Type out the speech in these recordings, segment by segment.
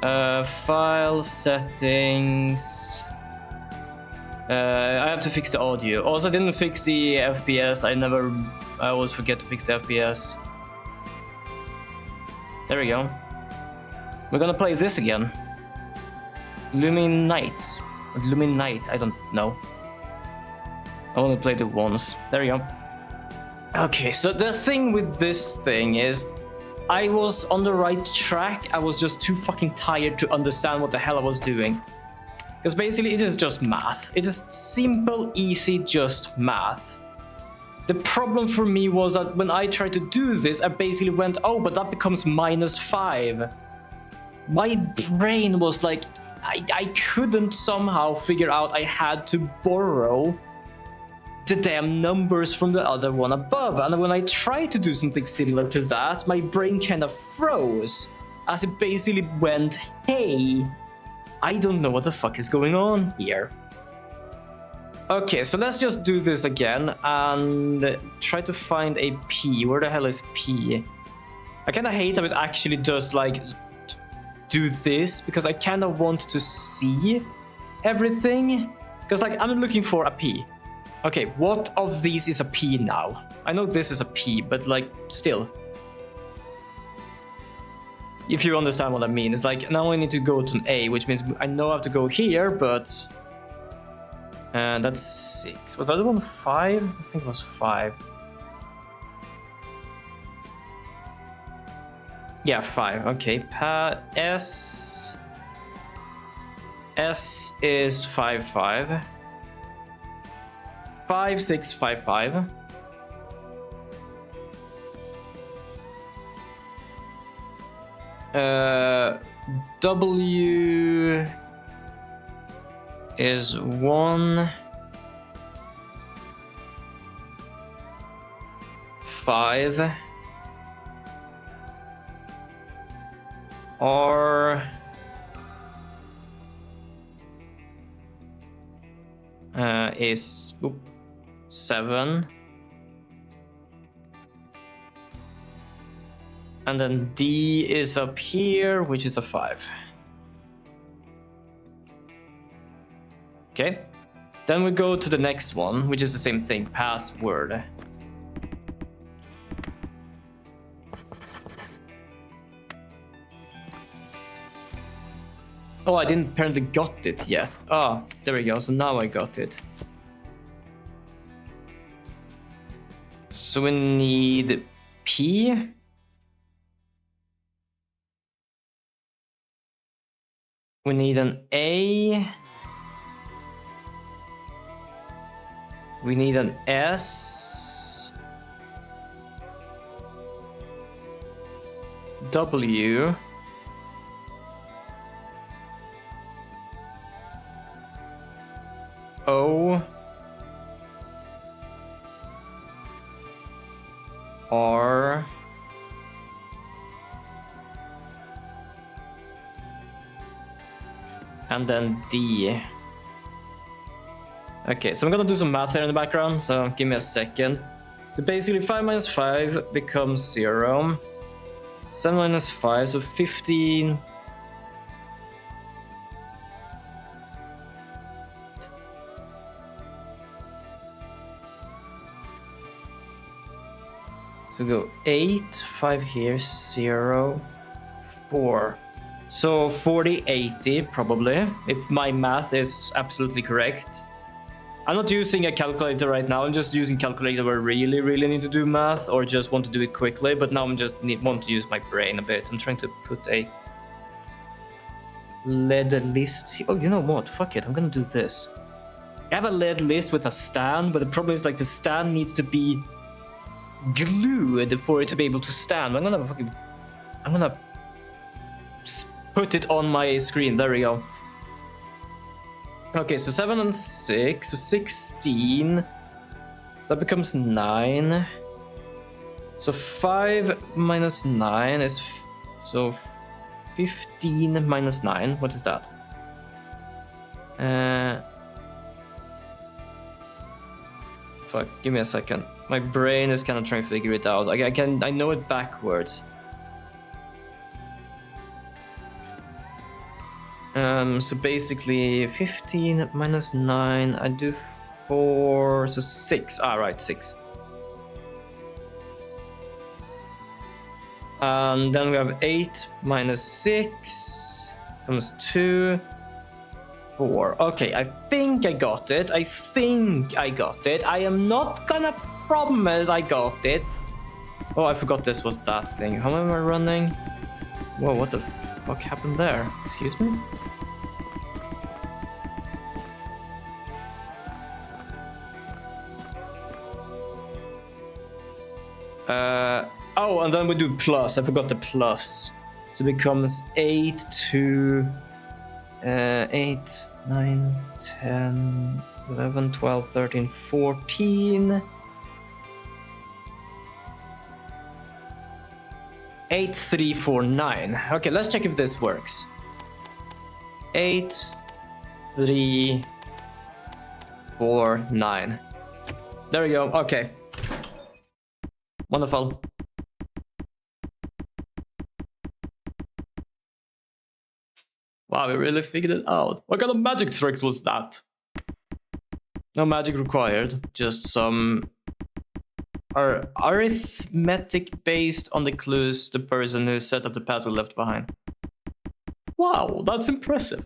File settings. I have to fix the audio. Also, I didn't fix the FPS. I always forget to fix the FPS. There we go. We're gonna play this again. Luminenight. Or Luminenight, I don't know. I only played it once. There we go. Okay, so the thing with this thing is I was on the right track. I was just too fucking tired to understand what the hell I was doing. Because basically it is just math. It is simple, easy, just math. The problem for me was that when I tried to do this, I basically went, oh, but that becomes -5. My brain was like, I couldn't somehow figure out I had to borrow the damn numbers from the other one above. And when I tried to do something similar to that, my brain kind of froze, as it basically went, hey, I don't know what the fuck is going on here. Okay, so let's just do this again and try to find a P. Where the hell is P? I kind of hate how it actually does like do this, because I kind of want to see everything. Because like I'm looking for a P. Okay, what of these is a P now? I know this is a P, but like still. If you understand what I mean, it's like now I need to go to an A, which means I know I have to go here, but that's 6. Was the other one 5? I think it was 5. Yeah, 5. Okay, S is 5, 5. 5, 6, 5, 5. W is 1, 5. R is 7. And then D is up here, which is a 5. Okay. Then we go to the next one, which is the same thing, password. Oh, I didn't apparently got it yet. Ah, there we go. So now I got it. So we need P. We need an A. We need an S. W. O. R. And then D. Okay, so I'm gonna do some math here in the background, so give me a second. So basically 5 minus 5 becomes 0. 7 minus 5, so 15. So go 8, 5 here, 0, 4. So 40, 80 probably, if my math is absolutely correct. I'm not using a calculator right now, I'm just using calculator where I really need to do math or just want to do it quickly, but now I'm just want to use my brain a bit. I'm trying to put a lead list. Oh, you know what? Fuck it, I'm gonna do this. I have a lead list with a stand, but the problem is like the stand needs to be glued for it to be able to stand. I'm gonna put it on my screen. There we go. Okay, so 7 and 6, so 16. So that becomes 9. So 5 minus 9 is so 15 minus 9. What is that? Fuck, give me a second. My brain is kind of trying to figure it out. I know it backwards. So basically 15 minus 9, I do 4, so 6. Ah, right, 6. And then we have 8 minus 6 comes 2, 4. Okay, I think I got it. I am not gonna promise I got it. Oh, I forgot this was that thing. How am I running? Whoa, what the fuck happened there? Excuse me? Oh, and then we do plus. I forgot the plus. So it becomes 8 to 8, 9, 10, 11, 12, 13, 14. 8, 3, 4, 9. Okay, let's check if this works. 8, 3, 4, 9. There we go. Okay. Wonderful. Wow, we really figured it out. What kind of magic trick was that? No magic required, just some arithmetic based on the clues the person who set up the password left behind. Wow, that's impressive.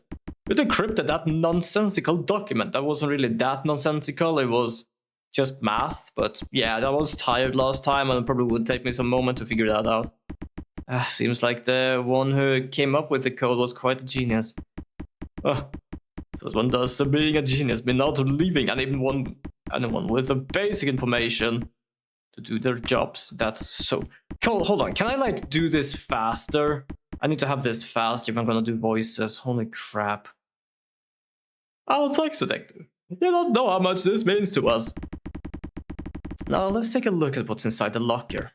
You decrypted that nonsensical document. That wasn't really that nonsensical, it was just math, but yeah, I was tired last time and it probably would take me some moment to figure that out. Seems like the one who came up with the code was quite a genius. So as one does, being a genius, but not leaving anyone with the basic information to do their jobs. That's so cool. Hold on, can I like do this faster? I need to have this fast if I'm gonna do voices. Holy crap. Oh, thanks, detective. You don't know how much this means to us. Now let's take a look at what's inside the locker.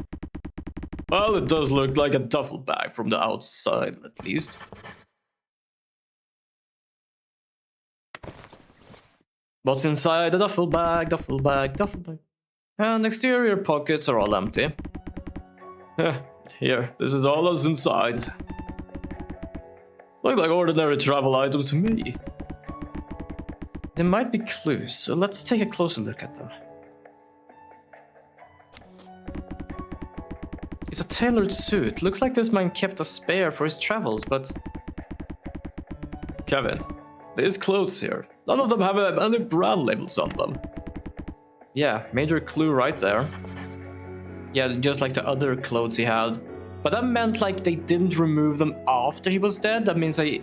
Well, it does look like a duffel bag from the outside, at least. What's inside the duffel bag, duffel bag, duffel bag? And exterior pockets are all empty. Here, this is all that's inside. Look like ordinary travel items to me. There might be clues, so let's take a closer look at them. It's a tailored suit. Looks like this man kept a spare for his travels, but... Kevin, these clothes here, none of them have any brand labels on them. Yeah, major clue right there. Yeah, just like the other clothes he had. But that meant like they didn't remove them after he was dead. That means they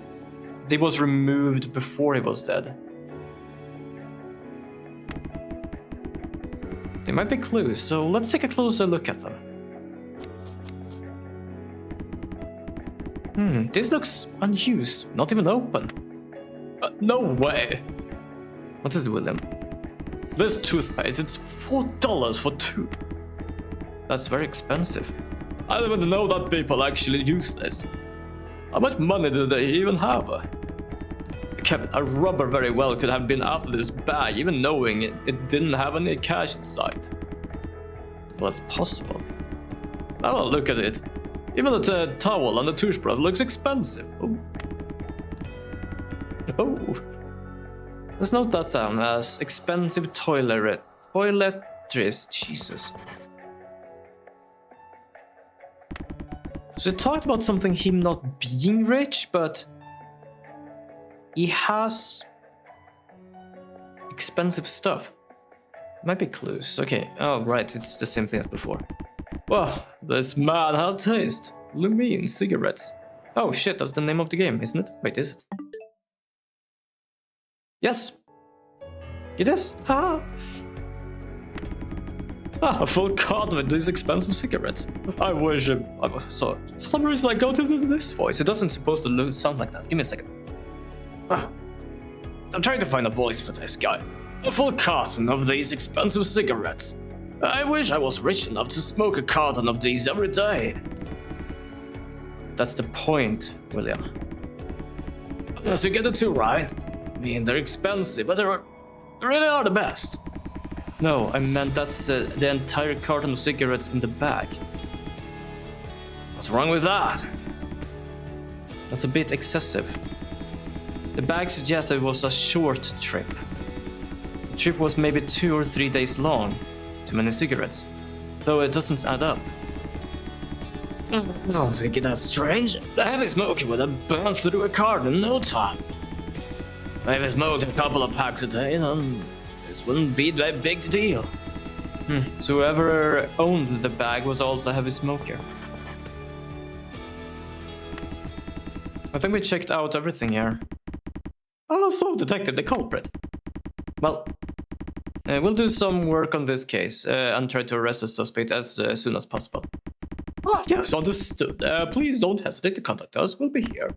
was removed before he was dead. They might be clues, so let's take a closer look at them. This looks unused, not even open. No way. What is it, William? This toothpaste, it's $4 for 2. That's very expensive. I don't even know that people actually use this. How much money do they even have? Kevin, a robber very well could have been after this bag, even knowing it didn't have any cash inside. Well, it's possible. Now look at it. Even the towel and the toothbrush looks expensive. Oh. Let's note that down as expensive toiletries. Jesus. So it talked about something him not being rich, but he has expensive stuff. Might be clues. Okay. Oh, right. It's the same thing as before. Well, this man has taste. Lumine cigarettes. Oh shit, that's the name of the game, isn't it? Wait, is it? Yes. It is. Ha! A full carton with these expensive cigarettes. I wish so for some reason I go to do this voice. It doesn't supposed to sound like that. Give me a second. I'm trying to find a voice for this guy. A full carton of these expensive cigarettes. I wish I was rich enough to smoke a carton of these every day. That's the point, William. So you get the two right. I mean, they're expensive, but they really are the best. No, I meant that's the entire carton of cigarettes in the bag. What's wrong with that? That's a bit excessive. The bag suggested it was a short trip. The trip was maybe 2 or 3 days long. Too many cigarettes. Though it doesn't add up. I don't think that's strange. A heavy smoker would have burned through a card in no time. If he smoked a couple of packs a day, then this wouldn't be that big a deal. So whoever owned the bag was also a heavy smoker. I think we checked out everything here. Also detected the culprit. Well, we'll do some work on this case and try to arrest the suspect as soon as possible. Ah, yes, understood. Please don't hesitate to contact us. We'll be here.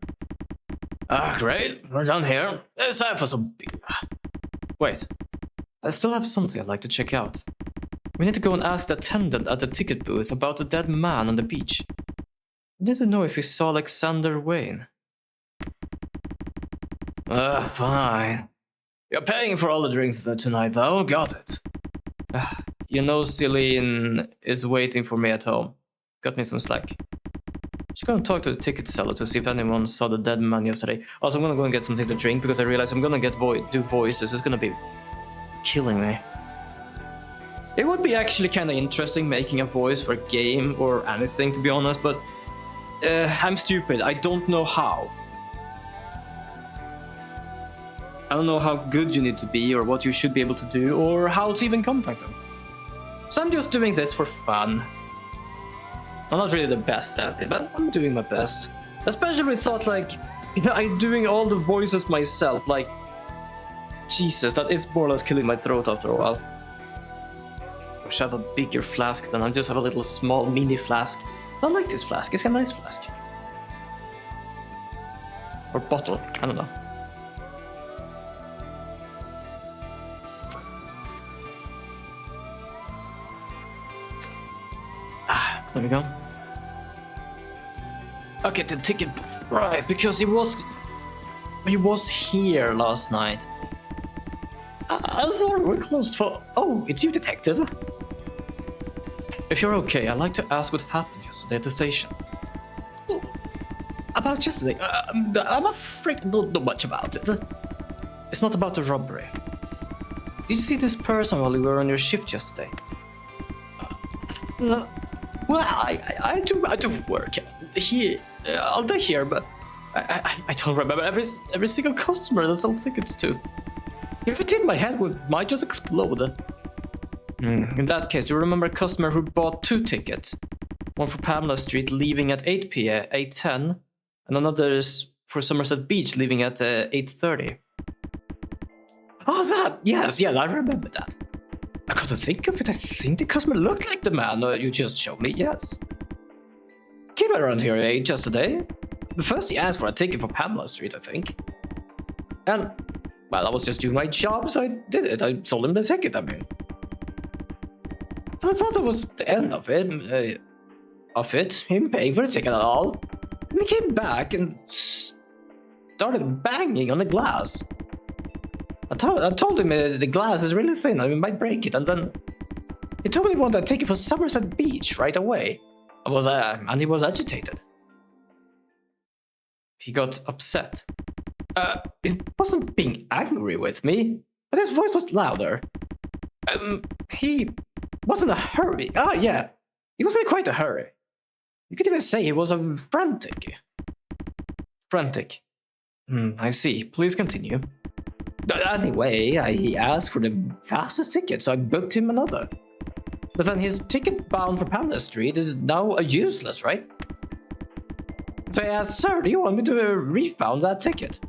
Great. We're done here. It's time for some beer. Wait. I still have something I'd like to check out. We need to go and ask the attendant at the ticket booth about the dead man on the beach. I need to know if he saw Alexander Wayne. Fine. You're paying for all the drinks tonight, though. Got it. You know Celine is waiting for me at home. Got me some slack. Just gonna talk to the ticket seller to see if anyone saw the dead man yesterday. Also, I'm gonna go and get something to drink because I realize I'm gonna do voices. It's gonna be killing me. It would be actually kind of interesting making a voice for a game or anything, to be honest, but I'm stupid. I don't know how. I don't know how good you need to be or what you should be able to do or how to even contact them. So I'm just doing this for fun. I'm not really the best at it, but I'm doing my best. Especially with thought like, I'm doing all the voices myself, like, Jesus, that is more or less killing my throat after a while. I wish I have a bigger flask than I just have a little small mini flask. I like this flask, it's a nice flask. Or bottle, I don't know. There we go. Okay, the ticket, right? Because he was here last night. I'm sorry, we're closed for. Oh, it's you, detective. If you're okay, I'd like to ask what happened yesterday at the station. Oh, about yesterday, I'm afraid I don't know much about it. It's not about the robbery. Did you see this person while you were on your shift yesterday? Well, I do work here. I'll die here, but I don't remember every single customer that I sold tickets to. If it did, my head might just explode. In that case, you remember a customer who bought 2 tickets. One for Pamela Street leaving at 8 p.m. 8:10, and another is for Somerset Beach leaving at 8:30. Oh, that! Yes, I remember that. I couldn't think of it. I think the customer looked like the man you just showed me, yes. Came around here at 8 yesterday. First he asked for a ticket for Pamela Street, I think. And, well, I was just doing my job, so I did it. I sold him the ticket, I mean. I thought that was the end of it. Him paying for the ticket at all. And he came back and started banging on the glass. I told him the glass is really thin, I might break it, and then he told me he wanted a ticket for Somerset Beach right away. And he was agitated. He got upset. He wasn't being angry with me, but his voice was louder. He was in a hurry. Yeah, he was in quite a hurry. You could even say he was frantic. Frantic. I see. Please continue. Anyway, he asked for the fastest ticket, so I booked him another. But then his ticket bound for Pamela Street is now useless, right? So I asked, sir, do you want me to refund that ticket?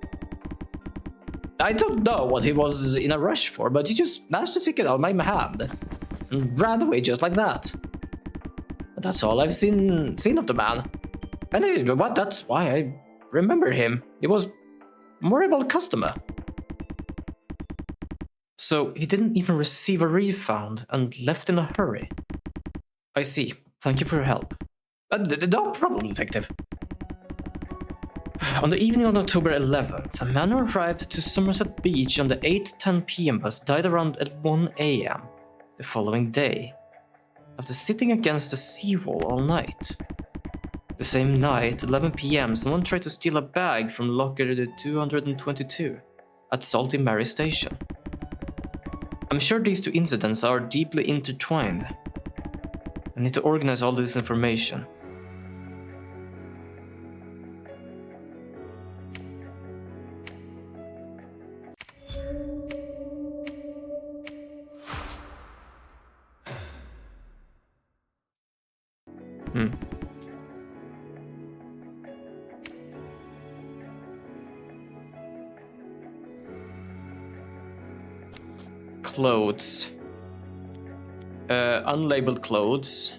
I don't know what he was in a rush for, but he just snatched the ticket out of my hand and ran away just like that. But that's all I've seen of the man. Anyway, but that's why I remember him. He was a memorable customer. So he didn't even receive a refund and left in a hurry. I see. Thank you for your help. No problem, detective. On the evening of October 11th, a man who arrived to Somerset Beach on the 8:10 p.m. bus died around at 1 a.m. the following day, after sitting against the seawall all night. The same night, 11 p.m., someone tried to steal a bag from locker 222 at Salty Mary Station. I'm sure these two incidents are deeply intertwined. I need to organize all this information. Clothes. Unlabeled clothes.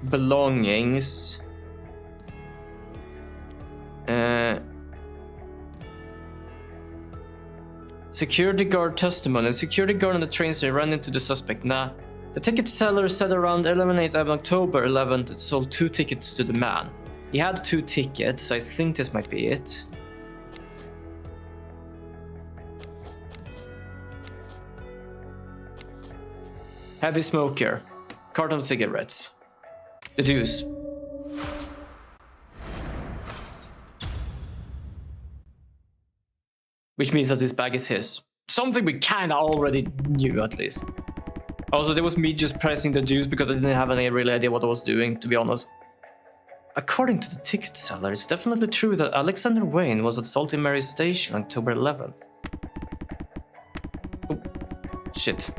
Belongings. Security guard testimony. Security guard on the train station ran into the suspect. Nah. The ticket seller said around 11 on October 11th it sold 2 tickets to the man. He had 2 tickets, I think this might be it. Heavy smoker. Carton of cigarettes. The deuce. Which means that this bag is his. Something we kinda already knew, at least. Also, there was me just pressing the juice because I didn't have any real idea what I was doing, to be honest. According to the ticket seller, it's definitely true that Alexander Wayne was at Salty Mary Station on October 11th. Oh, shit.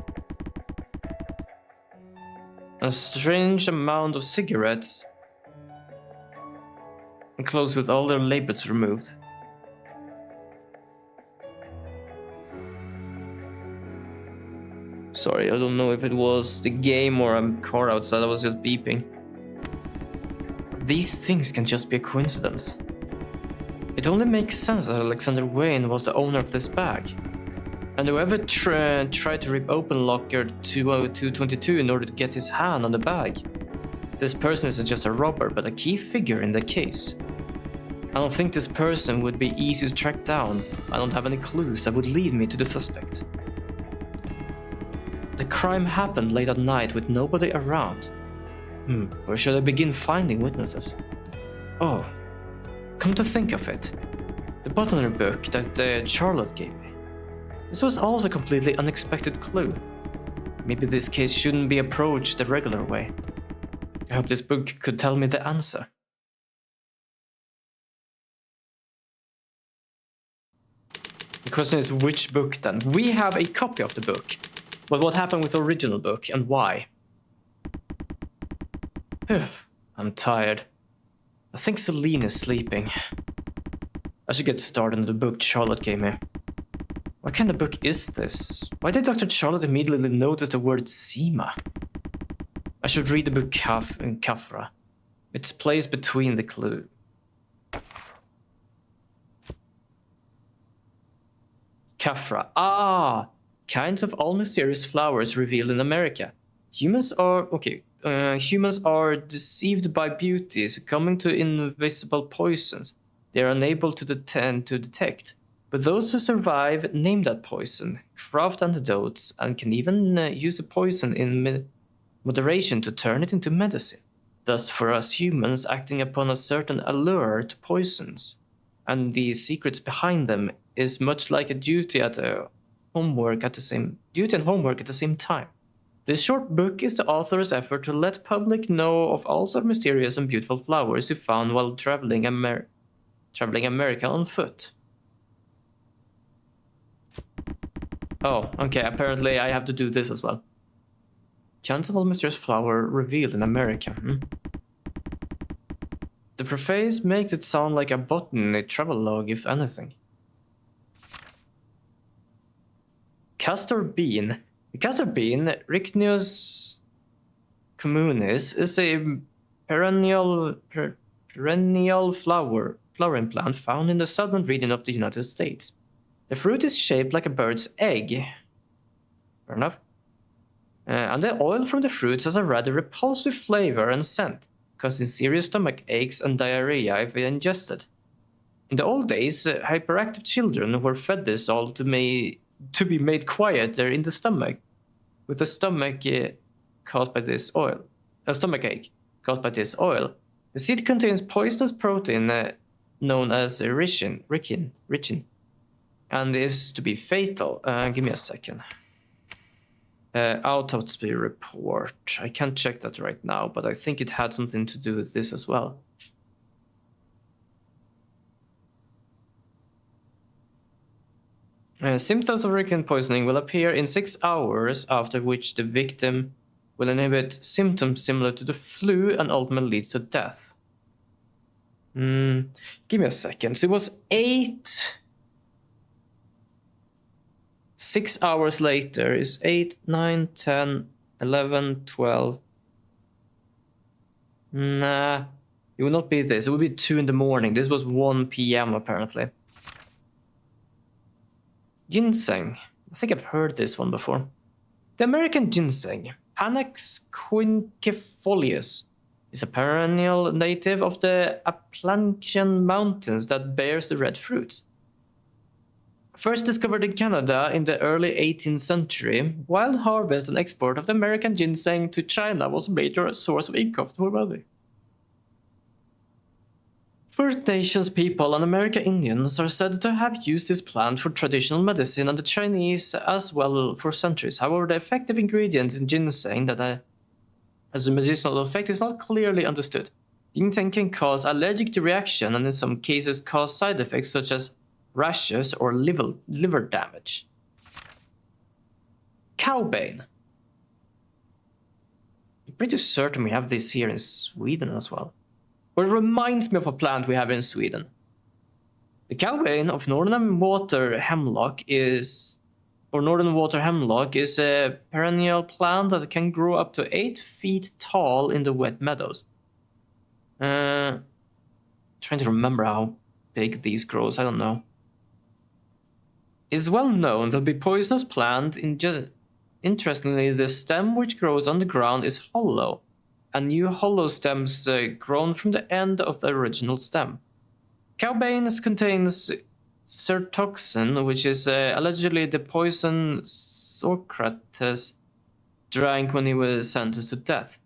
A strange amount of cigarettes. Enclosed with all their labels removed. Sorry, I don't know if it was the game or a car outside that was just beeping. These things can just be a coincidence. It only makes sense that Alexander Wayne was the owner of this bag. And whoever tried to rip open locker 222 in order to get his hand on the bag. This person isn't just a robber, but a key figure in the case. I don't think this person would be easy to track down. I don't have any clues that would lead me to the suspect. The crime happened late at night with nobody around. Where should I begin finding witnesses? Oh, come to think of it, the botany book that Charlotte gave me. This was also a completely unexpected clue. Maybe this case shouldn't be approached the regular way. I hope this book could tell me the answer. The question is which book then? We have a copy of the book, but what happened with the original book and why? I'm tired. I think Celine is sleeping. I should get started on the book Charlotte gave me. What kind of book is this? Why did Dr. Charlotte immediately notice the word Seema? I should read the book Kafra. It's placed between the clue. Kafra. Ah! Kinds of all mysterious flowers revealed in America. Humans are deceived by beauty, succumbing to invisible poisons they are unable to detect. But those who survive name that poison, craft antidotes, and can even use the poison in moderation to turn it into medicine. Thus, for us humans, acting upon a certain allure to poisons, and the secrets behind them, is much like a duty and homework at the same time. This short book is the author's effort to let public know of all sorts of mysterious and beautiful flowers he found while traveling America on foot. Oh, okay, apparently I have to do this as well. Kinds of all mysterious flower revealed in America. The preface makes it sound like a botany travelogue, if anything. Castor bean. The castor bean, Rhychnus communis, is a perennial flowering plant found in the southern region of the United States. The fruit is shaped like a bird's egg. Fair enough. And the oil from the fruits has a rather repulsive flavor and scent, causing serious stomach aches and diarrhea if ingested. In the old days, hyperactive children were fed this oil to to be made quieter in the stomach, with the stomach caused by this oil. A stomach ache caused by this oil. The seed contains poisonous protein known as ricin, and is to be fatal. Give me a second. Autopsy report. I can't check that right now, but I think it had something to do with this as well. Symptoms of ricin poisoning will appear in 6 hours, after which the victim will inhibit symptoms similar to the flu and ultimately leads to death. Give me a second. So it was 6 hours later is 8, 9, 10, 11, 12. Nah, it will not be this. It will be 2 in the morning. This was 1 p.m. apparently. Ginseng. I think I've heard this one before. The American ginseng, Panax quinquefolius, is a perennial native of the Appalachian Mountains that bears the red fruits. First discovered in Canada in the early 18th century, wild harvest and export of the American ginseng to China was a major source of income for money. First Nations people and American Indians are said to have used this plant for traditional medicine, and the Chinese as well for centuries. However, the effective ingredients in ginseng that has a medicinal effect is not clearly understood. Ginseng can cause allergic reaction and in some cases cause side effects such as rashes or liver damage. Cowbane. I'm pretty certain we have this here in Sweden as well. But it reminds me of a plant we have in Sweden. The cowbane of northern water hemlock is a perennial plant that can grow up to 8 feet tall in the wet meadows. Trying to remember how big these grows, I don't know. It's well known to be poisonous plant. Interestingly, the stem which grows on the ground is hollow, and new hollow stems grown from the end of the original stem. Cowbane contains certoxin, which is allegedly the poison Socrates drank when he was sentenced to death.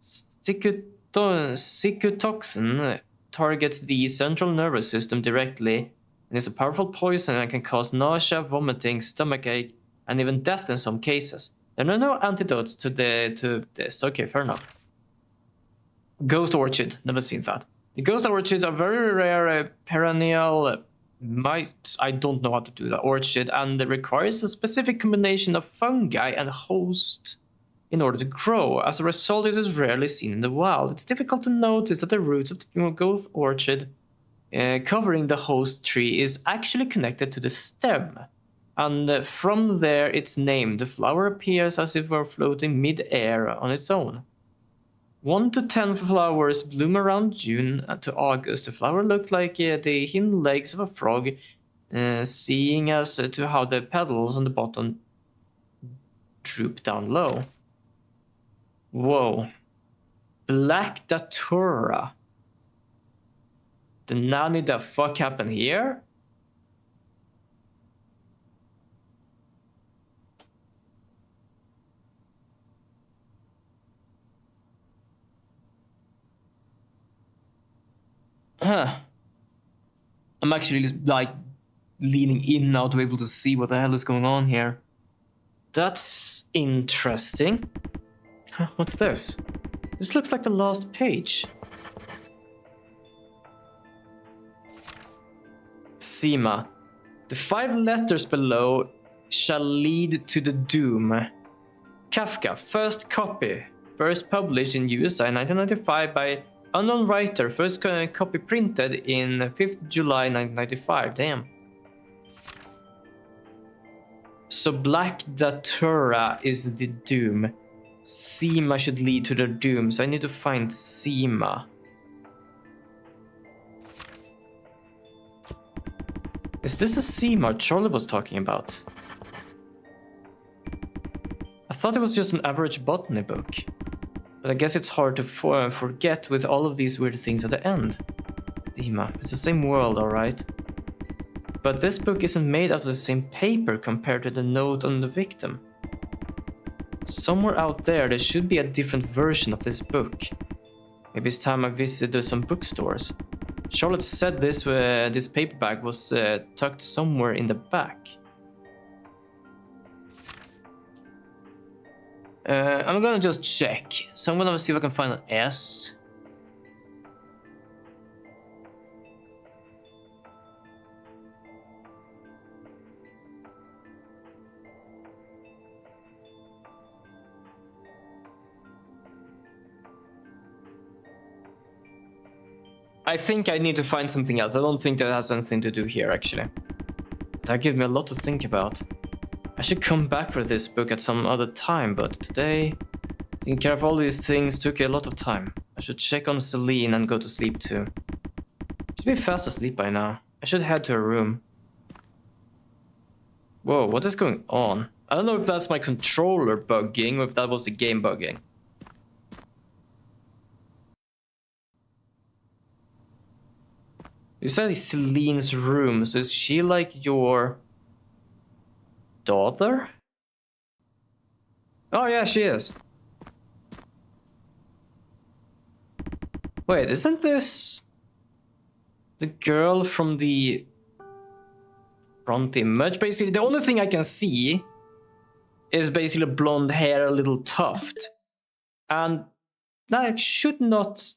Cicutoxin targets the central nervous system directly and is a powerful poison that can cause nausea, vomiting, stomachache, and even death in some cases. There are no antidotes to this. Okay, fair enough. Ghost orchid. Never seen that. The ghost orchids are very rare perennial. I don't know how to do that orchid, and it requires a specific combination of fungi and host in order to grow. As a result, it is rarely seen in the wild. It's difficult to notice that the roots of the ghost orchid covering the host tree is actually connected to the stem. And from there its name. The flower appears as if it were floating mid-air on its own. 1 to 10 flowers bloom around June to August. The flower looked like the hind legs of a frog, seeing as to how the petals on the bottom droop down low. Whoa. Black Datura. The nanny the fuck happened here? Huh. I'm actually like leaning in now to be able to see what the hell is going on here. That's interesting. Huh, what's this? This looks like the last page. Sema. The 5 letters below shall lead to the doom. Kafka, first copy. First published in USA in 1995 by unknown writer. First copy printed in 5th July 1995. Damn. So Black Datura is the doom. Sema should lead to the doom. So I need to find Sema. Is this a Sema Charlie was talking about? I thought it was just an average botany book. But I guess it's hard to forget with all of these weird things at the end. Sema. It's the same world, alright. But this book isn't made out of the same paper compared to the note on the victim. Somewhere out there should be a different version of this book. Maybe it's time I visited some bookstores. Charlotte said this paperback was tucked somewhere in the back. I'm gonna just check. So I'm gonna see if I can find an S. I think I need to find something else. I don't think that has anything to do here, actually. That gives me a lot to think about. I should come back for this book at some other time, but today, taking care of all these things took a lot of time. I should check on Celine and go to sleep too. She'd be fast asleep by now. I should head to her room. Whoa, what is going on? I don't know if that's my controller bugging or if that was the game bugging. You said it's Celine's room, so is she like your daughter? Oh yeah, she is. Wait, isn't this the girl from the front image? Basically, the only thing I can see is basically blonde hair, a little tuft. And that should not...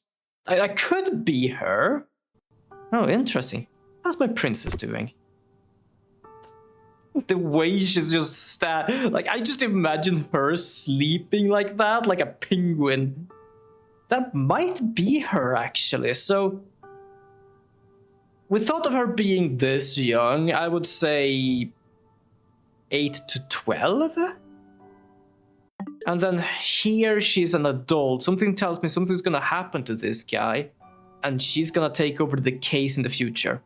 I could be her. Oh, interesting. How's my princess doing? The way she's just like, I just imagine her sleeping like that, like a penguin. That might be her, actually. So, with thought of her being this young, I would say 8 to 12? And then here she's an adult. Something tells me something's gonna happen to this guy. And she's gonna take over the case in the future.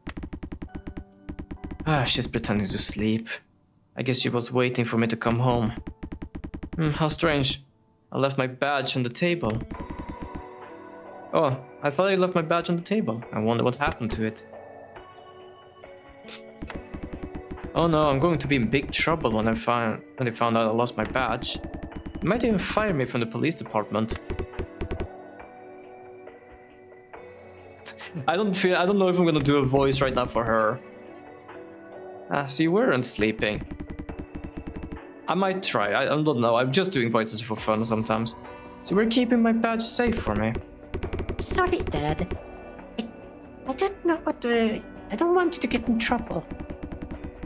She's pretending to sleep. I guess she was waiting for me to come home. How strange. I left my badge on the table. Oh, I thought I left my badge on the table. I wonder what happened to it. Oh no, I'm going to be in big trouble when they found out I lost my badge. They might even fire me from the police department. I don't know if I'm gonna do a voice right now for her. So you weren't sleeping. I might try, I don't know, I'm just doing voices for fun sometimes. So you were keeping my badge safe for me. Sorry, Dad. I don't know what I don't want you to get in trouble.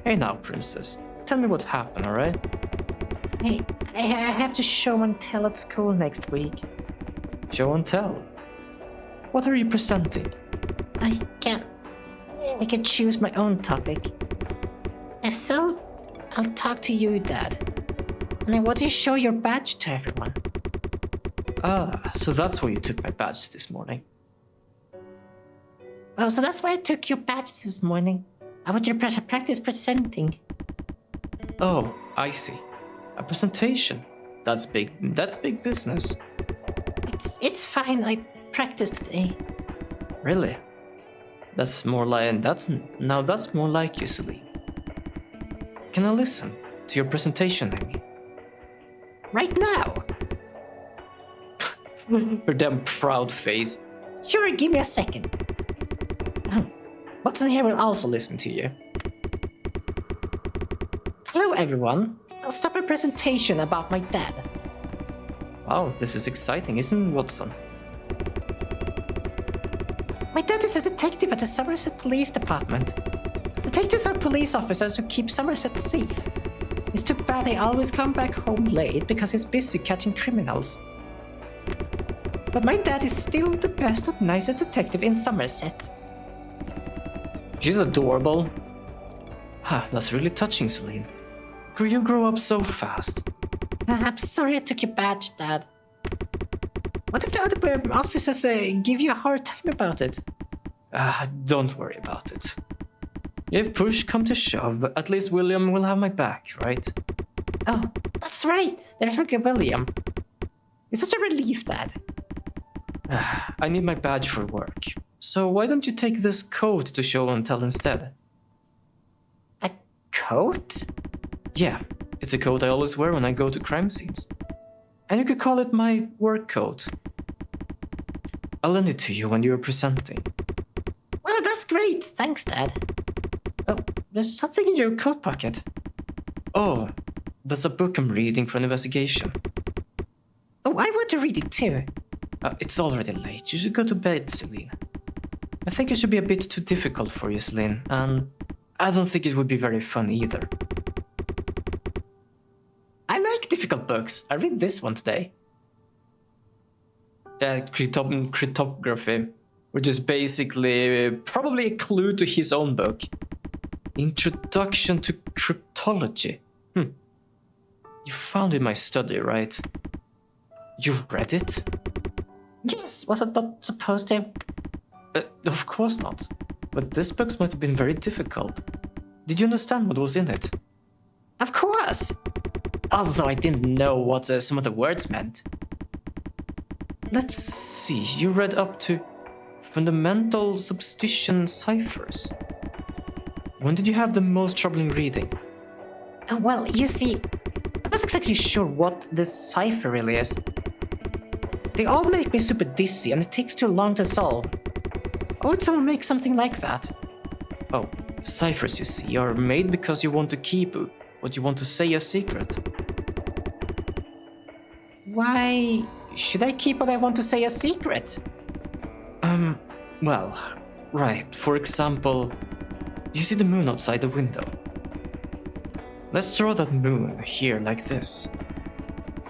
Hey now, princess. Tell me what happened, alright? I have to show and tell at school next week. Show and tell? What are you presenting? I can choose my own topic. So, I'll talk to you, Dad. And I want you to show your badge to everyone. So that's why you took my badge this morning. Oh, so that's why I took your badge this morning. I want you to practice presenting. Oh, I see. A presentation. That's big business. It's fine. I practiced today. Really? That's more like you, Celine. Can I listen to your presentation, I mean? Right now? Her damn proud face. Sure, give me a second. Watson here will also listen to you. Hello, everyone. I'll start my presentation about my dad. Wow, this is exciting, isn't it, Watson? My dad is a detective at the Somerset Police Department. Detectives are police officers who keep Somerset safe. It's too bad they always come back home late because he's busy catching criminals. But my dad is still the best and nicest detective in Somerset. She's adorable. That's really touching, Celine. You grow up so fast. I'm sorry I took your badge, Dad. What if the other officers give you a hard time about it? Don't worry about it. If push come to shove, at least William will have my back, right? Oh, that's right. There's Uncle William. It's such a relief, Dad. I need my badge for work. So why don't you take this coat to show and tell instead? coat? Yeah, it's a coat I always wear when I go to crime scenes. And you could call it my work coat. I'll lend it to you when you're presenting. Well, that's great. Thanks, Dad. Oh, there's something in your coat pocket. Oh, that's a book I'm reading for an investigation. Oh, I want to read it too. It's already late. You should go to bed, Celine. I think it should be a bit too difficult for you, Celine, and I don't think it would be very fun either. I like difficult books. I read this one today. Cryptography, which is basically probably a clue to his own book. Introduction to Cryptology. You found it in my study, right? You read it? Yes, was it not supposed to? Of course not. But this book must have been very difficult. Did you understand what was in it? Of course! Although I didn't know what some of the words meant. Let's see, you read up to fundamental substitution ciphers. When did you have the most troubling reading? Well, you see, I'm not exactly sure what this cipher really is. They all make me super dizzy and it takes too long to solve. Why would someone make something like that? Oh, ciphers, you see, are made because you want to keep what you want to say a secret. Why should I keep what I want to say a secret? Well, right. For example, you see the moon outside the window. Let's draw that moon here like this.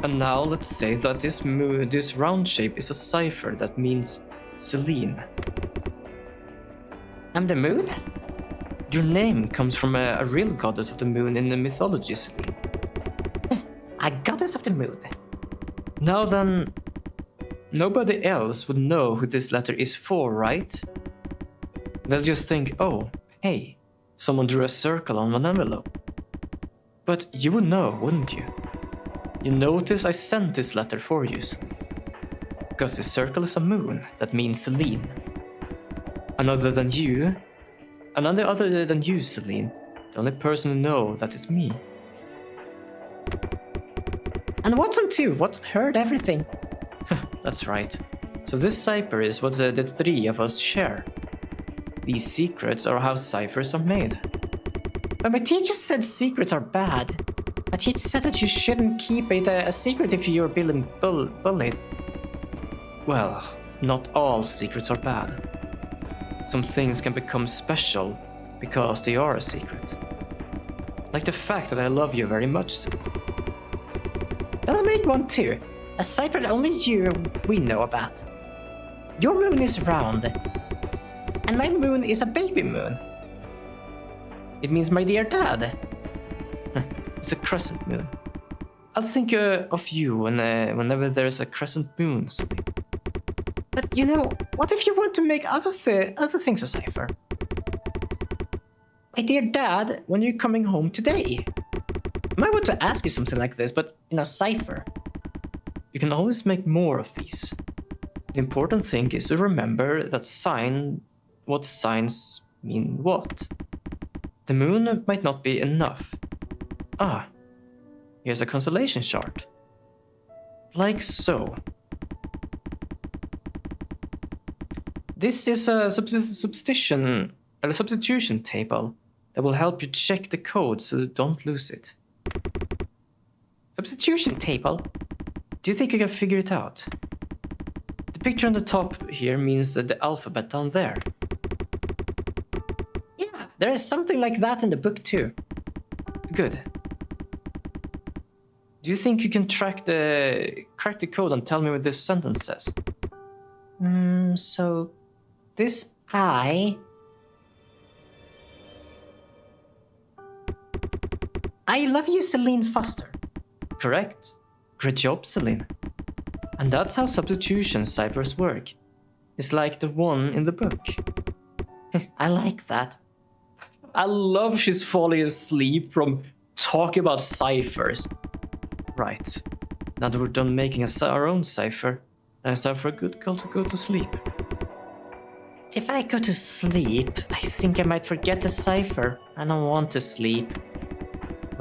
And now let's say that this round shape is a cipher that means Celine. I'm the moon? Your name comes from a real goddess of the moon in the mythology, Celine. A goddess of the moon. Now then, nobody else would know who this letter is for, right? They'll just think, oh, hey, someone drew a circle on an envelope. But you would know, wouldn't you? You notice I sent this letter for you, Celine. Because the circle is a moon, that means Celine. Another than you, Celine, the only person who knows that is me. And Watson too. Watson heard everything. That's right. So this cipher is what the three of us share. These secrets are how ciphers are made. But my teacher said secrets are bad. My teacher said that you shouldn't keep it a secret if you're being bullied. Well, not all secrets are bad. Some things can become special because they are a secret. Like the fact that I love you very much, Celine. Then I'll make one too. A cipher that only we know about. Your moon is round. And my moon is a baby moon. It means my dear dad. It's a crescent moon. I'll think of you whenever there's a crescent moon, Celine. But you know, what if you want to make other things a cipher? My dear dad, when are you coming home today? I might want to ask you something like this, but in a cipher. You can always make more of these. The important thing is to remember that what signs mean what. The moon might not be enough. Ah, here's a constellation chart. Like so. This is a substitution table that will help you check the code so you don't lose it. Substitution table? Do you think you can figure it out? The picture on the top here means the alphabet down there. Yeah, there is something like that in the book too. Good. Do you think you can crack the code and tell me what this sentence says? So this I love you, Celine Foster. Correct. Great job, Celine. And that's how substitution ciphers work. It's like the one in the book. I like that. I love she's falling asleep from talking about ciphers. Right. Now that we're done making our own cipher, now it's time for a good girl to go to sleep. If I go to sleep, I think I might forget the cipher. I don't want to sleep.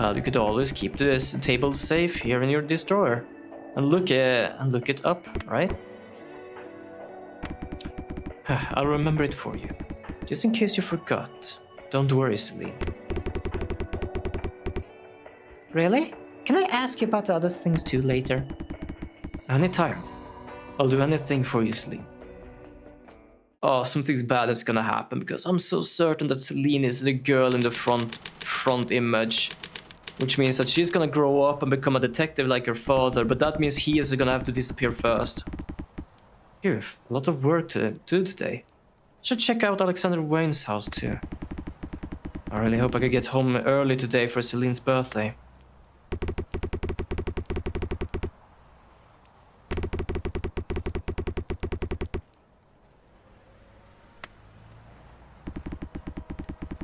Well, you could always keep this table safe here in this drawer. And look it up, right? I'll remember it for you. Just in case you forgot. Don't worry, Celine. Really? Can I ask you about the other things too later? Anytime. I'll do anything for you, Celine. Oh, something bad is gonna happen because I'm so certain that Celine is the girl in the front image. Which means that she's gonna grow up and become a detective like her father, but that means he is gonna have to disappear first. Phew, a lot of work to do today. Should check out Alexander Wayne's house too. I really hope I could get home early today for Celine's birthday.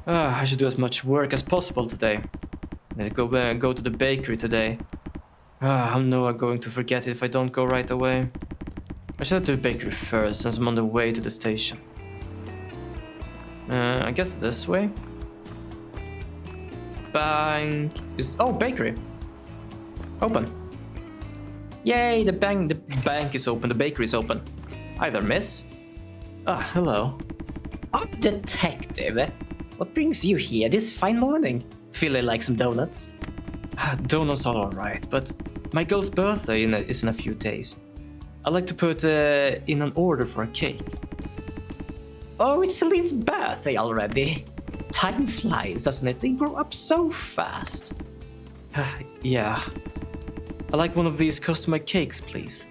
I should do as much work as possible today. Let's go to the bakery today. I know I'm going to forget it if I don't go right away. I should head to the bakery first since I'm on the way to the station. I guess this way? Bank is... Oh, bakery! Open. Yay, the bank is open, the bakery is open. Hi there, miss. Ah, hello. Detective, what brings you here this fine morning? Feeling like some donuts? Donuts are alright, but my girl's birthday is in a few days. I'd like to put in an order for a cake. Oh, it's Celine's birthday already. Time flies, doesn't it? They grow up so fast. Yeah. I'd like one of these custom-made cakes, please.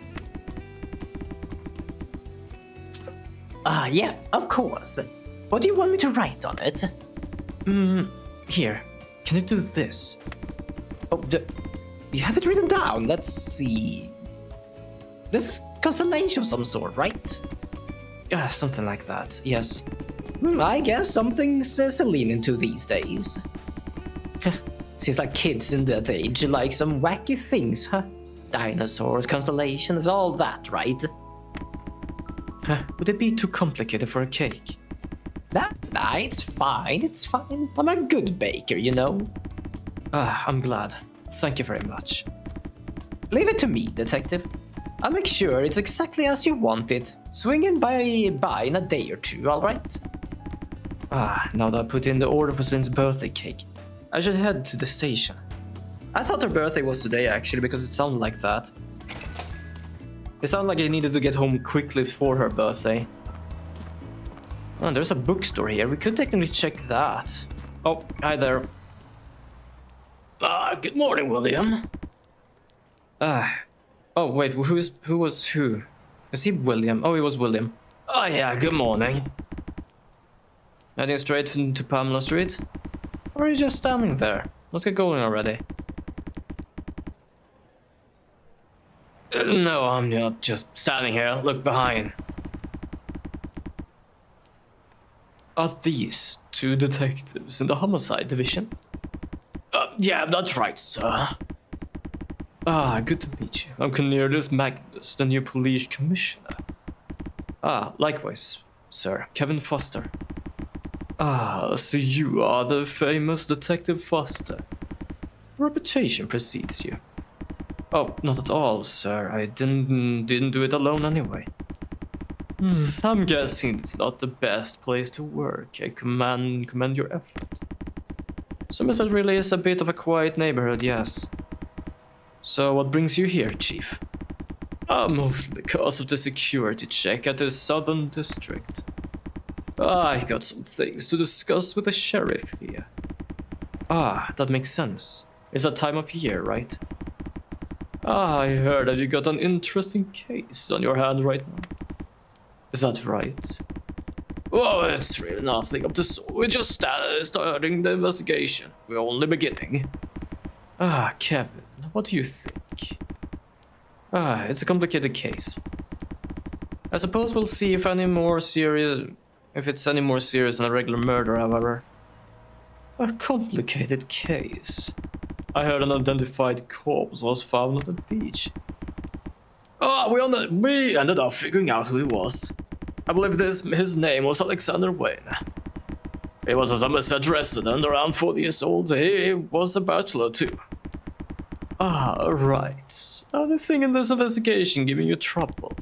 Yeah, of course. What do you want me to write on it? Here. Can you do this? Oh, you have it written down. Let's see. This is constellation of some sort, right? Yeah, something like that, yes. I guess something's Celine into these days. Seems like kids in that age like some wacky things, huh? Dinosaurs, constellations, all that, right? Would it be too complicated for a cake? Nah, it's fine, it's fine. I'm a good baker, you know. I'm glad. Thank you very much. Leave it to me, detective. I'll make sure it's exactly as you want it. Swing in by in a day or two, alright? Now that I put in the order for Celine's birthday cake, I should head to the station. I thought her birthday was today actually because it sounded like that. It sounded like I needed to get home quickly for her birthday. Oh, there's a bookstore here. We could technically check that. Oh, hi there. Good morning, William. Oh wait, who was who? Is he William? Oh, he was William. Oh yeah, good morning. Heading straight to Pamela Street? Or are you just standing there? Let's get going already. No, I'm not just standing here. Look behind. Are these two detectives in the homicide division? Yeah, that's right, sir. Good to meet you. I'm Cornelius Magnus, the new police commissioner. Likewise, sir. Kevin Foster. So you are the famous Detective Foster. Reputation precedes you. Oh, not at all, sir. I didn't do it alone anyway. I'm guessing it's not the best place to work. I commend your effort. Somerset really is a bit of a quiet neighborhood, yes. So what brings you here, Chief? Mostly because of the security check at the Southern District. I got some things to discuss with the sheriff here. That makes sense. It's that time of year, right? I heard that you got an interesting case on your hand right now. Is that right? Oh, it's really nothing of the sort. We're just starting the investigation. We're only beginning. Kevin, what do you think? It's a complicated case. I suppose we'll see if it's any more serious than a regular murder, however. A complicated case. I heard an unidentified corpse was found on the beach. We ended up figuring out who he was. I believe his name was Alexander Wayne. He was a Somerset resident, around 40 years old. He was a bachelor too. Ah, right. Anything in this investigation giving you trouble?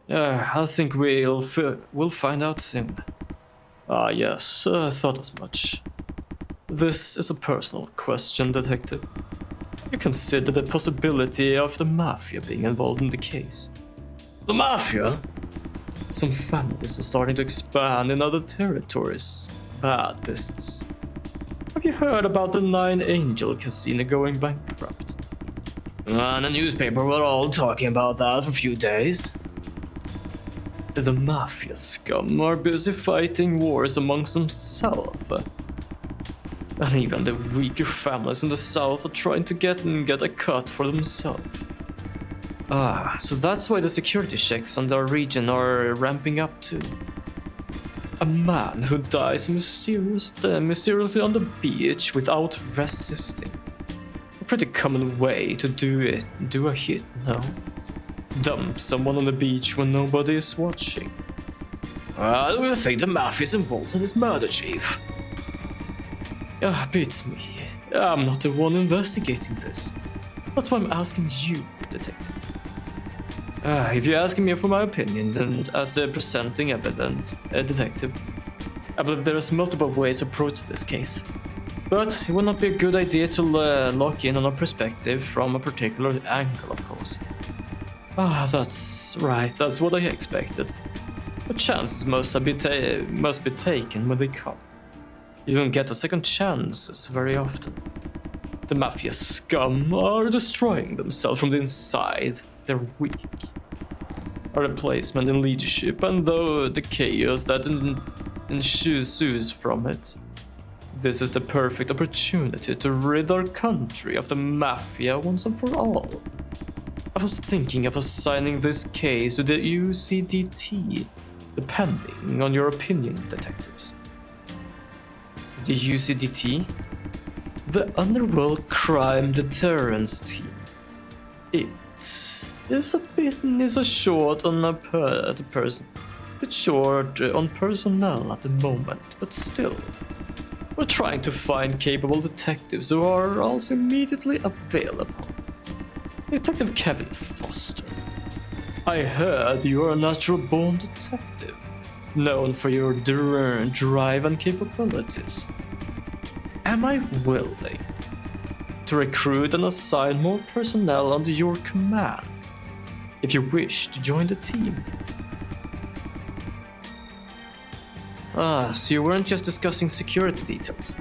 I think we'll find out soon. Ah, yes, thought as much. This is a personal question, Detective. You consider the possibility of the Mafia being involved in the case? The Mafia? Some families are starting to expand in other territories. Bad business. Have you heard about the Nine Angel Casino going bankrupt? In the newspaper we're all talking about that for a few days. The Mafia scum are busy fighting wars amongst themselves. And even the weaker families in the south are trying to get a cut for themselves. Ah, so that's why the security checks on our region are ramping up too. A man who dies mysteriously on the beach without resisting. A pretty common way to do a hit, no? Dump someone on the beach when nobody is watching. I don't think the Mafia is involved in this murder, Chief. Beats me. I'm not the one investigating this. That's why I'm asking you, Detective. If you're asking me for my opinion, then as a presenting evidence, detective, I believe there is multiple ways to approach this case. But it would not be a good idea to lock in on a perspective from a particular angle, of course. That's right, that's what I expected. But chances must be taken when they come. You don't get a second chances very often. The Mafia scum are destroying themselves from the inside. They're weak. A replacement in leadership, and though the chaos that ensues from it. This is the perfect opportunity to rid our country of the Mafia once and for all. I was thinking of assigning this case to the UCDT, depending on your opinion, detectives. The UCDT? The Underworld Crime Deterrence Team. It is a short on personnel at the moment, but still. We're trying to find capable detectives who are also immediately available. Detective Kevin Foster. I heard you are a natural-born detective, known for your drive and capabilities. Am I willing to recruit and assign more personnel under your command if you wish to join the team? So you weren't just discussing security details.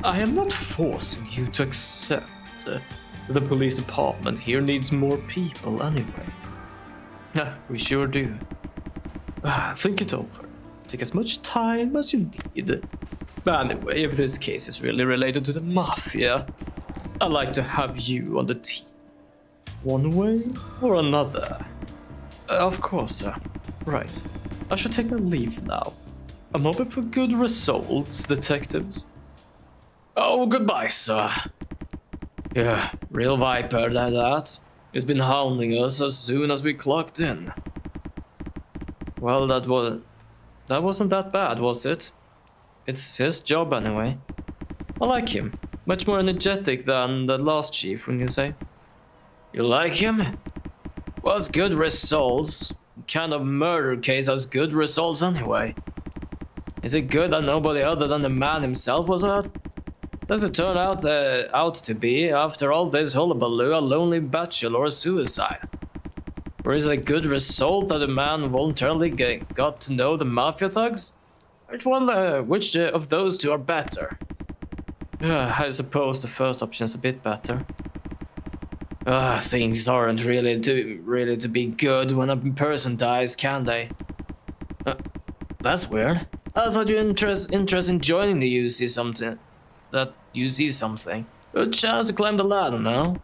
I am not forcing you to accept. The police department here needs more people anyway. We sure do. Think it over. Take as much time as you need. Anyway, if this case is really related to the Mafia, I'd like to have you on the team. One way or another. Of course, sir. Right. I should take my leave now. I'm hoping for good results, detectives. Oh, goodbye, sir. Yeah, real viper, that. He's been hounding us as soon as we clocked in. Well, that wasn't that bad, was it? It's his job anyway. I like him. Much more energetic than the last chief, wouldn't you say? You like him? What's good results? What kind of murder case has good results anyway? Is it good that nobody other than the man himself was hurt? Does it turn out to be, after all this hullabaloo, a lonely bachelor suicide? Or is it a good result that the man voluntarily got to know the Mafia thugs? Which of those two are better? I suppose the first option is a bit better. Things aren't really to be good when a person dies, can they? That's weird. I thought you interested in joining the UC something. A chance to climb the ladder now.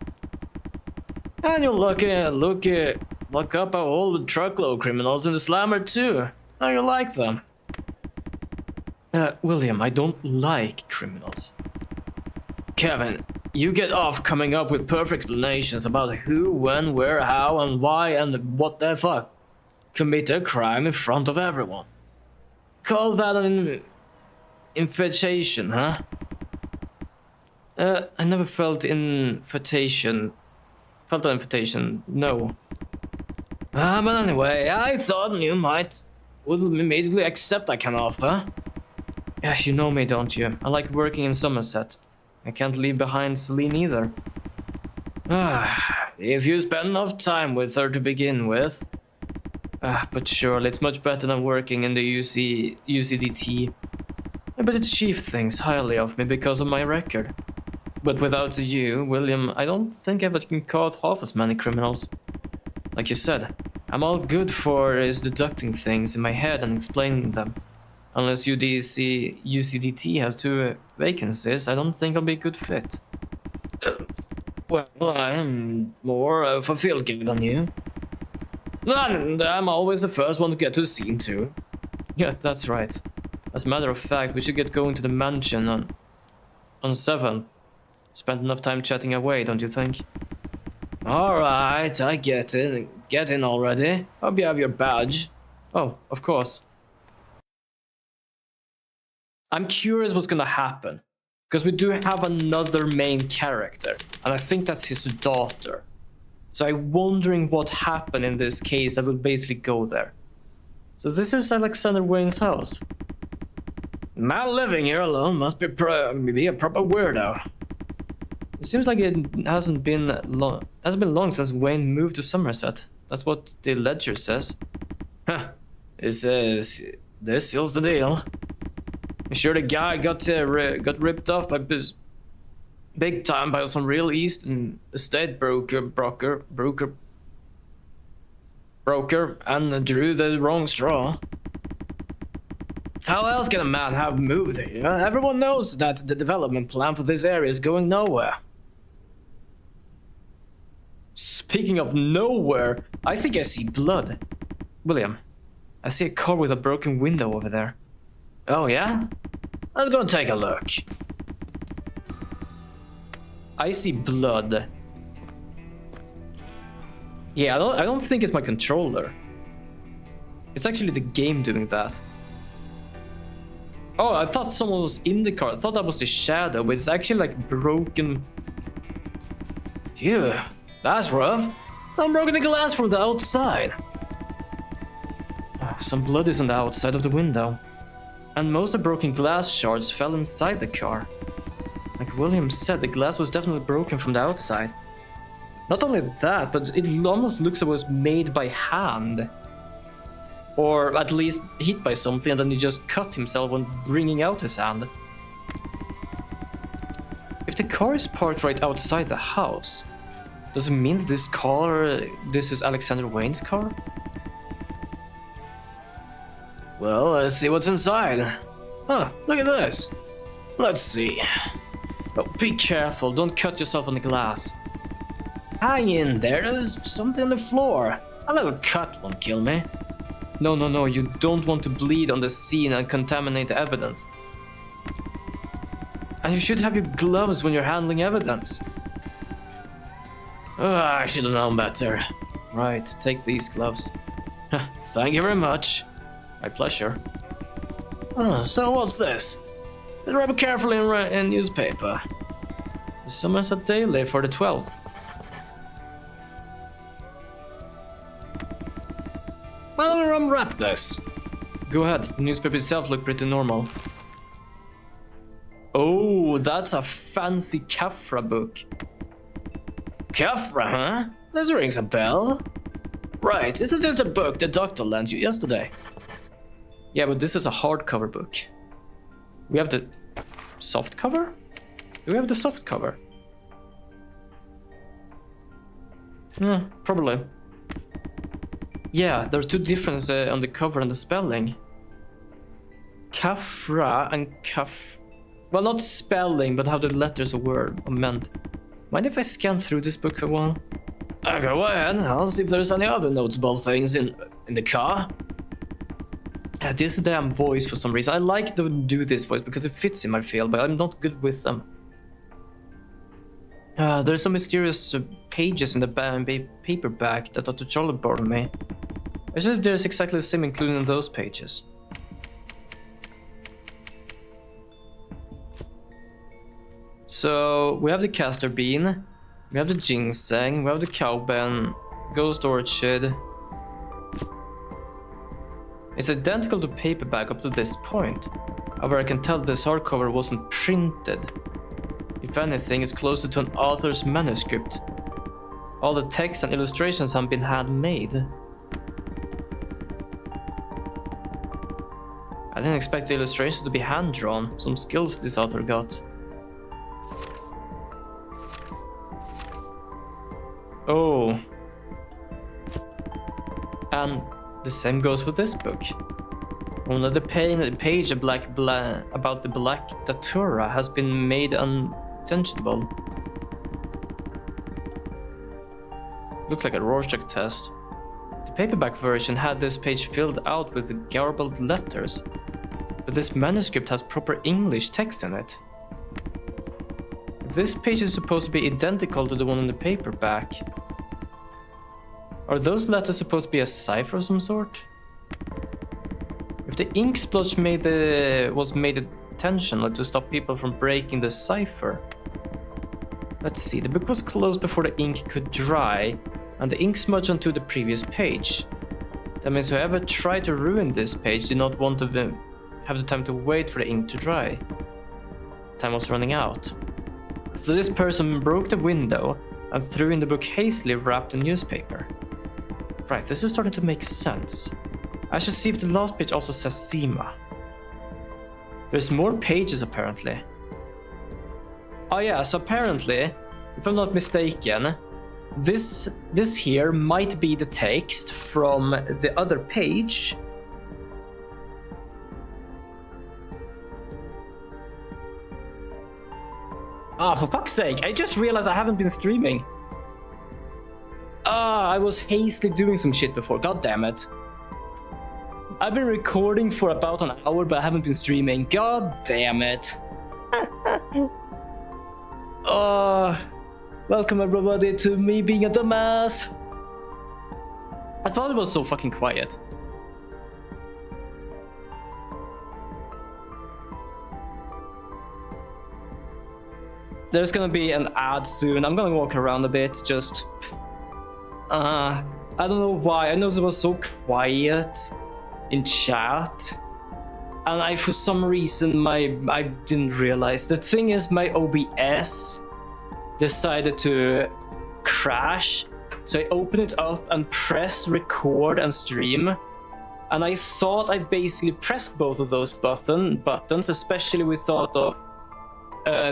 And you'll look up a whole truckload of criminals in the slammer too. Now you like them. William, I don't like criminals. Kevin, you get off coming up with perfect explanations about who, when, where, how, and why, and what the fuck. Commit a crime in front of everyone. Call that Infatuation, huh? I never felt invitation. Felt an invitation, no. But anyway, I thought you would immediately accept that kind of offer. Yes, you know me, don't you? I like working in Somerset. I can't leave behind Celine either. If you spend enough time with her to begin with. But surely it's much better than working in the UCDT. But the chief thinks highly of me because of my record. But without you, William, I don't think I can caught half as many criminals. Like you said, I'm all good for is deducting things in my head and explaining them. Unless UCDT has 2 vacancies, I don't think I'll be a good fit. Well, I am more of a field gig than you. And I'm always the first one to get to the scene too. Yeah, that's right. As a matter of fact, we should get going to the mansion on 7th. Spent enough time chatting away, don't you think? Alright, I get in. Get in already. Hope you have your badge. Oh, of course. I'm curious what's gonna happen. Because we do have another main character. And I think that's his daughter. So I'm wondering what happened in this case that will basically go there. So this is Alexander Wayne's house. Man living here alone must be a proper weirdo. It seems like it hasn't been long since Wayne moved to Somerset. That's what the ledger says. Huh. This seals the deal. I'm sure the guy got ripped off by big time by some real Eastern estate broker, and drew the wrong straw. How else can a man have moved here? Everyone knows that the development plan for this area is going nowhere. Speaking of nowhere, I think I see blood. William, I see a car with a broken window over there. Oh yeah? Let's go take a look. I see blood. Yeah, I don't think it's my controller. It's actually the game doing that. Oh, I thought someone was in the car. I thought that was the shadow, but it's actually like broken. Phew, that's rough. Someone broke the glass from the outside. Some blood is on the outside of the window. And most of the broken glass shards fell inside the car. Like William said, the glass was definitely broken from the outside. Not only that, but it almost looks like it was made by hand. Or at least hit by something and then he just cut himself when bringing out his hand. If the car is parked right outside the house, does it mean that this is Alexander Wayne's car? Well, let's see what's inside. Huh, look at this. Let's see. Oh, be careful, don't cut yourself on the glass. Hang in there, there's something on the floor. A little cut won't kill me. No, you don't want to bleed on the scene and contaminate the evidence. And you should have your gloves when you're handling evidence. Oh, I should have known better. Right, take these gloves. Thank you very much. My pleasure. Oh, so what's this? Wrap it carefully in newspaper. The Somerset Daily for the 12th. Well, let me unwrap this. Go ahead, the newspaper itself looked pretty normal. Oh, that's a fancy Kafra book. Kafra, huh? This rings a bell. Right, isn't this the book the doctor lent you yesterday? Yeah, but this is a hardcover book. We have the soft cover? Do we have the soft cover? Probably. Yeah, there's two differences on the cover and the spelling. Kafra and Kaf... Well, not spelling, but how the letters are meant. Mind if I scan through this book for a while? Go ahead, I'll see if there's any other notable things in the car. This damn voice for some reason. I like to do this voice because it fits in my field, but I'm not good with them. There's some mysterious pages in the paperback that Dr. Charlie borrowed me. I said there's exactly the same including in those pages. So we have the castor bean, we have the ginseng, we have the cowben, ghost orchid. It's identical to paperback up to this point. However, I can tell this hardcover wasn't printed. If anything, it's closer to an author's manuscript. All the text and illustrations have been handmade. I didn't expect the illustrations to be hand-drawn. Some skills this author got. Oh. And the same goes for this book. Only the page about the Black Datura has been made unintentional. Looked like a Rorschach test. The paperback version had this page filled out with garbled letters, but this manuscript has proper English text in it. If this page is supposed to be identical to the one in the paperback, are those letters supposed to be a cipher of some sort? If the ink splotch was made intentional to stop people from breaking the cipher. Let's see, the book was closed before the ink could dry, and the ink smudged onto the previous page. That means whoever tried to ruin this page did not want to have the time to wait for the ink to dry. Time was running out. So this person broke the window and threw in the book hastily wrapped in newspaper. Right, this is starting to make sense. I should see if the last page also says Sema. There's more pages apparently. Oh yeah, so apparently, if I'm not mistaken, this here might be the text from the other page. Ah, for fuck's sake, I just realized I haven't been streaming. I was hastily doing some shit before, god damn it. I've been recording for about an hour, but I haven't been streaming, god damn it. Welcome everybody to me being a dumbass. I thought it was so fucking quiet. There's gonna be an ad soon. I'm gonna walk around a bit, just... I don't know why. I know it was so quiet in chat. And for some reason, I didn't realize. The thing is, my OBS decided to crash. So I opened it up and pressed record and stream. And I thought I basically pressed both of those buttons, especially with thought of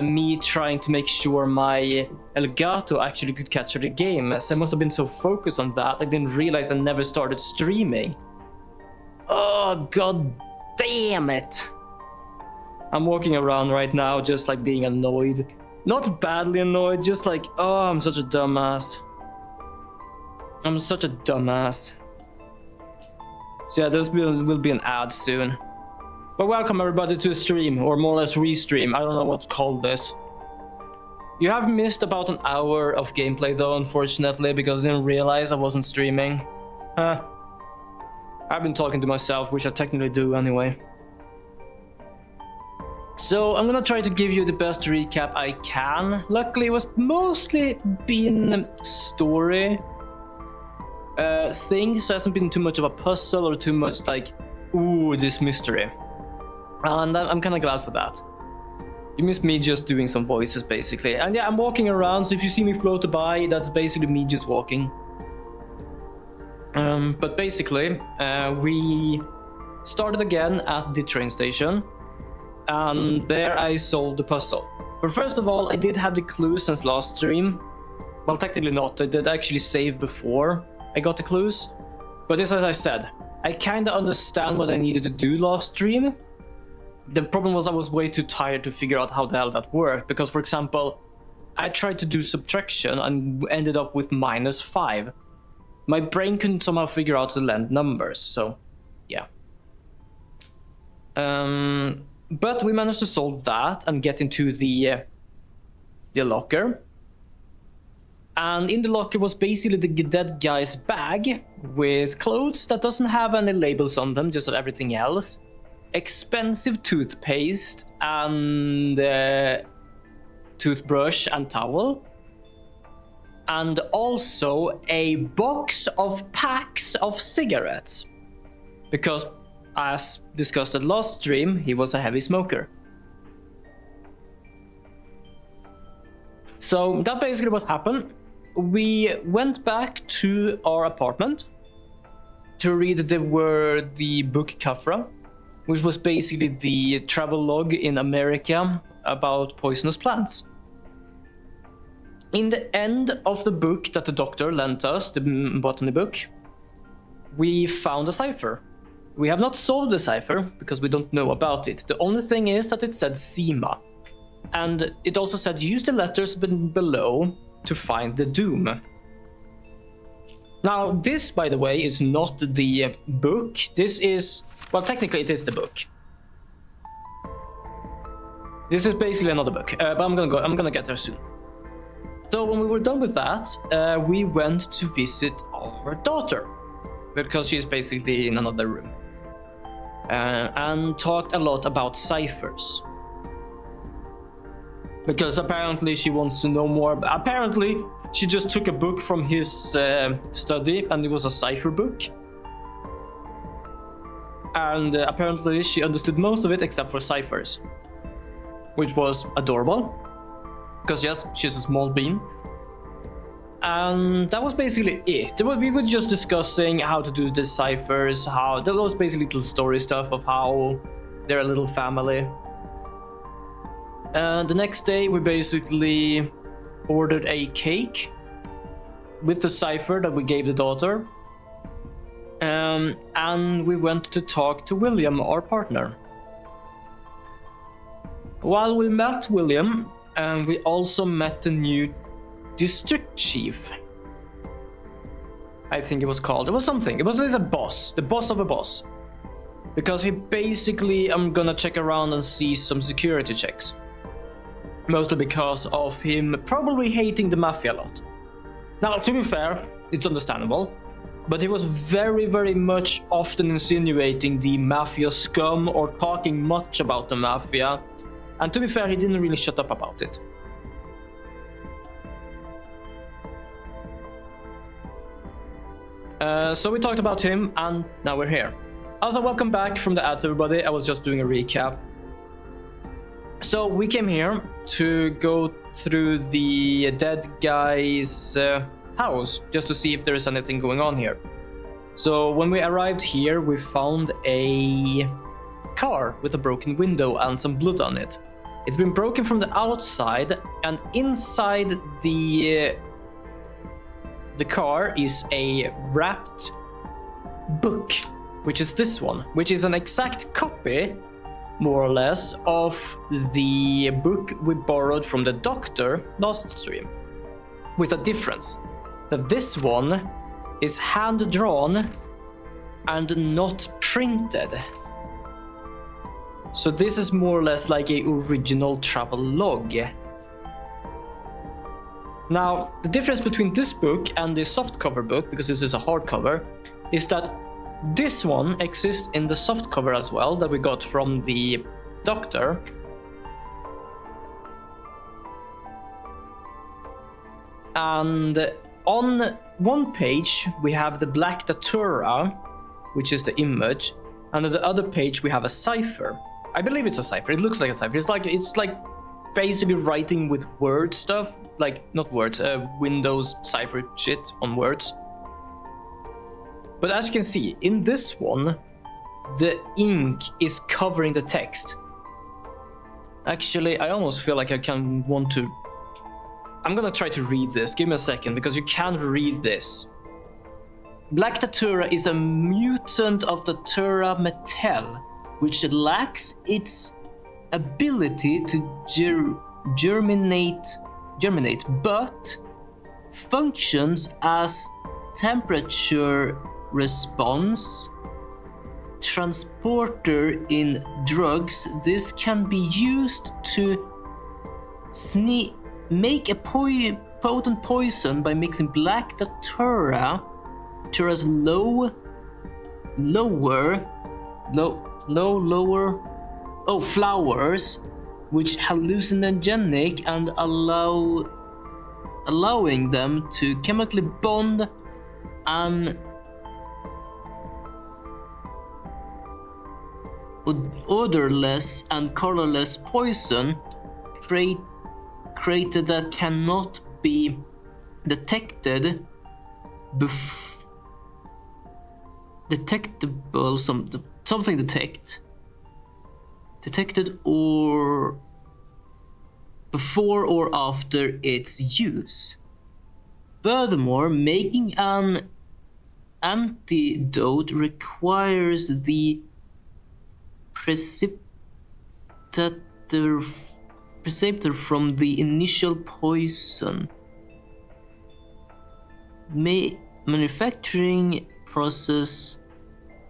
me trying to make sure my Elgato actually could capture the game. So I must have been so focused on that, I didn't realize I never started streaming. Oh, god damn it. I'm walking around right now just like being annoyed. Not badly annoyed, just like, oh, I'm such a dumbass. I'm such a dumbass. So yeah, there will be an ad soon. But welcome everybody to a stream, or more or less restream. I don't know what to call this. You have missed about an hour of gameplay though, unfortunately, because I didn't realize I wasn't streaming. I've been talking to myself, which I technically do anyway. So I'm gonna try to give you the best recap I can. Luckily, it was mostly been story things, so it hasn't been too much of a puzzle or too much like, ooh, this mystery. And I'm kind of glad for that. You miss me just doing some voices, basically. And yeah, I'm walking around, so if you see me float by, that's basically me just walking. But basically, we started again at the train station. And there I solved the puzzle. But first of all, I did have the clues since last stream. Well, technically not. I did actually save before I got the clues. But this, as I said, I kind of understand what I needed to do last stream. The problem was I was way too tired to figure out how the hell that worked. Because, for example, I tried to do subtraction and ended up with -5. My brain couldn't somehow figure out the length numbers, so yeah. But we managed to solve that and get into the locker. And in the locker was basically the dead guy's bag with clothes that doesn't have any labels on them, just everything else. Expensive toothpaste and toothbrush and towel, and also a box of packs of cigarettes. Because, as discussed at last stream, he was a heavy smoker. So that basically what happened. We went back to our apartment to read the book Kafra, which was basically the travel log in America about poisonous plants. In the end of the book that the doctor lent us, the botany book, we found a cipher. We have not solved the cipher because we don't know about it. The only thing is that it said SEMA. And it also said use the letters below to find the doom. Now, this, by the way, is not the book. This is, well, technically it is the book. This is basically another book, but I'm gonna get there soon. So when we were done with that, we went to visit our daughter, because she's basically in another room, and talked a lot about ciphers. Because apparently she wants to know more. Apparently, she just took a book from his study, and it was a cipher book. And apparently she understood most of it except for ciphers, which was adorable. Because yes, she's a small bean. And that was basically it. We were just discussing how to do the ciphers, that was basically little story stuff of how they're a little family. The next day we basically ordered a cake with the cipher that we gave the daughter. And we went to talk to William, our partner. While we met William, we also met the new district chief. I think it was called. It was something. It was like a boss. The boss of a boss. Because he basically, I'm gonna check around and see some security checks. Mostly because of him probably hating the mafia a lot. Now, to be fair, it's understandable. But he was very, very much often insinuating the mafia scum or talking much about the mafia. And to be fair, he didn't really shut up about it. So we talked about him, and now we're here. Also, welcome back from the ads, everybody. I was just doing a recap. So we came here to go through the dead guy's house, just to see if there is anything going on here. So when we arrived here, we found a car with a broken window and some blood on it. It's been broken from the outside, and inside the car is a wrapped book, which is this one, which is an exact copy, more or less, of the book we borrowed from the doctor last stream, with a difference, that this one is hand-drawn and not printed. So this is more or less like a original travel log. Now, the difference between this book and the softcover book, because this is a hardcover, is that this one exists in the softcover as well, that we got from the doctor. And on one page, we have the Black Datura, which is the image, and on the other page, we have a cipher. I believe it's a cipher. It looks like a cipher. It's like basically writing with word stuff, like not words, Windows cipher shit on words. But as you can see, in this one, the ink is covering the text. Actually, I almost feel like I'm gonna try to read this. Give me a second, because you can't read this. Black Datura is a mutant of the Datura metal, which lacks its ability to germinate, but functions as temperature response transporter in drugs. This can be used to make a potent poison by mixing Black Datura's flowers which hallucinogenic and allowing them to chemically bond an odorless and colorless poison created that cannot be detected detectable something detected or before or after its use. Furthermore, making an antidote requires the preceptor from the initial poison. Manufacturing process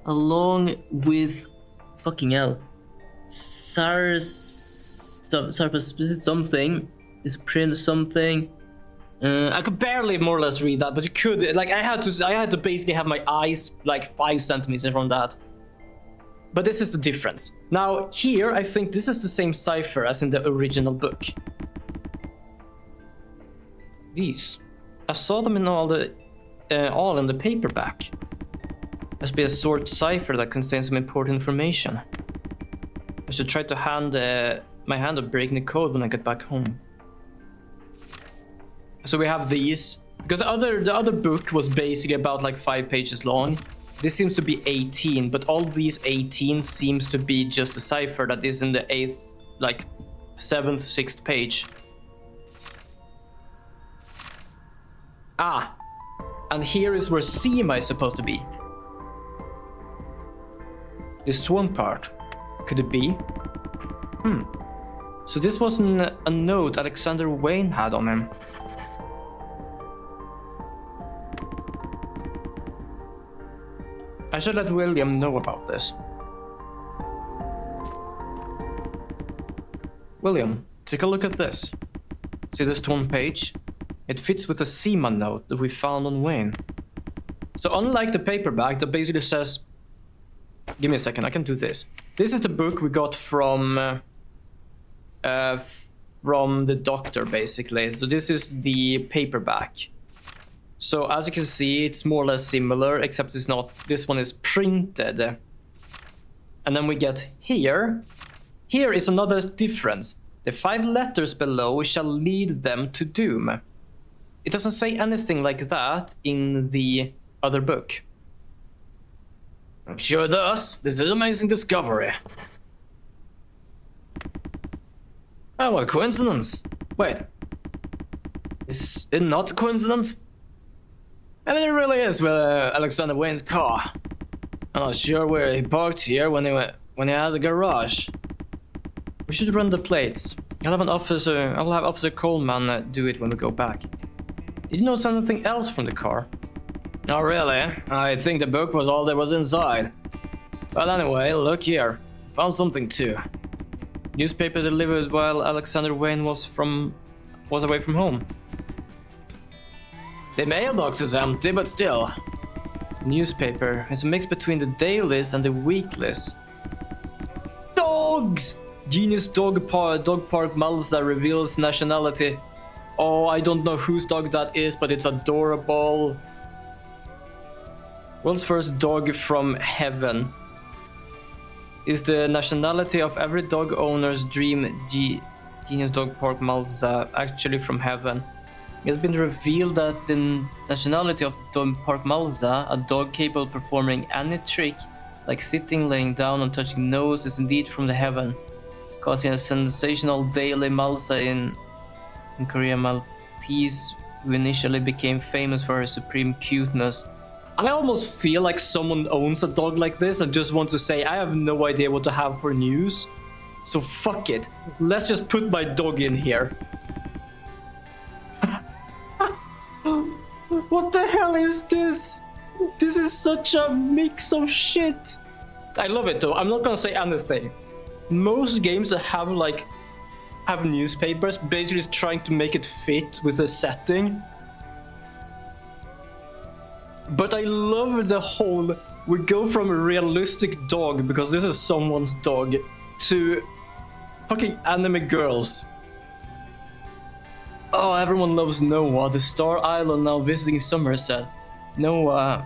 along with fucking hell. Something is print something. I could barely more or less read that, but you could like I had to basically have my eyes like 5 centimeters from that. But this is the difference. Now here I think this is the same cipher as in the original book. These I saw them in all in the paperback. Must be a short cipher that contains some important information. I should try to my hand of breaking the code when I get back home. So we have these because the other book was basically about like 5 pages long. This seems to be 18, but all these 18 seems to be just a cipher that is in the 8th, like 7th, 6th page. Ah, and here is where Seema is supposed to be. This torn part. Could it be? So this wasn't a note Alexander Wayne had on him. I should let William know about this. William, take a look at this. See this torn page? It fits with the Seema note that we found on Wayne. So unlike the paperback that basically says... Give me a second, I can do this. This is the book we got from the doctor, basically. So this is the paperback. So as you can see, it's more or less similar, except it's not. This one is printed. And then we get here. Here is another difference. The 5 letters below shall lead them to doom. It doesn't say anything like that in the other book. Sure does. This is an amazing discovery. Oh, what a coincidence. Wait. Is it not a coincidence? I mean, it really is with Alexander Wayne's car. I'm not sure where he parked here when he has a garage. We should run the plates. I'll have Officer Coleman do it when we go back. Did you notice anything else from the car? Not really. I think the book was all that was inside. Well, anyway, look here. Found something too. Newspaper delivered while Alexander Wayne was away from home. The mailbox is empty, but still. Newspaper is a mix between the dailies and the weeklies. Dogs! Genius Dog Park Malza reveals nationality. Oh, I don't know whose dog that is, but it's adorable. World's first dog from heaven. Is the nationality of every dog owner's dream. Genius Dog Park Malza actually from heaven. It has been revealed that the nationality of Dog Park Malza, a dog capable of performing any trick, like sitting, laying down, and touching nose, is indeed from the heaven, causing a sensational daily Malza in Korea. Maltese, who initially became famous for her supreme cuteness. I almost feel like someone owns a dog like this and just want to say, I have no idea what to have for news, so fuck it. Let's just put my dog in here. What the hell is this? This is such a mix of shit. I love it though. I'm not gonna say anything. Most games that have newspapers basically trying to make it fit with the setting. But I love the whole, we go from a realistic dog, because this is someone's dog, to Fucking anime girls. Oh, everyone loves Noah, the star island now visiting Somerset. Noah,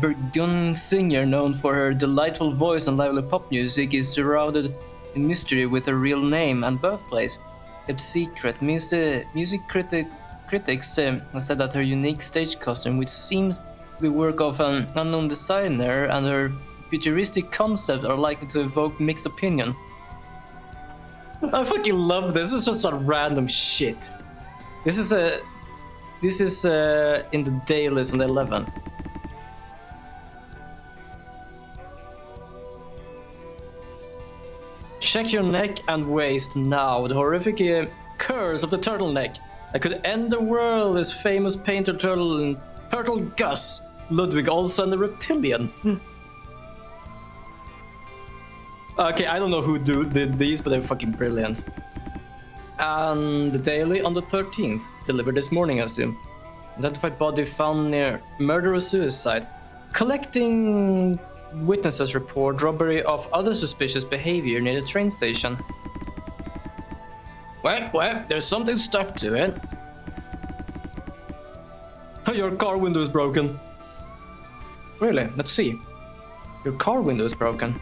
Burgundian singer known for her delightful voice and lively pop music, is surrounded in mystery with her real name and birthplace. Kept secret means the music critics have said that her unique stage costume, which seems to be work of an unknown designer, and her futuristic concept are likely to evoke mixed opinion. I fucking love this. This is just some random shit. This is in the dailies on the 11th. Check your neck and waist now. The horrific curse of the turtleneck that could end the world is famous painter Turtle Gus Ludwig Olsen, the reptilian. Okay, I don't know who did these, but they're fucking brilliant. And the daily on the 13th, delivered this morning, I assume. Identified body found near murder or suicide. Collecting witnesses report robbery of other suspicious behavior near the train station. Wait, there's something stuck to it. Your car window is broken. Really? Let's see. Your car window is broken.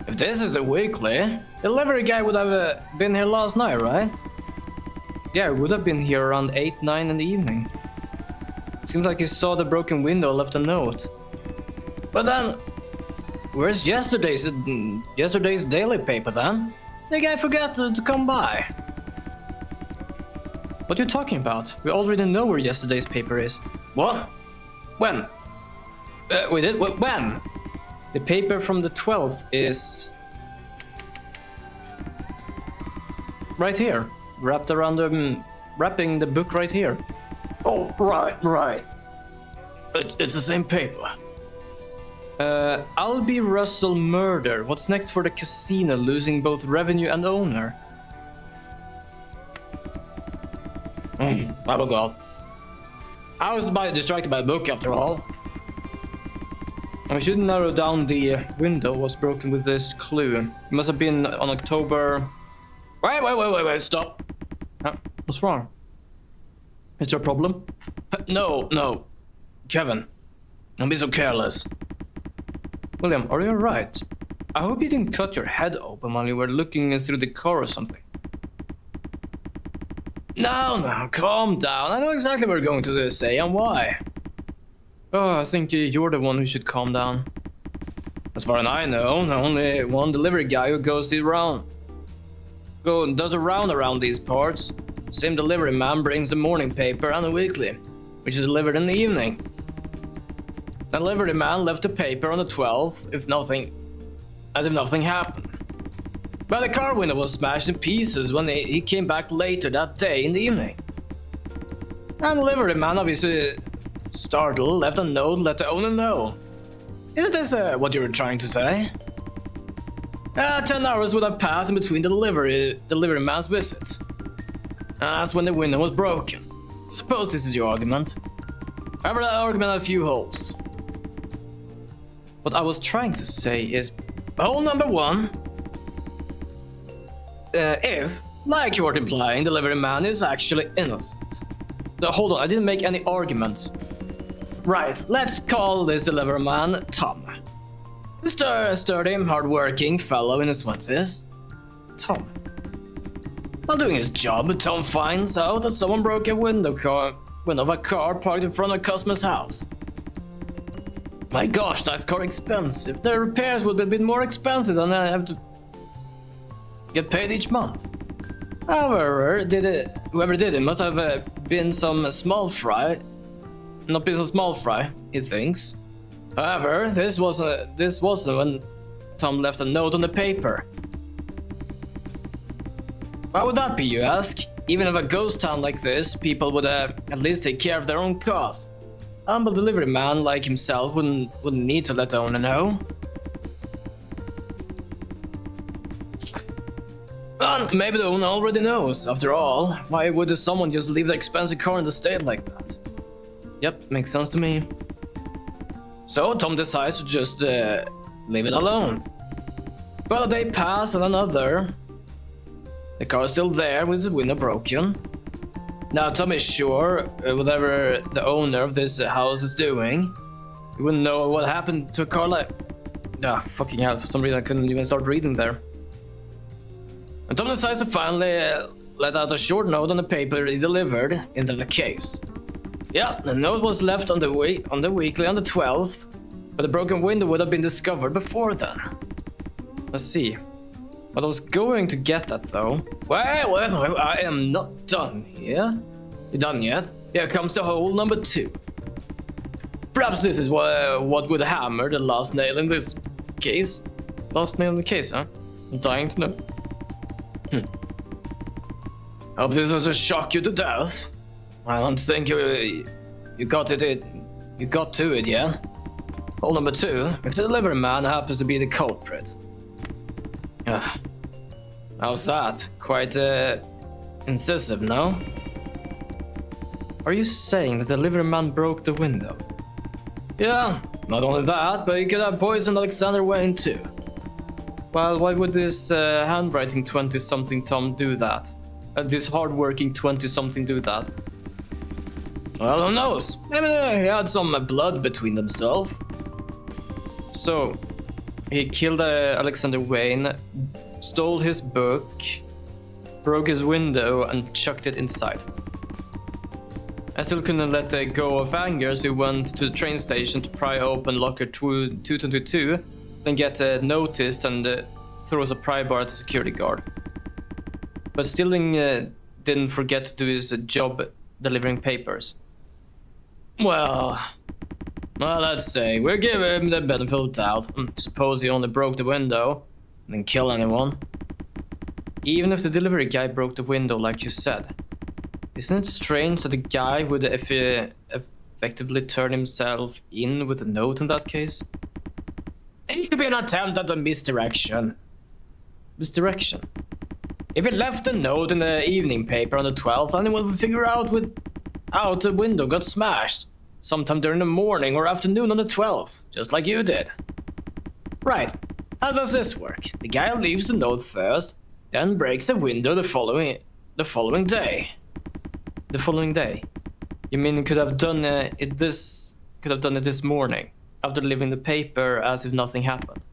If this is the weekly, the delivery guy would have been here last night, right? Yeah, he would have been here around 8, 9 in the evening. Seems like he saw the broken window and left a note. But then, where's yesterday's daily paper then? The guy forgot to come by. What are you talking about? We already know where yesterday's paper is. What? When? We did? When? The paper from the 12th is right here, wrapped around wrapping the book right here. Oh, right. It's the same paper. Albie Russell murder. What's next for the casino, losing both revenue and owner? I will go. I was distracted by the book after all. I should narrow down the window was broken with this clue. It must have been on October... Wait, stop. What's wrong? Is there a problem? No. Kevin, don't be so careless. William, are you alright? I hope you didn't cut your head open while you were looking through the car or something. No, calm down. I know exactly what you're going to say and why. Oh, I think you're the one who should calm down. As far as I know, only one delivery guy who does a round around these parts. Same delivery man brings the morning paper and the weekly, which is delivered in the evening. The delivery man left the paper on the 12th, as if nothing happened. But the car window was smashed in pieces when he came back later that day in the evening. And the delivery man, obviously startled, left a note, let the owner know. Isn't this what you were trying to say? 10 hours would have passed in between the delivery man's visits. That's when the window was broken. Suppose this is your argument. However, that argument had a few holes. What I was trying to say is, hole number 1. If, like you're implying, the delivery man is actually innocent. Hold on, I didn't make any arguments. Right, let's call this delivery man Tom. Sturdy, hard-working fellow in his 20s. Tom. While doing his job, Tom finds out that someone broke a window of a car parked in front of a customer's house. My gosh, that car expensive. The repairs would have been more expensive than I have to get paid each month. However, whoever did it must have been some small fry. Not been some small fry, he thinks. However, this wasn't when Tom left a note on the paper. Why would that be, you ask? Even in a ghost town like this, people would at least take care of their own cars. Humble delivery man like himself wouldn't need to let the owner know. And maybe the owner already knows. After all, why would someone just leave their expensive car in the state like that? Yep, makes sense to me. So Tom decides to just leave it alone. Well, a day passed and another. The car is still there with its window broken. Now Tommy's sure whatever the owner of this house is doing, he wouldn't know what happened to a car like... Ah, fucking hell, for some reason I couldn't even start reading there. And Tom decides to finally let out a short note on the paper he delivered into the case. Yeah, the note was left on the weekly on the 12th, but the broken window would have been discovered before then. Let's see. What I was going to get at though... Well, I am not done here. You done yet? Here comes the hole number 2. Perhaps this is what would hammer the last nail in this case. Last nail in the case, huh? I'm dying to know. Hope this doesn't shock you to death. I don't think you got it. You got to it yet. Hole number 2. If the delivery man happens to be the culprit. How's that? Quite incisive, no? Are you saying that the delivery man broke the window? Yeah, not only that, but he could have poisoned Alexander Wayne too. Well, why would this handwriting 20-something Tom do that? This hard-working 20-something do that? Well, who knows? Maybe he had some blood between themselves. So, he killed Alexander Wayne, stole his book, broke his window, and chucked it inside. I still couldn't let go of anger, so he went to the train station to pry open locker 222, then get noticed and throws a pry bar at the security guard. But Stilling didn't forget to do his job delivering papers. Well, let's say we'll give him the benefit of the doubt. Suppose he only broke the window, didn't kill anyone. Even if the delivery guy broke the window like you said, isn't it strange that the guy would effectively turn himself in with a note in that case? It could be an attempt at a misdirection. Misdirection? If he left a note in the evening paper on the 12th, anyone would figure out how the window got smashed. Sometime during the morning or afternoon on the 12th, just like you did. Right, how does this work? The guy leaves the note first, then breaks the window the following day. The following day? You mean could have done it this morning, after leaving the paper as if nothing happened?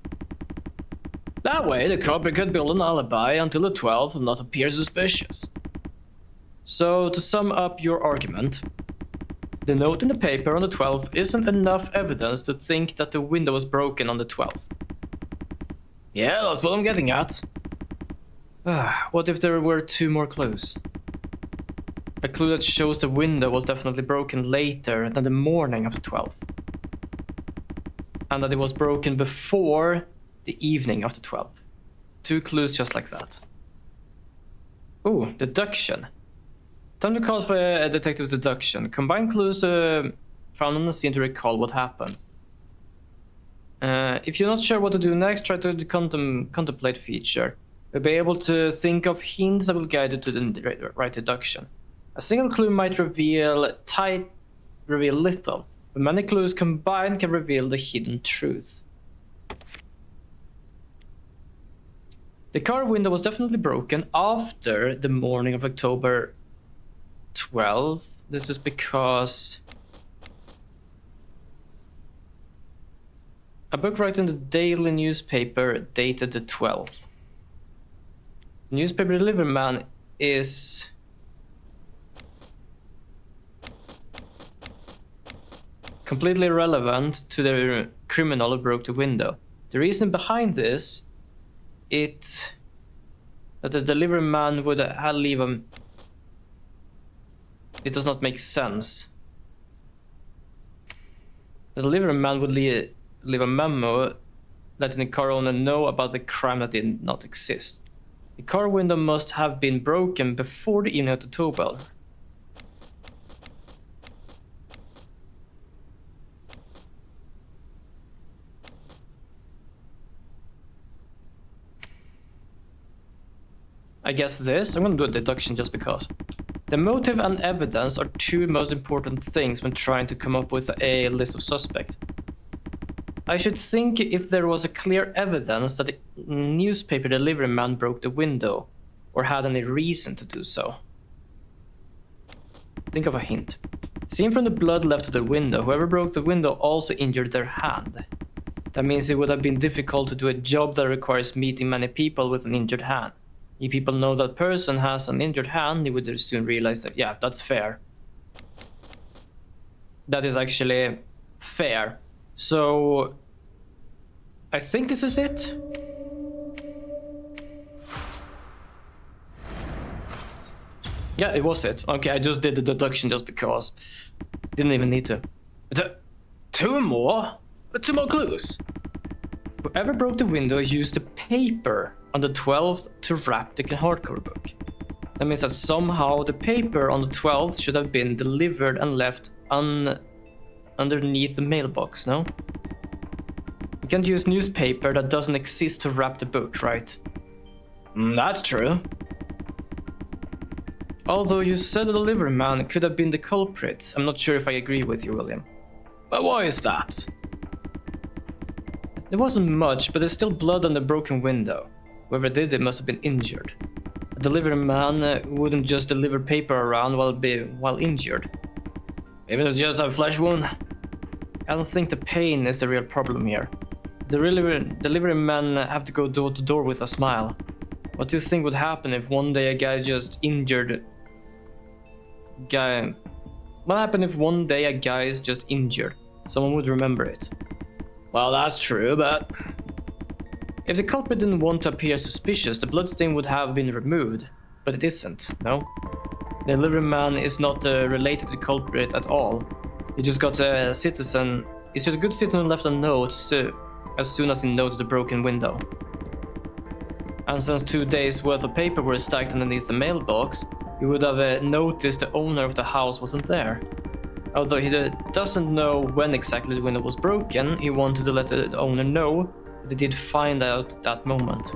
That way, the culprit could build an alibi until the 12th and not appear suspicious. So, to sum up your argument, the note in the paper on the 12th isn't enough evidence to think that the window was broken on the 12th. Yeah, that's what I'm getting at. What if there were 2 more clues? A clue that shows the window was definitely broken later than the morning of the 12th. And that it was broken before the evening of the 12th. 2 clues just like that. Ooh, deduction. Time to call for a detective's deduction. Combine clues found on the scene to recall what happened. If you're not sure what to do next, try to contemplate feature. You'll be able to think of hints that will guide you to the right deduction. A single clue might reveal little, but many clues combined can reveal the hidden truth. The car window was definitely broken after the morning of October 12th. This is because a book right in the daily newspaper dated the 12th. The newspaper delivery man is completely irrelevant to the criminal who broke the window. The reason behind this is that the delivery man would leave him. It does not make sense. The delivery man would leave a memo letting the car owner know about the crime that did not exist. The car window must have been broken before the evening of the tow bell. I guess this. I'm gonna do a deduction just because. The motive and evidence are 2 most important things when trying to come up with a list of suspects. I should think if there was a clear evidence that newspaper delivery man broke the window, or had any reason to do so. Think of a hint. Seen from the blood left of the window, whoever broke the window also injured their hand. That means it would have been difficult to do a job that requires meeting many people with an injured hand. If people know that person has an injured hand, they would soon realize that, yeah, that's fair. That is actually fair. So, I think this is it. Yeah, it was it. Okay, I just did the deduction just because. Didn't even need to. Two more clues. Whoever broke the window used the paper on the 12th to wrap the hardcover book. That means that somehow the paper on the 12th should have been delivered and left underneath the mailbox, no? You can't use newspaper that doesn't exist to wrap the book, right? That's true. Although you said the delivery man could have been the culprit, I'm not sure if I agree with you, William. But why is that? There wasn't much, but there's still blood on the broken window. Whoever did it must have been injured. A delivery man wouldn't just deliver paper around while injured. Maybe it's just a flesh wound. I don't think the pain is the real problem here. The delivery men have to go door to door with a smile. What do you think would happen if one day a guy just injured... What happened if one day a guy is just injured? Someone would remember it. Well, that's true, but... If the culprit didn't want to appear suspicious, the bloodstain would have been removed. But it isn't, no? The delivery man is not related to the culprit at all. He just got a citizen... He's just a good citizen who left a note as soon as he noticed the broken window. And since 2 days worth of paper were stacked underneath the mailbox, he would have noticed the owner of the house wasn't there. Although he doesn't know when exactly the window was broken, he wanted to let the owner know that he did find out that moment.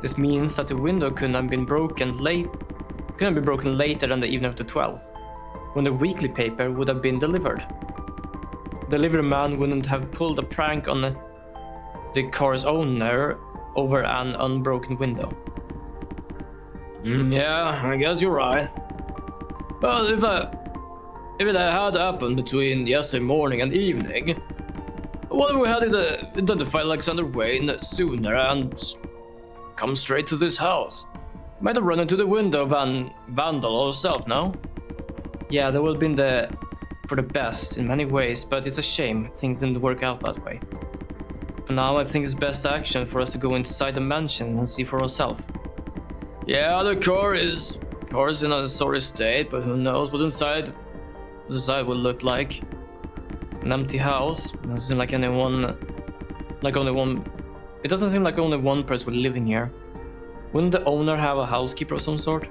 This means that the window couldn't have been broken later than the evening of the 12th, when the weekly paper would have been delivered. The delivery man wouldn't have pulled a prank on the car's owner over an unbroken window. Yeah, I guess you're right. But if it had happened between yesterday morning and evening, what if we had identified Alexander Wayne sooner and come straight to this house? Might have run into the window vandal herself, no? Yeah, that would have been for the best in many ways, but it's a shame things didn't work out that way. For now, I think it's best action for us to go inside the mansion and see for ourselves. Yeah, the car is in a sorry state, but who knows what inside will look like. An empty house. It doesn't seem like it doesn't seem like only one person was living here. Wouldn't the owner have a housekeeper of some sort?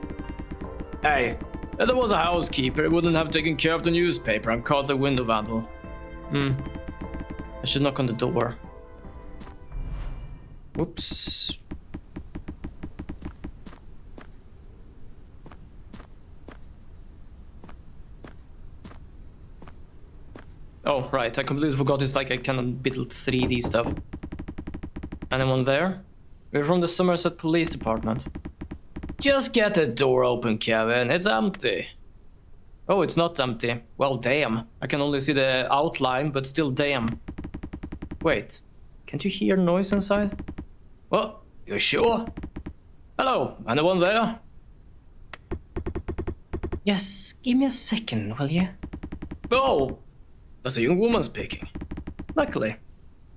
Hey, if there was a housekeeper, he wouldn't have taken care of the newspaper and caught the window vandal. I should knock on the door. Whoops. Oh, right, I completely forgot it's like I cannot build 3D stuff. Anyone there? We're from the Somerset Police Department. Just get the door open, Kevin. It's empty. Oh, it's not empty. Well, damn. I can only see the outline, but still damn. Wait, can't you hear noise inside? Well, you sure? Hello, anyone there? Yes, give me a second, will you? Oh, that's a young woman speaking. Luckily,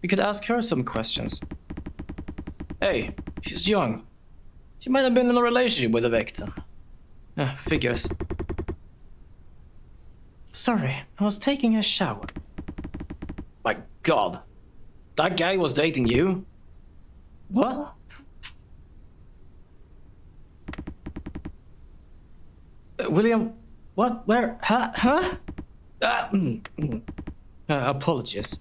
we could ask her some questions. Hey, she's young. She might have been in a relationship with the victim. Figures. Sorry, I was taking a shower. My God, that guy was dating you? What? William, what? Where? Huh? Apologies.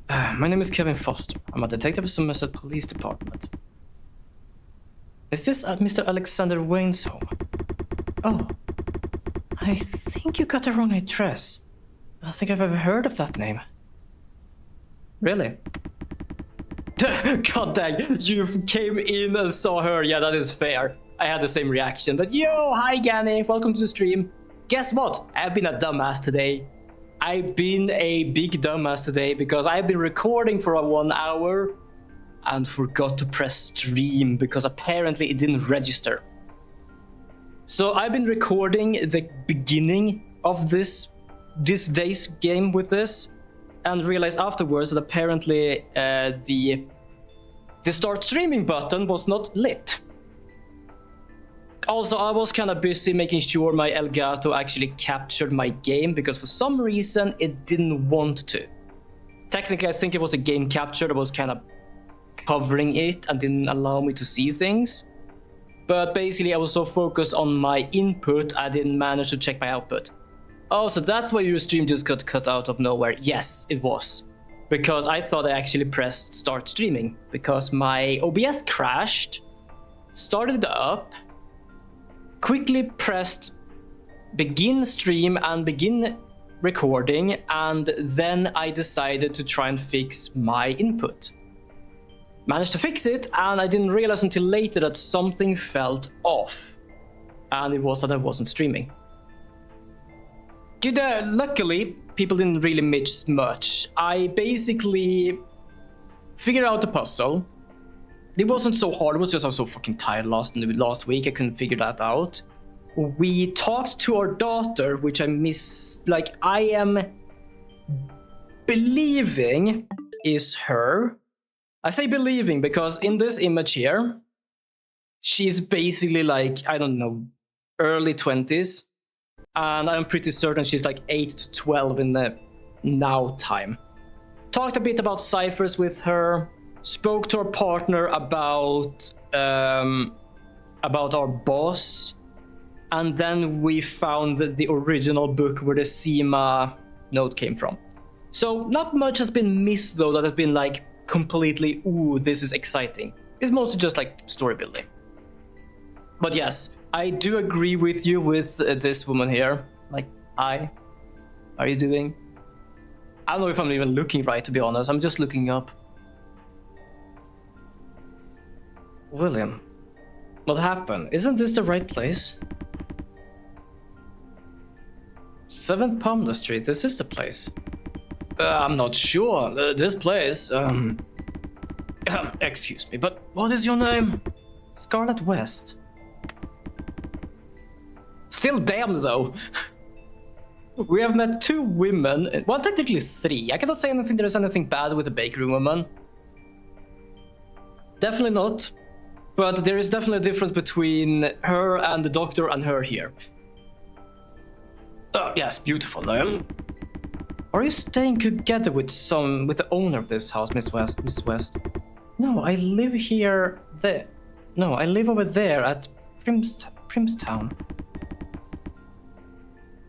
My name is Kevin Foster. I'm a detective at Somerset Police Department. Is this at Mr. Alexander Wayne's home? Oh, I think you got the wrong address. I don't think I've ever heard of that name. Really? God dang, you came in and saw her. Yeah, that is fair. I had the same reaction. But yo, hi Ganny, welcome to the stream. Guess what? I've been a dumbass today. I've been a big dumbass today because I've been recording for 1 hour and forgot to press stream because apparently it didn't register. So I've been recording the beginning of this day's game with this and realized afterwards that apparently the start streaming button was not lit. Also, I was kind of busy making sure my Elgato actually captured my game because for some reason it didn't want to. Technically, I think it was the game capture that was kind of covering it and didn't allow me to see things. But basically, I was so focused on my input, I didn't manage to check my output. Oh, so that's why your stream just got cut out of nowhere. Yes, it was. Because I thought I actually pressed start streaming because my OBS crashed, started up, quickly pressed begin stream and begin recording, and then I decided to try and fix my input. Managed to fix it, and I didn't realize until later that something felt off. And it was that I wasn't streaming. Good, luckily, people didn't really miss much. I basically figured out the puzzle. It wasn't so hard, it was just I was so fucking tired last week, I couldn't figure that out. We talked to our daughter, which I am believing is her. I say believing because in this image here, she's basically like, I don't know, early 20s. And I'm pretty certain she's like 8 to 12 in the now time. Talked a bit about ciphers with her. Spoke to our partner about our boss, and then we found the original book where the SEMA note came from. So not much has been missed though that has been like completely, ooh, this is exciting. It's mostly just like story building. But yes, I do agree with you with this woman here. Like, hi, how are you doing? I don't know if I'm even looking right, to be honest. I'm just looking up. William, what happened? Isn't this the right place? 7th Palmer Street, this is the place. I'm not sure. This place, excuse me, but what is your name? Scarlet West. Still damn though. We have met 2 women, well technically 3. I cannot say anything there is anything bad with the bakery woman. Definitely not. But there is definitely a difference between her and the doctor and her here. Oh, yes, beautiful name. Are you staying together with the owner of this house, Miss West? No, I live here, No, I live over there at Primstown.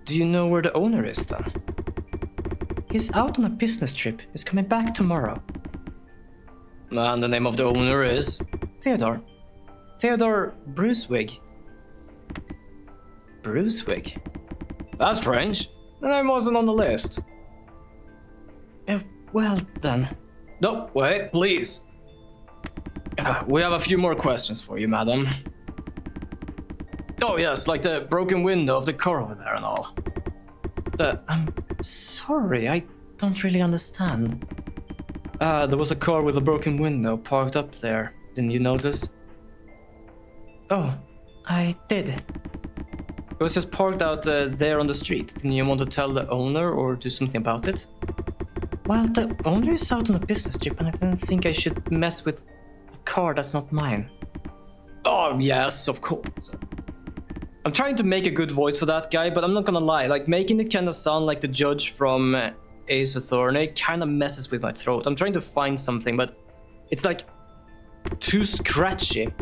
Do you know where the owner is then? He's out on a business trip. He's coming back tomorrow. And the name of the owner is? Theodore Brucewig. Brucewig? That's strange. The name wasn't on the list. Well then. No, wait, please. We have a few more questions for you, madam. Oh yes, like the broken window of the car over there and all. I'm sorry, I don't really understand. There was a car with a broken window parked up there. Didn't you notice? Oh, I did. It was just parked out there on the street. Didn't you want to tell the owner or do something about it? Well, the owner is out on a business trip and I didn't think I should mess with a car that's not mine. Oh, yes, of course. I'm trying to make a good voice for that guy, but I'm not gonna lie. Like, making it kind of sound like the judge from Ace Attorney kind of messes with my throat. I'm trying to find something, but it's like too scratchy.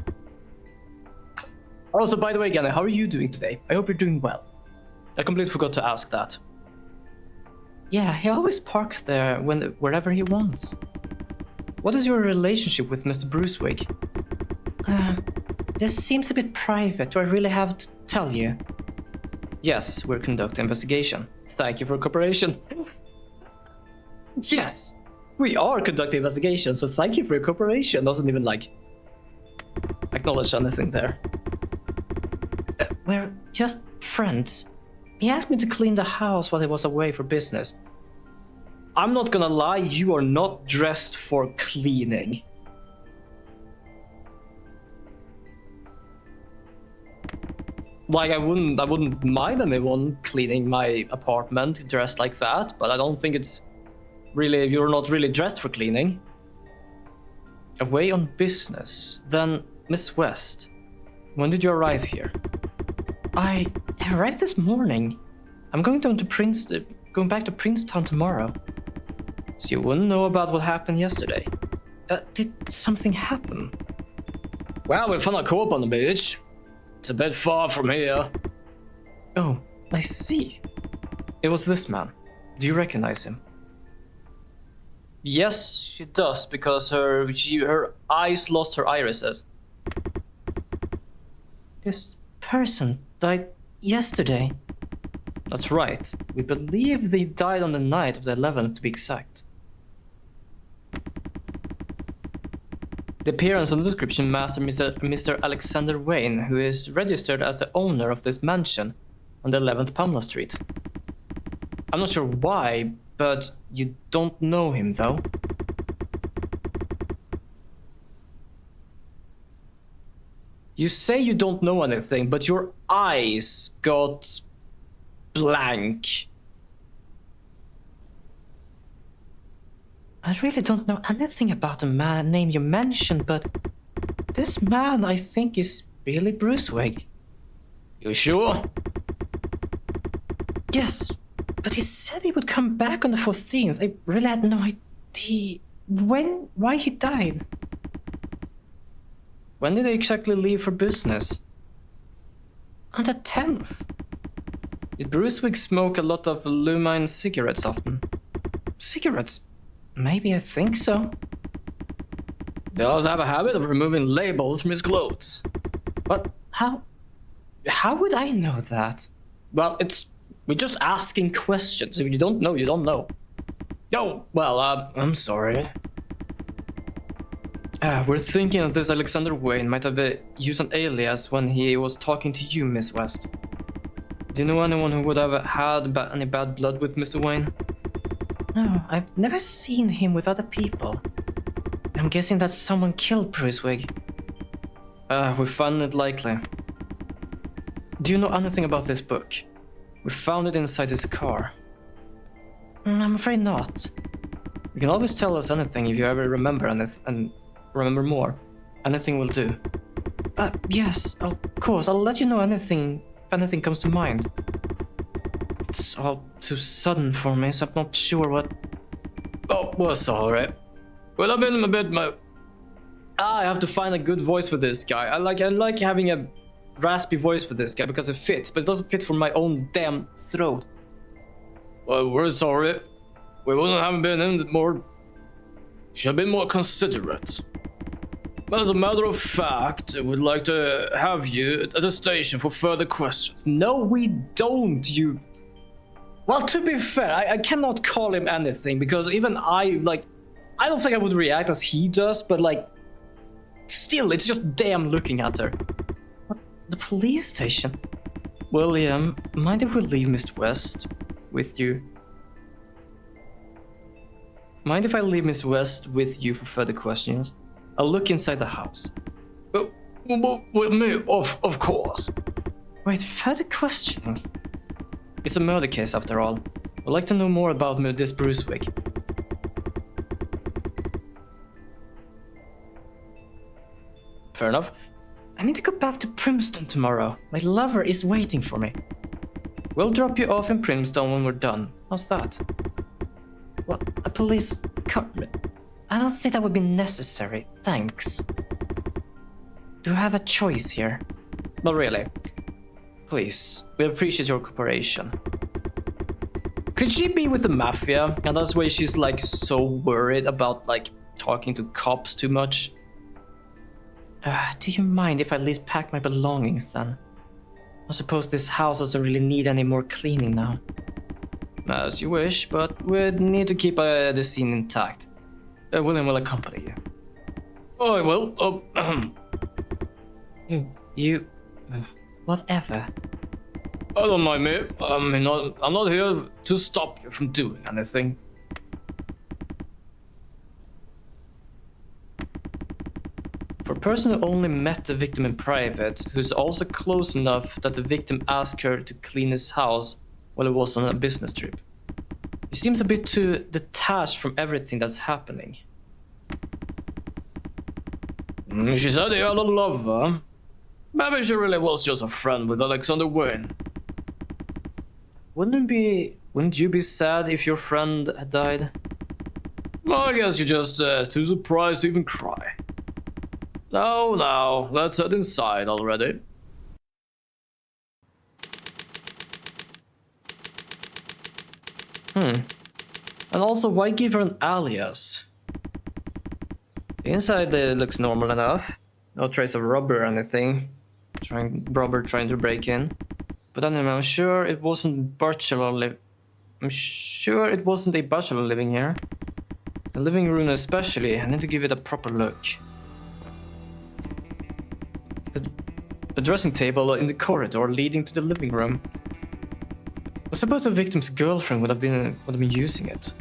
Also, by the way, Ganna, how are you doing today? I hope you're doing well. I completely forgot to ask that. Yeah, he always parks there wherever he wants. What is your relationship with Mr. Brucewig? This seems a bit private. Do I really have to tell you? Yes, we're conducting investigation. Thank you for cooperation. Yes, We are conducting investigation, so thank you for your cooperation. Doesn't even like acknowledge anything there. We're just friends. He asked me to clean the house while he was away for business. I'm not gonna lie, you are not dressed for cleaning. Like, I wouldn't mind anyone cleaning my apartment dressed like that, but I don't think it's really, you're not really dressed for cleaning. Away on business. Then, Miss West, when did you arrive here? I arrived this morning. I'm going down to going back to Princetown tomorrow. So you wouldn't know about what happened yesterday? Did something happen? Well, we found a corpse on the beach. It's a bit far from here. Oh, I see. It was this man. Do you recognize him? Yes, she does, because her eyes lost her irises. This person died yesterday. That's right. We believe they died on the night of the 11th, to be exact. The appearance on the description matched Mr. Alexander Wayne, who is registered as the owner of this mansion on the 11th Pamela Street. I'm not sure why, but you don't know him, though. You say you don't know anything, but your eyes got blank. I really don't know anything about the man name you mentioned, but this man, I think, is really Brucewig. You sure? Yes, but he said he would come back on the 14th. I really had no idea why he died. When did they exactly leave for business? On the 10th. Did Brucewig smoke a lot of luminenight cigarettes often? Cigarettes? Maybe, I think so. They also have a habit of removing labels from his clothes. But how would I know that? Well, we're just asking questions. If you don't know, you don't know. Oh, well, I'm sorry. We're thinking that this Alexander Wayne might have used an alias when he was talking to you, Miss West. Do you know anyone who would have had any bad blood with Mr. Wayne? No, I've never seen him with other people. I'm guessing that someone killed Brucewig. We found it likely. Do you know anything about this book? We found it inside his car. I'm afraid not. You can always tell us anything if you ever remember anything and remember more. Anything will do. Yes, of course. I'll let you know anything if anything comes to mind. It's all too sudden for me, so I'm not sure what... Oh, well, sorry. Well, I've been a bit... I have to find a good voice for this guy. I like having a raspy voice for this guy because it fits, but it doesn't fit for my own damn throat. Well, we're sorry. We wouldn't have been in more... Should have been more considerate. As a matter of fact, I would like to have you at the station for further questions. No, we don't, you... Well, to be fair, I cannot call him anything, because even I don't think I would react as he does, but still, it's just damn looking at her. What? The police station? William, mind if we leave Miss West with you? Mind if I leave Miss West with you for further questions? I'll look inside the house. With me, of course. Wait, further questioning? It's a murder case after all. I'd like to know more about this Brucewig. Fair enough. I need to go back to Princetown tomorrow. My lover is waiting for me. We'll drop you off in Princetown when we're done. How's that? Well, a police car... I don't think that would be necessary, thanks. Do I have a choice here? Not really. Please, we appreciate your cooperation. Could she be with the mafia? And that's why she's so worried about talking to cops too much? Do you mind if I at least pack my belongings then? I suppose this house doesn't really need any more cleaning now. As you wish, but we'd need to keep the scene intact. William will accompany you. Oh, I will. Oh, Whatever. I don't mind me. I'm not here to stop you from doing anything. For a person who only met the victim in private, who's also close enough that the victim asked her to clean his house while he was on a business trip, he seems a bit too detached from everything that's happening. She said he had a lover. Maybe she really was just a friend with Alexander Wayne. Wouldn't you be sad if your friend had died? Well, I guess you're just too surprised to even cry. Now, let's head inside already. And also, why give her an alias? The inside looks normal enough. No trace of robber or anything. Robber trying to break in. But anyway, I'm sure it wasn't a bachelor living here. The living room especially. I need to give it a proper look. The dressing table in the corridor leading to the living room. I suppose the victim's girlfriend would have been using it.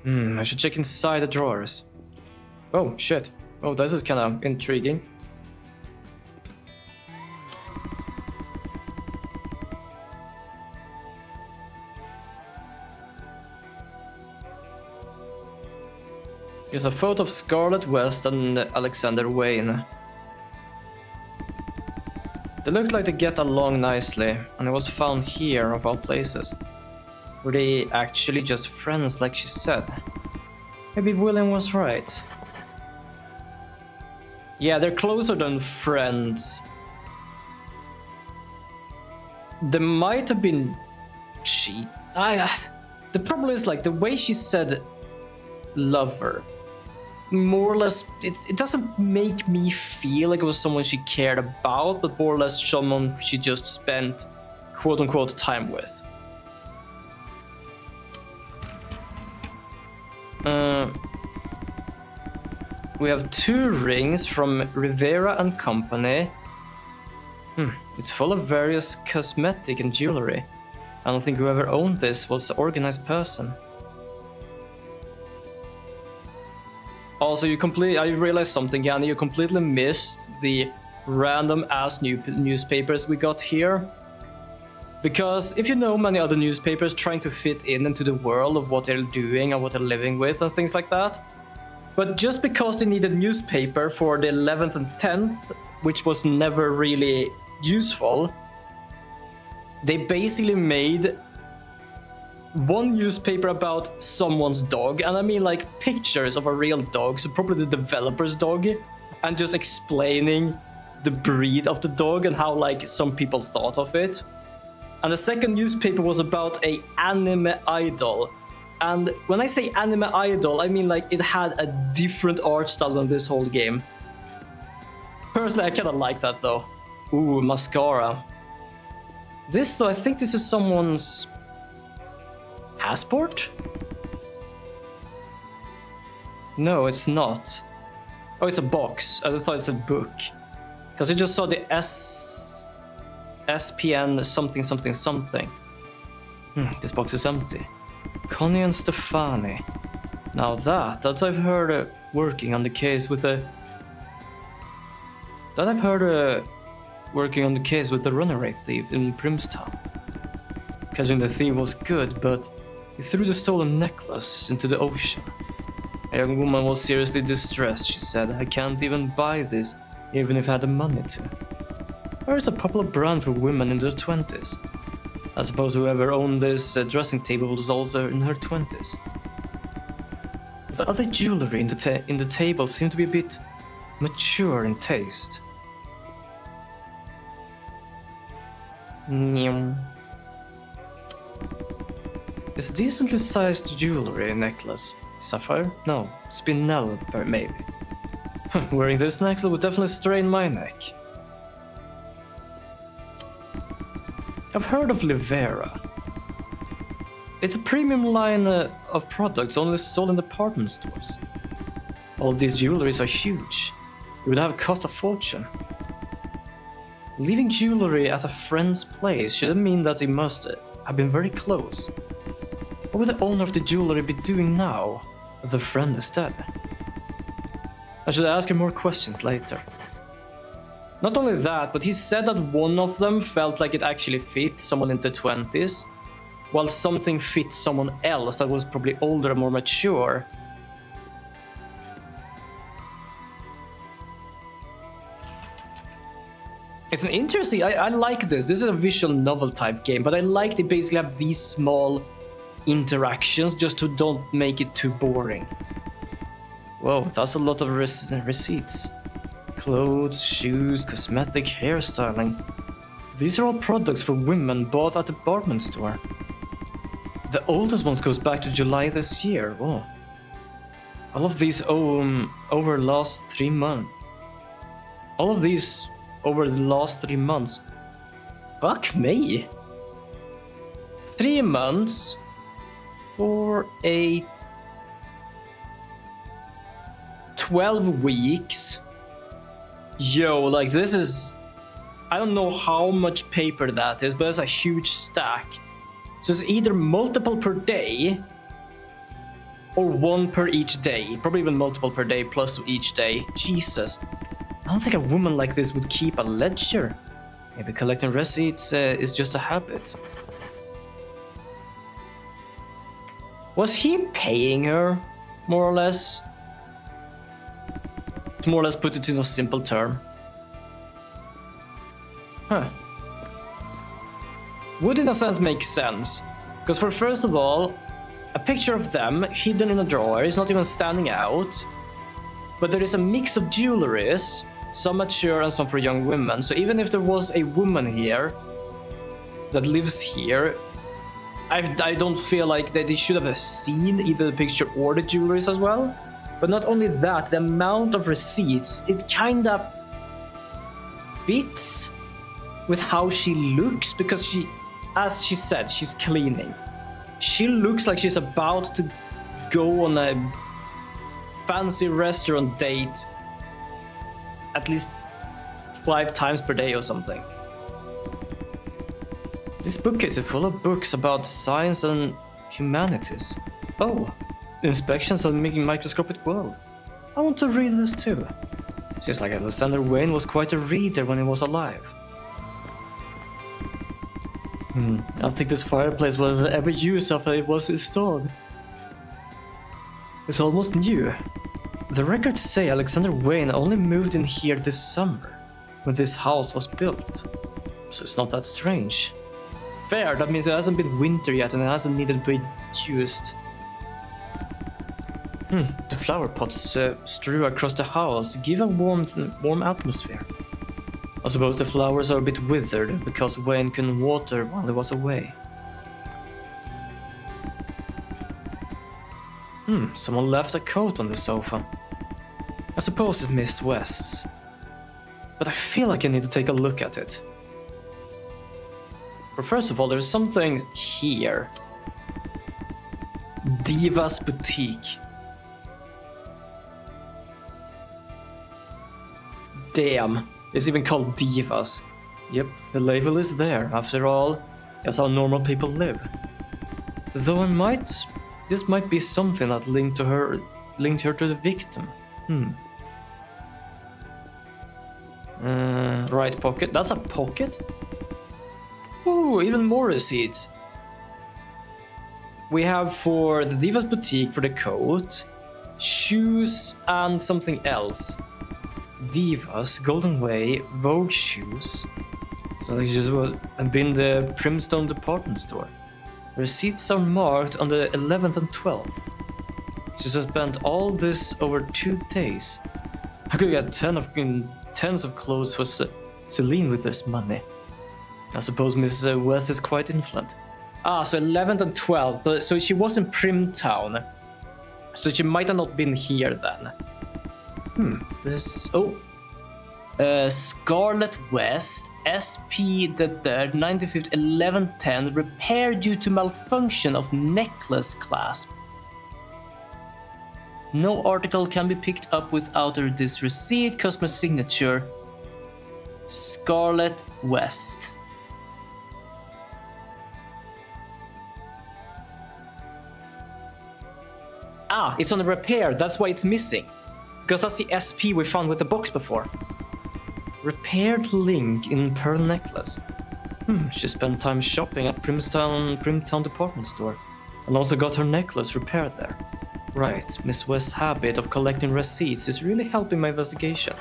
I should check inside the drawers. Oh shit. Oh, this is kind of intriguing. Here's a photo of Scarlett West and Alexander Wayne. They looked like they get along nicely, and it was found here of all places. Were they actually just friends like she said? Maybe William was right. Yeah, they're closer than friends. They might have been cheat. The problem is like the way she said lover. More or less, it doesn't make me feel like it was someone she cared about, but more or less someone she just spent quote-unquote time with. We have 2 rings from Rivera and Company. It's full of various cosmetic and jewelry. I don't think whoever owned this was an organized person. Also, I realized something, Yanni, you completely missed the random ass newspapers we got here. Because if you know many other newspapers trying to fit into the world of what they're doing and what they're living with and things like that. But just because they needed newspaper for the 11th and 10th, which was never really useful, they basically made one newspaper about someone's dog, and I mean like pictures of a real dog, so probably the developer's dog, and just explaining the breed of the dog and how like some people thought of it. And the second newspaper was about a anime idol. And when I say anime idol, I mean like it had a different art style than this whole game. Personally, I kinda like that though. Ooh, mascara. This though, I think this is someone's passport? No, it's not. Oh, it's a box. I thought it's a book. Because I just saw the SPN something something something. This box is empty. Connie and Stefani. Now that I've heard working on the case with the... working on the case with the runaway thief in Primstown. Catching the thief was good, but he threw the stolen necklace into the ocean. A young woman was seriously distressed, she said. I can't even buy this, even if I had the money to. Where is a popular brand for women in their 20s? I suppose whoever owned this dressing table was also in her 20s. The other jewelry in the table seemed to be a bit mature in taste. It's decently sized jewelry necklace. Sapphire? No. Spinel, maybe. Wearing this necklace would definitely strain my neck. I've heard of Livera. It's a premium line of products only sold in department stores. All these jewelries are huge. It would have cost a fortune. Leaving jewelry at a friend's place should mean that they must have been very close. What would the owner of the jewelry be doing now that the friend is dead? I should ask him more questions later. Not only that, but he said that one of them felt like it actually fit someone in the 20s, while something fit someone else that was probably older and more mature. It's an interesting... I like this. This is a visual novel type game, but I like they basically have these small interactions just to don't make it too boring. Whoa, that's a lot of receipts. Clothes, shoes, cosmetic, hairstyling. These are all products for women bought at the department store. The oldest ones goes back to July this year. Whoa. All of these over the last 3 months. All of these over the last 3 months. Fuck me. 3 months. 4, 8... 12 weeks. Yo, like this is... I don't know how much paper that is, but it's a huge stack. So it's either multiple per day or 1 per each day. Probably even multiple per day plus each day. Jesus. I don't think a woman like this would keep a ledger. Maybe collecting receipts is just a habit. Was he paying her, more or less? To more or less put it in a simple term. Huh. Would in a sense make sense. Because for first of all, a picture of them hidden in a drawer is not even standing out. But there is a mix of jewelries, some mature and some for young women. So even if there was a woman here that lives here, I don't feel like that they should have seen either the picture or the jewelries as well. But not only that, the amount of receipts, it kinda fits with how she looks, because she, as she said, she's cleaning. She looks like she's about to go on a fancy restaurant date at least 5 times per day or something. This bookcase is full of books about science and humanities. Oh, inspections of the microscopic world. I want to read this too. Seems like Alexander Wayne was quite a reader when he was alive. I don't think this fireplace was ever used after it was installed. It's almost new. The records say Alexander Wayne only moved in here this summer, when this house was built. So it's not that strange. Fair, that means it hasn't been winter yet and it hasn't needed to be used. The flower pots strew across the house give a warm atmosphere. I suppose the flowers are a bit withered because Wayne couldn't water while he was away. Someone left a coat on the sofa. I suppose it's Miss West's. But I feel like I need to take a look at it. But first of all, there's something here. Diva's Boutique. Damn, it's even called Divas. Yep, the label is there. After all, that's how normal people live. Though this might be something that linked her to the victim. Right pocket. That's a pocket? Ooh, even more receipts. We have for the Divas Boutique for the coat, shoes, and something else. Divas, Golden Way, Vogue shoes. So they just have been the Primstone department store. Receipts are marked on the 11th and 12th. She has spent all this over 2 days. I could get tens of clothes for Celine with this money. I suppose Miss West is quite influent. So 11th and 12th. So she was in Primtown. So she might have not been here then. Scarlet West, SP the 3rd, 95th, 1110, repair due to malfunction of necklace clasp. No article can be picked up without this receipt. Customer signature. Scarlett West. Ah, it's on the repair. That's why it's missing. Because that's the SP we found with the box before. Repaired link in pearl necklace. She spent time shopping at Primtown department store. And also got her necklace repaired there. Right, Miss West's habit of collecting receipts is really helping my investigation.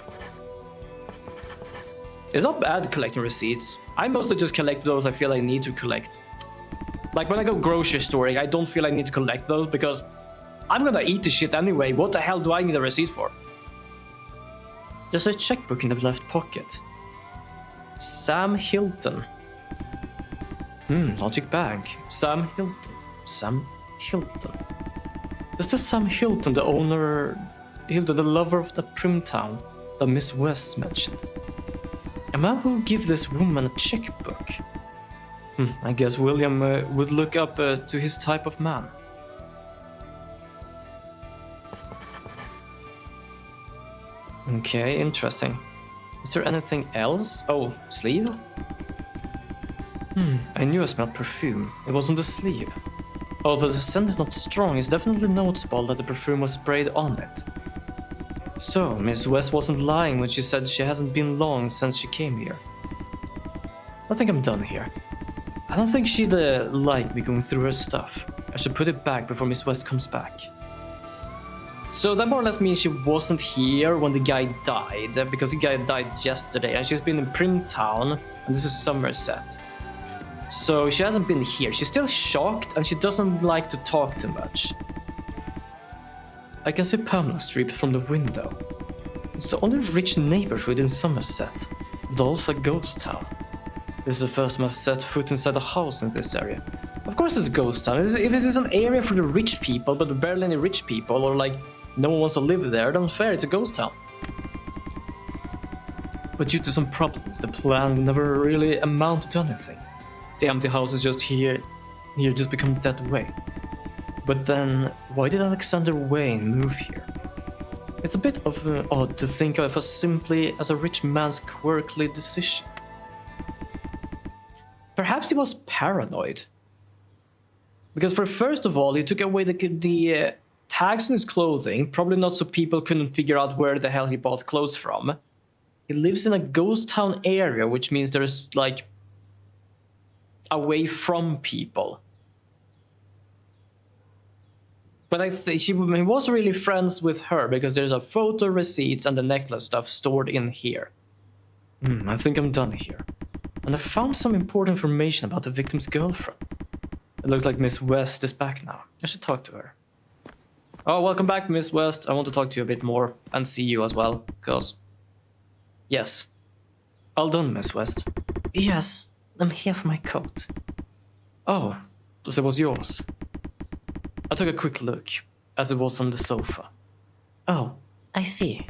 It's not bad collecting receipts. I mostly just collect those I feel I need to collect. Like when I go grocery storing, I don't feel I need to collect those because I'm gonna eat the shit anyway. What the hell do I need a receipt for? There's a checkbook in the left pocket. Sam Hilton. Logic Bank. Sam Hilton. Sam Hilton. Is this Sam Hilton, the owner, Hilton, the lover of the Primtown that Miss West mentioned? A man who give this woman a checkbook? I guess William would look up to his type of man. Okay, interesting. Is there anything else? Oh, sleeve? I knew I smelled perfume. It was on the sleeve. Although the scent is not strong, it's definitely noticeable that the perfume was sprayed on it. So, Miss West wasn't lying when she said she hasn't been long since she came here. I think I'm done here. I don't think she'd like me going through her stuff. I should put it back before Miss West comes back. So that more or less means she wasn't here when the guy died, because the guy died yesterday, and she's been in Primtown, and this is Somerset. So she hasn't been here. She's still shocked, and she doesn't like to talk too much. I can see Pamela Street from the window. It's the only rich neighborhood in Somerset, but also a ghost town. This is the first time I've set foot inside a house in this area. Of course it's a ghost town. If it is an area for the rich people, but barely any rich people, or like no one wants to live there, then fair, it's a ghost town. But due to some problems, the plan never really amounted to anything. The empty house is just here just become that way. But then, why did Alexander Wayne move here? It's a bit of odd to think of as simply as a rich man's quirky decision. Perhaps he was paranoid. Because first of all, he took away the tags on his clothing, probably not so people couldn't figure out where the hell he bought clothes from. He lives in a ghost town area, which means there's like away from people. But I think he was really friends with her because there's a photo, receipts, and the necklace stuff stored in here. I think I'm done here. And I found some important information about the victim's girlfriend. It looks like Miss West is back now. I should talk to her. Oh, welcome back, Miss West. I want to talk to you a bit more and see you as well, because... Yes. All done, Miss West. Yes, I'm here for my coat. Oh, so it was yours. I took a quick look, as it was on the sofa. Oh, I see.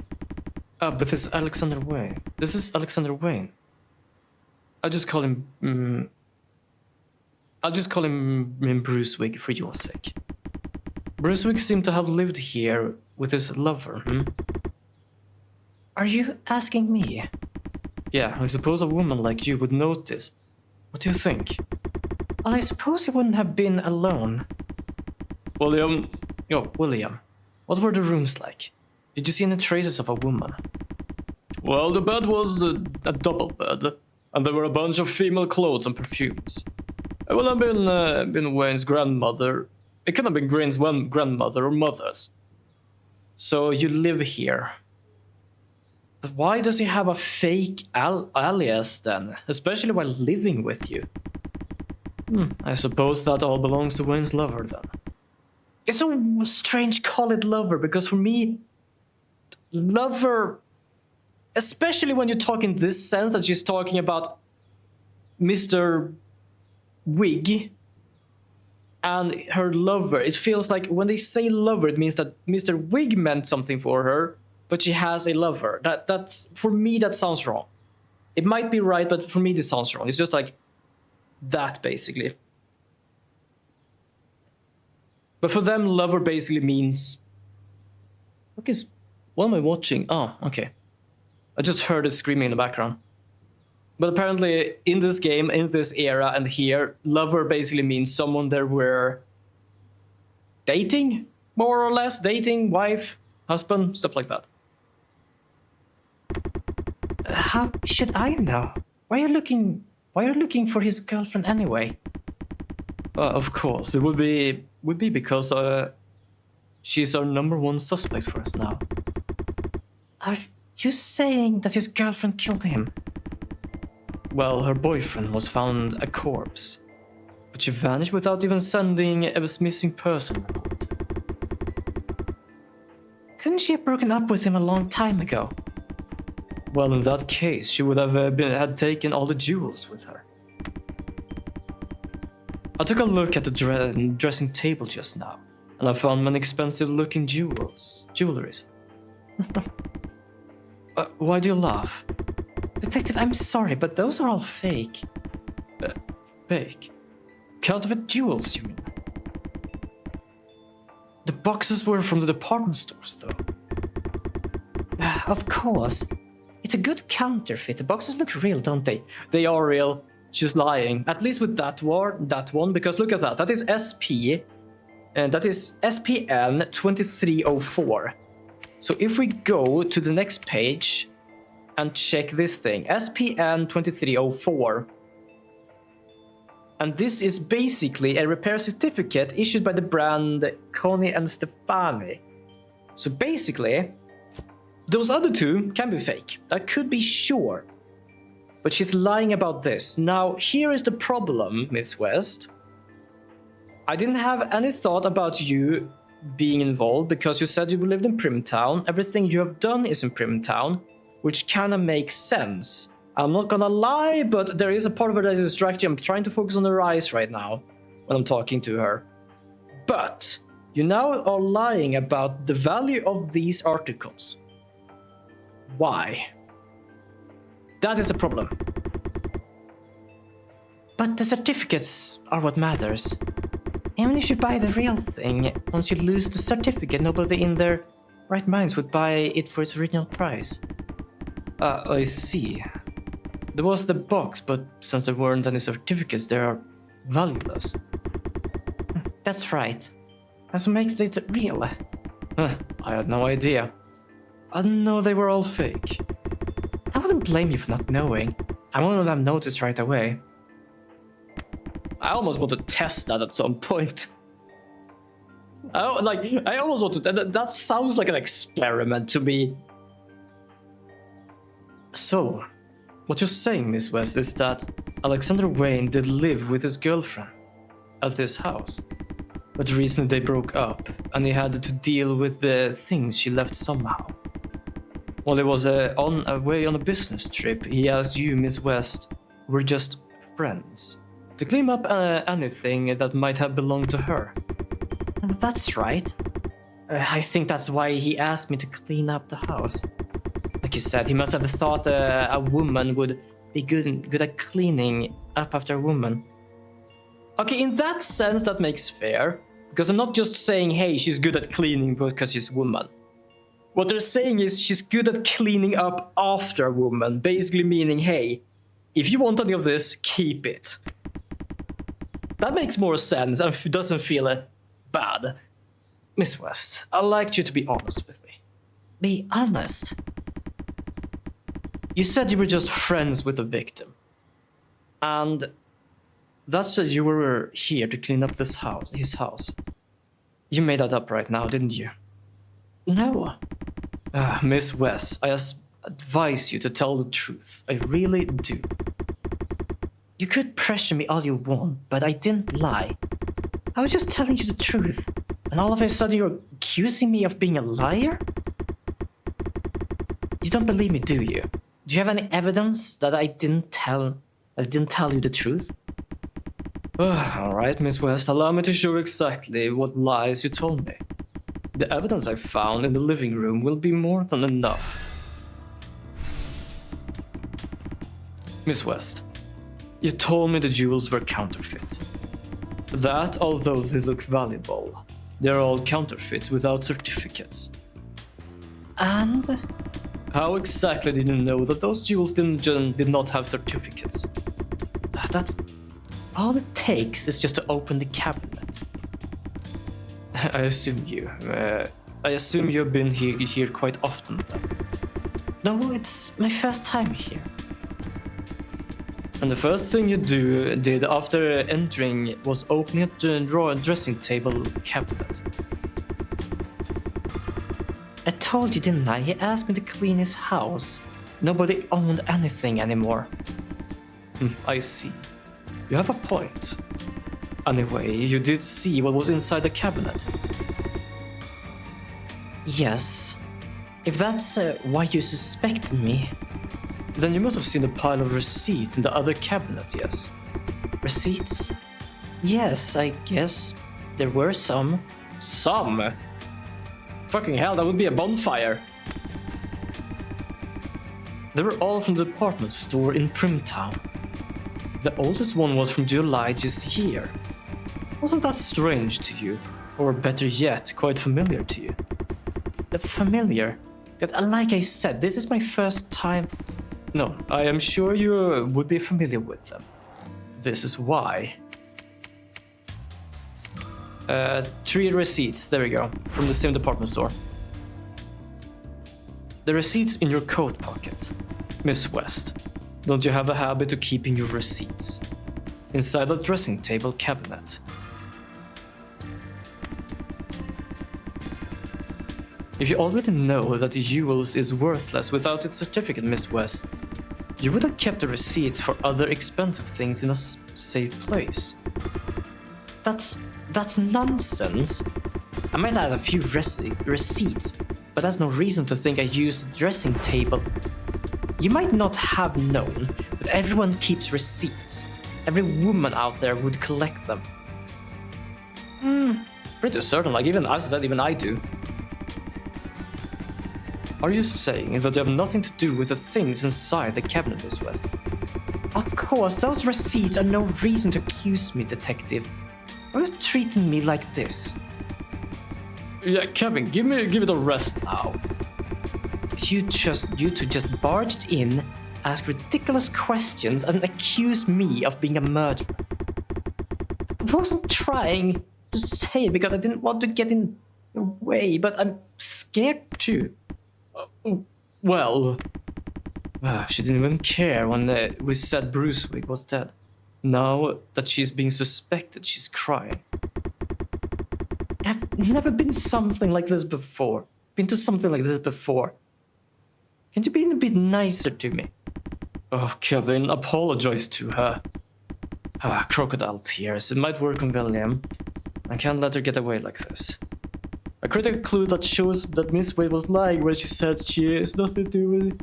Ah, but this is Alexander Wayne. This is Alexander Wayne. I'll just call him Brucewig for your sake. Brucewig seemed to have lived here with his lover, Are you asking me? Yeah, I suppose a woman like you would notice. What do you think? Well, I suppose he wouldn't have been alone. William, what were the rooms like? Did you see any traces of a woman? Well, the bed was a double bed, and there were a bunch of female clothes and perfumes. It would have been Wayne's grandmother. It could have been Green's grandmother or mother's. So you live here. But why does he have a fake alias then, especially while living with you? I suppose that all belongs to Wayne's lover then. It's a strange call it lover, because for me, lover, especially when you talk in this sense that she's talking about Mr. Wig and her lover, it feels like when they say lover, it means that Mr. Wig meant something for her, but she has a lover. That's for me, that sounds wrong. It might be right, but for me, this sounds wrong. It's just like that, basically. But for them, lover basically means What am I watching? Oh, okay. I just heard it screaming in the background. But apparently, in this game, in this era, and here, lover basically means someone that we're dating, more or less. Dating, wife, husband, stuff like that. How should I know? Why are you looking for his girlfriend anyway? Of course, it would be because she's our #1 suspect for us now. Are you saying that his girlfriend killed him? Well, her boyfriend was found a corpse, but she vanished without even sending a missing person report. Couldn't she have broken up with him a long time ago? Well, in that case, she would have had taken all the jewels with her. I took a look at the dressing table just now, and I found many expensive-looking jewelries. Why do you laugh? Detective, I'm sorry, but those are all fake. Fake? Counterfeit jewels, you mean? The boxes were from the department stores, though. Of course. It's a good counterfeit. The boxes look real, don't they? They are real. She's lying. At least with that one, because look at that. That is SP, and that is SPN 2304. So if we go to the next page and check this thing, SPN 2304, and this is basically a repair certificate issued by the brand Connie and Stefani. So basically, those other two can be fake. That could be sure. But she's lying about this. Now, here is the problem, Miss West. I didn't have any thought about you being involved because you said you lived in Primtown. Everything you have done is in Primtown, which kind of makes sense. I'm not gonna lie, but there is a part of it that is distracting. I'm trying to focus on her eyes right now when I'm talking to her. But you now are lying about the value of these articles. Why? That is a problem. But the certificates are what matters. Even if you buy the real thing, once you lose the certificate, nobody in their right minds would buy it for its original price. I see. There was the box, but since there weren't any certificates, they are valueless. That's right. That's what makes it real. I had no idea. I didn't know they were all fake. I wouldn't blame you for not knowing. I wouldn't have noticed right away. I almost want to test that at some point. I almost want to. That sounds like an experiment to me. So, what you're saying, Miss West, is that Alexander Wayne did live with his girlfriend at this house, but recently they broke up, and he had to deal with the things she left somehow. While he was away on a business trip, he asked you, Miss West, were just friends, to clean up anything that might have belonged to her. That's right. I think that's why he asked me to clean up the house. Like you said, he must have thought a woman would be good at cleaning up after a woman. Okay, in that sense, that makes fair. Because I'm not just saying, hey, she's good at cleaning because she's a woman. What they're saying is she's good at cleaning up after a woman. Basically meaning, hey, if you want any of this, keep it. That makes more sense and doesn't feel bad. Miss West, I'd like you to be honest with me. Be honest? You said you were just friends with the victim. And that's that you were here to clean up his house. You made that up right now, didn't you? No. Miss West, I advise you to tell the truth. I really do. You could pressure me all you want, but I didn't lie. I was just telling you the truth. And all of a sudden you're accusing me of being a liar? You don't believe me, do you? Do you have any evidence that I didn't tell you the truth? Alright, Miss West, allow me to show exactly what lies you told me. The evidence I found in the living room will be more than enough. Miss West, you told me the jewels were counterfeit. That, although they look valuable, they're all counterfeits without certificates. And? How exactly did you know that those jewels did not have certificates? That's all it takes is just to open the cabinet. I assume you've been here quite often then. No, it's my first time here. And the first thing you did after entering was opening a dressing table cabinet. I told you, didn't I? He asked me to clean his house. Nobody owned anything anymore. I see. You have a point. Anyway, you did see what was inside the cabinet. Yes. If that's why you suspect me. Then you must have seen the pile of receipts in the other cabinet, yes? Receipts? Yes, I guess there were some. Some? Fucking hell, that would be a bonfire. They were all from the department store in Primtown. The oldest one was from July this year. Wasn't that strange to you? Or better yet, quite familiar to you? Familiar? Like I said, this is my first time. No, I am sure you would be familiar with them. This is why. 3 receipts, there we go, from the same department store. The receipts in your coat pocket. Miss West, don't you have a habit of keeping your receipts inside the dressing table cabinet? If you already know that the jewels is worthless without its certificate, Miss West, you would have kept the receipts for other expensive things in a safe place. That's nonsense. I might have a few receipts, but that's no reason to think I used the dressing table. You might not have known, but everyone keeps receipts. Every woman out there would collect them. Pretty certain, like even as I said, even I do. Are you saying that you have nothing to do with the things inside the cabinet, Miss West? Of course, those receipts are no reason to accuse me, Detective. Why are you treating me like this? Yeah, Kevin, give it a rest now. You two just barged in, asked ridiculous questions, and accused me of being a murderer. I wasn't trying to say it because I didn't want to get in the way, but I'm scared too. Well, she didn't even care when we said Bruce Wig was dead. Now that she's being suspected, she's crying. I've never been something like this before. Been to something like this before. Can you be a bit nicer to me? Oh, Kevin, apologize to her. Crocodile tears. It might work on William. I can't let her get away like this. A critical clue that shows that Miss Wade was lying when she said she has nothing to do with it.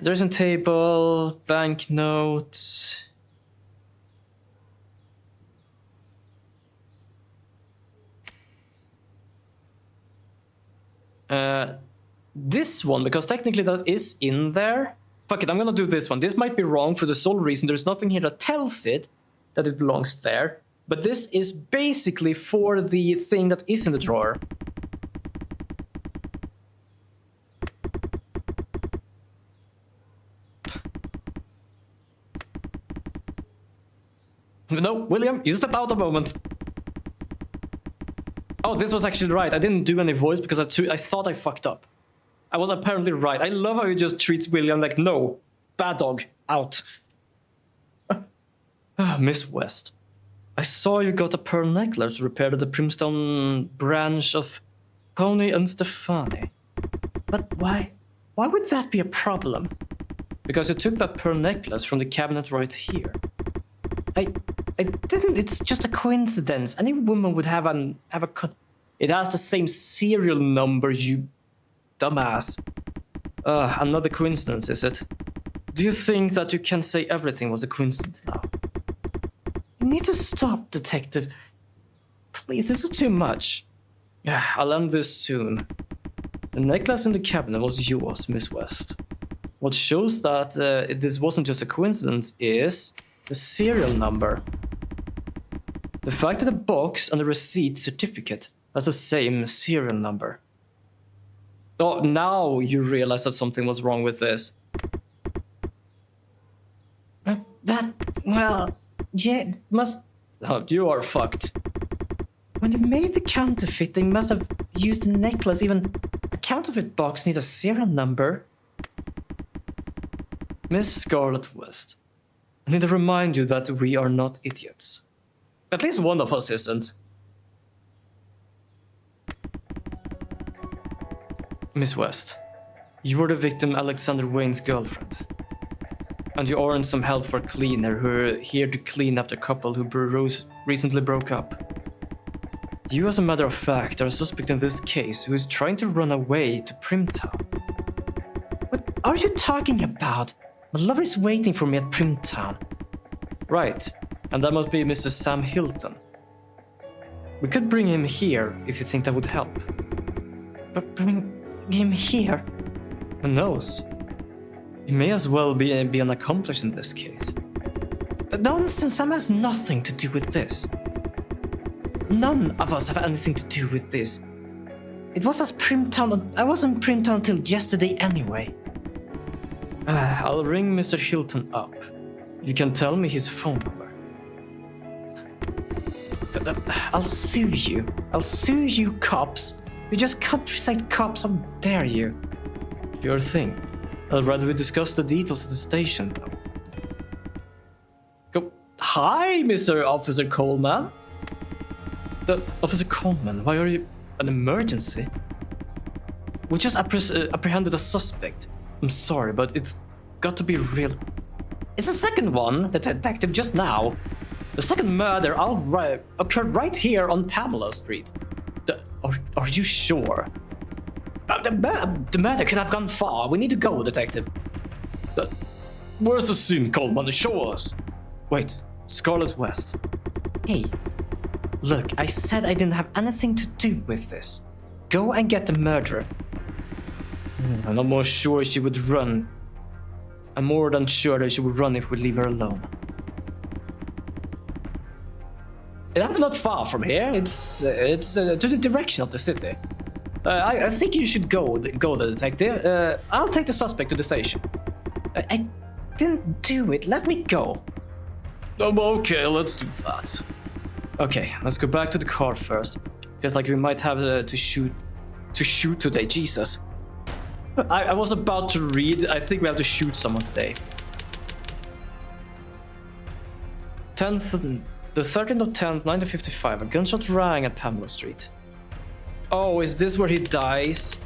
Dressing table, banknotes. This one, because technically that is in there. Fuck it, I'm gonna do this one. This might be wrong for the sole reason there's nothing here that tells it that it belongs there. But this is basically for the thing that is in the drawer. No, William, you step out a moment. Oh, this was actually right. I didn't do any voice because I thought I fucked up. I was apparently right. I love how he just treats William like, no, bad dog, out. Miss West, I saw you got a pearl necklace repaired at the Primstone branch of Pony and Stefani. But why would that be a problem? Because you took that pearl necklace from the cabinet right here. I didn't. It's just a coincidence. Any woman would have a. It has the same serial number, you dumbass. Another coincidence, is it? Do you think that you can say everything was a coincidence now? You need to stop, Detective. Please, this is too much. I'll end this soon. The necklace in the cabinet was yours, Miss West. What shows that this wasn't just a coincidence is the serial number. The fact that the box and the receipt certificate has the same serial number. Oh, now you realize that something was wrong with this. Well, yeah, must... Oh, you are fucked. When they made the counterfeit, they must have used the necklace. Even a counterfeit box needs a serial number. Miss Scarlet West, I need to remind you that we are not idiots. At least one of us isn't. Miss West, you were the victim Alexander Wayne's girlfriend. And you aren't some help for cleaner who are here to clean up the couple who recently broke up. You, as a matter of fact, are a suspect in this case who is trying to run away to Primtown. What are you talking about? My lover is waiting for me at Primtown. Right, and that must be Mr. Sam Hilton. We could bring him here if you think that would help. But bring him here? Who knows? He may as well be an accomplice in this case. Nonsense, Sam has nothing to do with this. None of us have anything to do with this. It was as Primtown. I wasn't in Primtown until yesterday anyway. I'll ring Mr. Hilton up. You can tell me his phone number. I'll sue you. I'll sue you, cops. You're just countryside cops, how dare you? Sure thing. I'd rather we discuss the details at the station, though. Go. Hi, Mr. Officer Coleman. Officer Coleman, why are you... An emergency? We just apprehended a suspect. I'm sorry, but it's got to be real. It's the second one, the detective, just now. The second murder occurred right here on Pamela Street. Are you sure? The murder could have gone far. We need to go, detective. Where's the scene, Coleman? Show us. Wait, Scarlet West. Hey, look, I said I didn't have anything to do with this. Go and get the murderer. I'm not more sure she would run. I'm more than sure that she would run if we leave her alone. I'm not far from here. It's to the direction of the city. I think you should go there, detective. I'll take the suspect to the station. I didn't do it. Let me go. Oh, okay, let's do that. Okay, let's go back to the car first. Feels like we might have to shoot today. Jesus. I was about to read. I think we have to shoot someone today. The 13th of 10th, 1955. A gunshot rang at Pamela Street. Oh, is this where he dies?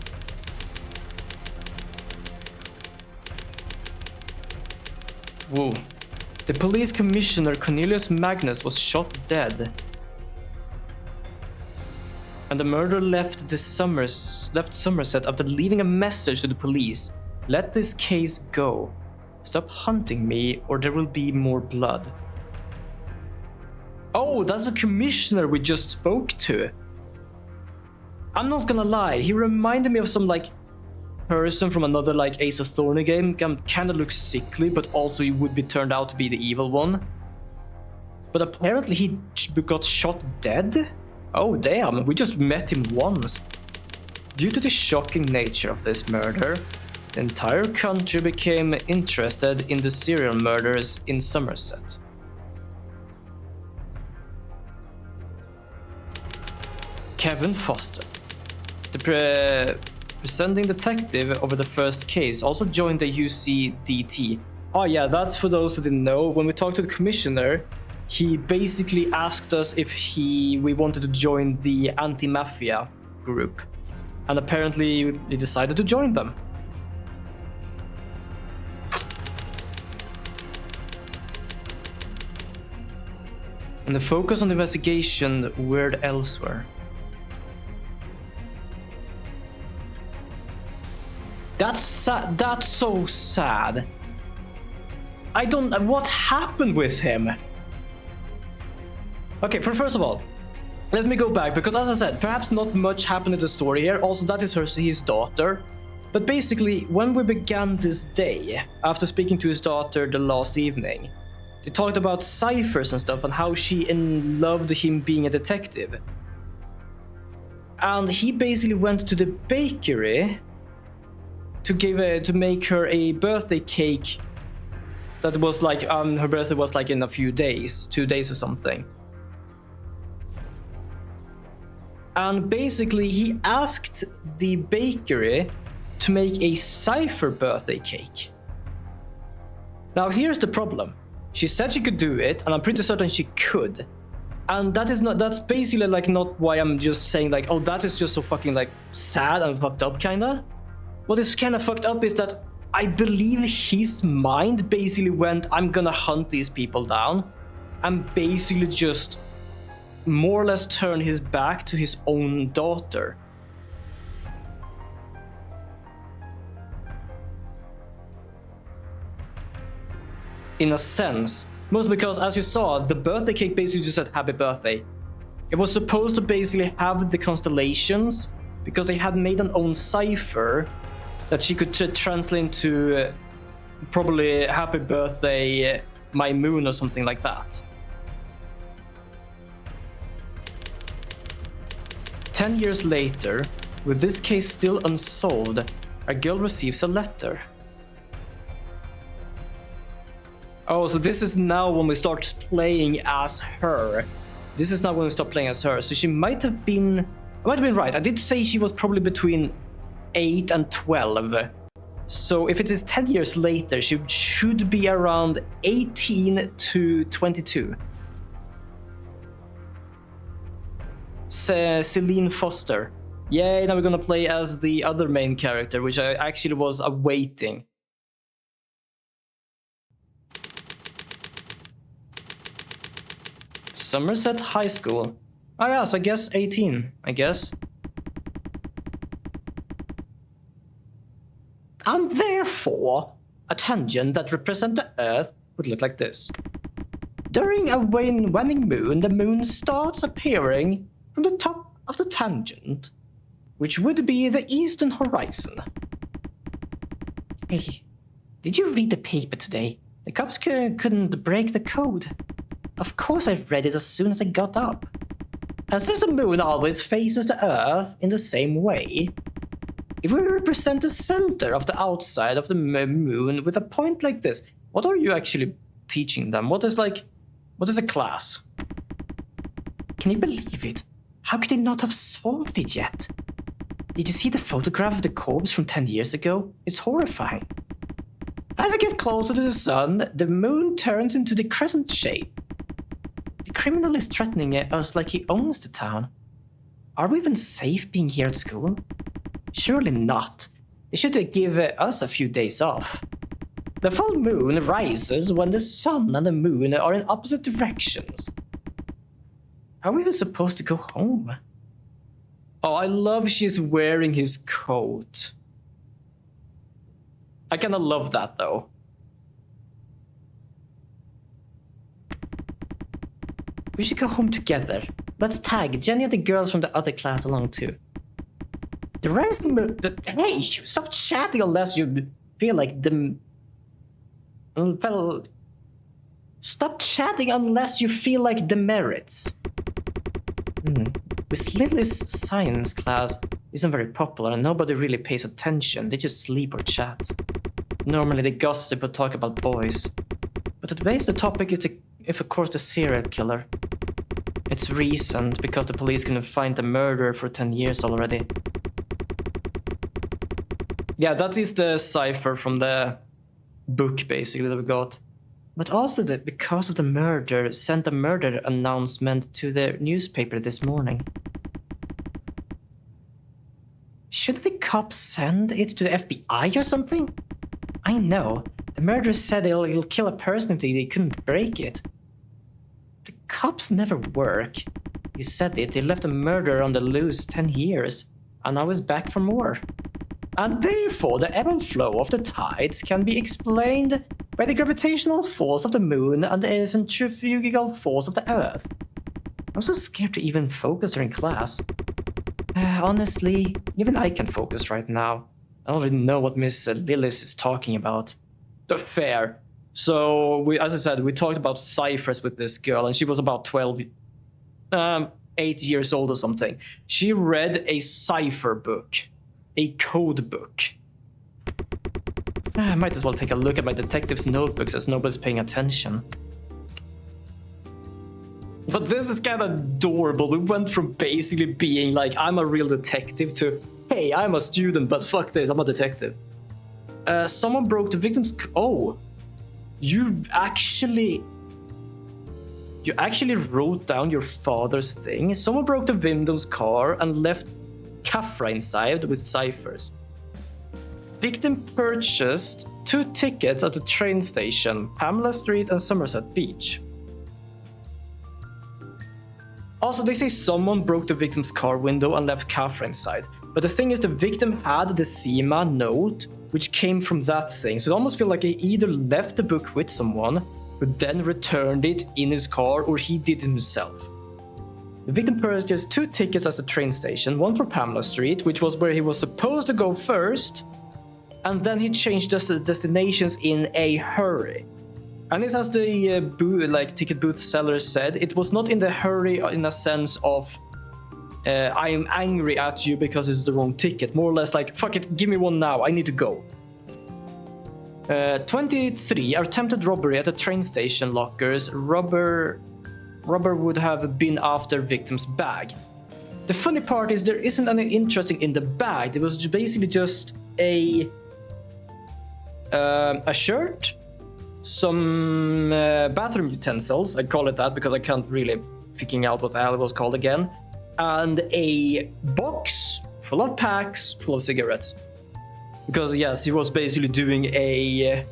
Whoa. The police commissioner Cornelius Magnus was shot dead. And the murderer left Somerset after leaving a message to the police. Let this case go. Stop hunting me or there will be more blood. Oh, that's the commissioner we just spoke to. I'm not gonna lie, he reminded me of some person from another Ace Attorney game. Kinda looks sickly, but also he would be turned out to be the evil one. But apparently he got shot dead? Oh damn, we just met him once. Due to the shocking nature of this murder, the entire country became interested in the serial murders in Somerset. Kevin Foster, the presenting detective over the first case, also joined the UCDT. Oh yeah, that's for those who didn't know. When we talked to the commissioner, he basically asked us if we wanted to join the anti-mafia group. And apparently we decided to join them. And the focus on the investigation were elsewhere. That's sad. That's so sad. I don't... What happened with him? Okay, first of all, let me go back, because as I said, perhaps not much happened in the story here. Also, that is his daughter. But basically, when we began this day, after speaking to his daughter the last evening, they talked about ciphers and stuff and how she loved him being a detective. And he basically went to the bakery to make her a birthday cake that was like, her birthday was like in a few days, 2 days or something. And basically he asked the bakery to make a cipher birthday cake. Now here's the problem. She said she could do it, and I'm pretty certain she could. And that's basically like not why I'm just saying like, oh, that is just so fucking like sad and fucked up kinda. What is kinda fucked up is that I believe his mind basically went, I'm gonna hunt these people down, and basically just more or less turn his back to his own daughter. In a sense, mostly because, as you saw, the birthday cake basically just said happy birthday. It was supposed to basically have the constellations because they had made an own cipher that she could translate into probably happy birthday my moon or something like that. 10 years later, with this case still unsolved, a girl receives a letter. Oh, so this is now when we start playing as her. This is now when we start playing as her. So she might have been right. I did say she was probably between 8 and 12. So if it is 10 years later, she should be around 18 to 22. Celine Foster. Yay, now we're gonna play as the other main character, which I actually was awaiting. Somerset High School. Oh yeah, so I guess 18, I guess. And therefore, a tangent that represents the Earth would look like this. During a waning moon, the moon starts appearing from the top of the tangent, which would be the eastern horizon. Hey, did you read the paper today? The cops couldn't break the code. Of course I read it as soon as I got up. And since the moon always faces the Earth in the same way, if we represent the center of the outside of the moon with a point like this, what are you actually teaching them? What is a class? Can you believe it? How could they not have solved it yet? Did you see the photograph of the corpse from 10 years ago? It's horrifying. As it gets closer to the sun, the moon turns into the crescent shape. The criminal is threatening us like he owns the town. Are we even safe being here at school? Surely not. They should give us a few days off. The full moon rises when the sun and the moon are in opposite directions. Are we even supposed to go home? Oh, I love she's wearing his coat. I kinda love that though. We should go home together. Let's tag Jenny and the girls from the other class along too. The rising moon... Hey, stop chatting unless you feel like the... Well... Stop chatting unless you feel like demerits. Miss Lily's science class isn't very popular and nobody really pays attention. They just sleep or chat. Normally they gossip or talk about boys. But at base the topic is of course the serial killer. It's recent because the police couldn't find the murderer for 10 years already. Yeah, that is the cipher from the book basically that we got. But also that because of the murder, sent a murder announcement to the newspaper this morning. Should the cops send it to the FBI or something? I know. The murderer said he'll kill a person if they couldn't break it. The cops never work. You said it, they left a murderer on the loose 10 years, and now he's back for more. And therefore the ebb and flow of the tides can be explained by the gravitational force of the moon and the centrifugal force of the Earth. I'm so scared to even focus during class. Honestly, even I can focus right now. I don't really know what Miss Lillis is talking about. Fair. So, as I said, we talked about ciphers with this girl, and she was about 8 years old or something. She read a cipher book, a code book. I might as well take a look at my detective's notebooks as nobody's paying attention. But this is kind of adorable. We went from basically being like, I'm a real detective to, hey, I'm a student, but fuck this, I'm a detective. Someone broke the victim's... Oh, you actually wrote down your father's thing. Someone broke the victim's car and left Kafra inside with ciphers. Victim purchased 2 tickets at the train station, Pamela Street and Somerset Beach. Also, they say someone broke the victim's car window and left Kafra inside. But the thing is, the victim had the SEMA note, which came from that thing. So it almost feels like he either left the book with someone, but then returned it in his car, or he did it himself. The victim purchased 2 tickets at the train station, one for Pamela Street, which was where he was supposed to go first, and then he changed destinations in a hurry. And this, as the ticket booth seller said, it was not in the hurry in a sense of I am angry at you because it's the wrong ticket. More or less like, fuck it, give me one now, I need to go. 23, attempted robbery at the train station lockers. Robber would have been after victim's bag. The funny part is there isn't any interesting in the bag. There was basically just a shirt, some bathroom utensils, I call it that because I can't really figure out what the hell it was called again, and a box full of packs, full of cigarettes. Because yes, he was basically doing a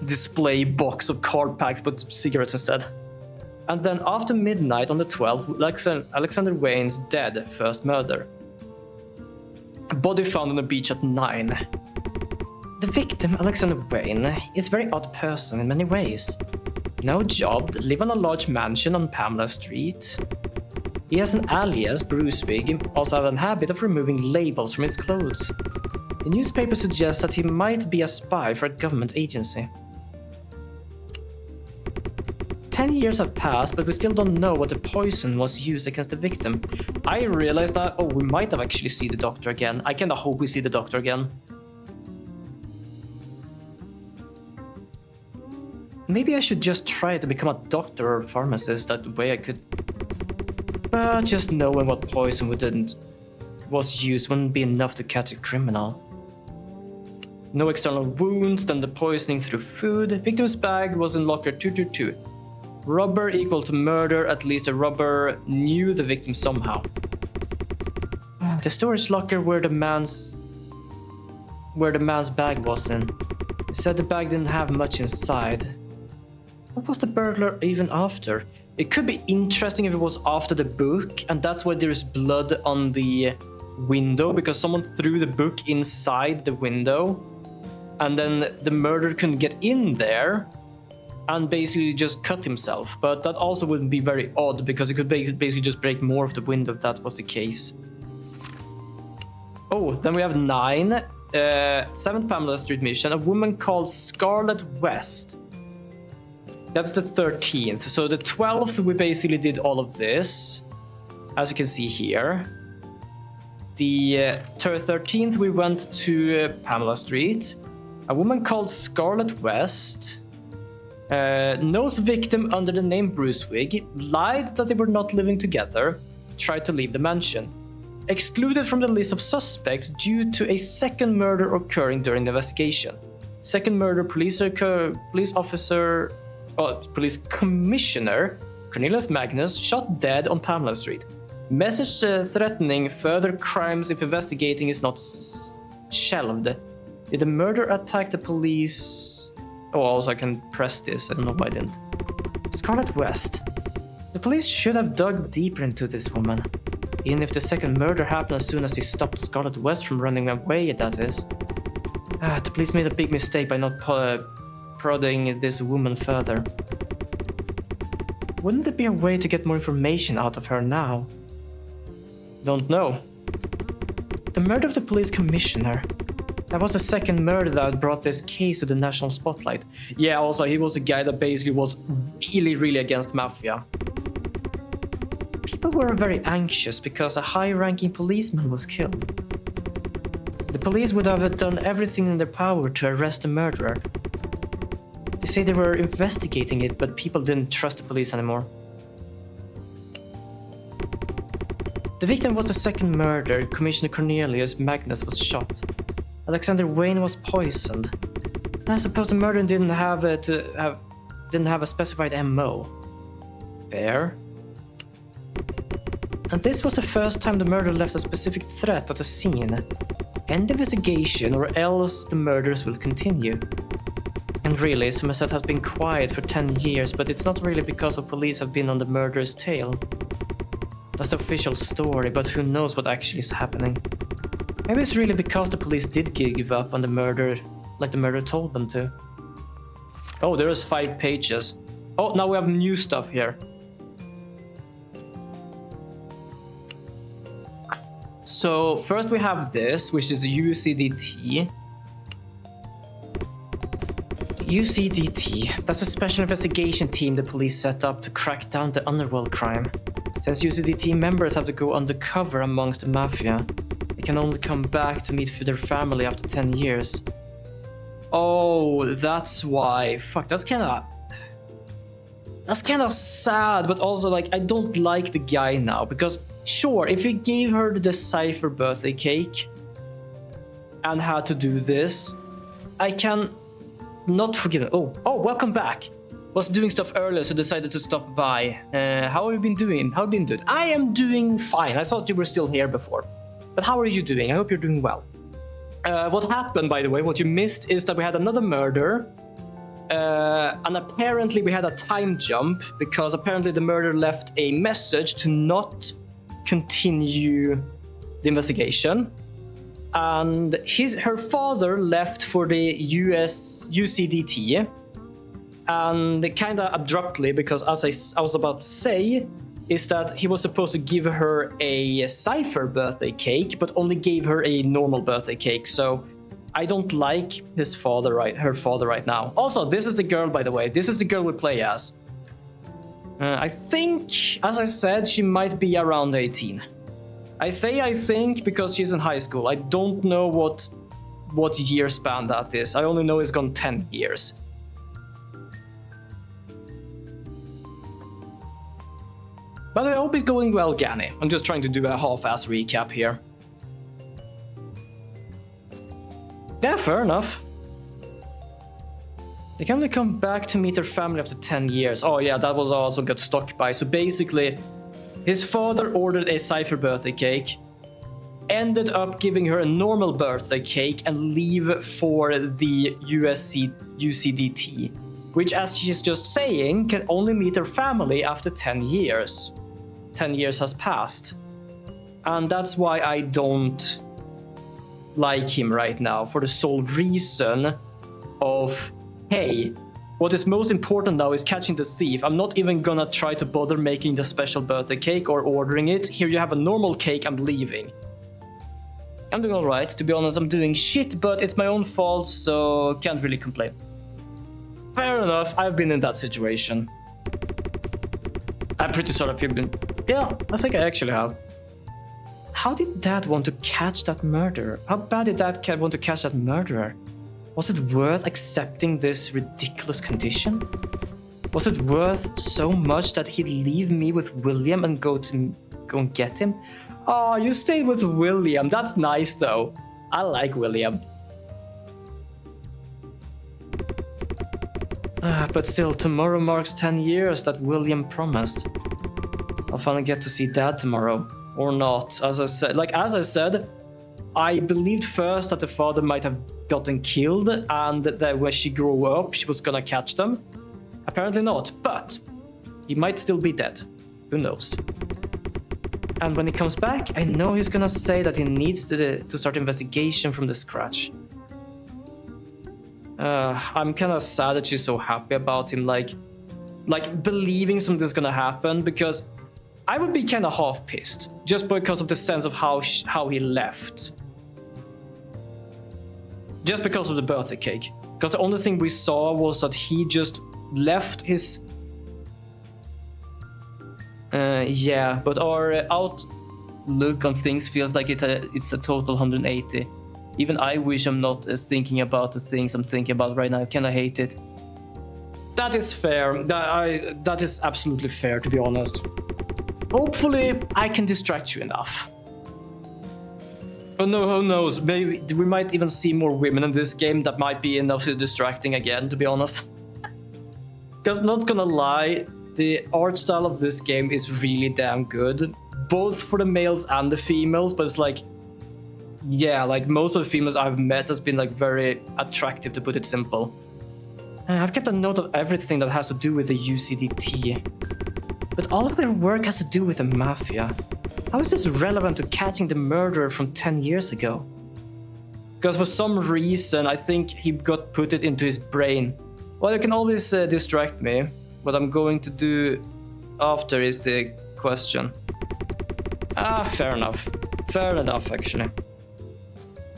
display box of card packs, but cigarettes instead. And then after midnight on the 12th, Alexander Wayne's dead, first murder. Body found on the beach at 9. The victim, Alexander Wayne, is a very odd person in many ways. No job, live on a large mansion on Pamela Street. He has an alias, Bruce Wig, also has a habit of removing labels from his clothes. The newspaper suggests that he might be a spy for a government agency. 10 years have passed, but we still don't know what the poison was used against the victim. I realized that, oh, we might have actually seen the doctor again. I kinda hope we see the doctor again. Maybe I should just try to become a doctor or pharmacist, that way I could... But just knowing what poison was used wouldn't be enough to catch a criminal. No external wounds, then the poisoning through food. Victim's bag was in locker 222. Robber equal to murder, at least the robber knew the victim somehow. The storage locker where the man's bag was in. He said the bag didn't have much inside. What was the burglar even after? It could be interesting if it was after the book, and that's why there's blood on the window, because someone threw the book inside the window, and then the murderer couldn't get in there, and basically just cut himself. But that also wouldn't be very odd, because it could basically just break more of the window if that was the case. Oh, then we have 9. 7th Pamela Street mission, a woman called Scarlett West. That's the 13th. So the 12th, we basically did all of this, as you can see here. The 13th, we went to Pamela Street. A woman called Scarlett West knows victim under the name Bruce Wig, lied that they were not living together, tried to leave the mansion. Excluded from the list of suspects due to a second murder occurring during the investigation. Second murder, police commissioner Cornelius Magnus shot dead on Pamela Street. Message threatening further crimes if investigating is not shelved. Did the murder attack the police? Oh, also I can press this. I don't know why I didn't. Scarlett West. The police should have dug deeper into this woman. Even if the second murder happened as soon as he stopped Scarlett West from running away, that is. The police made a big mistake by not prodding this woman further. Wouldn't there be a way to get more information out of her now? Don't know. The murder of the police commissioner. That was the second murder that brought this case to the national spotlight. Yeah, also, he was a guy that basically was really against Mafia. People were very anxious because a high-ranking policeman was killed. The police would have done everything in their power to arrest the murderer. They say they were investigating it, but people didn't trust the police anymore. The victim was the second murder. Commissioner Cornelius Magnus was shot. Alexander Wayne was poisoned. I suppose the murderer didn't have a specified MO. Fair. And this was the first time the murderer left a specific threat at the scene. End investigation, or else the murders will continue. And really, Somerset has been quiet for 10 years, but it's not really because the police have been on the murderer's tail. That's the official story, but who knows what actually is happening. Maybe it's really because the police did give up on the murder, like the murderer told them to. Oh, there's 5 pages. Oh, now we have new stuff here. So, first we have this, which is UCDT. UCDT, that's a special investigation team the police set up to crack down the underworld crime. Since UCDT members have to go undercover amongst the Mafia, they can only come back to meet their family after 10 years. Oh, that's why. Fuck, that's kinda sad, but also, like, I don't like the guy now, because sure, if he gave her the Cypher birthday cake and had to do this, I can not forgive him. Oh, welcome back. Was doing stuff earlier, so decided to stop by. How have you been doing? How have you been doing? I am doing fine. I thought you were still here before. But how are you doing? I hope you're doing well. What happened, by the way, what you missed is that we had another murder. And apparently we had a time jump, because apparently the murderer left a message to not continue the investigation. And her father left for the UCDT. And kind of abruptly, because as I was about to say, is that he was supposed to give her a Cypher birthday cake, but only gave her a normal birthday cake. So I don't like her father right now. Also, this is the girl, by the way. This is the girl we play as. I think, as I said, she might be around 18. I say I think because she's in high school. I don't know what year span that is. I only know it's gone 10 years. But I hope it's going well, Ganny. I'm just trying to do a half-ass recap here. Yeah, fair enough. They can only come back to meet their family after 10 years. Oh yeah, that was also got stuck by. So basically, his father ordered a Cypher birthday cake, ended up giving her a normal birthday cake and leave for the UCDT, which, as she's just saying, can only meet her family after 10 years. 10 years has passed. And that's why I don't like him right now, for the sole reason of, hey, what is most important now is catching the thief. I'm not even gonna try to bother making the special birthday cake or ordering it. Here you have a normal cake, I'm leaving. I'm doing alright, to be honest. I'm doing shit, but it's my own fault, so can't really complain. Fair enough, I've been in that situation. I'm pretty sure if you've been... Yeah, I think I actually have. How did Dad want to catch that murderer? How bad did Dad want to catch that murderer? Was it worth accepting this ridiculous condition? Was it worth so much that he'd leave me with William and go and get him? Oh, you stayed with William. That's nice, though. I like William. But still, tomorrow marks 10 years that William promised. I'll finally get to see Dad tomorrow. Or not. As I said, I believed first that the father might have gotten killed and that when she grew up, she was gonna catch them. Apparently not, but he might still be dead. Who knows? And when he comes back, I know he's gonna say that he needs to start investigation from the scratch. I'm kind of sad that she's so happy about him, like believing something's gonna happen, because I would be kind of half pissed just because of the sense of how he left. just because of the birthday cake. Because the only thing we saw was that he just left his... yeah, but our outlook on things feels like it's a total 180. Even I wish I'm not thinking about the things I'm thinking about right now. Kinda hate it. That is fair. That is absolutely fair, to be honest. Hopefully, I can distract you enough. But no, who knows? Maybe we might even see more women in this game. That might be enough to distracting again, to be honest. Because not gonna lie, the art style of this game is really damn good. Both for the males and the females, but it's like... yeah, like most of the females I've met has been like very attractive, to put it simple. I've kept a note of everything that has to do with the UCDT. But all of their work has to do with the Mafia. How is this relevant to catching the murderer from 10 years ago? Because for some reason, I think he got put it into his brain. Well, you can always distract me. What I'm going to do after is the question. Fair enough. Fair enough, actually.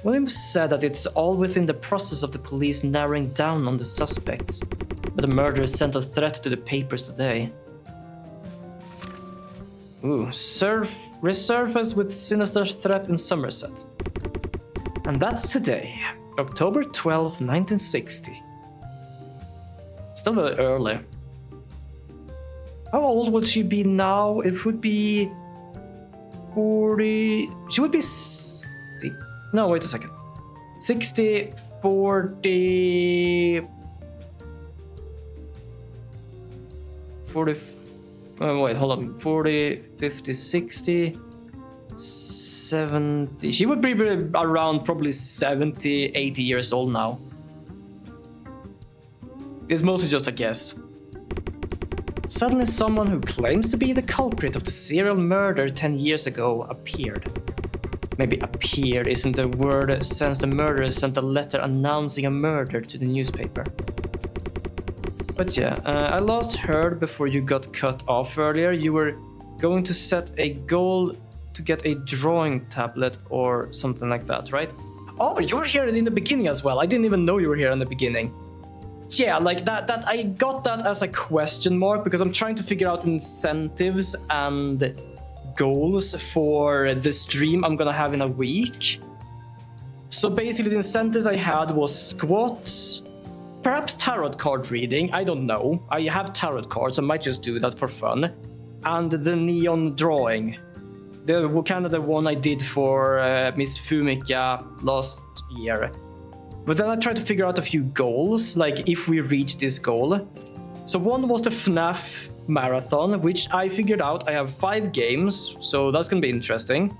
Williams said that it's all within the process of the police narrowing down on the suspects, but the murderer sent a threat to the papers today. Ooh, resurface with sinister threat in Somerset. And that's today, October 12, 1960. Still very early. How old would she be now? It would be 40... She would be 60... No, wait a second. 60, 40... 40... wait, hold on. 40, 50, 60... 70... She would be around probably 70, 80 years old now. It's mostly just a guess. Suddenly someone who claims to be the culprit of the serial murder 10 years ago appeared. Maybe appeared isn't the word, since the murderer sent a letter announcing a murder to the newspaper. But yeah, I last heard before you got cut off earlier, you were going to set a goal to get a drawing tablet or something like that, right? Oh, you were here in the beginning as well. I didn't even know you were here in the beginning. Yeah, like that I got that as a question mark because I'm trying to figure out incentives and goals for the stream I'm gonna have in a week. So basically the incentives I had was squats, perhaps tarot card reading, I don't know. I have tarot cards, I might just do that for fun. And the neon drawing. The kind of the one I did for Miss Fumika last year. But then I tried to figure out a few goals, like if we reach this goal. So one was the FNAF marathon, which I figured out. I have 5 games, so that's gonna be interesting.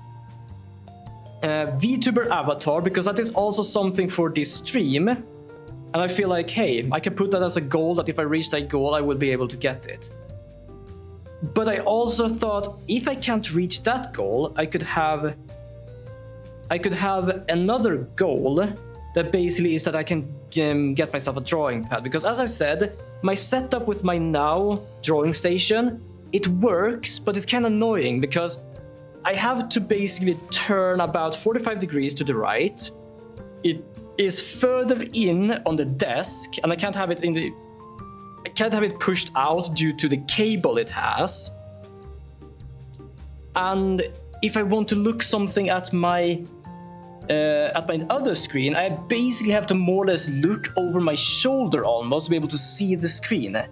VTuber avatar, because that is also something for this stream. And I feel like, hey, I can put that as a goal, that if I reach that goal, I will be able to get it. But I also thought, if I can't reach that goal, I could have another goal that basically is that I can get myself a drawing pad. Because as I said, my setup with my now drawing station, it works, but it's kind of annoying because I have to basically turn about 45 degrees to the right. It is further in on the desk, and I can't have it pushed out due to the cable it has. And if I want to look something at my other screen, I basically have to more or less look over my shoulder almost to be able to see the screen. And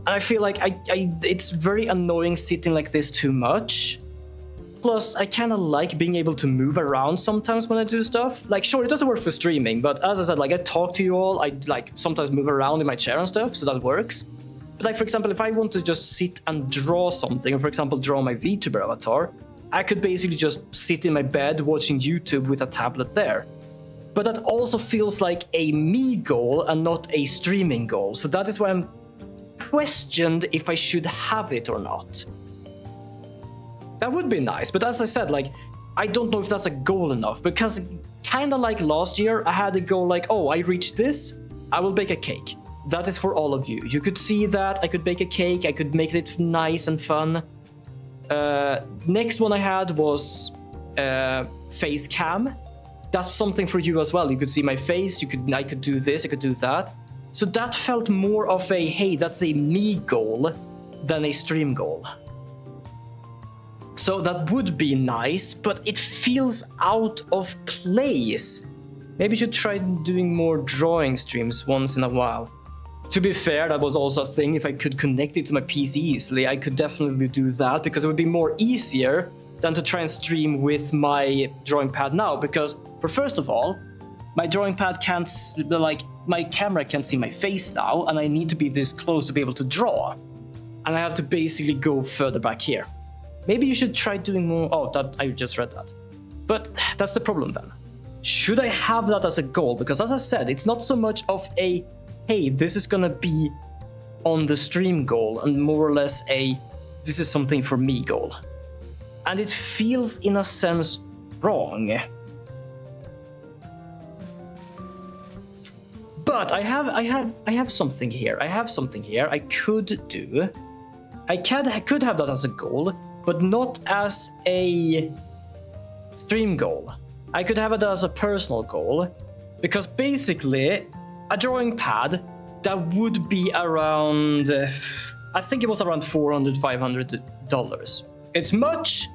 I feel like it's very annoying sitting like this too much. Plus, I kind of like being able to move around sometimes when I do stuff. Like, sure, it doesn't work for streaming, but as I said, like I talk to you all, I like sometimes move around in my chair and stuff, so that works. But like, for example, if I want to just sit and draw something, or for example, draw my VTuber avatar, I could basically just sit in my bed watching YouTube with a tablet there. But that also feels like a me goal and not a streaming goal. So that is why I'm questioned if I should have it or not. That would be nice, but as I said, like, I don't know if that's a goal enough, because kind of like last year, I had a goal like, oh, I reached this, I will bake a cake. That is for all of you. You could see that, I could bake a cake, I could make it nice and fun. Next one I had was face cam. that's something for you as well. You could see my face, I could do this, I could do that. So that felt more of a, hey, that's a me goal than a stream goal. So that would be nice, but it feels out of place. Maybe you should try doing more drawing streams once in a while. To be fair, that was also a thing. If I could connect it to my PC easily, I could definitely do that, because it would be more easier than to try and stream with my drawing pad now. Because, for first of all, my drawing pad can't, like, my camera can't see my face now, and I need to be this close to be able to draw. And I have to basically go further back here. Maybe you should try doing more. Oh, that I just read that. But that's the problem then. Should I have that as a goal? Because as I said, it's not so much of a, hey, this is gonna be on the stream goal, and more or less a, this is something for me goal. And it feels in a sense wrong. But I have something here. I have something here I could do. I could have that as a goal, but not as a stream goal. I could have it as a personal goal, because basically a drawing pad that would be around, I think it was around $400, $500. It's much,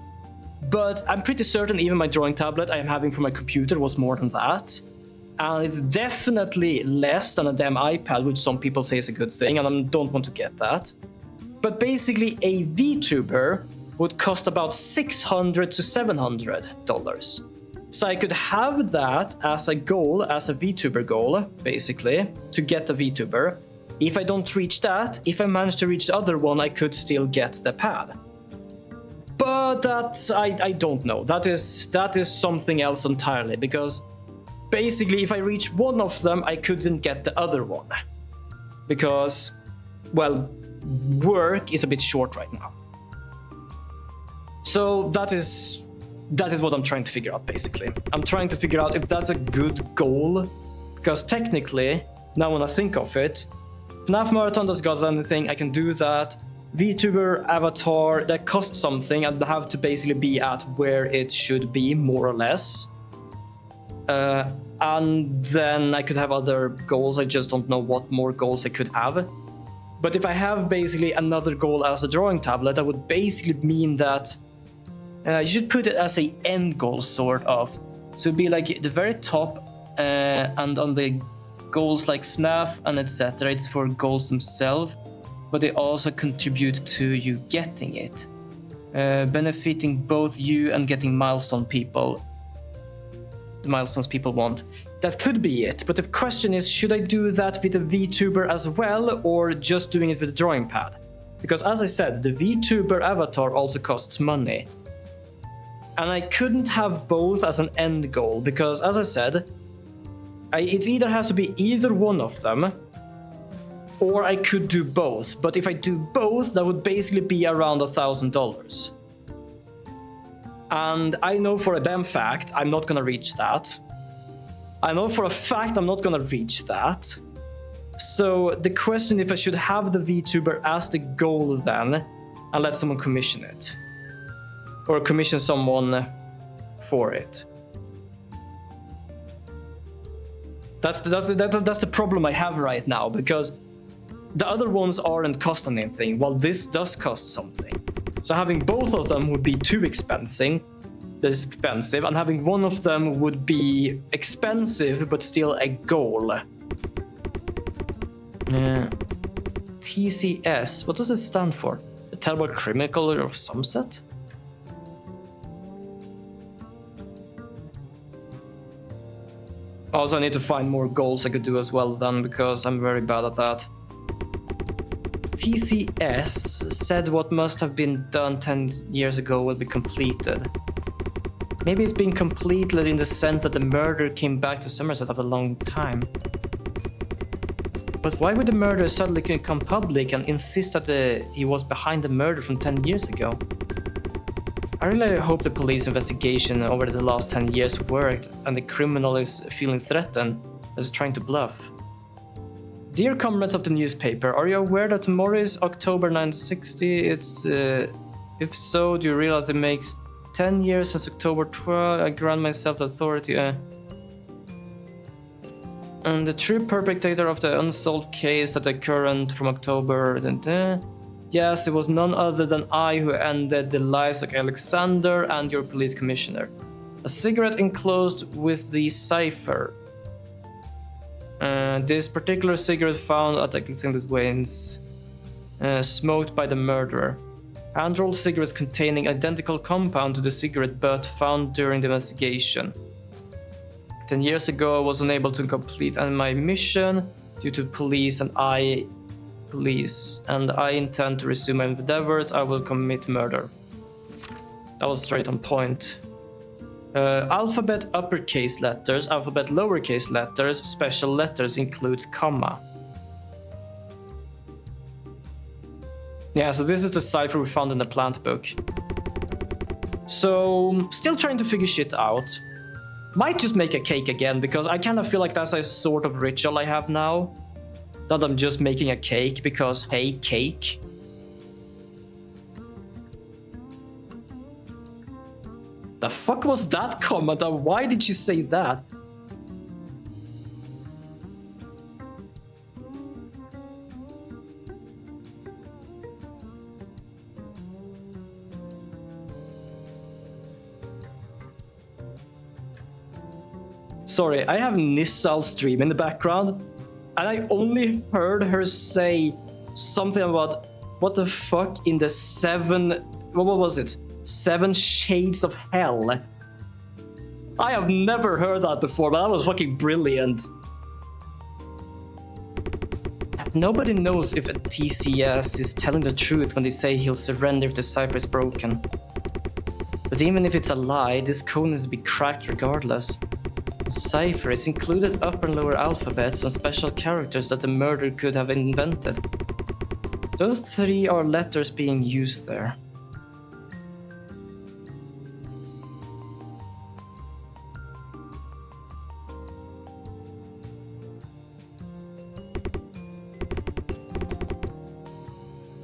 but I'm pretty certain even my drawing tablet I'm having for my computer was more than that. And it's definitely less than a damn iPad, which some people say is a good thing, and I don't want to get that. But basically a VTuber would cost about $600 to $700. So I could have that as a goal, as a VTuber goal, basically, to get a VTuber. If I don't reach that, if I manage to reach the other one, I could still get the pad. But that's, I don't know. That is something else entirely, because basically if I reach one of them, I couldn't get the other one. Because, well, work is a bit short right now. So that is what I'm trying to figure out, basically. I'm trying to figure out if that's a good goal, because technically, now when I think of it, FNAF Marathon doesn't got anything, I can do that. VTuber avatar, that costs something, I'd have to basically be at where it should be, more or less. And then I could have other goals, I just don't know what more goals I could have. But if I have basically another goal as a drawing tablet, that would basically mean that you should put it as a end goal, sort of. So it'd be like the very top, and on the goals like FNAF and etc. It's for goals themselves, but they also contribute to you getting it, benefiting both you and getting milestone people. The milestones people want. That could be it, but the question is, should I do that with a VTuber as well, or just doing it with a drawing pad? Because as I said, the VTuber avatar also costs money. And I couldn't have both as an end goal, because as I said, it either has to be either one of them, or I could do both. But if I do both, that would basically be around $1,000. And I know for a damn fact I'm not gonna reach that. I know for a fact I'm not gonna reach that. So the question if I should have the VTuber as the goal then, and let someone commission it. Or commission someone for it. That's the problem I have right now, because the other ones aren't costing anything, while this does cost something. So having both of them would be too expensive, and having one of them would be expensive, but still a goal. TCS, what does it stand for? The Terrible Criminal of Sunset? Also, I need to find more goals I could do as well then, because I'm very bad at that. TCS said what must have been done 10 years ago will be completed. Maybe it's been completed in the sense that the murderer came back to Somerset after a long time. But why would the murderer suddenly become public and insist that he was behind the murder from 10 years ago? I really hope the police investigation over the last 10 years worked and the criminal is feeling threatened and is trying to bluff. Dear comrades of the newspaper, are you aware that tomorrow is October 1960? If so, do you realize it makes 10 years since October 12? I grant myself the authority. And the true perpetrator of the unsolved case at the current from October. Yes, it was none other than I who ended the lives of Alexander and your police commissioner. A cigarette enclosed with the cipher. This particular cigarette found at Alexander Wayne's, smoked by the murderer. Hand-rolled cigarettes containing identical compound to the cigarette butt found during the investigation. 10 years ago, I was unable to complete my mission due to police, and I intend to resume my endeavors. I will commit murder. That was straight on point. Alphabet uppercase letters, alphabet lowercase letters, special letters includes comma. Yeah, so this is the cipher we found in the plant book. So, still trying to figure shit out. Might just make a cake again, because I kind of feel like that's a sort of ritual I have now. That I'm just making a cake, because hey, cake. The fuck was that comment? Why did you say that? Sorry, I have Nissal stream in the background, and I only heard her say something about what the fuck in the what was it? 7 Shades of Hell. I have never heard that before, but that was fucking brilliant. Nobody knows if a TCS is telling the truth when they say he'll surrender if the cipher is broken. But even if it's a lie, this code needs to be cracked regardless. The cipher is included upper and lower alphabets and special characters that the murderer could have invented. Those 3 are letters being used there.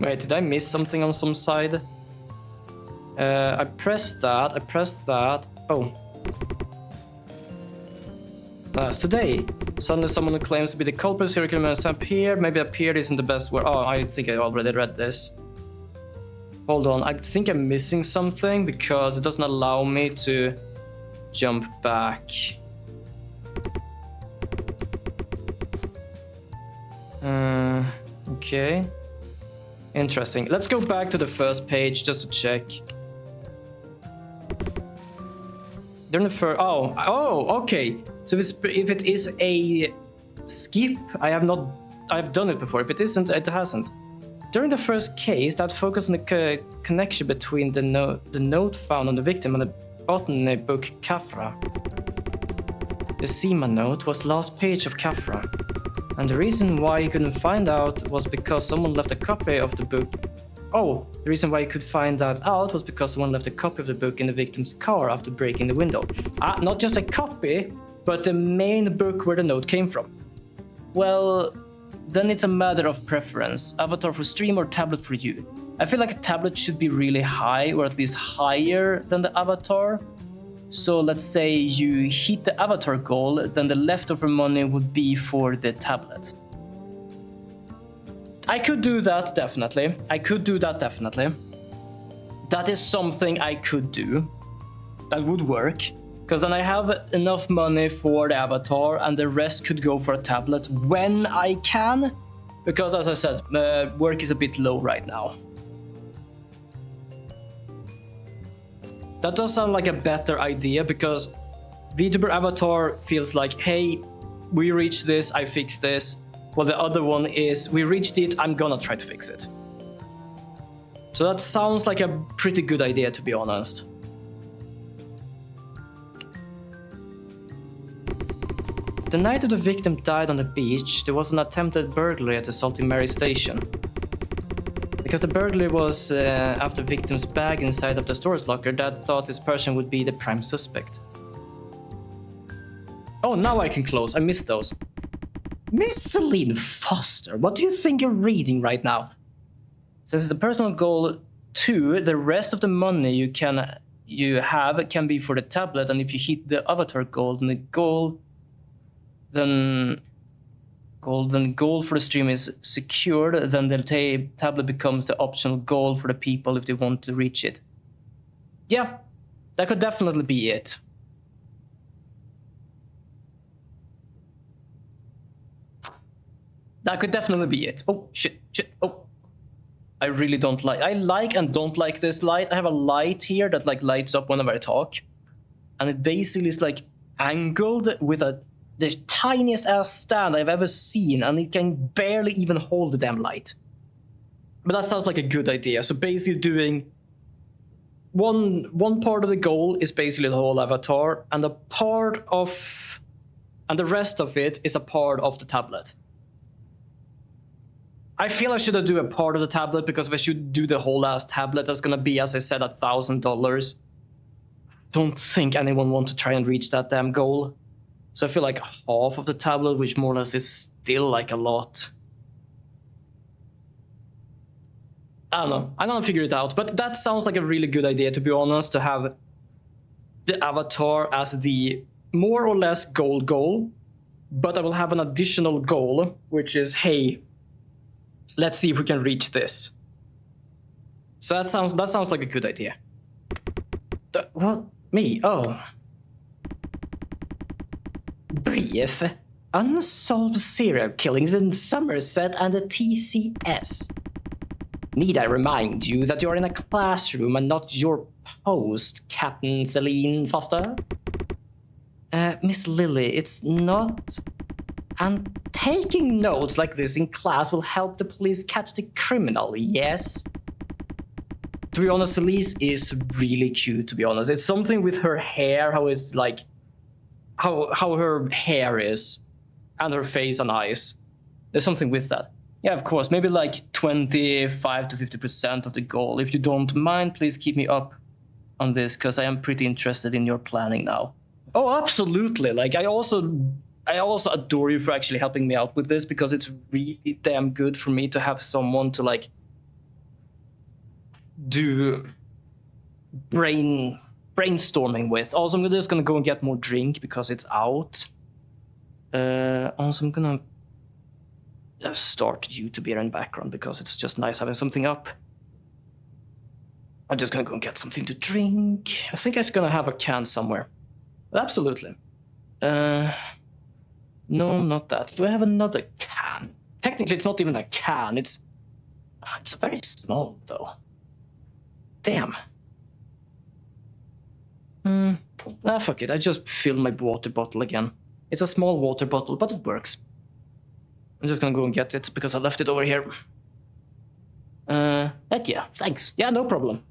Wait, did I miss something on some side? I pressed that. Oh. Last today. Suddenly someone who claims to be the culprit serial killer has appeared. Maybe appeared isn't the best word. Oh, I think I already read this. Hold on, I think I'm missing something because it doesn't allow me to jump back. Okay. Interesting. Let's go back to the first page just to check. During the first, okay. So if it is a skip, I've done it before. If it isn't, it hasn't. During the first case, that focused on the connection between the note found on the victim and the botany book Kafra. The Seema note was last page of Kafra. And the reason why he couldn't find out was because someone left a copy of the book. Oh, the reason why he could find that out was because someone left a copy of the book in the victim's car after breaking the window. Not just a copy, but the main book where the note came from. Well, then it's a matter of preference. Avatar for stream or tablet for you. I feel like a tablet should be really high, or at least higher than the avatar. So let's say you hit the avatar goal, then the leftover money would be for the tablet. I could do that, definitely. That is something I could do. That would work. Because then I have enough money for the avatar and the rest could go for a tablet when I can. Because as I said, work is a bit low right now. That does sound like a better idea because VTuber Avatar feels like, hey, we reached this, I fixed this. Well, the other one is, we reached it, I'm gonna try to fix it. So that sounds like a pretty good idea, to be honest. The night of the victim died on the beach, there was an attempted burglary at the Salty Mary station. Because the burglary was after the victim's bag inside of the storage locker, Dad thought this person would be the prime suspect. Oh, now I can close. I missed those. Miss Celine Foster, what do you think you're reading right now? Since it's a personal goal 2, the rest of the money you have can be for the tablet, and if you hit the avatar goal, then Golden goal for the stream is secured, then the tablet becomes the optional goal for the people if they want to reach it. Yeah, that could definitely be it. That could definitely be it. Oh, shit, oh. I really don't like... I like and don't like this light. I have a light here that like lights up whenever I talk. And it basically is like angled with the tiniest ass stand I've ever seen, and it can barely even hold the damn light. But that sounds like a good idea. So basically doing one part of the goal is basically the whole avatar, and the rest of it is a part of the tablet. I feel I should do a part of the tablet, because if I should do the whole ass tablet, that's gonna be, as I said, $1,000. Don't think anyone wants to try and reach that damn goal. So I feel like half of the tablet, which more or less is still like a lot. I don't know. I'm gonna figure it out. But that sounds like a really good idea, to be honest, to have the avatar as the more or less goal. But I will have an additional goal, which is, hey, let's see if we can reach this. So that sounds like a good idea. What? Me? Oh. Brief. Unsolved serial killings in Somerset and the TCS. Need I remind you that you're in a classroom and not your post, Captain Celine Foster? Miss Lily, it's not... And taking notes like this in class will help the police catch the criminal, yes? To be honest, Elise is really cute, to be honest. It's something with her hair, how it's like... How her hair is. And her face and eyes. There's something with that. Yeah, of course. Maybe like 25 to 50% of the goal. If you don't mind, please keep me up on this, because I am pretty interested in your planning now. Oh, absolutely. Like, I also adore you for actually helping me out with this, because it's really damn good for me to have someone to like do brainstorming with. Also, I'm just gonna go and get more drink because it's out. Also, I'm gonna start YouTube here in background because it's just nice having something up. I'm just gonna go and get something to drink. I think I'm gonna have a can somewhere. But absolutely. No, not that. Do I have another can? Technically, it's not even a can. It's very small, though. Damn. Fuck it. I just filled my water bottle again. It's a small water bottle, but it works. I'm just gonna go and get it because I left it over here. Heck yeah, thanks. Yeah, no problem.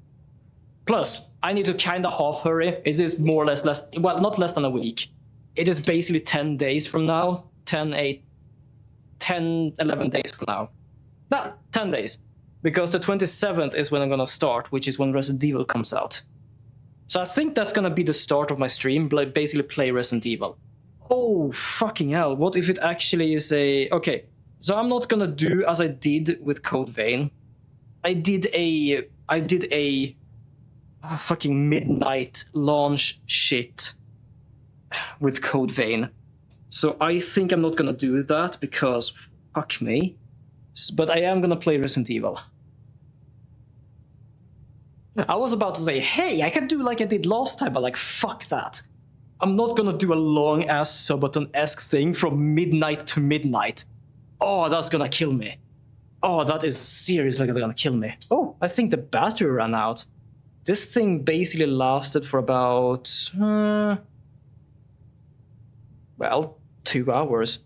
Plus, I need to kinda half hurry. It is more or less well, not less than a week. It is basically 10 days from now. 11 days from now. No, 10 days. Because the 27th is when I'm gonna start, which is when Resident Evil comes out. So I think that's gonna be the start of my stream, basically play Resident Evil. Oh, fucking hell, what if it actually is a... Okay, so I'm not gonna do as I did with Code Vein. I did a fucking midnight launch shit with Code Vein. So I think I'm not gonna do that because fuck me. But I am gonna play Resident Evil. I was about to say, hey, I can do like I did last time, but like, fuck that. I'm not gonna do a long-ass Subaton-esque thing from midnight to midnight. Oh, that's gonna kill me. Oh, that is seriously gonna kill me. Oh, I think the battery ran out. This thing basically lasted for about... well, 2 hours.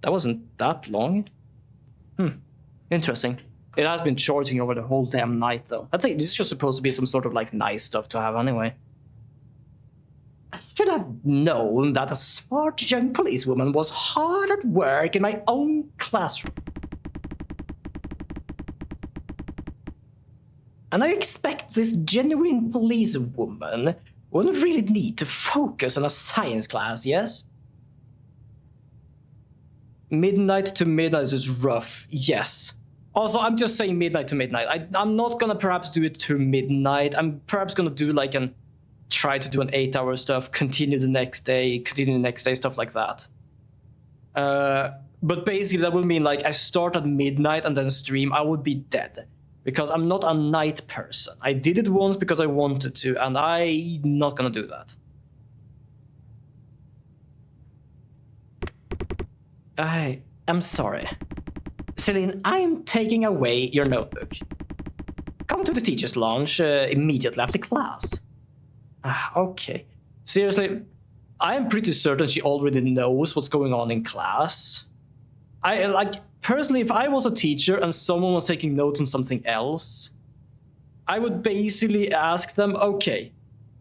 That wasn't that long. Interesting. It has been charging over the whole damn night, though. I think this is just supposed to be some sort of, like, nice stuff to have anyway. I should have known that a smart young policewoman was hard at work in my own classroom. And I expect this genuine policewoman wouldn't really need to focus on a science class, yes? Midnight to midnight is rough, yes. Also, I'm just saying midnight to midnight. I'm not gonna perhaps do it to midnight. I'm perhaps gonna do like try to do an 8-hour stuff, continue the next day, stuff like that. But basically that would mean like I start at midnight and then stream, I would be dead. Because I'm not a night person. I did it once because I wanted to, and I'm not gonna do that. I am sorry. Celine, I'm taking away your notebook. Come to the teacher's lounge immediately after class. Okay. Seriously, I am pretty certain she already knows what's going on in class. Personally, if I was a teacher and someone was taking notes on something else, I would basically ask them, okay,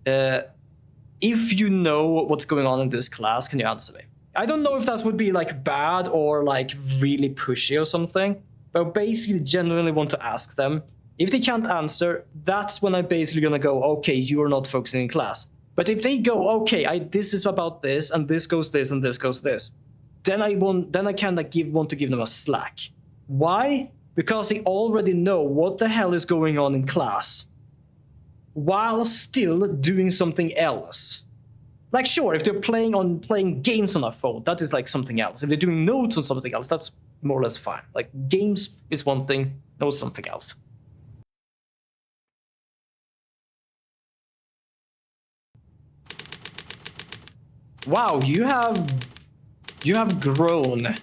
if you know what's going on in this class, can you answer me? I don't know if that would be like bad or like really pushy or something, but I basically genuinely want to ask them. If they can't answer, that's when I'm basically gonna go, okay, you are not focusing in class. But if they go, okay, this is about this, and this goes this, and this goes this, then I kind of want to give them a slack. Why? Because they already know what the hell is going on in class, while still doing something else. Like, sure, if they're playing games on a phone, that is like something else. If they're doing notes on something else, that's more or less fine. Like, games is one thing, notes something else. Wow, you have grown.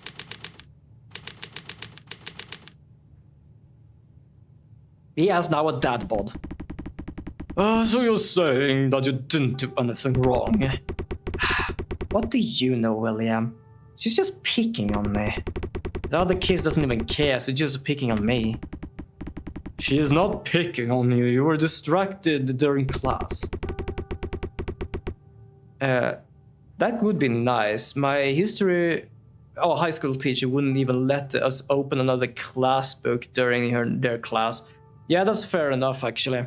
He has now a dad bod. So you're saying that you didn't do anything wrong? What do you know, William? She's just picking on me. The other kids doesn't even care, she's just picking on me. She is not picking on you, you were distracted during class. That would be nice. My high school teacher wouldn't even let us open another class book during their class. Yeah, that's fair enough, actually.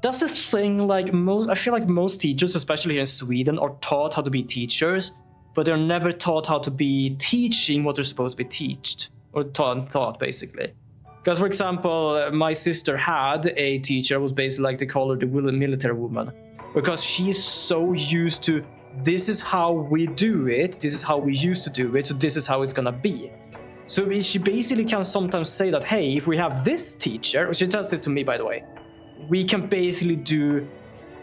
That's the thing, like, I feel like most teachers, especially here in Sweden, are taught how to be teachers, but they're never taught how to be teaching what they're supposed to be taught, or taught, basically. Because, for example, my sister had a teacher, was basically like they call her the military woman, because she's so used to, this is how we do it, this is how we used to do it, so this is how it's gonna be. So she basically can sometimes say that, hey, if we have this teacher, she does this to me, by the way, we can basically do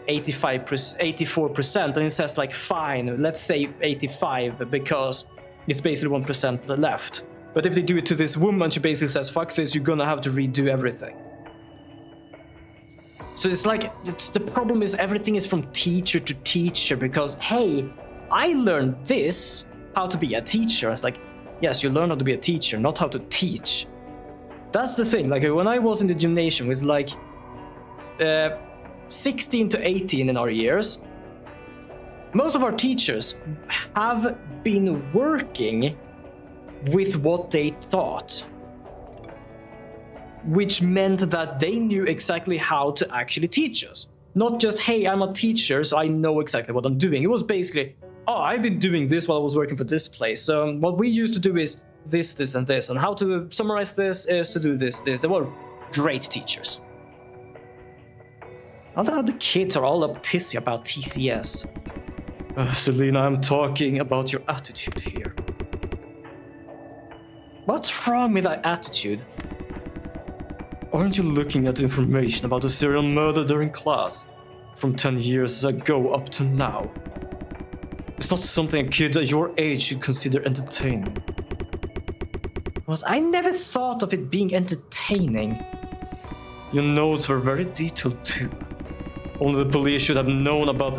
84%, and it says like, fine, let's say 85, because it's basically 1% left. But if they do it to this woman, she basically says, fuck this, you're gonna have to redo everything. So it's like, the problem is everything is from teacher to teacher, because, hey, I learned this, how to be a teacher. It's like, yes, you learn how to be a teacher, not how to teach. That's the thing, like when I was in the gymnasium, it was like 16 to 18 in our years. Most of our teachers have been working with what they taught, which meant that they knew exactly how to actually teach us. Not just, hey, I'm a teacher, so I know exactly what I'm doing. It was basically, oh, I've been doing this while I was working for this place. So what we used to do is this, this, and this. And how to summarize this is to do this, this. They were great teachers. All the other kids are all up tissy about TCS. Selena, I'm talking about your attitude here. What's wrong with that attitude? Aren't you looking at information about a serial murder during class? From 10 years ago up to now. It's not something a kid at your age should consider entertaining. But I never thought of it being entertaining. Your notes were very detailed too. Only the police should have known about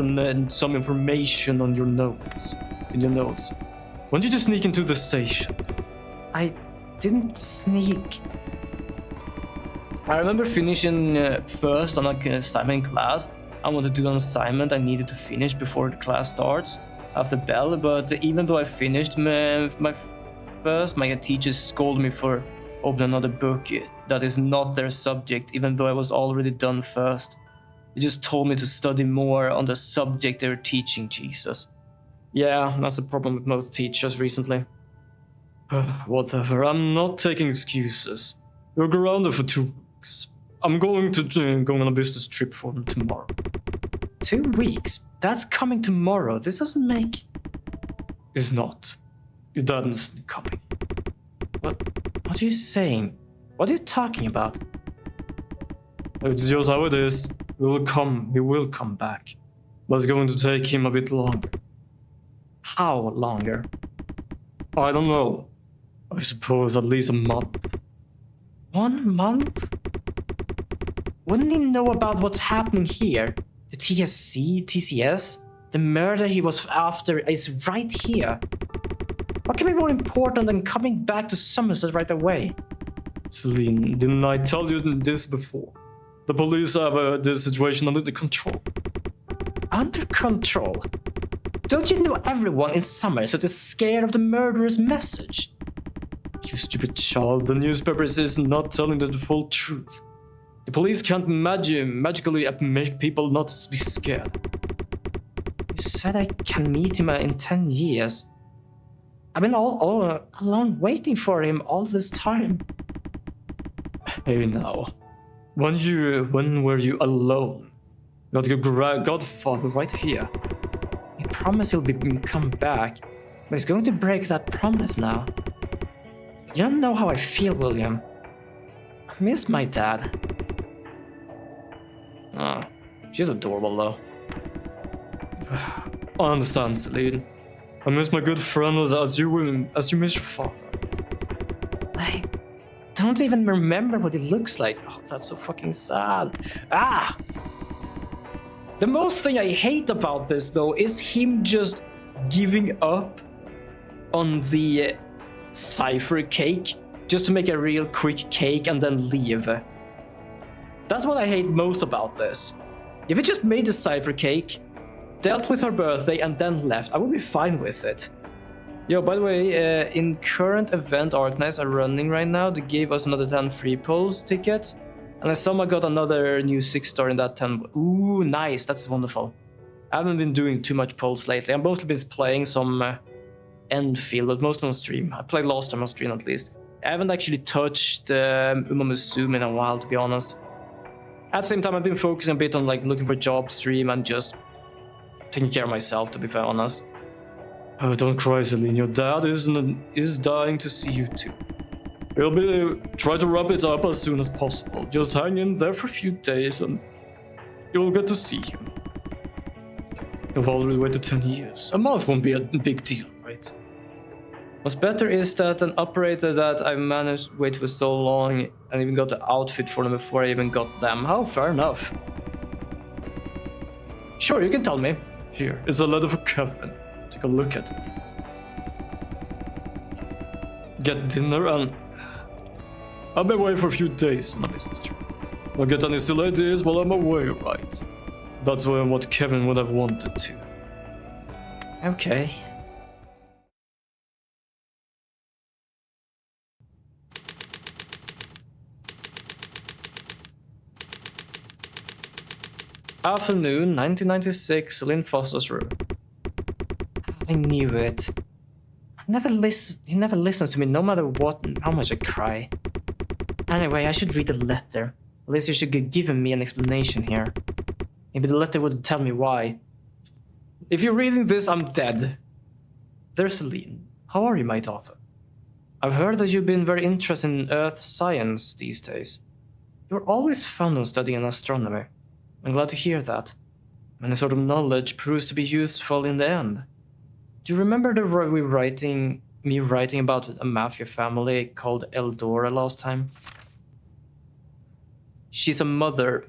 some information on your notes. In your notes. When did you sneak into the station? I didn't sneak. I remember finishing first on an assignment in class. I wanted to do an assignment I needed to finish before the class starts after bell, but even though I finished my teachers scolded me for opening another book that is not their subject, even though I was already done first. They just told me to study more on the subject they were teaching, Jesus. Yeah, that's the problem with most teachers recently. Whatever, I'm not taking excuses. You're grounded for 2 weeks. I'm going to go on a business trip for them tomorrow. 2 weeks? That's coming tomorrow. This doesn't make... It's not. Your dad isn't coming. What are you saying? What are you talking about? It's just how it is. He will come back. But it's going to take him a bit longer. How longer? I don't know. I suppose at least a month. 1 month? Wouldn't he know about what's happening here? The TCS? The murder he was after is right here. What can be more important than coming back to Somerset right away? Celine, didn't I tell you this before? The police have this situation under control. Under control? Don't you know everyone in Somerset is scared of the murderer's message? You stupid child, the newspapers is not telling the full truth. The police can't magically make people not be scared. You said I can meet him in 10 years. I've been all alone waiting for him all this time. Hey now, when were you alone? Got your godfather right here. He promised he'll come back, but he's going to break that promise now. You don't know how I feel, William. I miss my dad. Ah, she's adorable though. I understand, Celine. I miss my good friend as you miss your father. I don't even remember what he looks like. Oh, that's so fucking sad. Ah! The most thing I hate about this, though, is him just giving up on the cipher cake just to make a real quick cake and then leave. That's what I hate most about this. If he just made the cipher cake, dealt with her birthday, and then left, I would be fine with it. Yo, by the way, in current event Arknights are running right now, they gave us another 10 free polls tickets. And I somehow got another new 6-star in that 10. Ooh, nice, that's wonderful. I haven't been doing too much polls lately. I've mostly been playing some Enfield, but mostly on stream. I played last time on stream at least. I haven't actually touched Uma Musume in a while, to be honest. At the same time, I've been focusing a bit on like looking for job stream and just taking care of myself, to be fair honest. Oh, don't cry, Celine. Your dad is dying to see you too. Try to wrap it up as soon as possible. Just hang in there for a few days and you'll get to see him. You've already waited 10 years. A month won't be a big deal, right? What's better is that an operator that I managed to wait for so long and even got the outfit for them before I even got them. How fair enough. Sure, you can tell me. Here, it's a letter for Kevin. Take a look at it. Get dinner and I'll be away for a few days on a business trip. Don't get any silly ideas while I'm away, right? That's what Kevin would have wanted to. Okay. Afternoon, 1996, Lynn Foster's room. I knew it. He never listens to me no matter how much I cry. Anyway, I should read the letter. At least you should have given me an explanation here. Maybe the letter would tell me why. If you're reading this, I'm dead. There's Celine. How are you, my daughter? I've heard that you've been very interested in earth science these days. You're always fond of studying astronomy. I'm glad to hear that. Any sort of knowledge proves to be useful in the end. Do you remember me writing about a mafia family called Eldora last time? She's a mother.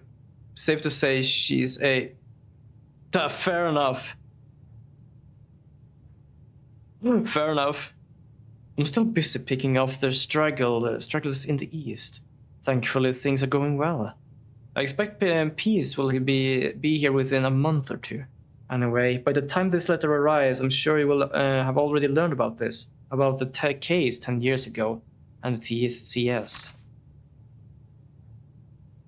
Safe to say she's a... fair enough. Fair enough. I'm still busy picking off their struggles in the east. Thankfully, things are going well. I expect peace will be here within a month or two. Anyway, by the time this letter arrives, I'm sure you will have already learned about this. About the case 10 years ago, and the TCS.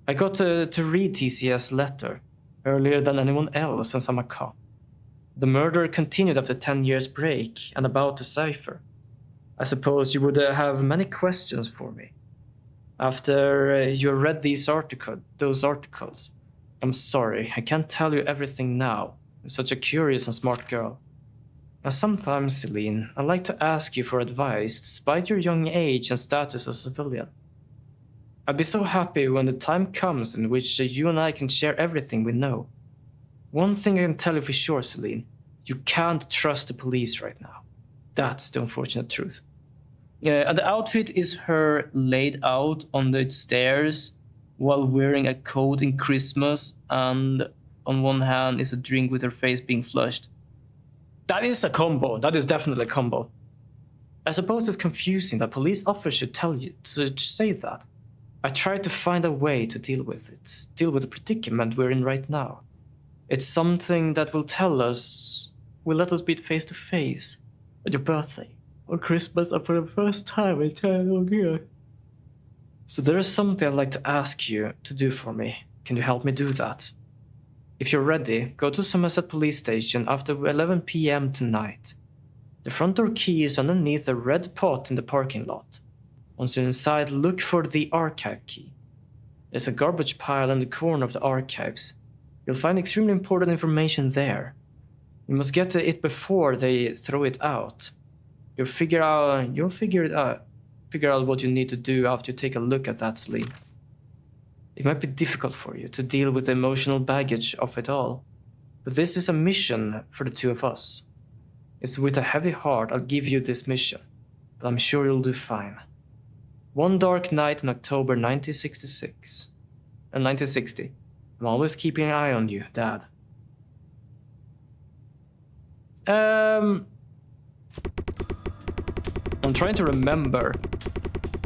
I got to read TCS' letter earlier than anyone else since I'm a cop. The murder continued after 10 years break and about the cipher. I suppose you would have many questions for me. After you read those articles, I'm sorry, I can't tell you everything now. You're such a curious and smart girl. Now sometimes, Celine, I'd like to ask you for advice despite your young age and status as a civilian. I'd be so happy when the time comes in which you and I can share everything we know. One thing I can tell you for sure, Celine, you can't trust the police right now. That's the unfortunate truth. And the outfit is her laid out on the stairs while wearing a coat in Christmas, and on one hand is a drink with her face being flushed. That is a combo. That is definitely a combo. I suppose it's confusing that police officers should tell you to say that. I tried to find a way to deal with it, deal with the predicament we're in right now. It's something that will let us meet face to face on your birthday, on Christmas, and for the first time in 10 years. So there is something I'd like to ask you to do for me. Can you help me do that? If you're ready, go to Somerset Police Station after 11 p.m. tonight. The front door key is underneath a red pot in the parking lot. Once you're inside, look for the archive key. There's a garbage pile in the corner of the archives. You'll find extremely important information there. You must get to it before they throw it out. You'll figure out what you need to do after you take a look at that, Celine. It might be difficult for you to deal with the emotional baggage of it all, but this is a mission for the two of us. It's with a heavy heart I'll give you this mission, but I'm sure you'll do fine. One dark night in October 1960. I'm always keeping an eye on you, Dad. I'm trying to remember.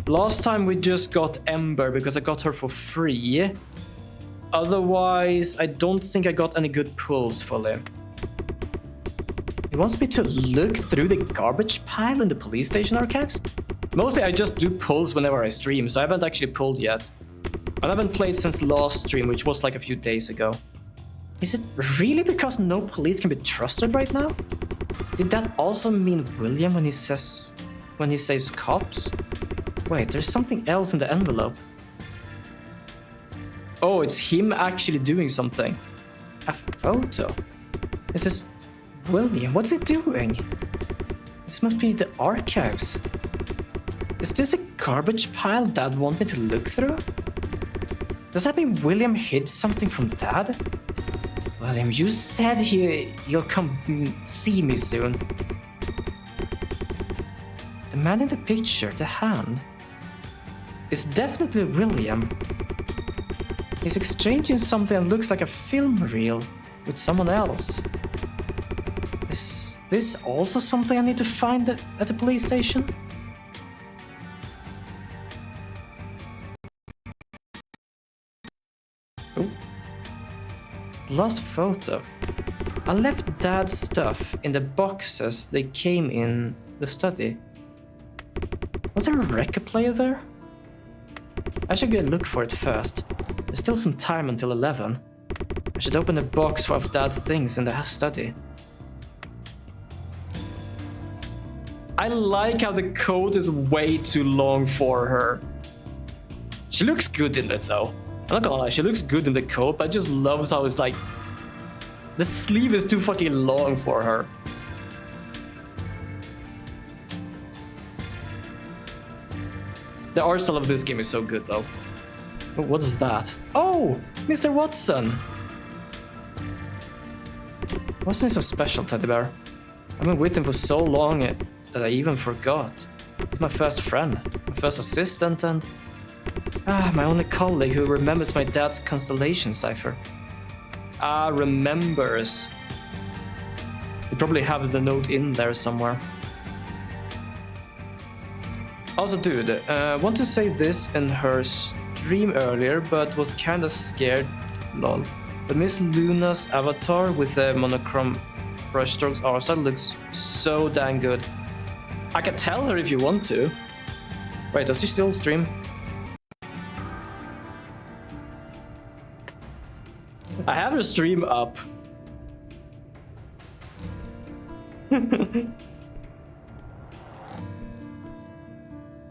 Last time we just got Ember because I got her for free. Otherwise, I don't think I got any good pulls fully. He wants me to look through the garbage pile in the police station archives? Mostly I just do pulls whenever I stream, so I haven't actually pulled yet. I haven't played since last stream, which was like a few days ago. Is it really because no police can be trusted right now? Did that also mean William when he says cops? Wait, there's something else in the envelope. Oh, it's him actually doing something. A photo. This is William. What's he doing? This must be the archives. Is this the garbage pile Dad wanted me to look through? Does that mean William hid something from Dad? William, you said you'll come see me soon. The man in the picture, the hand, is definitely William. He's exchanging something that looks like a film reel with someone else. Is this also something I need to find at the police station? Oh. Lost photo. I left Dad's stuff in the boxes they came in the study. Was there a record player there? I should go look for it first. There's still some time until 11. I should open the box of Dad's things in the study. I like how the coat is way too long for her. She looks good in it though. I'm not gonna lie, she looks good in the coat, but I just love how it's like... the sleeve is too fucking long for her. The art style of this game is so good though. What is that? Oh! Mr. Watson! Watson is a special teddy bear. I've been with him for so long that I even forgot. He's my first friend, my first assistant, and... my only colleague who remembers my dad's constellation cipher. Remembers. You probably have the note in there somewhere. Also, dude, want to say this in her stream earlier, but was kinda scared, lol. But Miss Luna's avatar with the monochrome brushstrokes art style looks so dang good. I can tell her if you want to. Wait, does she still stream? I have her stream up.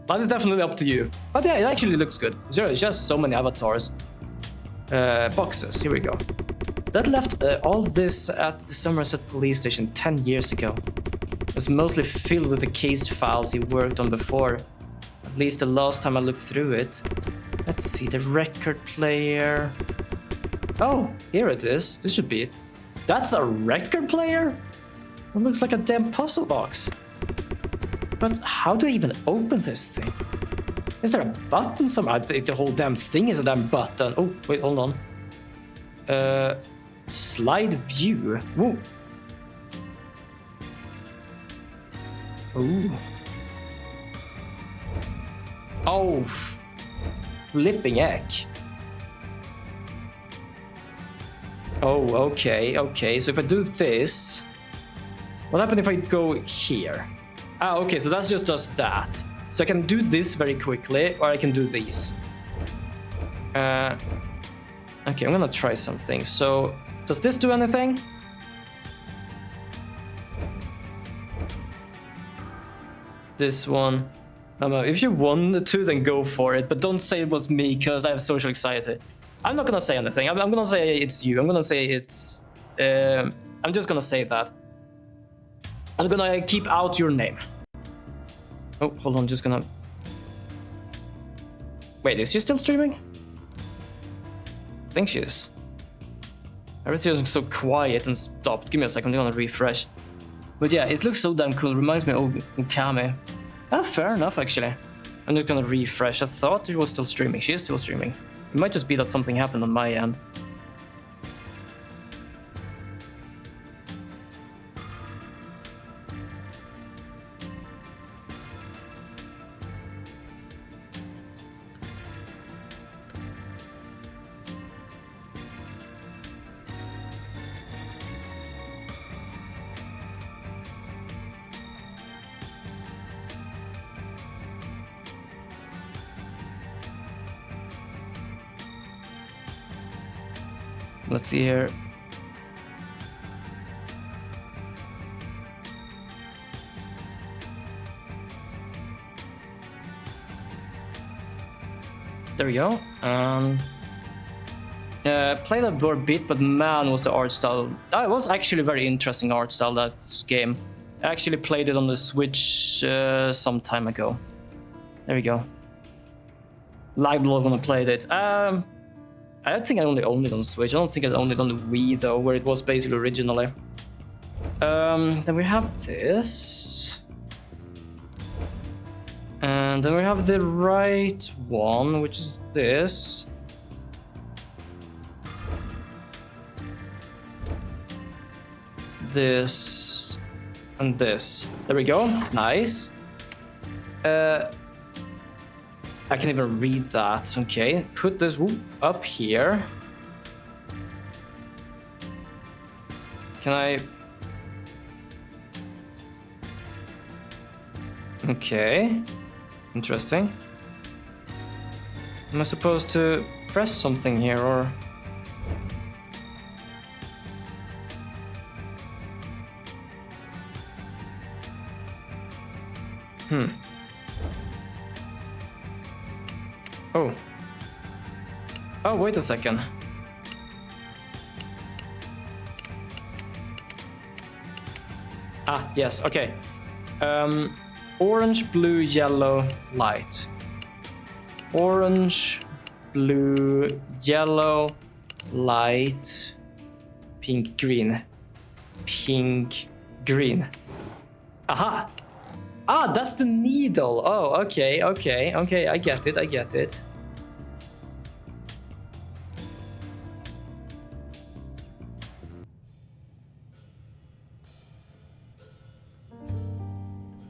That is definitely up to you. But yeah, it actually looks good. She has so many avatars. Boxes, here we go. Dad left all this at the Somerset police station 10 years ago. was mostly filled with the case files he worked on before. At least the last time I looked through it. Let's see, the record player. Oh, here it is. This should be it. That's a record player? It looks like a damn puzzle box. But how do I even open this thing? Is there a button somewhere? I think the whole damn thing is a damn button. Oh, wait, hold on. Slide view. Whoa. Ooh. Oh, flipping heck. Oh, okay. So if I do this, what happens if I go here? Ah, okay, so that's just does that. So I can do this very quickly, or I can do these. Okay, I'm gonna try something. So, does this do anything? This one. No, if you wanted to, then go for it, but don't say it was me, because I have social anxiety. I'm not gonna say anything. I'm gonna say it's you. I'm gonna say it's... I'm just gonna say that. I'm gonna keep out your name. Oh, hold on, I'm just gonna... Wait, is she still streaming? I think she is. Everything is so quiet and stopped. Give me a second, I'm gonna refresh. But yeah, it looks so damn cool. Reminds me of Okami. Ah, fair enough, actually. I'm just gonna refresh. I thought it was still streaming. She is still streaming. It might just be that something happened on my end. Let's see here. There we go. Played that for a bit, but man, was the art style. It was actually a very interesting art style, that game. I actually played it on the Switch some time ago. There we go. Live log when I played it. I think I only owned it on Switch. I don't think I owned it on the Wii though, where it was basically originally. Then we have this. And then we have the right one, which is this. This and this. There we go. Nice. I can even read that. Okay, put this up here. Can I? Okay, interesting. Am I supposed to press something here or? Oh, wait a second. Ah, yes, okay. Orange, blue, yellow, light. Orange, blue, yellow, light, pink, green. Pink, green. Aha! Ah, that's the needle. Oh, okay. I get it.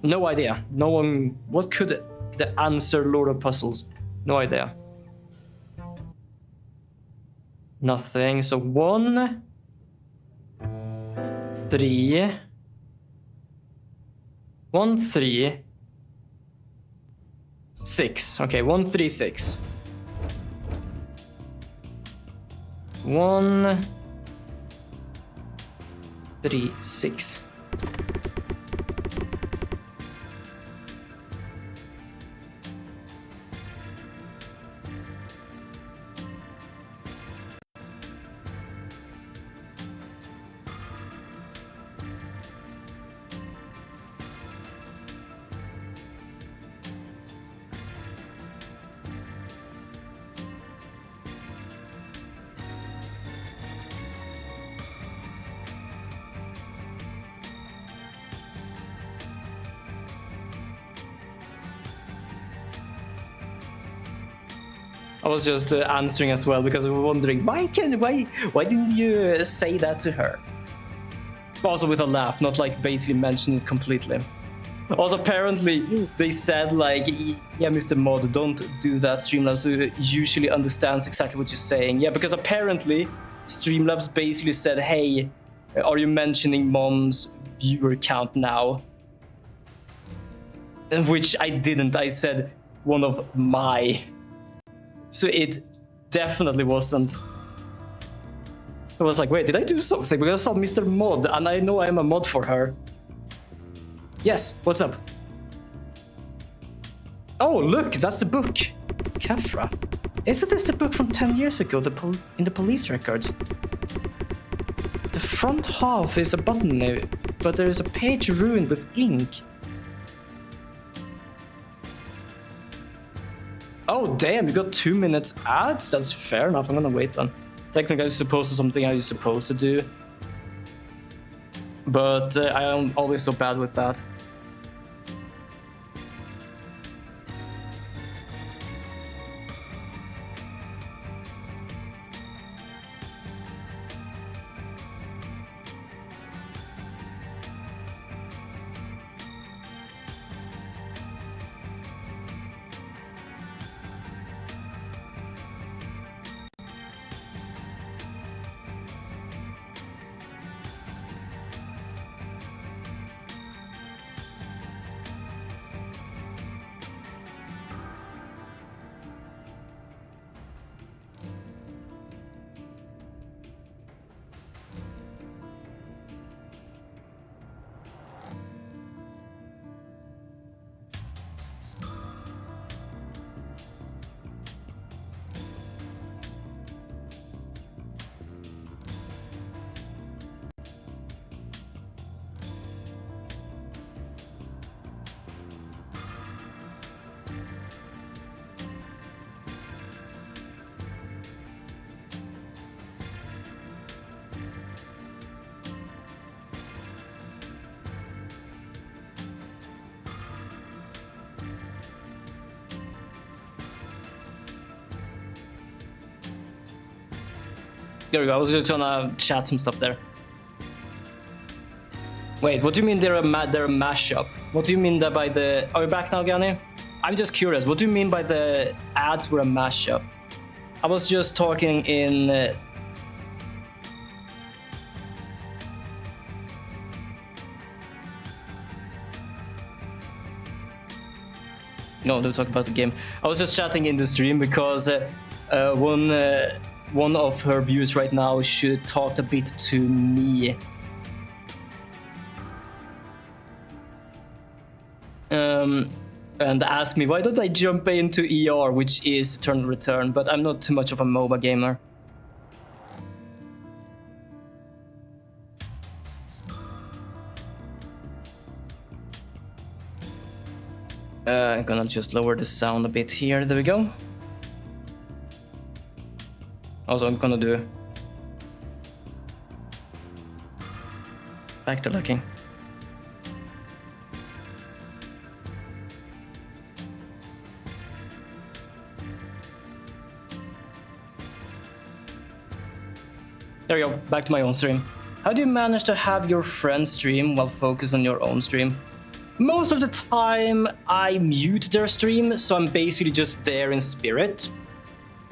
No idea. No one... What could the answer Lord of Puzzles? No idea. Nothing. So 1, 3... 1, 3... 6. Okay, 1, 3, 6. 1, 3, 6. I was just answering as well because I was wondering why didn't you say that to her? Also with a laugh, not like basically mention it completely. Also, apparently, they said like, yeah, Mr. Mod, don't do that. Streamlabs usually understands exactly what you're saying. Yeah, because apparently, Streamlabs basically said, hey, are you mentioning Mom's viewer count now? Which I didn't. I said one of my. So it definitely wasn't. I was like, wait, did I do something? Because I saw Mr. Mod, and I know I'm a mod for her. Yes, what's up? Oh, look, that's the book. Kafra. Isn't this the book from 10 years ago in the police records? The front half is a button now, but there is a page ruined with ink. Oh, damn, you got 2 minutes ads? That's fair enough, I'm gonna wait then. Technically, it's supposed to something I was supposed to do. But I am always so bad with that. There we go, I was just gonna chat some stuff there. Wait, what do you mean they're a mashup? What do you mean that by the... Are you back now, Gani? I'm just curious, what do you mean by the ads were a mashup? I was just talking in... No, don't talk about the game. I was just chatting in the stream because one of her viewers right now should talk a bit to me. And asked me, why don't I jump into ER, which is Eternal Return, but I'm not too much of a MOBA gamer. I'm gonna just lower the sound a bit here, there we go. Also, I'm gonna do back to looking. There we go, back to my own stream. How do you manage to have your friends stream while focus on your own stream? Most of the time, I mute their stream, so I'm basically just there in spirit.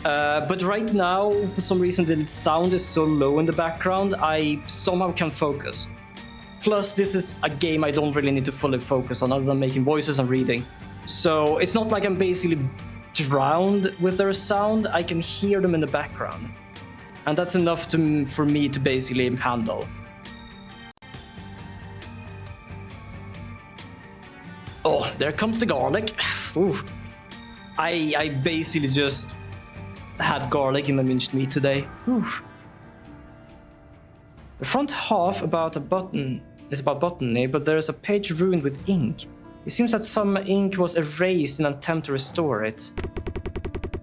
But right now, for some reason, the sound is so low in the background, I somehow can focus. Plus, this is a game I don't really need to fully focus on other than making voices and reading. So it's not like I'm basically drowned with their sound, I can hear them in the background. And that's enough for me to basically handle. Oh, there comes the garlic. Ooh. I basically just had garlic in my minced meat today. Ooh. The front half is about botany, but there is a page ruined with ink. It seems that some ink was erased in an attempt to restore it.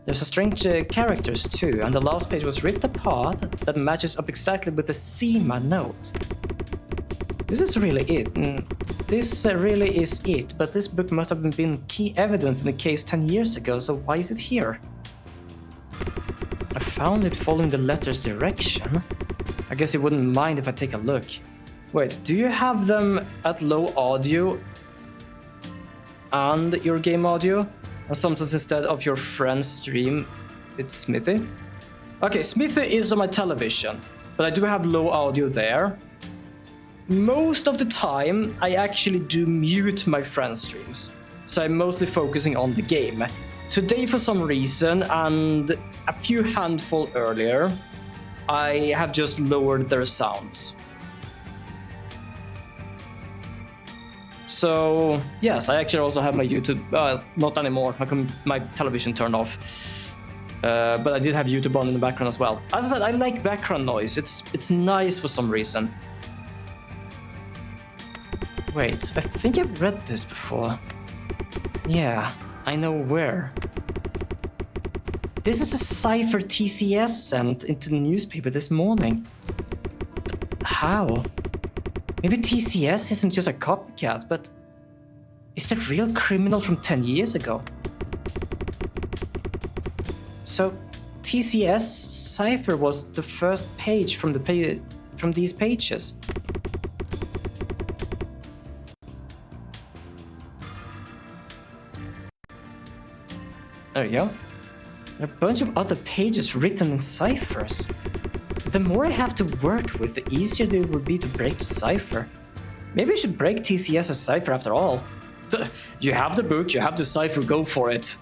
There's a strange characters too, and the last page was ripped apart that matches up exactly with the SEMA note. This is really it. This really is it, but this book must have been key evidence in the case 10 years ago, so why is it here? I found it following the letter's direction. I guess he wouldn't mind if I take a look. Wait, do you have them at low audio and your game audio? And sometimes instead of your friend's stream, it's Smithy? Okay, Smithy is on my television, but I do have low audio there. Most of the time, I actually do mute my friend's streams, so I'm mostly focusing on the game. Today, for some reason, and a few handful earlier, I have just lowered their sounds. So, yes, I actually also have my YouTube, not anymore, my television turned off. But I did have YouTube on in the background as well. As I said, I like background noise, it's nice for some reason. Wait, I think I've read this before. Yeah, I know where. This is a cipher TCS sent into the newspaper this morning. But how? Maybe TCS isn't just a copycat, but is the real criminal from 10 years ago? So, TCS cipher was the first page from these pages. There you go. There are a bunch of other pages written in ciphers. The more I have to work with, the easier it will be to break the cipher. Maybe I should break TCS's cipher after all. You have the book, you have the cipher, go for it.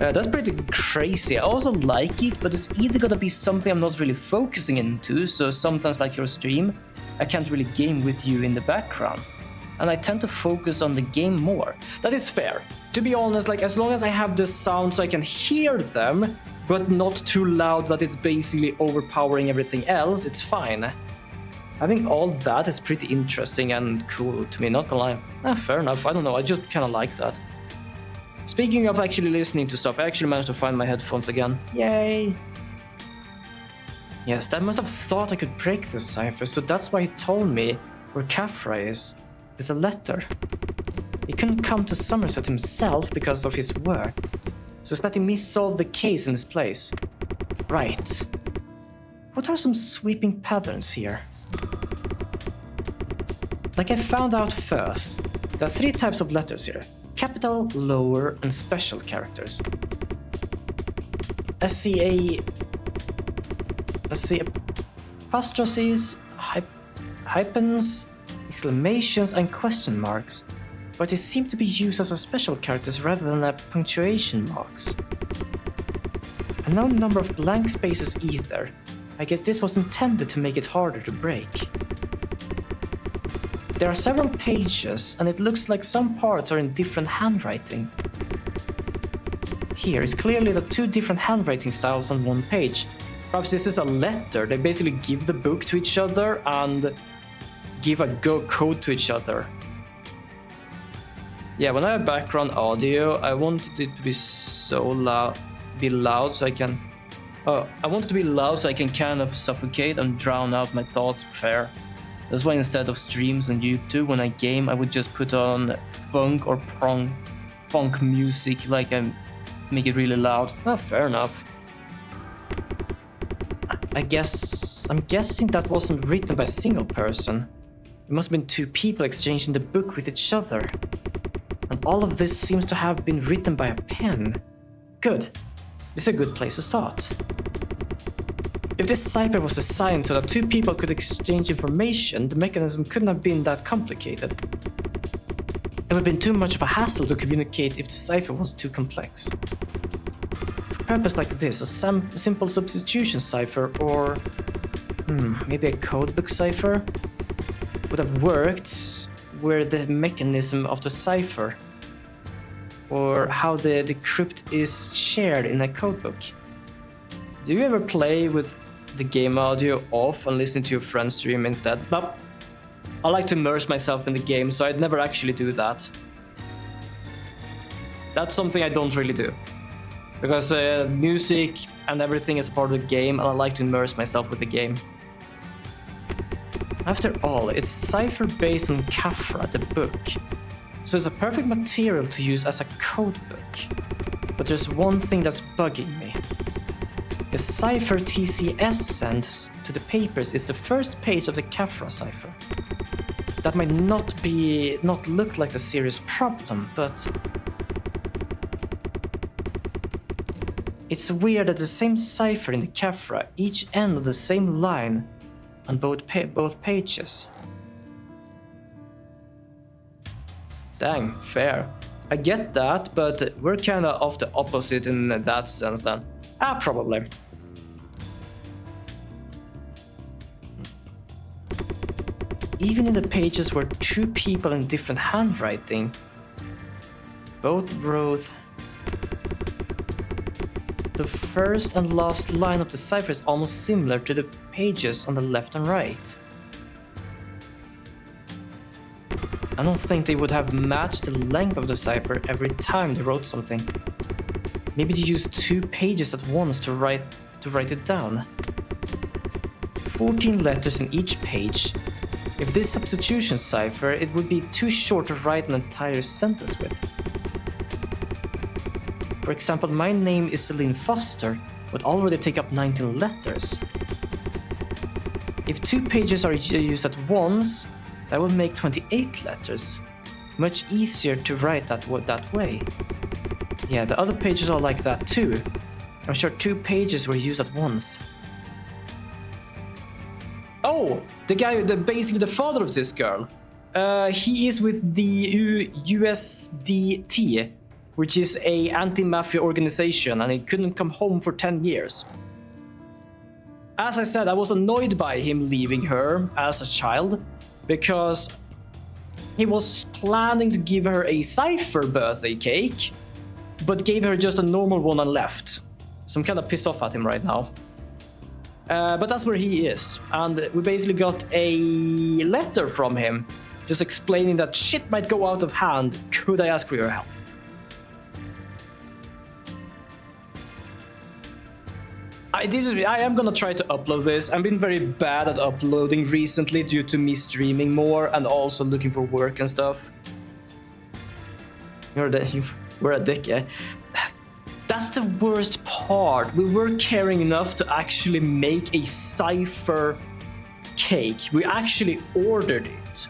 That's pretty crazy. I also like it, but it's either gonna be something I'm not really focusing into, so sometimes like your stream, I can't really game with you in the background. And I tend to focus on the game more. That is fair. To be honest, like as long as I have the sound so I can hear them, but not too loud that it's basically overpowering everything else, it's fine. I think all that is pretty interesting and cool to me, not gonna lie. Fair enough, I don't know, I just kinda like that. Speaking of actually listening to stuff, I actually managed to find my headphones again. Yay! Yes, Dad must have thought I could break this cipher, so that's why he told me where Kafra is, with a letter. He couldn't come to Somerset himself because of his work, so he's letting me solve the case in his place. Right. What are some sweeping patterns here? Like I found out first, there are 3 types of letters here. Capital, lower, and special characters. Let's see, apostrophes, hyphens, exclamations, and question marks, but they seem to be used as a special characters rather than punctuation marks. And no number of blank spaces either. I guess this was intended to make it harder to break. There are several pages, and it looks like some parts are in different handwriting. Here, it's clearly the 2 different handwriting styles on one page. Perhaps this is a letter. They basically give the book to each other and give a code to each other. Yeah, when I have background audio, I wanted it to be so loud, so I can... I want it to be loud so I can kind of suffocate and drown out my thoughts. Fair. That's why instead of streams on YouTube, when I game, I would just put on funk or funk music, like I make it really loud. Fair enough. I'm guessing that wasn't written by a single person. It must have been 2 people exchanging the book with each other. And all of this seems to have been written by a pen. Good. This is a good place to start. If this cipher was designed so that 2 people could exchange information, the mechanism couldn't have been that complicated. It would have been too much of a hassle to communicate if the cipher was too complex. For a purpose like this, a simple substitution cipher or maybe a codebook cipher would have worked where the mechanism of the cipher or how the decrypt is shared in a codebook. Do you ever play with the game audio off and listen to your friend's stream instead? But I like to immerse myself in the game, so I'd never actually do that. That's something I don't really do. Because music and everything is part of the game, and I like to immerse myself with the game. After all, it's cipher based on Kafra, the book. So it's a perfect material to use as a codebook. But there's one thing that's bugging me. The cipher TCS sends to the papers is the first page of the Kafra cipher. That might not look like a serious problem, but it's weird that the same cipher in the Kafra, each end of the same line on both pages. Dang, fair. I get that, but we're kinda of the opposite in that sense then. Probably. Even in the pages where two people in different handwriting, both wrote the first and last line of the cipher is almost similar to the pages on the left and right. I don't think they would have matched the length of the cipher every time they wrote something. Maybe they used two pages at once to write it down. 14 letters in each page. If this substitution cipher, it would be too short to write an entire sentence with. For example, my name is Celine Foster would already take up 19 letters. If two pages are used at once, that would make 28 letters. Much easier to write that way. Yeah, the other pages are like that too. I'm sure two pages were used at once. Oh, the guy, basically the father of this girl. He is with the USDT, which is a anti-mafia organization, and he couldn't come home for 10 years. As I said, I was annoyed by him leaving her as a child, because he was planning to give her a cipher birthday cake, but gave her just a normal one and left. So I'm kind of pissed off at him right now. But that's where he is, and we basically got a letter from him, just explaining that shit might go out of hand. Could I ask for your help? I am gonna try to upload this. I've been very bad at uploading recently due to me streaming more and also looking for work and stuff. We're a dick, eh? That's the worst part. We were caring enough to actually make a cipher cake. We actually ordered it.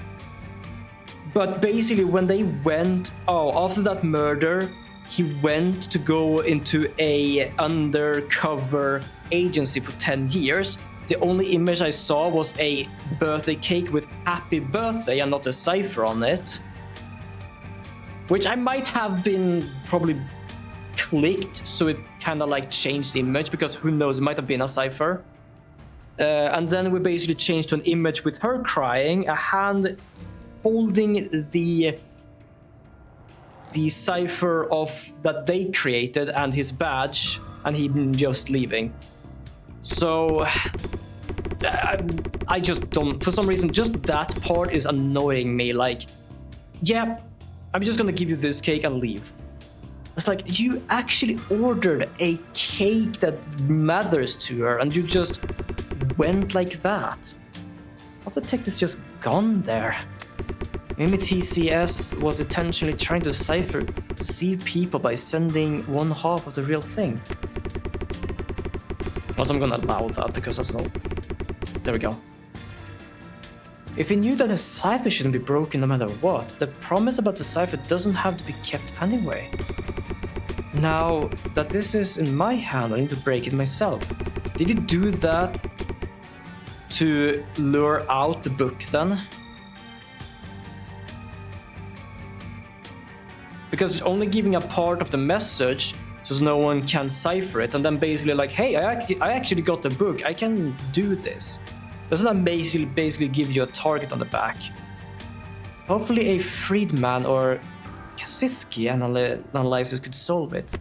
But basically when they went, after that murder, he went to go into a undercover agency for 10 years. The only image I saw was a birthday cake with happy birthday and not a cipher on it. Which I might have been probably clicked, so it kind of like changed the image, because who knows, it might have been a cipher. And then we basically changed to an image with her crying, a hand holding the cipher of that they created and his badge, and him just leaving. So I just don't, for some reason, just that part is annoying me. Like, yeah, I'm just gonna give you this cake and leave. It's like, you actually ordered a cake that matters to her and you just went like that. Half the tech is just gone there. Maybe TCS was intentionally trying to deceive people by sending one half of the real thing. Also, I'm gonna allow that because that's not... There we go. If he knew that the cipher shouldn't be broken no matter what, the promise about the cipher doesn't have to be kept anyway. Now that this is in my hand, I need to break it myself. Did he do that to lure out the book then? Because only giving a part of the message so no one can cipher it, and then basically like, hey, I actually got the book, I can do this. Doesn't that basically give you a target on the back? Hopefully a Friedman or Kaczynski analysis could solve it.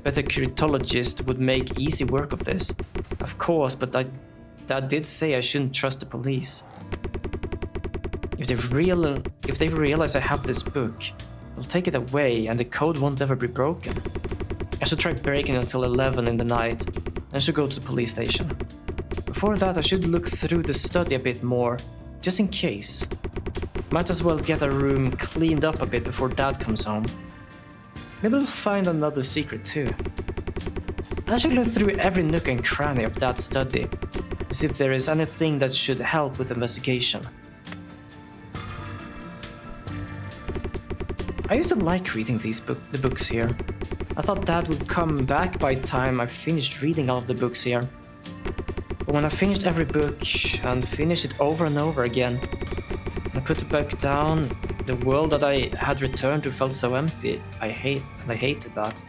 Bet a cryptologist would make easy work of this. Of course, but Dad did say I shouldn't trust the police. If they realize I have this book, they'll take it away and the code won't ever be broken. I should try breaking until 11 in the night, and I should go to the police station. Before that, I should look through the study a bit more, just in case. Might as well get a room cleaned up a bit before Dad comes home. Maybe we'll find another secret too. I should look through every nook and cranny of that study to see if there is anything that should help with the investigation. I used to like reading the books here. I thought Dad would come back by the time I finished reading all of the books here. But when I finished every book and finished it over and over again, I put it back down, the world that I had returned to felt so empty. I hated that.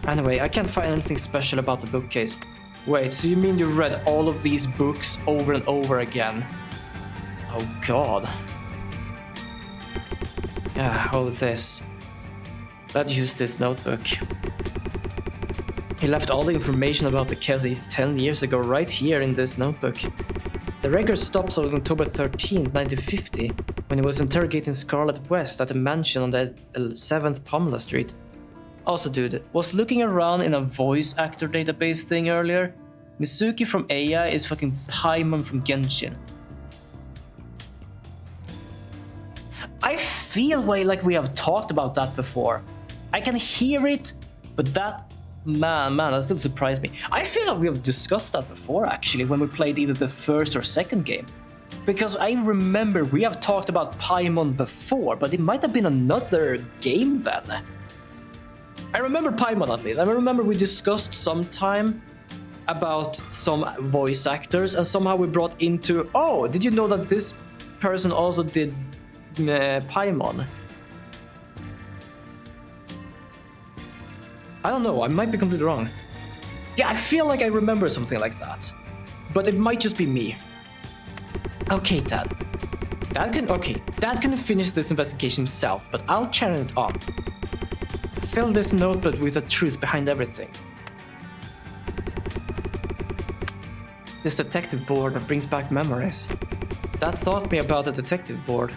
Anyway, I can't find anything special about the bookcase. Wait, so you mean you read all of these books over and over again? Oh god. Yeah, oh this. Dad used this notebook. He left all the information about the Kessies 10 years ago right here in this notebook. The record stops on October 13, 1950, when he was interrogating Scarlett West at a mansion on the 7th Pamela Street. Also, dude, was looking around in a voice actor database thing earlier. Mizuki from Aya is fucking Paimon from Genshin. I feel way like we have talked about that before. I can hear it, but that... Man, that still surprised me. I feel like we have discussed that before, actually, when we played either the first or second game. Because I remember we have talked about Paimon before, but it might have been another game then. I remember Paimon at least. I remember we discussed sometime about some voice actors, and somehow we brought into, oh, did you know that this person also did Paimon? I don't know, I might be completely wrong. Yeah, I feel like I remember something like that. But it might just be me. Okay, Dad. Dad can finish this investigation himself, but I'll carry it on. Fill this notebook with the truth behind everything. This detective board that brings back memories. Dad taught me about the detective board.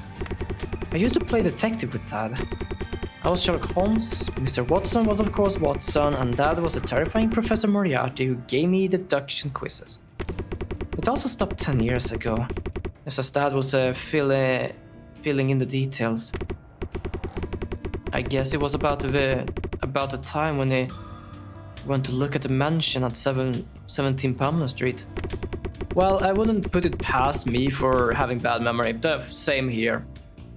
I used to play detective with Dad. I was Sherlock Holmes, Mr. Watson was of course Watson, and Dad was a terrifying Professor Moriarty who gave me deduction quizzes. It also stopped 10 years ago, just as Dad was filling in the details. I guess it was about the time when he went to look at the mansion at 17 Pamela Street. Well, I wouldn't put it past me for having bad memory, but same here.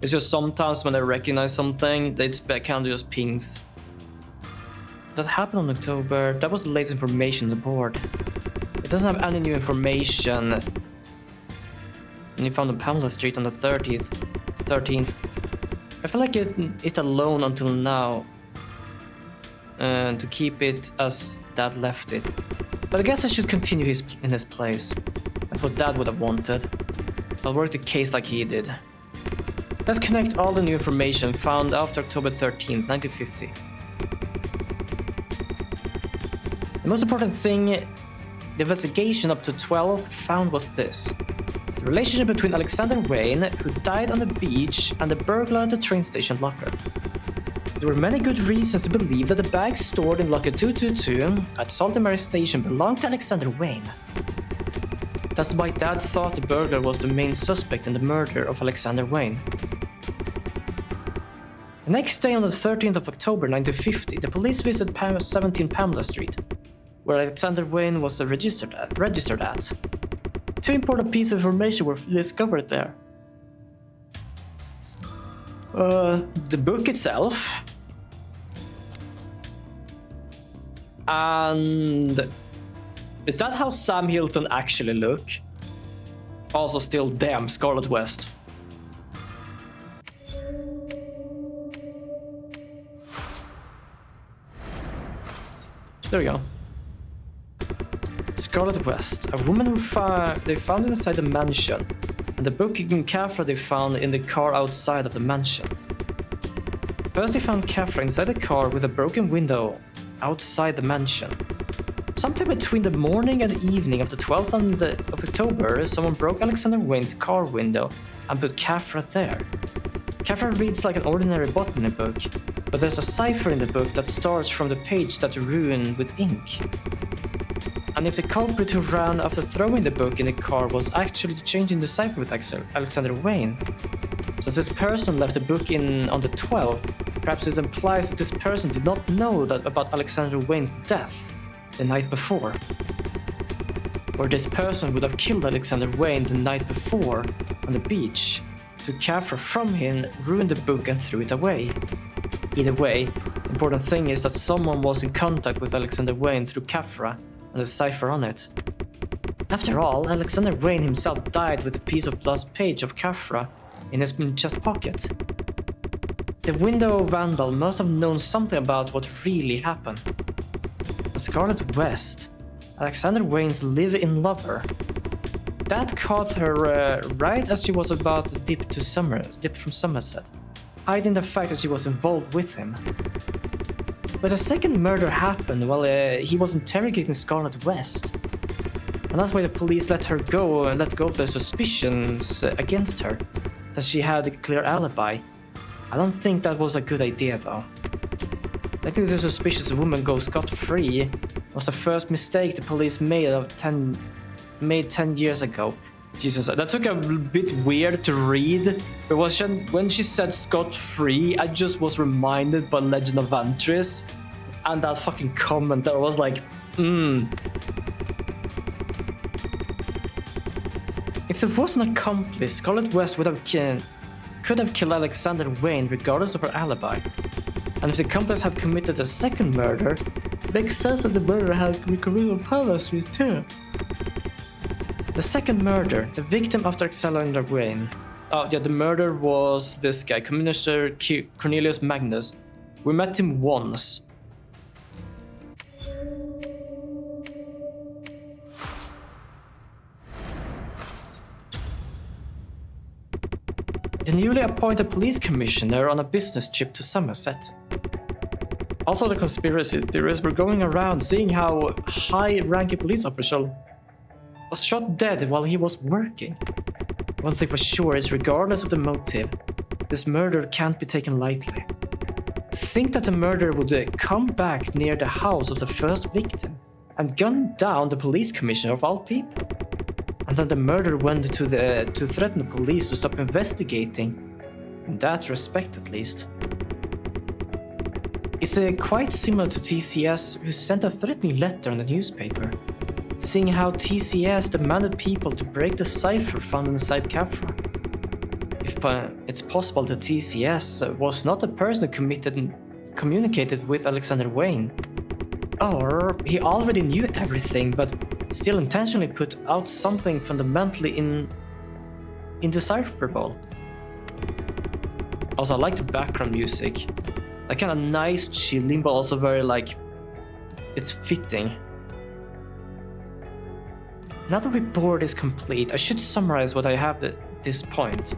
It's just sometimes when I recognize something, it's kind of just pings. That happened on October. That was the latest information on the board. It doesn't have any new information. And you found on Pamela Street on the 13th. I feel like it alone until now. To keep it as Dad left it. But I guess I should continue in his place. That's what Dad would have wanted. I'll work the case like he did. Let's connect all the new information found after October 13th, 1950. The most important thing the investigation up to 12th found was this. The relationship between Alexander Wayne, who died on the beach, and the burglar at the train station locker. There were many good reasons to believe that the bag stored in locker 222 at Salt and Mary Station belonged to Alexander Wayne. That's why Dad thought the burglar was the main suspect in the murder of Alexander Wayne. The next day, on the 13th of October 1950, the police visited 17 Pamela Street, where Alexander Wayne was registered at. Two important pieces of information were discovered there. The book itself, and is that how Sam Hilton actually look? Also still damn Scarlett West. There we go. Scarlett West, a woman who they found inside the mansion, and the book and Kafra they found in the car outside of the mansion. First they found Kafra inside the car with a broken window outside the mansion. Sometime between the morning and evening of the 12th of October, someone broke Alexander Wayne's car window and put Kafra there. Kafra reads like an ordinary botany book, but there's a cipher in the book that starts from the page that's ruined with ink. And if the culprit who ran after throwing the book in the car was actually changing the cipher with Alexander Wayne, since this person left the book on the 12th, perhaps it implies that this person did not know that about Alexander Wayne's death, the night before. Or this person would have killed Alexander Wayne the night before on the beach, took Caffra from him, ruined the book and threw it away. Either way, the important thing is that someone was in contact with Alexander Wayne through Caffra and the cipher on it. After all, Alexander Wayne himself died with a piece of lost page of Caffra in his chest pocket. The window vandal must have known something about what really happened. Scarlet West, Alexander Wayne's live-in lover, that caught her right as she was about to dip from Somerset, hiding the fact that she was involved with him. But the second murder happened while he was interrogating Scarlet West, and that's why the police let go of their suspicions against her, that she had a clear alibi. I don't think that was a good idea though. I think the suspicious woman goes scot-free was the first mistake the police made 10 years ago. Jesus, that took a bit weird to read, but when she said scot-free, I just was reminded by Legend of Vantris, and that fucking comment that was like, If there was an accomplice, Scarlet West could have killed Alexander Wayne regardless of her alibi. And if the accomplice had committed a second murder, it makes sense that the murderer had committed on Palace too. The second murder, the victim after Alexander Wayne. Oh yeah, the murder was this guy, Commissioner Cornelius Magnus. We met him once. The newly appointed police commissioner on a business trip to Somerset. Also, the conspiracy theorists were going around seeing how a high-ranking police official was shot dead while he was working. One thing for sure is, regardless of the motive, this murder can't be taken lightly. Think that the murderer would come back near the house of the first victim and gun down the police commissioner of all people. And then the murderer went to threaten the police to stop investigating, in that respect at least. It's quite similar to TCS, who sent a threatening letter in the newspaper, seeing how TCS demanded people to break the cipher found inside Caffra. If it's possible that TCS was not the person who communicated with Alexander Wayne, or he already knew everything but still intentionally put out something fundamentally indecipherable. Also, I like the background music. Like, kind of nice, chilling, but also very, like, it's fitting. Now the report is complete, I should summarize what I have at this point.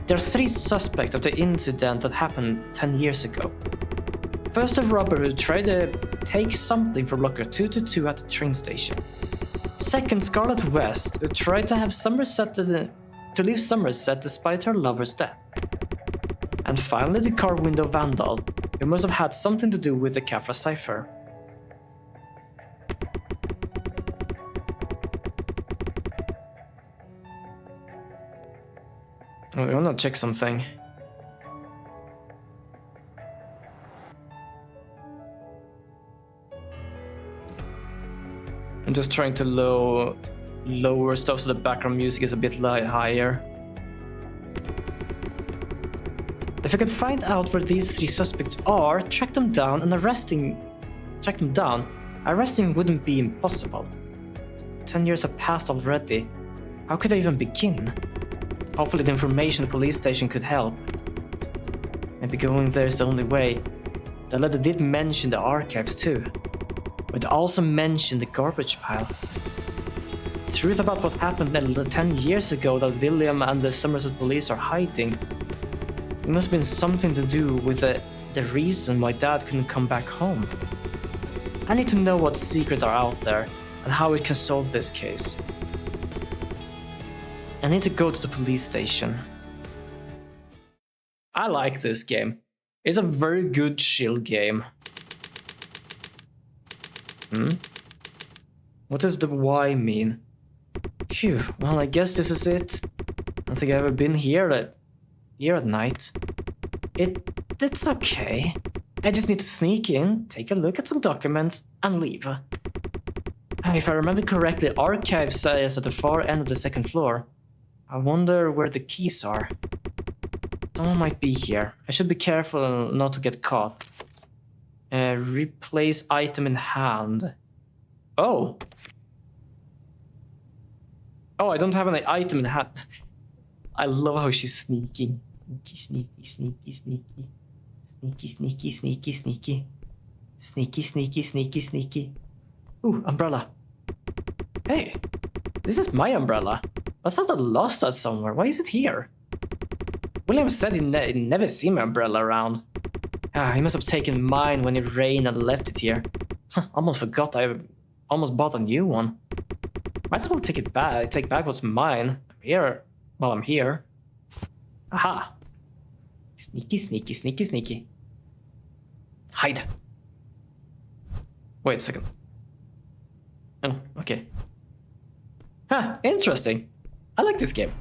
There are 3 suspects of the incident that happened 10 years ago. First, a robber who tried to take something from locker 222 at the train station. Second, Scarlet West, who tried to leave Somerset despite her lover's death. And finally, the car window vandal, who must have had something to do with the Caffra cipher. I wanna check something. I'm just trying to lower stuff so the background music is a bit higher. If I could find out where these 3 suspects are, track them down, arresting wouldn't be impossible. 10 years have passed already. How could I even begin? Hopefully the information police station could help. Maybe going there is the only way. The letter did mention the archives too, but it also mentioned the garbage pile. The truth about what happened 10 years ago that William and the Somerset police are hiding. It must have been something to do with the reason my dad couldn't come back home. I need to know what secrets are out there and how we can solve this case. I need to go to the police station. I like this game. It's a very good chill game. What does the Y mean? Phew, well, I guess this is it. I don't think I've ever been here at night. It's okay. I just need to sneak in, take a look at some documents, and leave. If I remember correctly, archive says at the far end of the second floor. I wonder where the keys are. Someone might be here. I should be careful not to get caught. Replace item in hand. Oh! Oh, I don't have any item in hand. I love how she's sneaking. Sneaky, sneaky, sneaky. Sneaky, sneaky, sneaky, sneaky. Sneaky, sneaky, sneaky, sneaky. Ooh, umbrella. Hey, this is my umbrella. I thought I lost that somewhere. Why is it here? William said he'd never seen my umbrella around. He must have taken mine when it rained and left it here. Almost forgot I almost bought a new one. Might as well take it back. Take back what's mine. I'm here while I'm here. Aha! Sneaky, sneaky, sneaky, sneaky. Hide. Wait a second. Oh, okay. Huh, interesting. I like this game.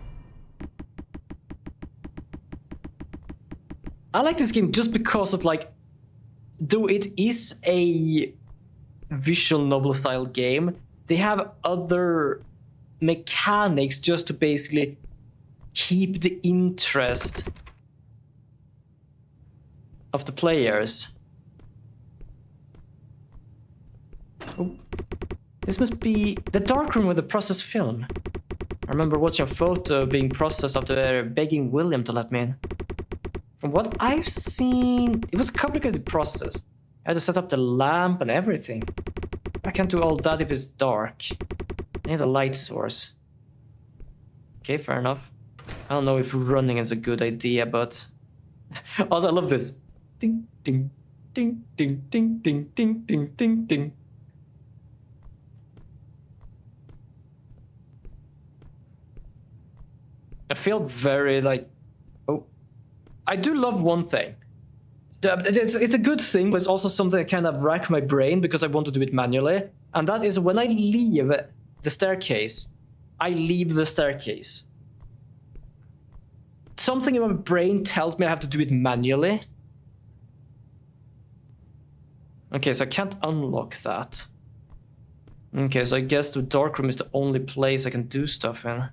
I like this game just because of like, though it is a visual novel style game, they have other mechanics just to basically keep the interest of the players. Oh, this must be the dark room with the processed film. I remember watching a photo being processed after begging William to let me in. From what I've seen, it was a complicated process. I had to set up the lamp and everything. I can't do all that if it's dark. I need a light source. Okay, fair enough. I don't know if running is a good idea, but... Also, I love this. Ding, ding, ding, ding, ding, ding, ding, ding, ding, ding. I feel very like... Oh. I do love one thing. It's a good thing, but it's also something that kind of rack my brain because I want to do it manually. And that is when I leave the staircase, I leave the staircase. Something in my brain tells me I have to do it manually. Okay, so I can't unlock that. Okay, so I guess the dark room is the only place I can do stuff in.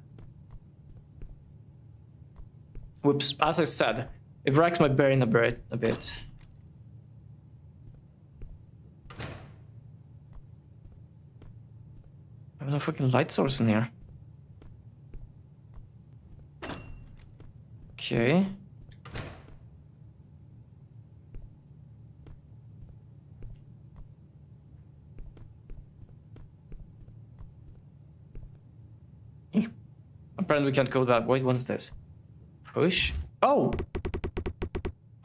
Whoops, as I said, it racks my brain a bit. I have no fucking light source in here. Okay. Apparently we can't go that way. What is this? Push? Oh!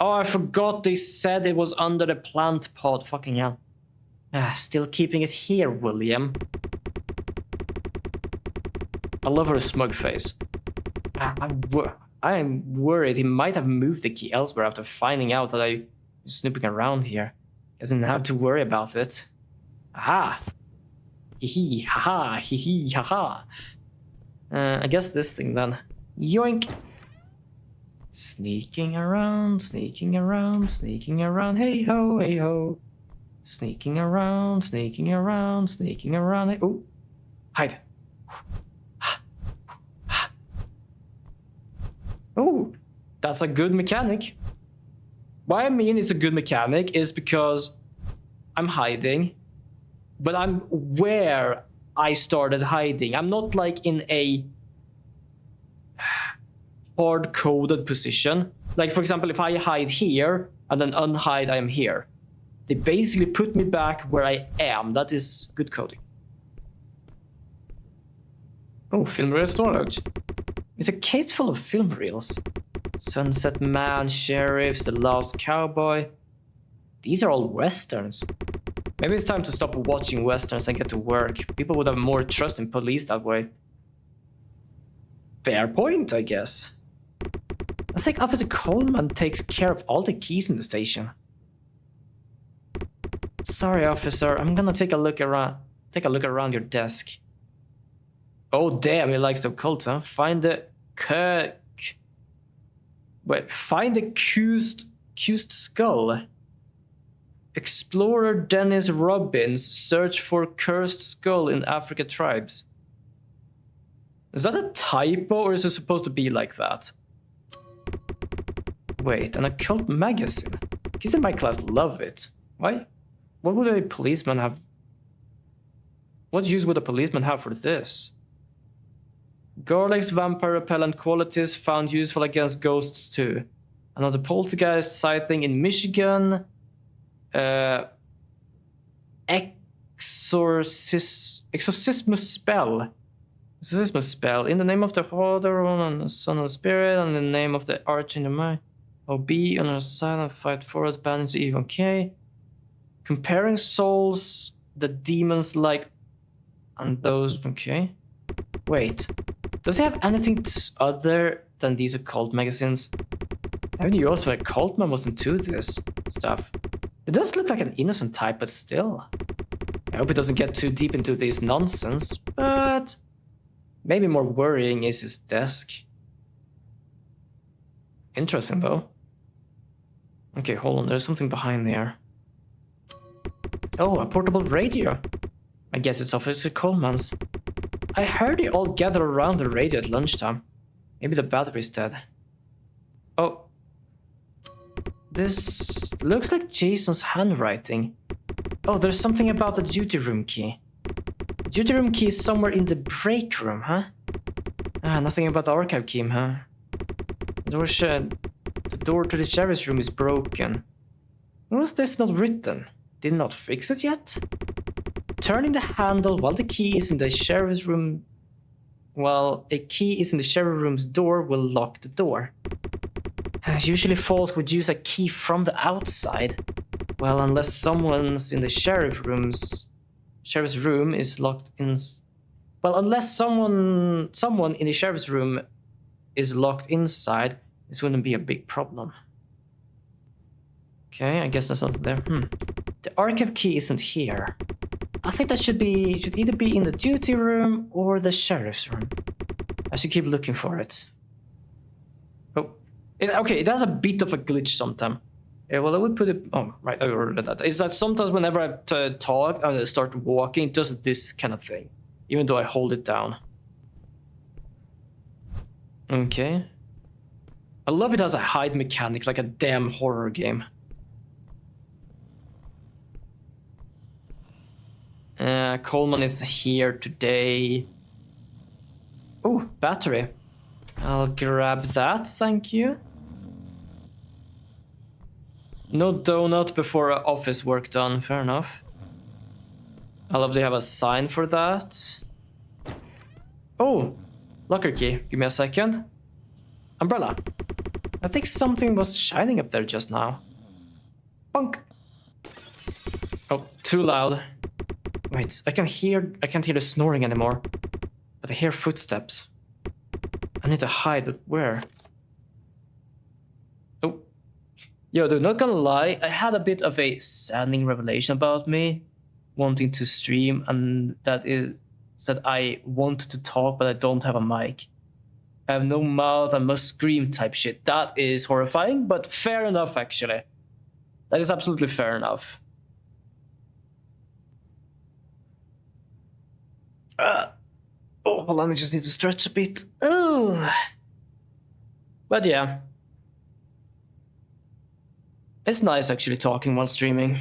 Oh, I forgot they said it was under the plant pot. Fucking hell. Still keeping it here, William. I love her smug face. I'm worried he might have moved the key elsewhere after finding out that I'm snooping around here. Doesn't have to worry about it. Aha! Hee hee, haha, hee hee, haha. I guess this thing then. Yoink! Sneaking around, sneaking around, sneaking around, hey ho, hey ho. Sneaking around, sneaking around, sneaking around, hey. Oh! Hide! Oh, that's a good mechanic. Why I mean it's a good mechanic is because I'm hiding, but I'm where I started hiding. I'm not like in a hard-coded position. Like, for example, if I hide here and then unhide, I am here. They basically put me back where I am. That is good coding. Oh, film reel storage. It's a case full of film reels. Sunset Man, Sheriffs, The Last Cowboy. These are all westerns. Maybe it's time to stop watching westerns and get to work. People would have more trust in police that way. Fair point, I guess. I think Officer Coleman takes care of all the keys in the station. Sorry, officer. I'm gonna take a look around your desk. Oh damn, he likes the occult, huh? Find the accused skull. Explorer Dennis Robbins search for cursed skull in Africa tribes. Is that a typo or is it supposed to be like that? Wait, an occult magazine. Kids in my class love it. Why? What would a policeman have? What use would a policeman have for this? Garlic's vampire repellent qualities found useful against ghosts too. Another poltergeist sighting in Michigan. Exorcismus spell. Exorcismus spell. In the name of the Father, and the Son, and the Spirit, and in the name of the Archangel Michael. Be on our side and fight for us, banish the evil. Okay. Comparing souls, the demons like, and those. Okay. Wait. Does he have anything other than these occult magazines? I knew also a cult man was into this stuff. It does look like an innocent type, but still. I hope he doesn't get too deep into this nonsense, but maybe more worrying is his desk. Interesting though. Okay, hold on, there's something behind there. Oh, a portable radio. I guess it's Officer Coleman's. I heard they all gather around the radio at lunchtime. Maybe the battery's dead. Oh. This looks like Jason's handwriting. Oh, there's something about the duty room key. The duty room key is somewhere in the break room, huh? Ah, nothing about the archive key, huh? The door to the sheriff's room is broken. Why was this not written? Did not fix it yet? Turning the handle while the key is in the sheriff's room. While a key is in the sheriff's room's door will lock the door. Usually Falls would use a key from the outside. Well, unless someone's in the sheriff's room is locked in. Well, unless someone in the sheriff's room is locked inside, this wouldn't be a big problem. Okay, I guess there's nothing there. The archive key isn't here. I think that should either be in the duty room or the sheriff's room. I should keep looking for it. Oh, okay, it has a bit of a glitch sometimes. Yeah, well, I would put it. Oh, right, I already did that. Is that sometimes whenever I talk, I start walking, it does this kind of thing, even though I hold it down. Okay. I love it as a hide mechanic, like a damn horror game. Coleman is here today. Oh, battery. I'll grab that, thank you. No donut before office work done, fair enough. I love they have a sign for that. Oh, locker key, give me a second. Umbrella. I think something was shining up there just now. Bunk. Oh, too loud. Wait, I can't hear the snoring anymore. But I hear footsteps. I need to hide, but where? Oh. Yo, dude, not gonna lie, I had a bit of a saddening revelation about me wanting to stream, and that is that I want to talk, but I don't have a mic. I have no mouth, I must scream type shit. That is horrifying, but fair enough, actually. That is absolutely fair enough. Oh, well, let me just need to stretch a bit. Oh. But yeah. It's nice actually talking while streaming.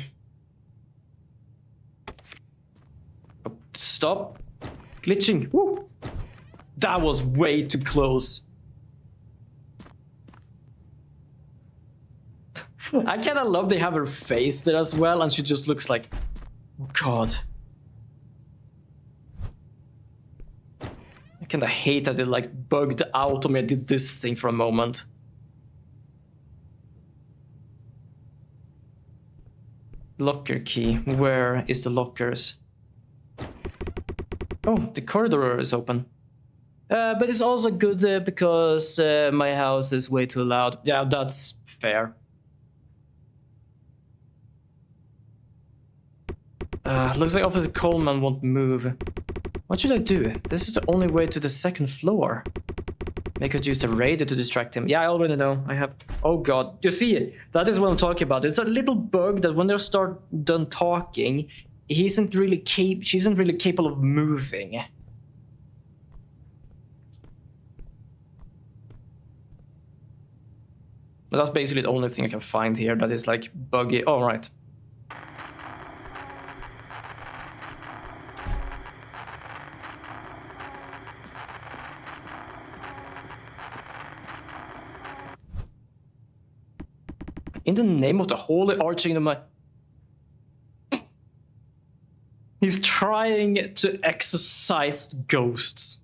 Oh, stop. Glitching. Woo. That was way too close. I kinda love they have her face there as well, and she just looks like, oh god. I kinda hate that it like bugged out on me. I did this thing for a moment. Locker key. Where is the lockers? Oh, the corridor is open. But it's also good because my house is way too loud. Yeah, that's fair. Looks like Officer Coleman won't move. What should I do? This is the only way to the second floor. They could use the radio to distract him. Yeah, I already know. I have... Oh god. You see it? That is what I'm talking about. It's a little bug that when they start done talking, she isn't really capable of moving. But that's basically the only thing I can find here that is like buggy. Oh, right. In the name of the Holy Archkingdom, he's trying to exorcise ghosts.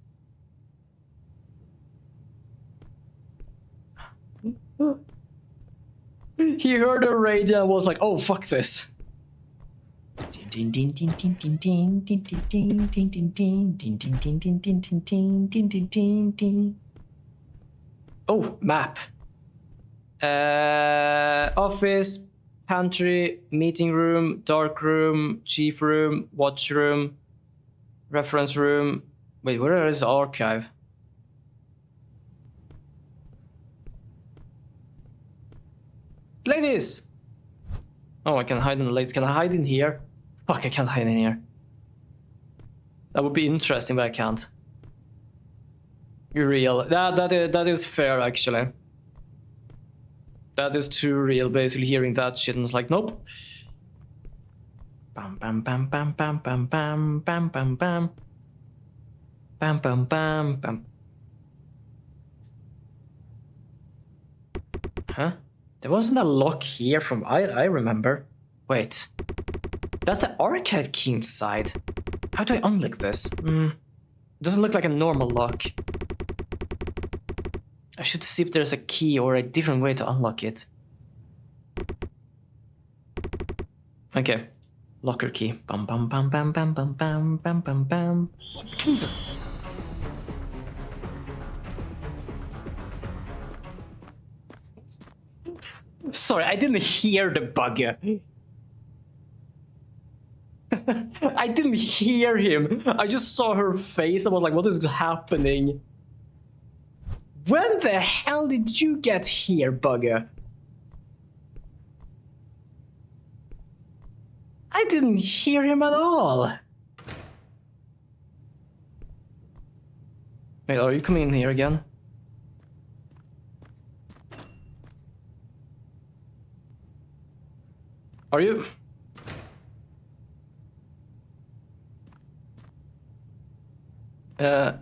He heard the radio and was like, oh, fuck this. Oh, map. Office, pantry, meeting room, dark room, chief room, watch room, reference room. Wait, where is the archive? Ladies! Oh, I can hide in the lights. Can I hide in here? Fuck, I can't hide in here. That would be interesting, but I can't. You're real. That is fair, actually. That is too real, basically hearing that shit and it's like, nope. Bam bam bam bam bam bam bam bam bam bam. Bam bam bam bam. Huh? There wasn't a lock here from I remember. Wait. That's the archive key inside. How do I unlock this? Doesn't look like a normal lock. I should see if there's a key or a different way to unlock it. Okay. Locker key. Bam bam bam bam bam bam bam bam bam bam. Sorry, I didn't hear the bugger. I didn't hear him. I just saw her face. I was like, what is happening? When the hell did you get here, bugger? I didn't hear him at all. Wait, are you coming in here again? Are you? Oh,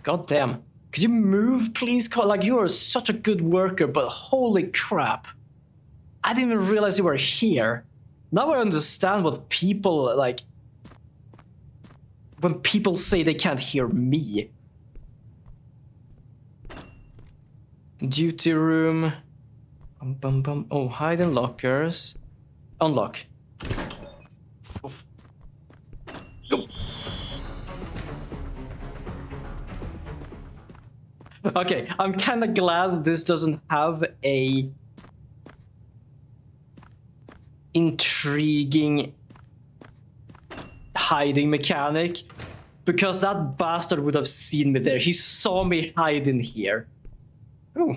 goddamn. Could you move, please? Like, you are such a good worker, but holy crap. I didn't even realize you were here. Now I understand what people, like... when people say they can't hear me. Duty room. Bum, bum, bum. Oh, hide in lockers. Unlock. Oof. Go. Okay, I'm kind of glad this doesn't have a intriguing hiding mechanic, because that bastard would have seen me there. He saw me hide in here. Oh.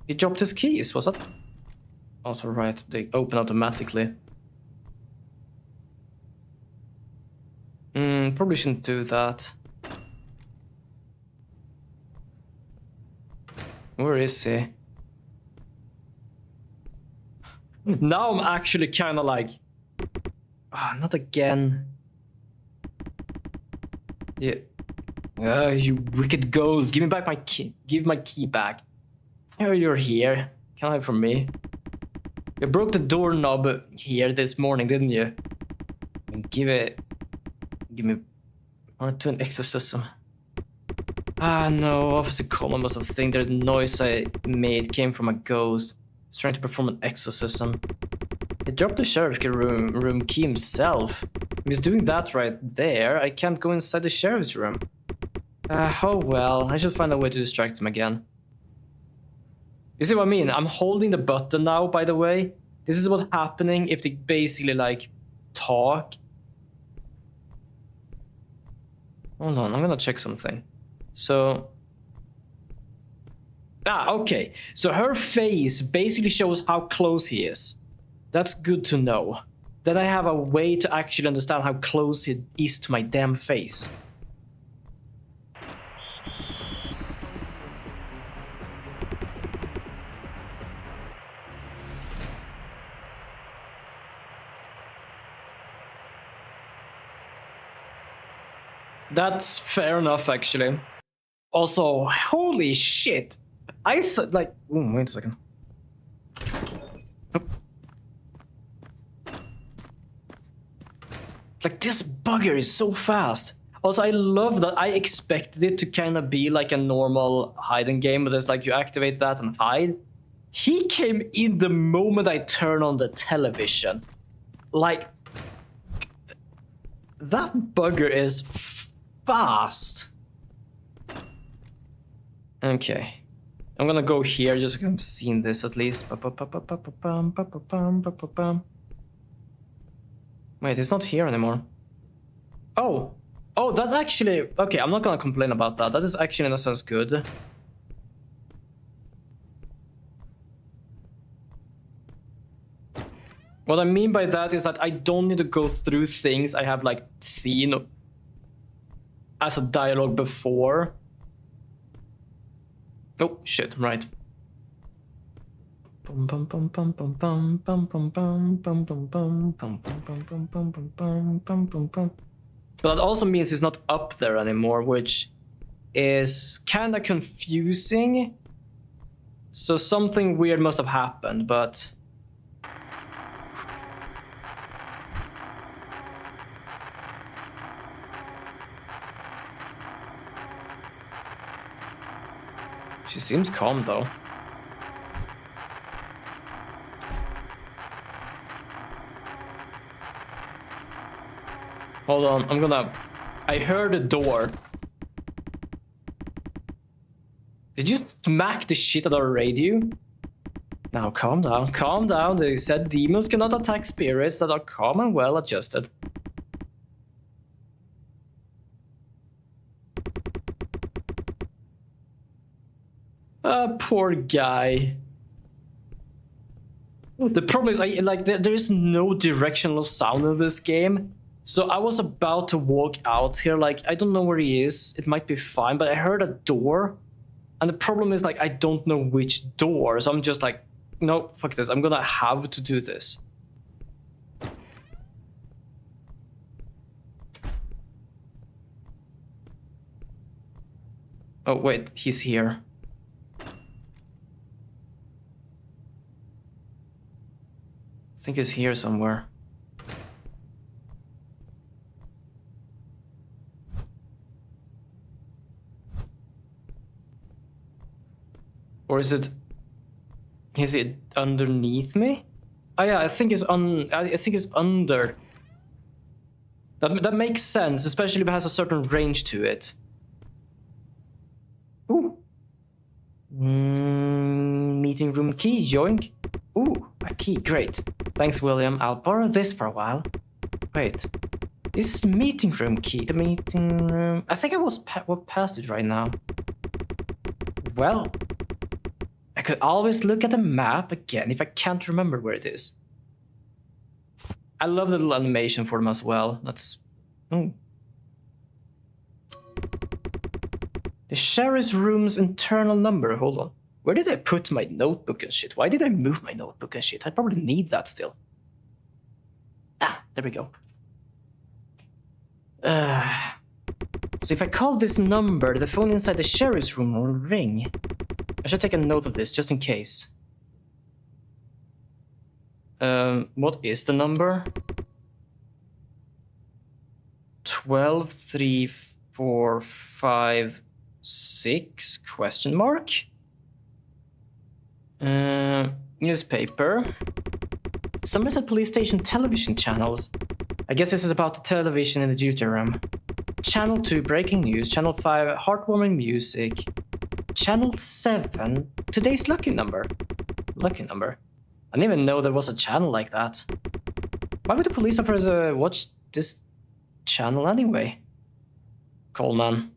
He dropped his keys, was that? Also right, they open automatically. Probably shouldn't do that. Where is he? Now I'm actually kind of like... not again. Yeah. You wicked ghost. Give me back my key. Give my key back. Oh, you're here. Can I have from me? You broke the doorknob here this morning, didn't you? Give me... to an exorcism. No, Officer Coleman must have think the noise I made came from a ghost. He's trying to perform an exorcism. He dropped the sheriff's room key himself. If he's doing that right there, I can't go inside the sheriff's room. Oh well, I should find a way to distract him again. You see what I mean? I'm holding the button now, by the way. This is what's happening if they basically, like, talk. Hold on, I'm gonna check something. So... Ah, okay. So her face basically shows how close he is. That's good to know. Then I have a way to actually understand how close it is to my damn face. That's fair enough, actually. Also, holy shit! I said, like... Ooh, wait a second. Oh. Like, this bugger is so fast. Also, I love that I expected it to kind of be like a normal hiding game, but it's like you activate that and hide. He came in the moment I turn on the television. Like... That bugger is fast. Okay. I'm gonna go here just so I've seen this at least. Wait, it's not here anymore. Oh! Oh, that's actually... Okay, I'm not gonna complain about that. That is actually in a sense good. What I mean by that is that I don't need to go through things I have like seen as a dialogue before. Oh shit, right. But that also means it's not up there anymore, which is kind of confusing. So something weird must have happened, but... She seems calm, though. Hold on, I'm gonna... I heard a door. Did you smack the shit out of our radio? Now, calm down, calm down. They said demons cannot attack spirits that are calm and well adjusted. Poor guy. The problem is, there is no directional sound in this game. So I was about to walk out here, like, I don't know where he is. It might be fine, but I heard a door. And the problem is, like, I don't know which door. So I'm just like, no, fuck this. I'm gonna have to do this. Oh, wait, he's here. I think he's here somewhere. Or is it underneath me? Oh yeah, I think it's under. That makes sense, especially if it has a certain range to it. Ooh. Meeting room key, yoink. Ooh, a key, great. Thanks, William. I'll borrow this for a while. Wait, this is the meeting room key. The meeting room... I think I walked past it right now. Well, I could always look at the map again if I can't remember where it is. I love the little animation for them as well. That's... Oh. The sheriff's room's internal number. Hold on. Where did I put my notebook and shit? Why did I move my notebook and shit? I probably need that still. Ah, there we go. So if I call this number, the phone inside the sheriff's room will ring. I should take a note of this, just in case. What is the number? 12345 question mark? Newspaper. Somerset Police Station television channels. I guess this is about the television in the duty room. Channel 2, breaking news. Channel 5, heartwarming music. Channel 7, today's lucky number. Lucky number. I didn't even know there was a channel like that. Why would the police officers watch this channel anyway? Coleman.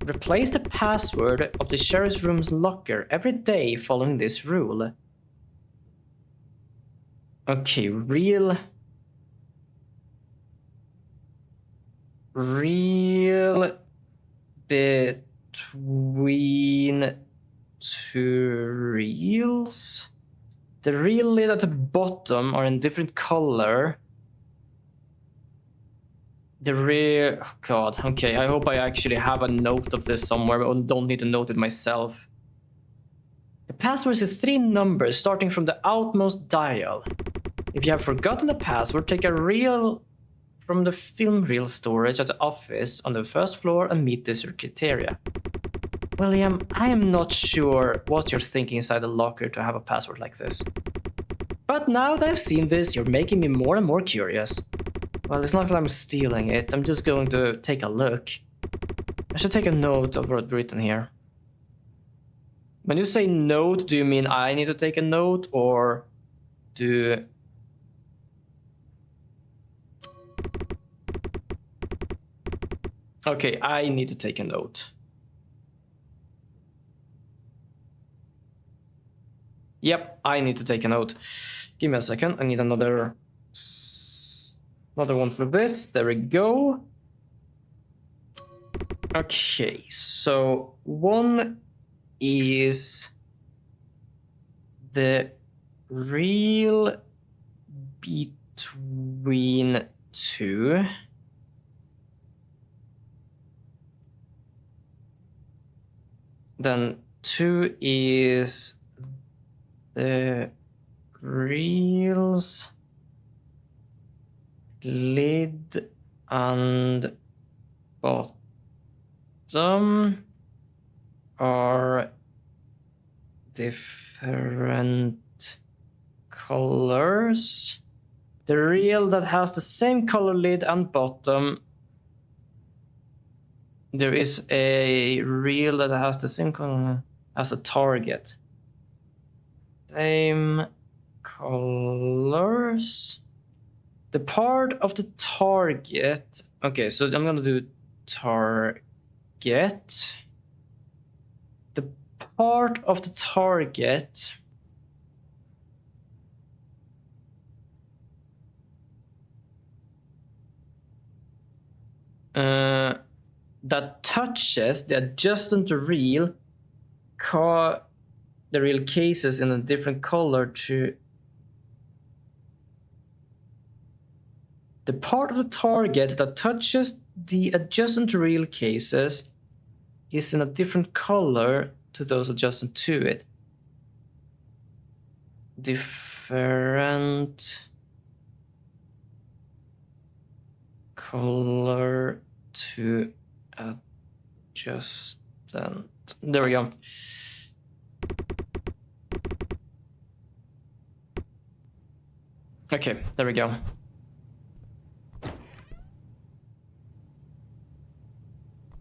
Replace the password of the sheriff's room's locker every day following this rule. Okay, real between two reels. The reel lid at the bottom are in different color. The rear... Oh god, okay, I hope I actually have a note of this somewhere, but I don't need to note it myself. The password is 3 numbers starting from the outmost dial. If you have forgotten the password, take a reel from the film reel storage at the office on the first floor and meet this criteria. William, I am not sure what you're thinking inside the locker to have a password like this. But now that I've seen this, you're making me more and more curious. Well, it's not that I'm stealing it, I'm just going to take a look. I should take a note of what's written here. When you say note, do you mean I need to take a note, or do... Okay, I need to take a note. Yep, I need to take a note. Give me a second, I need another one for this. There we go. Okay, so one is the real between two. Then 2 is the reels lid and bottom are different colors. The reel that has the same color lid and bottom, there is a reel that has the same color as a target. Same colors. The part of the target. Okay, so I'm gonna do target. The part of the target that touches the adjacent reel, the reel cases in a different color to the part of the target that touches the adjacent reel cases is in a different color to those adjacent to it. Different color to adjacent. There we go. Okay, there we go.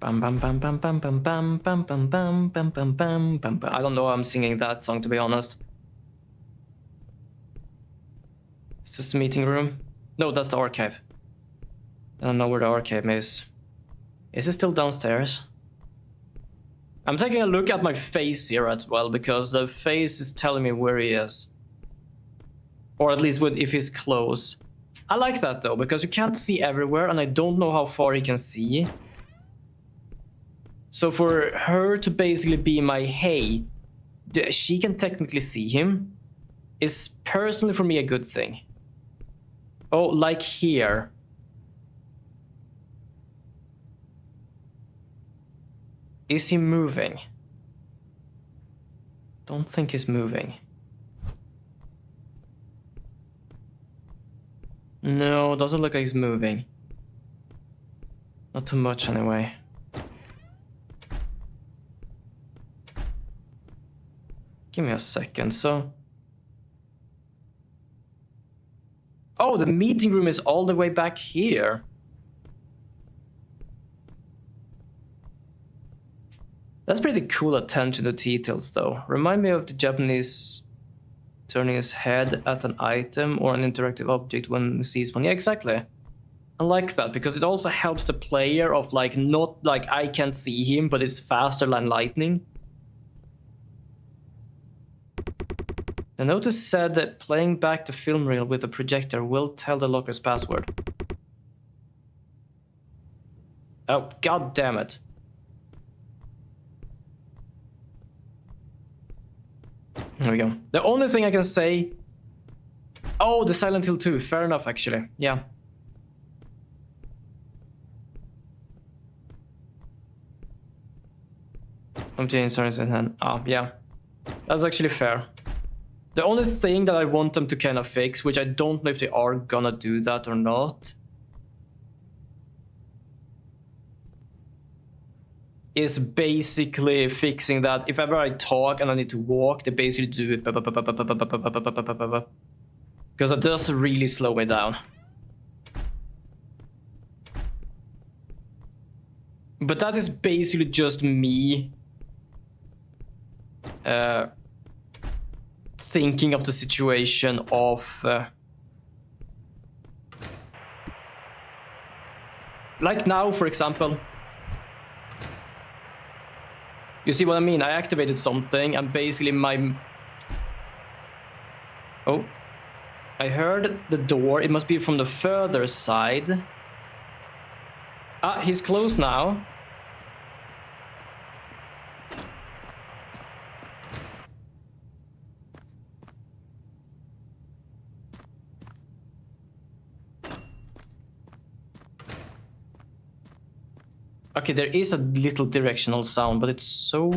Bam bam bam bam bam bam bam bam bam bam bam bam bam bam. I don't know why I'm singing that song, to be honest. Is this the meeting room? No, that's the archive. I don't know where the archive is. Is it still downstairs? I'm taking a look at my face here as well, because the face is telling me where he is. Or at least if he's close. I like that though, because you can't see everywhere and I don't know how far he can see. So for her to basically be my hey, she can technically see him, is personally for me a good thing. Oh, like here. Is he moving? Don't think he's moving. No, doesn't look like he's moving. Not too much anyway. Give me a second, so... Oh, the meeting room is all the way back here. That's pretty cool attention to details, though. Remind me of the Japanese turning his head at an item or an interactive object when he sees one. Yeah, exactly. I like that because it also helps the player of like not like I can't see him, but it's faster than lightning. The notice said that playing back the film reel with a projector will tell the locker's password. Oh, god damn it. There we go. The only thing I can say... Oh, the Silent Hill 2. Fair enough, actually. Yeah. Obtain stories in hand. Oh, yeah. That's actually fair. The only thing that I want them to kind of fix, which I don't know if they are gonna do that or not, is basically fixing that if ever I talk and I need to walk, they basically do it. Because it does really slow me down. But that is basically just me thinking of the situation of like now, for example. You see what I mean? I activated something and basically my... Oh. I heard the door. It must be from the further side. Ah, he's close now. Okay, there is a little directional sound, but it's so...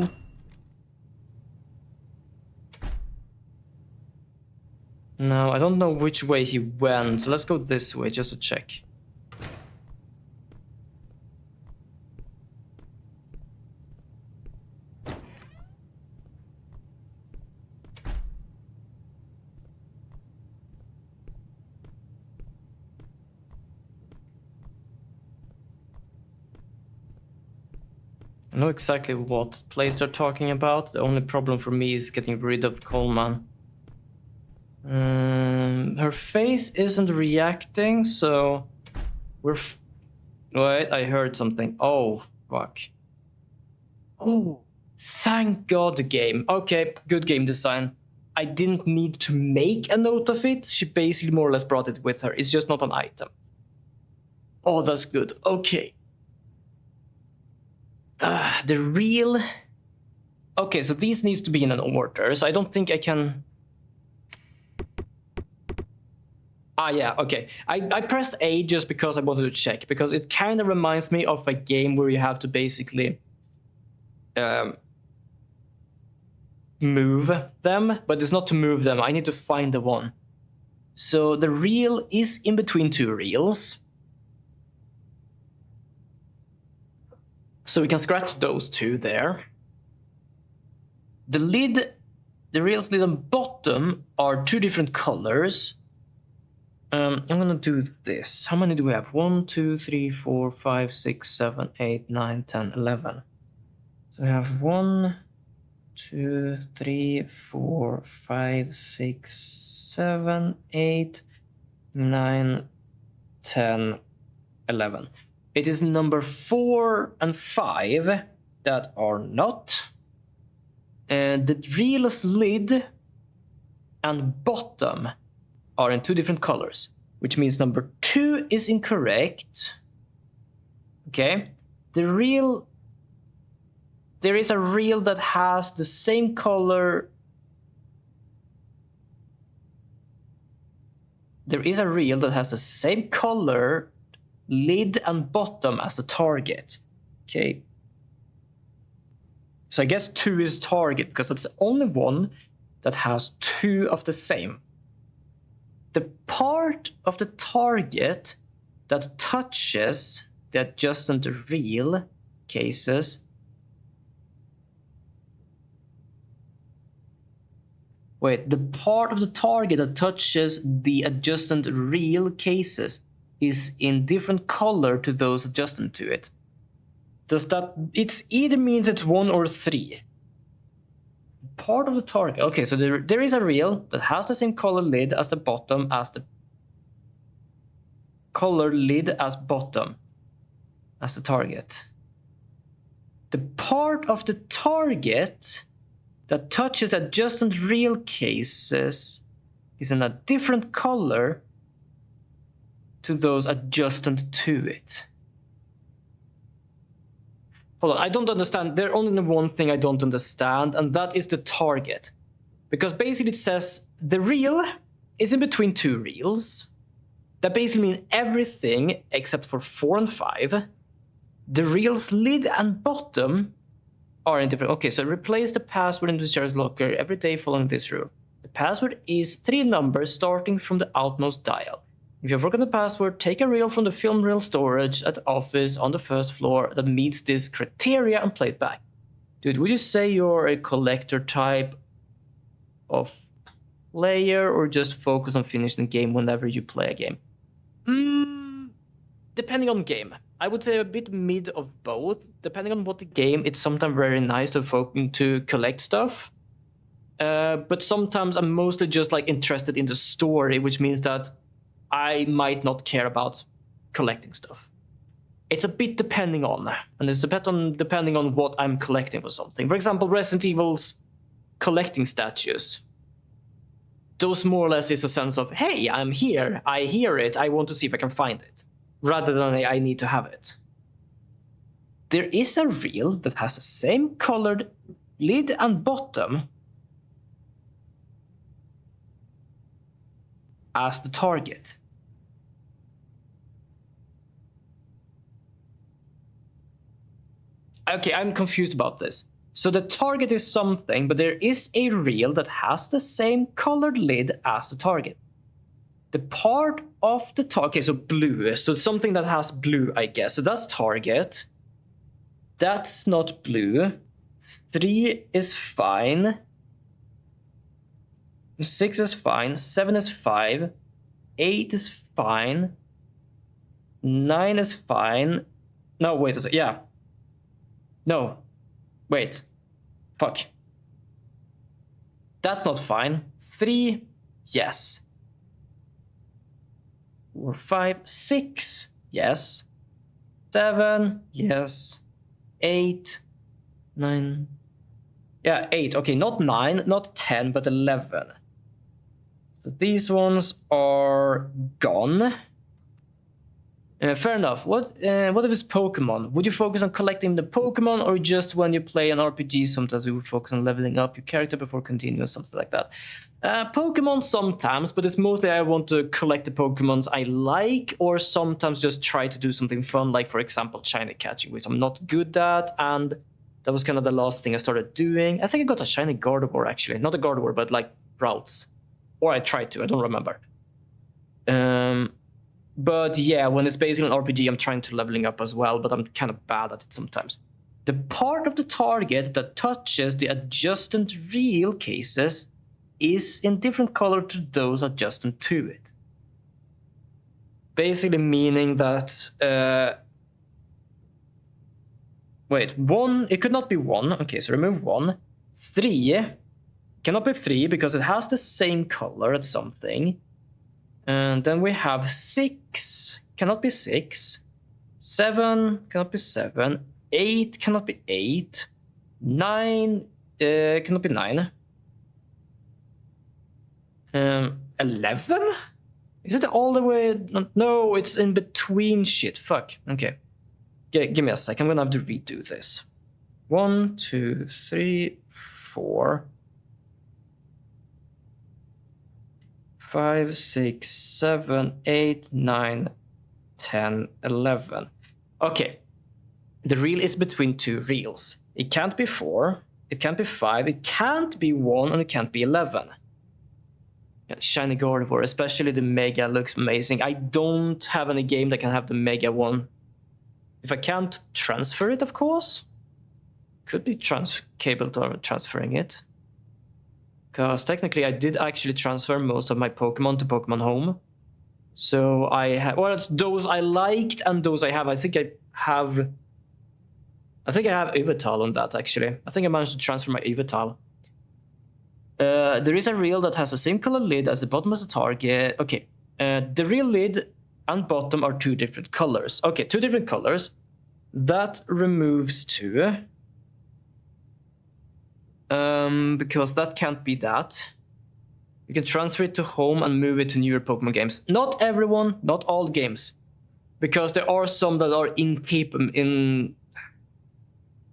No, I don't know which way he went, so let's go this way just to check. I know exactly what place they're talking about. The only problem for me is getting rid of Coleman. Her face isn't reacting, so we're... Wait, I heard something. Oh, fuck. Oh, thank God the game. Okay, good game design. I didn't need to make a note of it. She basically more or less brought it with her. It's just not an item. Oh, that's good. Okay. The real... Okay, so these needs to be in an order, so I don't think I can... Ah, yeah, okay. I pressed A just because I wanted to check, because it kind of reminds me of a game where you have to basically move them, but it's not to move them. I need to find the one. So the reel is in between two reels. So we can scratch those two there. The lid, the reel's lid and bottom are two different colors. I'm gonna do this. How many do we have? 1, 2, 3, 4, 5, 6, 7, 8, 9, 10, 11. So we have 1, 2, 3, 4, 5, 6, 7, 8, 9, 10, 11. It is number 4 and 5 that are not. And the reel's lid and bottom are in two different colors, which means number 2 is incorrect. Okay. There is a reel that has the same color. There is a reel that has the same color lid and bottom as the target. Okay. So I guess 2 is target because that's the only one that has 2 of the same. The part of the target that touches the adjustant reel cases the part of the target that touches the adjustant reel cases is in different color to those adjacent to it. Does that... It's either means it's 1 or 3. Part of the target. Okay, so there is a reel that has the same color lid as the bottom as the... colored lid as bottom, as the target. The part of the target that touches adjacent real cases is in a different color to those adjacent to it. Hold on, I don't understand. There's only one thing I don't understand, and that is the target. Because basically it says the reel is in between two reels. That basically means everything except for 4 and 5. The reel's lid and bottom are in different... Okay, so replace the password in the shared locker every day following this rule. The password is 3 numbers starting from the outmost dial. If you've forgotten the password, take a reel from the film reel storage at the office on the first floor that meets this criteria and play it back. Dude, would you say you're a collector type of player or just focus on finishing the game whenever you play a game? Depending on game. I would say a bit mid of both. Depending on what the game, it's sometimes very nice to collect stuff. But sometimes I'm mostly just like interested in the story, which means that I might not care about collecting stuff. It's a bit depending on, and it's depending on what I'm collecting or something. For example, Resident Evil's collecting statues. Those more or less is a sense of, hey, I'm here, I hear it, I want to see if I can find it, rather than I need to have it. There is a reel that has the same colored lid and bottom as the target. Okay, I'm confused about this. So the target is something, but there is a reel that has the same colored lid as the target. The part of the target, okay, so blue, so something that has blue, I guess. So that's target. That's not blue. 3 is fine. 6 is fine. 7 is 5. 8 is fine. 9 is fine. No, wait a second. Yeah. No. Wait. Fuck. That's not fine. 3, yes. 4, 5, 6, yes. 7, yes. 8, 9. Yeah, 8. Okay, not 9, not 10, but 11. So these ones are gone. Fair enough. What if it's Pokemon? Would you focus on collecting the Pokemon, or just when you play an RPG, sometimes you would focus on leveling up your character before continuing, something like that? Pokemon sometimes, but it's mostly I want to collect the Pokemons I like, or sometimes just try to do something fun, like for example, shiny catching, which I'm not good at, and that was kind of the last thing I started doing. I think I got a shiny Gardevoir actually. Not a Gardevoir, but like Ralts. Or I tried to, I don't remember. But yeah, when it's basically an RPG, I'm trying to leveling up as well, but I'm kind of bad at it sometimes. The part of the target that touches the adjacent real cases is in different color to those adjacent to it. Basically meaning that... wait, 1, it could not be 1. Okay, so remove 1. 3, cannot be 3 because it has the same color as something. And then we have 6, cannot be 6. 7, cannot be 7. 8, cannot be 8. 9, cannot be 9. 11? Is it all the way? No, it's in between shit. Fuck. Okay. Give me a sec. I'm gonna have to redo this. 1, 2, 3, 4. 5, 6, 7, 8, 9, 10, 11. Okay. The reel is between 2 reels. It can't be 4. It can't be 5. It can't be 1, and it can't be 11. Yeah, shiny Gardevoir, especially the Mega, looks amazing. I don't have any game that can have the Mega one. If I can't transfer it, of course. Could be capable of transferring it. Because technically I did actually transfer most of my Pokemon to Pokemon Home. So I have, well, it's those I liked and those I have. I think I have Yveltal on that actually. I think I managed to transfer my Yveltal. There is a reel that has the same color lid as the bottom as the target. Okay, the real lid and bottom are 2 different colors. Okay, 2 different colors. That removes 2. Because that can't be that. You can transfer it to home and move it to newer Pokemon games. Not everyone, not all games. Because there are some that are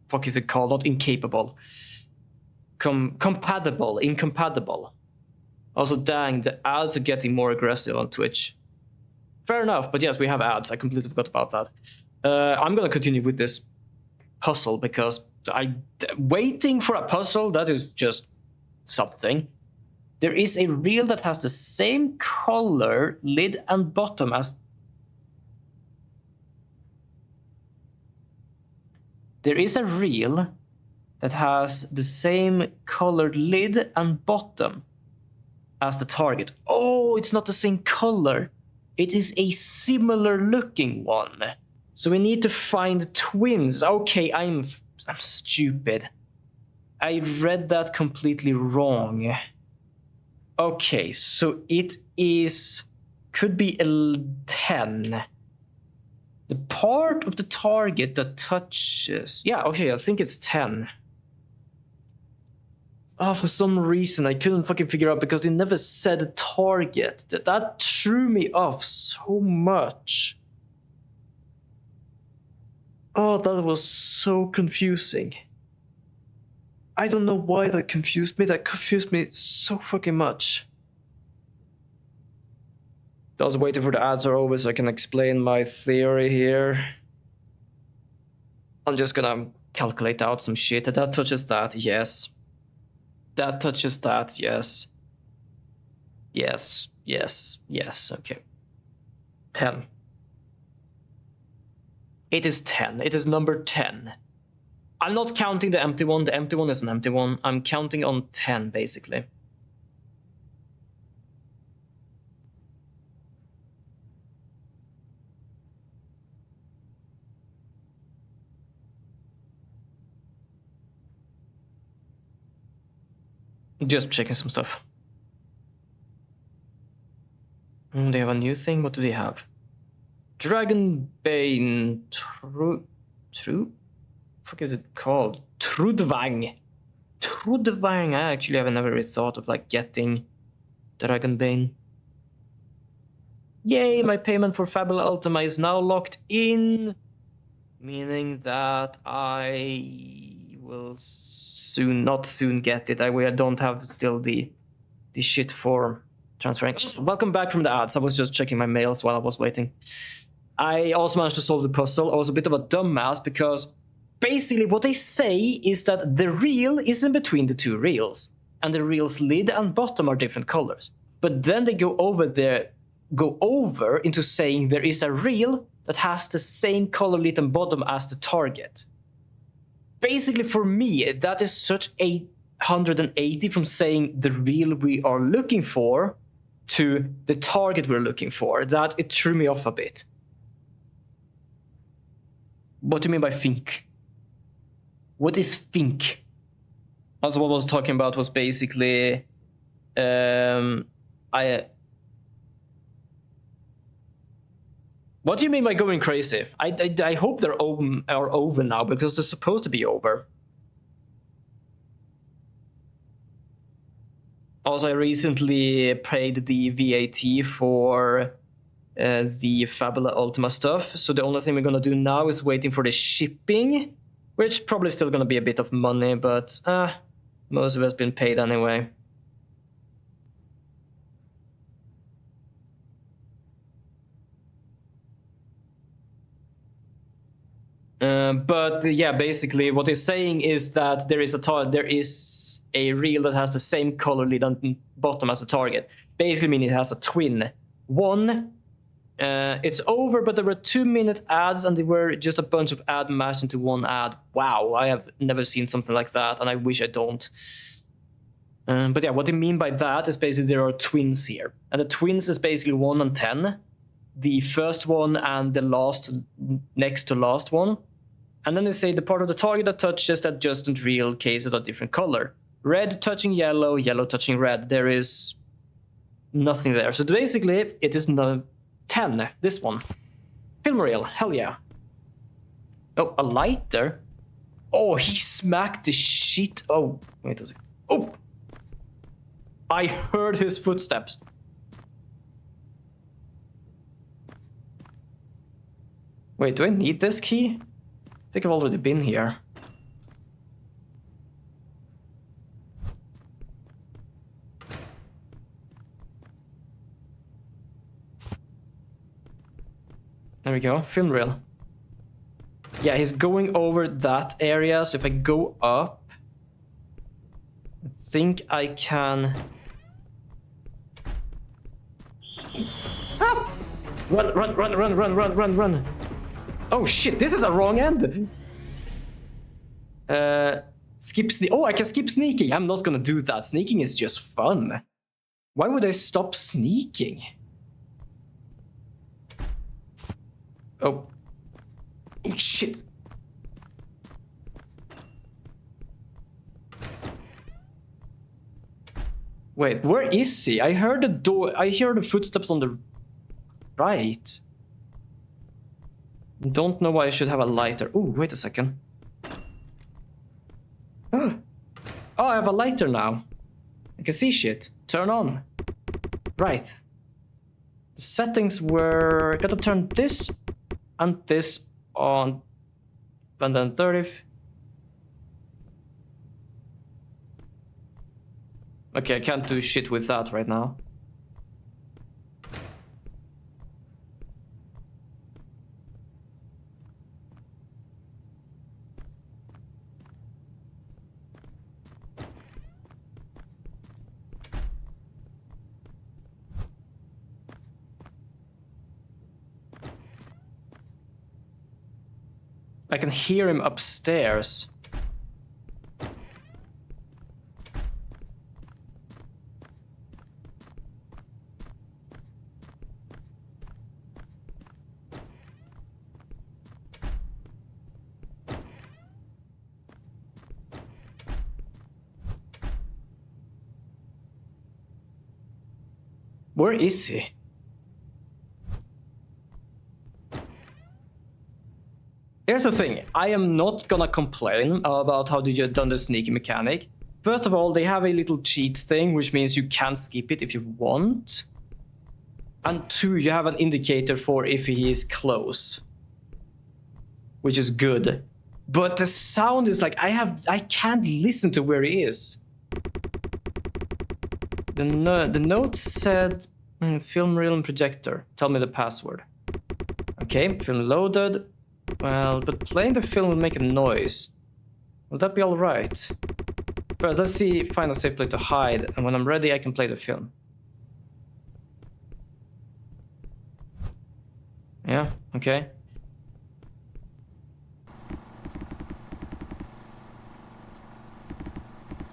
fuck is it called? Not incapable. Incompatible. Also, dang, the ads are getting more aggressive on Twitch. Fair enough, but yes, we have ads. I completely forgot about that. I'm gonna continue with this puzzle because waiting for a puzzle, that is just something. There is a reel that has the same color, lid and bottom as... There is a reel that has the same colored lid and bottom as the target. Oh, it's not the same color. It is a similar looking one. So we need to find twins. Okay, I'm stupid. I read that completely wrong. Okay, so it could be a 10. The part of the target that touches... Yeah, okay, I think it's 10. Oh, for some reason I couldn't fucking figure out because they never said a target. That threw me off so much. Oh, that was so confusing. I don't know why that confused me. That confused me so fucking much. I was waiting for the ads are over so I can explain my theory here. I'm just gonna calculate out some shit. That touches that, yes. That touches that, yes. Yes, yes, yes, okay. 10. It is 10. It is number 10. I'm not counting the empty one. The empty one is an empty one. I'm counting on 10, basically. Just checking some stuff. They have a new thing. What do they have? Dragonbane True? What is it called? Trudvang. Trudvang. I actually have never really thought of like getting Dragonbane. Yay, my payment for Fabula Ultima is now locked in. Meaning that I will not soon get it. I don't have still the shit for transferring. Also, welcome back from the ads. I was just checking my mails while I was waiting. I also managed to solve the puzzle. I was a bit of a dumbass because basically what they say is that the reel is in between the 2 reels, and the reel's lid and bottom are different colors. But then they go over into saying there is a reel that has the same color lid and bottom as the target. Basically, for me, that is such a 180 from saying the reel we are looking for to the target we're looking for that it threw me off a bit. What do you mean by think? What is think? Also, what I was talking about was basically, What do you mean by going crazy? I hope they're over now because they're supposed to be over. Also, I recently paid the VAT for the Fabula Ultima stuff, so the only thing we're gonna do now is waiting for the shipping, which probably still gonna be a bit of money, but most of it's been paid anyway. But yeah, basically what they're saying is that there is a reel that has the same color lid and bottom as a target. Basically meaning it has a twin. One, it's over, but there were 2-minute ads and they were just a bunch of ad mashed into one ad. Wow, I have never seen something like that, and I wish I don't. But yeah, what they mean by that is basically there are twins here. And the twins is basically 1 and 10. The first one and the next to last one. And then they say the part of the target that touches that just in real cases are different color. Red touching yellow, yellow touching red. There is nothing there. So basically, it is no 10. This one. Film reel. Hell yeah. Oh, a lighter? Oh, he smacked the shit. Oh, wait a second. Oh! I heard his footsteps. Wait, do I need this key? I think I've already been here. There we go, film reel. Yeah, he's going over that area, so if I go up, I think I can... Ah! Run, run, run, run, run, run, run, run! Oh shit, this is a wrong end! Skip sneak. Oh, I can skip sneaking. I'm not gonna do that. Sneaking is just fun. Why would I stop sneaking? Oh. Oh shit. Wait, where is he? I heard the door. I hear the footsteps on the right. Don't know why I should have a lighter. Oh, wait a second. Oh, I have a lighter now. I can see shit. Turn on. Right. The settings were... I gotta turn this and this on. And then 30. Okay, I can't do shit with that right now. I can hear him upstairs. Where is he? Here's the thing, I am not gonna complain about how they done the sneaky mechanic. First of all, they have a little cheat thing, which means you can skip it if you want. And 2, you have an indicator for if he is close. Which is good. But the sound is like, I can't listen to where he is. The note said, film reel and projector, tell me the password. Okay, film loaded. Well, but playing the film will make a noise. Will that be alright? First, let's find a safe place to hide, and when I'm ready, I can play the film. Yeah, okay.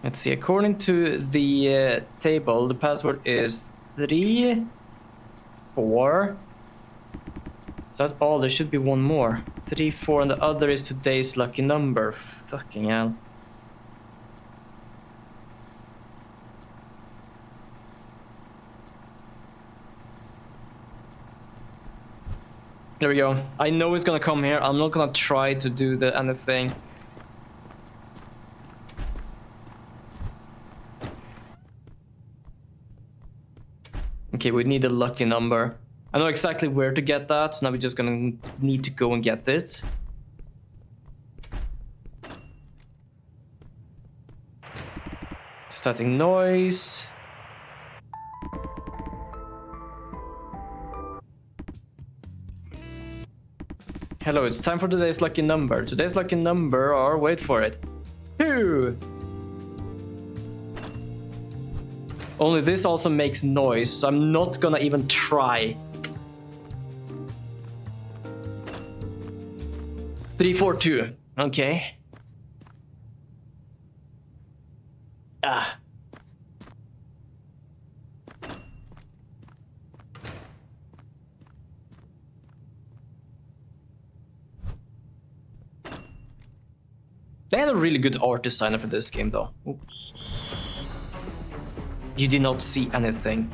Let's see, according to the table, the password is 3, 4. Is that all? There should be one more. 3, 4, and the other is today's lucky number. Fucking hell. There we go. I know it's gonna come here. I'm not gonna try to do anything. Okay, we need a lucky number. I know exactly where to get that, so now we're just gonna need to go and get this. Starting noise. Hello, it's time for today's lucky number. Today's lucky number are, wait for it, 2. Only this also makes noise, so I'm not gonna even try. 3, 4, 2. Okay. Ah. They had a really good art designer for this game, though. Ooh. You did not see anything.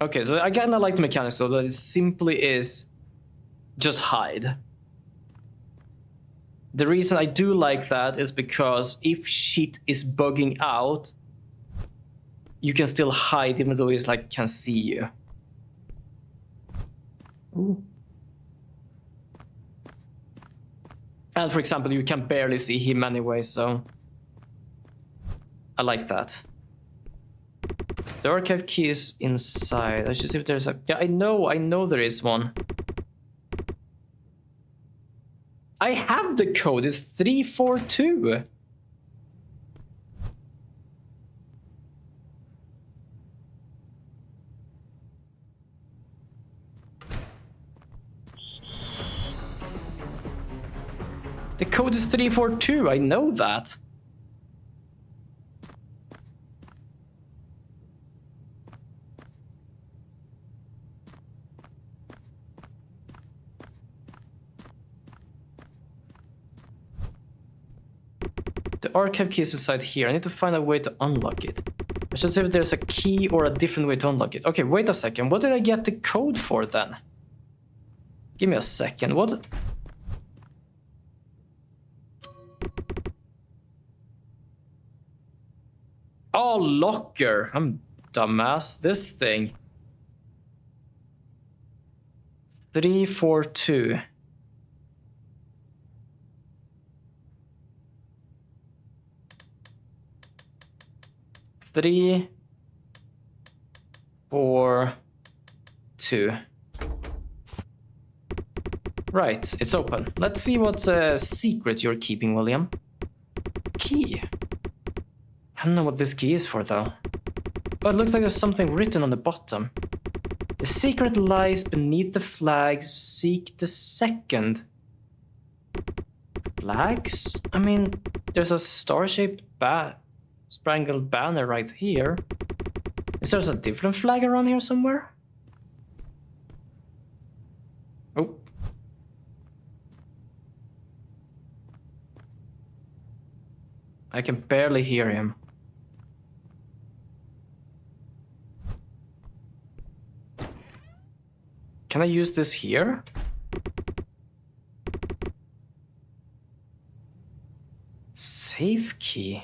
Okay, so I kinda like the mechanics though, that it simply is just hide. The reason I do like that is because if shit is bugging out, you can still hide even though it's like can see you. Ooh. And for example, you can barely see him anyway, so I like that. The archive key is inside. I should see if there's a... Yeah, I know there is one. I have the code, it's 342. The code is 342, I know that. The archive key is inside here. I need to find a way to unlock it. I should see if there's a key or a different way to unlock it. Okay, wait a second. What did I get the code for then? Give me a second. What? Oh, locker. I'm dumbass. This thing. 342. Three, 4, 2. Right, it's open. Let's see what secret you're keeping, William. Key. I don't know what this key is for, though. Oh, it looks like there's something written on the bottom. The secret lies beneath the flags. Seek the second. Flags? I mean, there's a star-shaped spangled banner right here. Is there a different flag around here somewhere? Oh. I can barely hear him. Can I use this here? Safe key.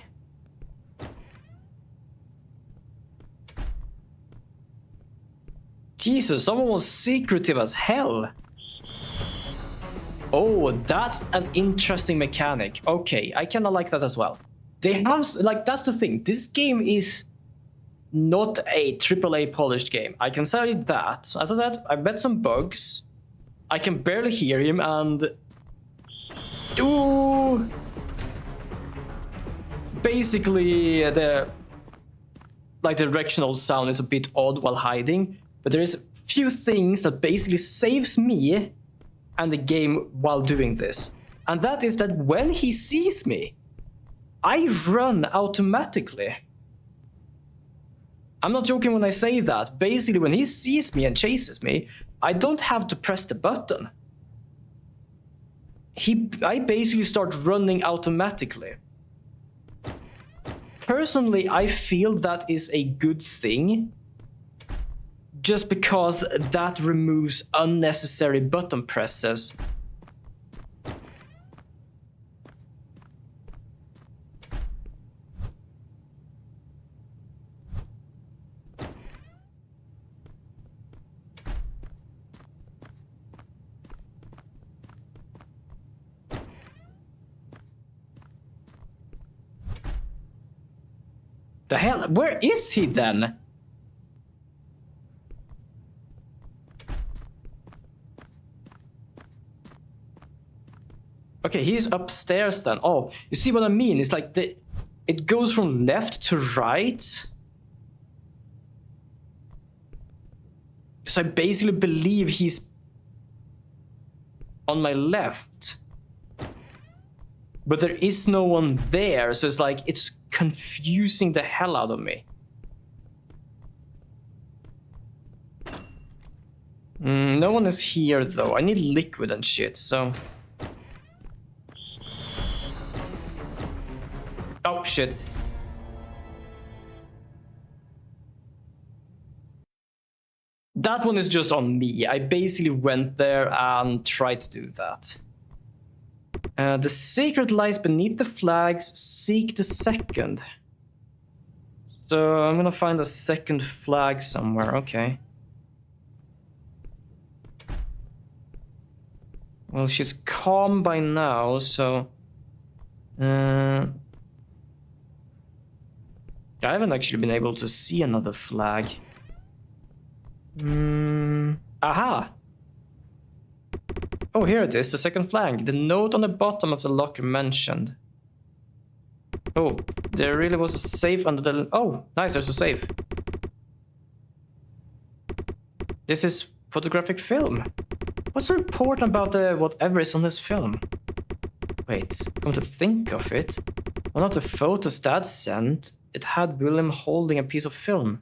Jesus, someone was secretive as hell. Oh, that's an interesting mechanic. Okay, I kinda like that as well. They have, like, that's the thing. This game is not a AAA polished game. I can say that. As I said, I met some bugs. I can barely hear him, and... Ooh! Basically, the directional sound is a bit odd while hiding. But there is a few things that basically saves me and the game while doing this. And that is that when he sees me, I run automatically. I'm not joking when I say that. Basically, when he sees me and chases me, I don't have to press the button. I basically start running automatically. Personally, I feel that is a good thing. Just because that removes unnecessary button presses. The hell? Where is he then? Okay, he's upstairs then. Oh, you see what I mean? It's like it goes from left to right. So I basically believe he's on my left. But there is no one there, so it's like, it's confusing the hell out of me. No one is here though. I need liquid and shit, so... Oh, shit. That one is just on me. I basically went there and tried to do that. The secret lies beneath the flags. Seek the second. So I'm gonna find a second flag somewhere. Okay. Well, she's calm by now, so... I haven't actually been able to see another flag. Aha! Oh, here it is, the second flag. The note on the bottom of the locker mentioned. Oh, there really was a safe under the... Oh, nice, there's a safe. This is photographic film. What's so important about the whatever is on this film? Wait, come to think of it, one of the photos Dad sent, it had William holding a piece of film.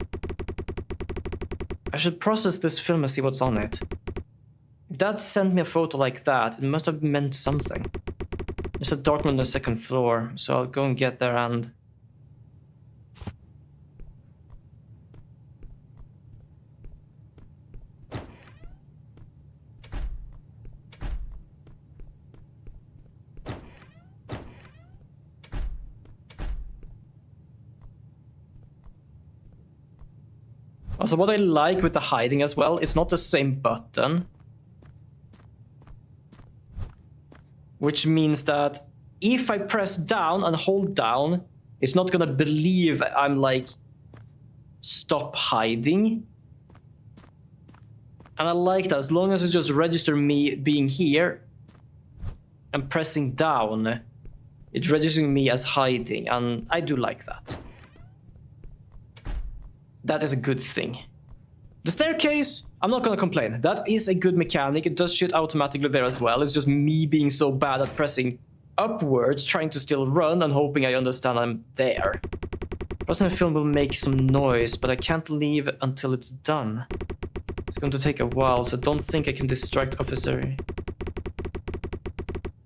I should process this film and see what's on it. If Dad sent me a photo like that, it must have meant something. There's a dark room on the second floor, so I'll go and get there and... Also, what I like with the hiding as well, it's not the same button. Which means that if I press down and hold down, it's not gonna believe I'm like, stop hiding. And I like that, as long as it just registers me being here and pressing down, it's registering me as hiding, and I do like that. That is a good thing. The staircase, I'm not gonna complain. That is a good mechanic. It does shit automatically there as well. It's just me being so bad at pressing upwards, trying to still run and hoping I understand I'm there. Pressing the film will make some noise, but I can't leave until it's done. It's going to take a while, so I don't think I can distract Officer.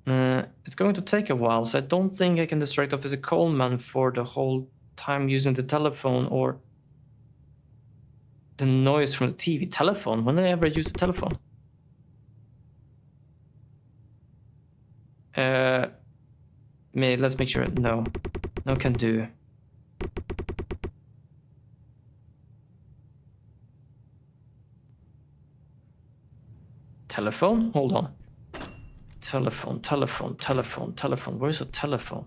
It's going to take a while, so I don't think I can distract Officer Coleman for the whole time using the telephone or the noise from the TV. Telephone? When did I ever use the telephone? Let's make sure. No. No can do. Telephone? Hold on. Telephone, telephone, telephone, telephone. Where's the telephone?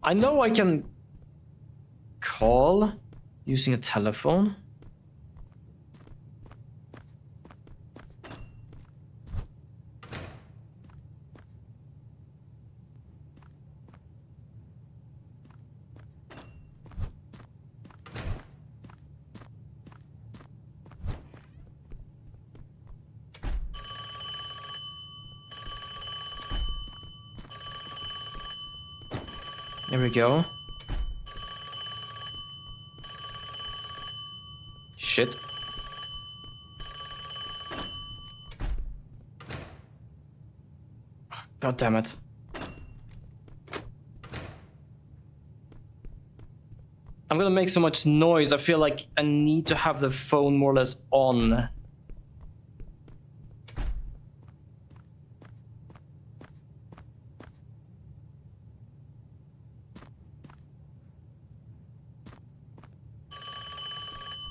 I know I can call using a telephone. There we go. Shit. God damn it. I'm gonna make so much noise, I feel like I need to have the phone more or less on.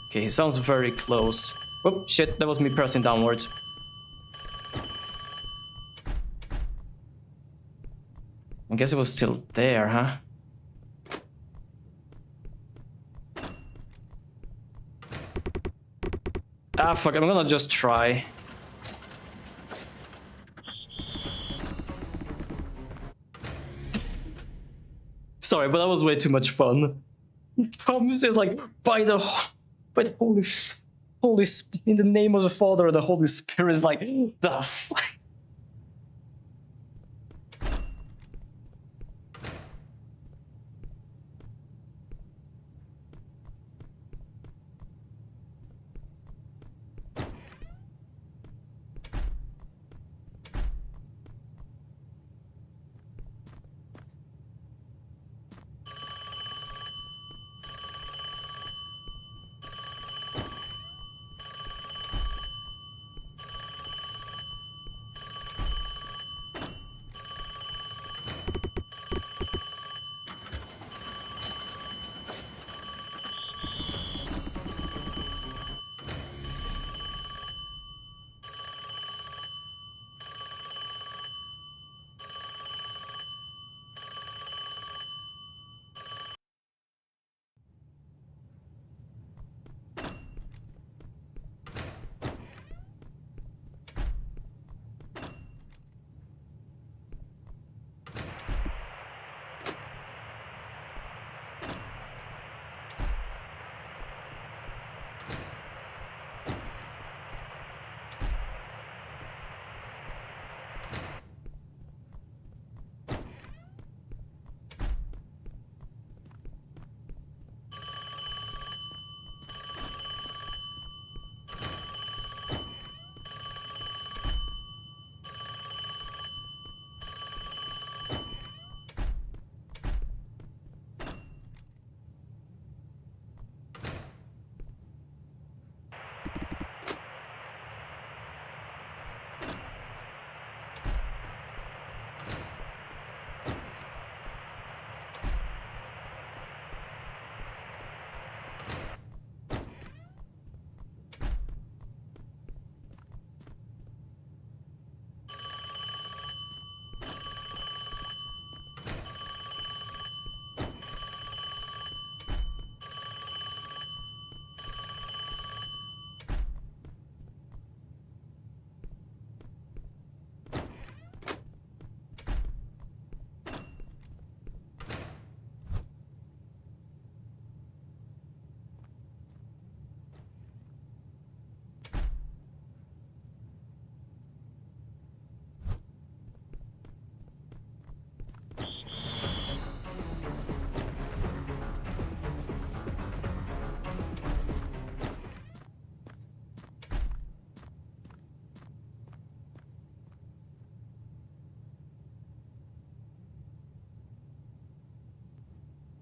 Okay, he sounds very close. Whoop, shit, that was me pressing downwards. I guess it was still there, huh? Ah, fuck, I'm gonna just try. Sorry, but that was way too much fun. Thomas is like, by the holy, in the name of the Father and the Holy Spirit, is like, the fuck.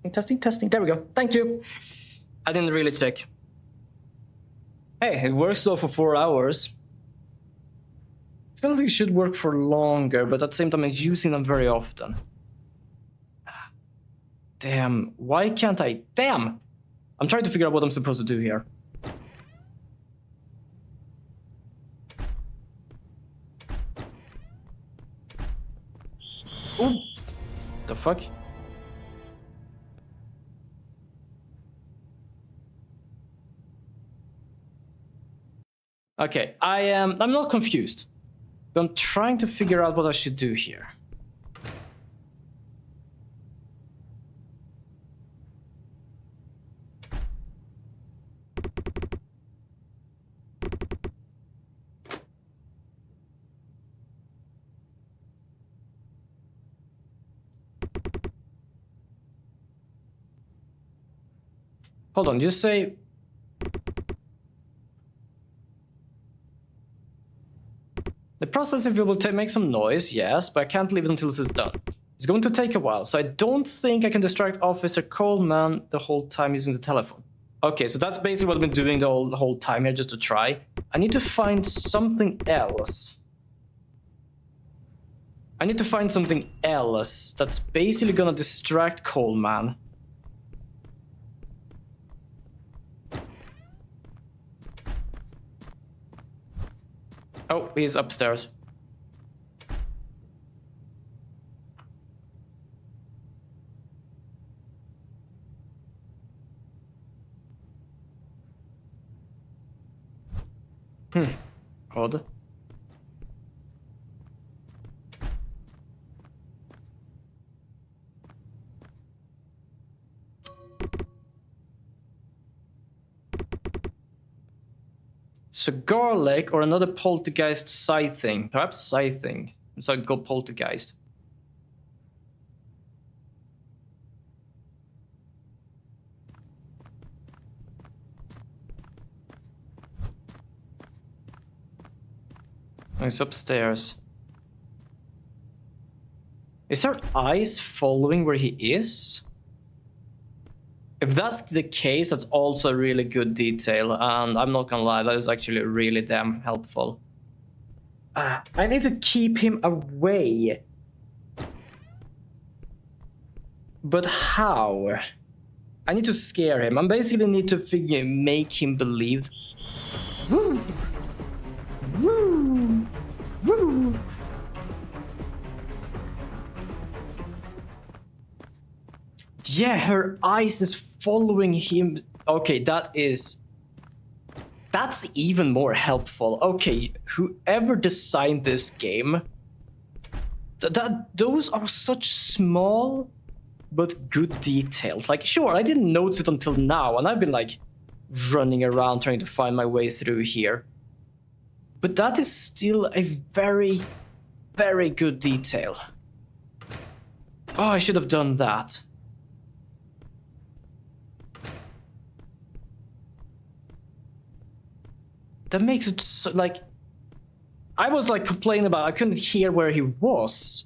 Testing, testing. There we go. Thank you. I didn't really check. Hey, it works though for 4 hours. Feels like it should work for longer, but at the same time, I'm using them very often. Damn, why can't I? Damn! I'm trying to figure out what I'm supposed to do here. Ooh! The fuck? Okay, I'm not confused. I'm trying to figure out what I should do here. Hold on, just say... The processing will make some noise, yes, but I can't leave it until this is done. It's going to take a while, so I don't think I can distract Officer Coleman the whole time using the telephone. Okay, so that's basically what I've been doing the whole time here, just to try. I need to find something else. I need to find something else that's basically gonna distract Coleman. Oh, he's upstairs. Odd. So garlic or another poltergeist scything. Perhaps scything. So I'd go poltergeist. He's upstairs. Is her eyes following where he is? If that's the case, that's also a really good detail, and I'm not gonna lie, that is actually really damn helpful. I need to keep him away. But how? I need to scare him. I basically need to make him believe. Woo! Woo! Woo! Yeah, her eyes is following him. Okay, that's even more helpful. Okay, whoever designed this game, those are such small but good details. Like, sure, I didn't notice it until now, and I've been like running around trying to find my way through here. But that is still a very, very good detail. Oh, I should have done that. That makes it so, like... I was like complaining about I couldn't hear where he was.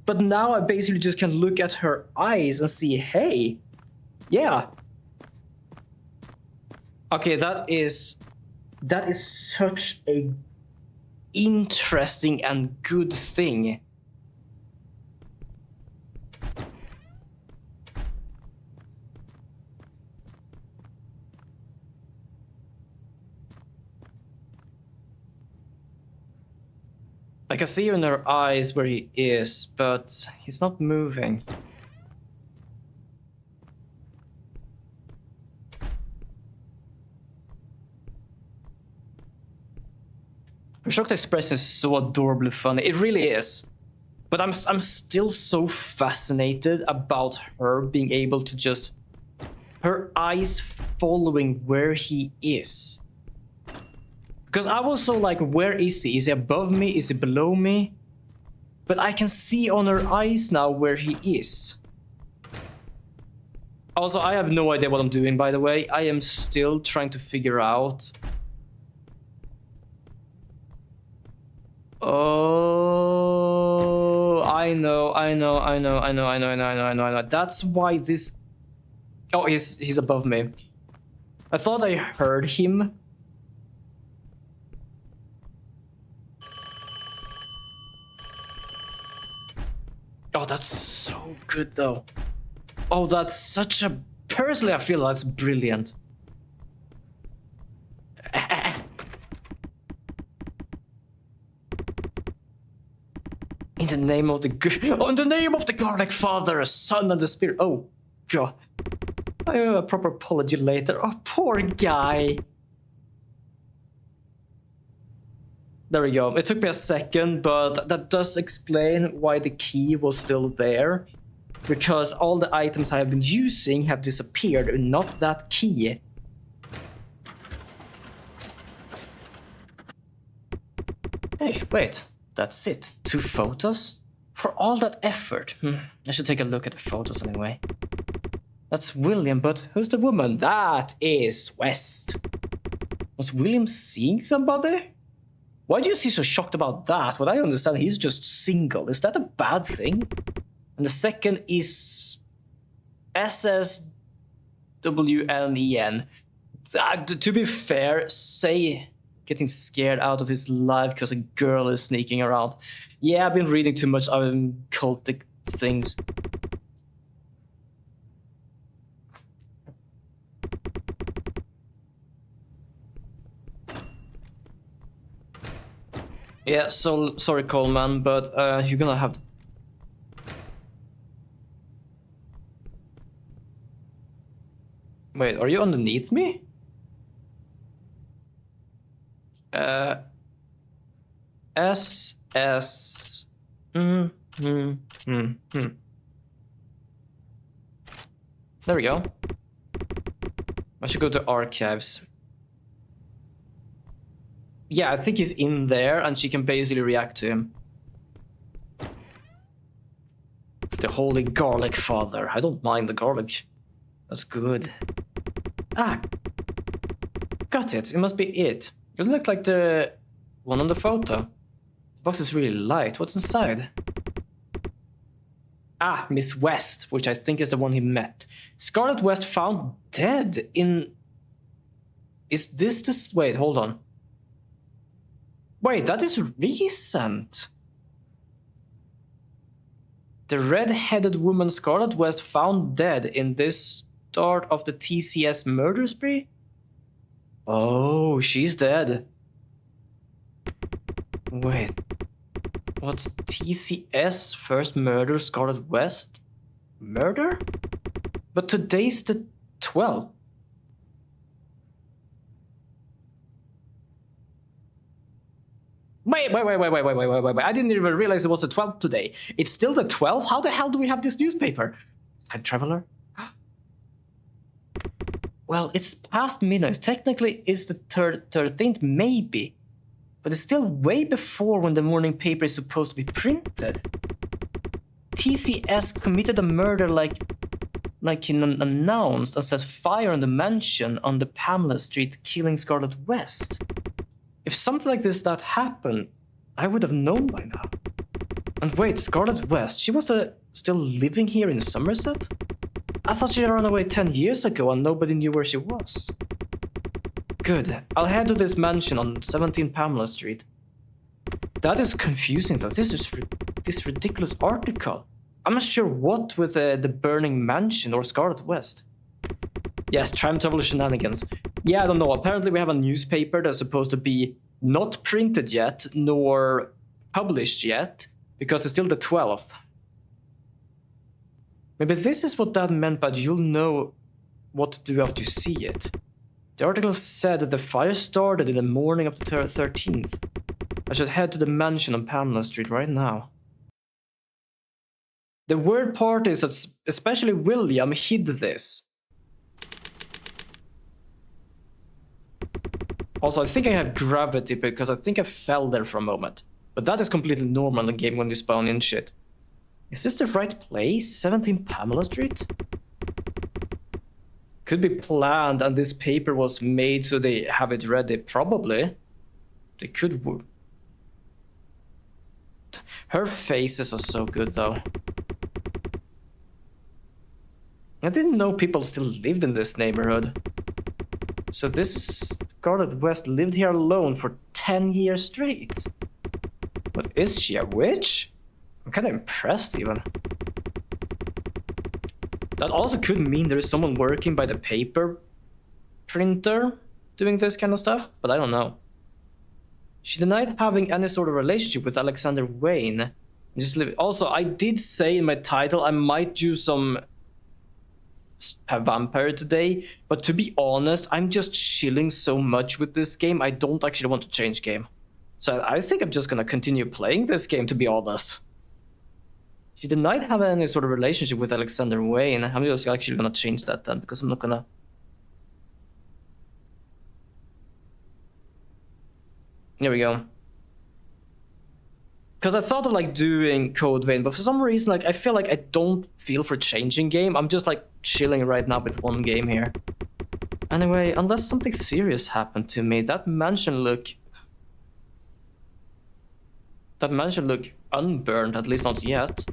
But now I basically just can look at her eyes and see, hey, yeah. Okay, that is such a interesting and good thing. I can see in her eyes where he is, but he's not moving. Her shocked expression is so adorably funny. It really is. But I'm still so fascinated about her being able to just... Her eyes following where he is. Because I was so like, where is he? Is he above me? Is he below me? But I can see on her eyes now where he is. Also, I have no idea what I'm doing, by the way. I am still trying to figure out... Oh, I I know. That's why this... Oh, he's above me. I thought I heard him. Oh, that's so good, though. Oh, that's such a... Personally, I feel that's brilliant. In the name of the... Oh, in the name of the Garlic Father, Son, and the Spirit. Oh, God. I owe a proper apology later. Oh, poor guy. There we go. It took me a second, but that does explain why the key was still there. Because all the items I have been using have disappeared, and not that key. Hey, wait. That's it. 2 photos? For all that effort. I should take a look at the photos anyway. That's William, but who's the woman? That is West. Was William seeing somebody? Why do you seem so shocked about that? What I understand, he's just single. Is that a bad thing? And the second is SSWNEN. To be fair, say getting scared out of his life because a girl is sneaking around. Yeah, I've been reading too much cultic things. Yeah, so sorry, Coleman, but you're gonna have... Wait, are you underneath me? SS... There we go. I should go to archives. Yeah, I think he's in there, and she can basically react to him. The Holy Garlic Father. I don't mind the garlic. That's good. Ah! Got it. It must be it. It looked like the one on the photo. The box is really light. What's inside? Ah, Miss West, which I think is the one he met. Scarlet West found dead in... Is this the... Wait, hold on. Wait, that is recent. The red-headed woman Scarlet West found dead in this start of the TCS murder spree? Oh, she's dead. Wait. What's TCS first murder Scarlet West? Murder? But today's the 12th. Wait. I didn't even realize it was the 12th today. It's still the 12th? How the hell do we have this newspaper? Time traveler? Well, it's past midnight. Technically, it's the 13th, maybe. But it's still way before when the morning paper is supposed to be printed. TCS committed a murder like he announced and set fire on the mansion on the Pamela Street, killing Scarlet West. If something like this that happened, I would have known by now. And wait, Scarlet West, she was still living here in Somerset? I thought she ran away 10 years ago and nobody knew where she was. Good. I'll head to this mansion on 17 Pamela Street. That is confusing though. This ridiculous article. I'm not sure what with the burning mansion or Scarlet West. Yes, time travel shenanigans. Yeah, I don't know. Apparently we have a newspaper that's supposed to be not printed yet, nor published yet, because it's still the 12th. Maybe this is what that meant, but you'll know what to do after you see it. The article said that the fire started in the morning of the 13th. I should head to the mansion on Pamela Street right now. The weird part is that especially William hid this. Also, I think I have gravity because I think I fell there for a moment. But that is completely normal in the game when we spawn in shit. Is this the right place? 17 Pamela Street? Could be planned and this paper was made so they have it ready. Probably. They could... Her faces are so good, though. I didn't know people still lived in this neighborhood. So this Scarlet West lived here alone for 10 years straight. But is she a witch? I'm kind of impressed, even. That also could mean there is someone working by the paper printer doing this kind of stuff, but I don't know. She denied having any sort of relationship with Alexander Wayne. Also, I did say in my title I might do some vampire today, but to be honest, I'm just chilling so much with this game, I don't actually want to change game. So I think I'm just gonna continue playing this game, to be honest. She denied having any sort of relationship with Alexander Wayne. I'm just actually gonna change that then, because I'm not gonna... Here we go. Because I thought of like doing Code Vein, but for some reason, like I feel like I don't feel for changing game. I'm just like chilling right now with one game here. Anyway, unless something serious happened to me, that mansion look unburned, at least not yet.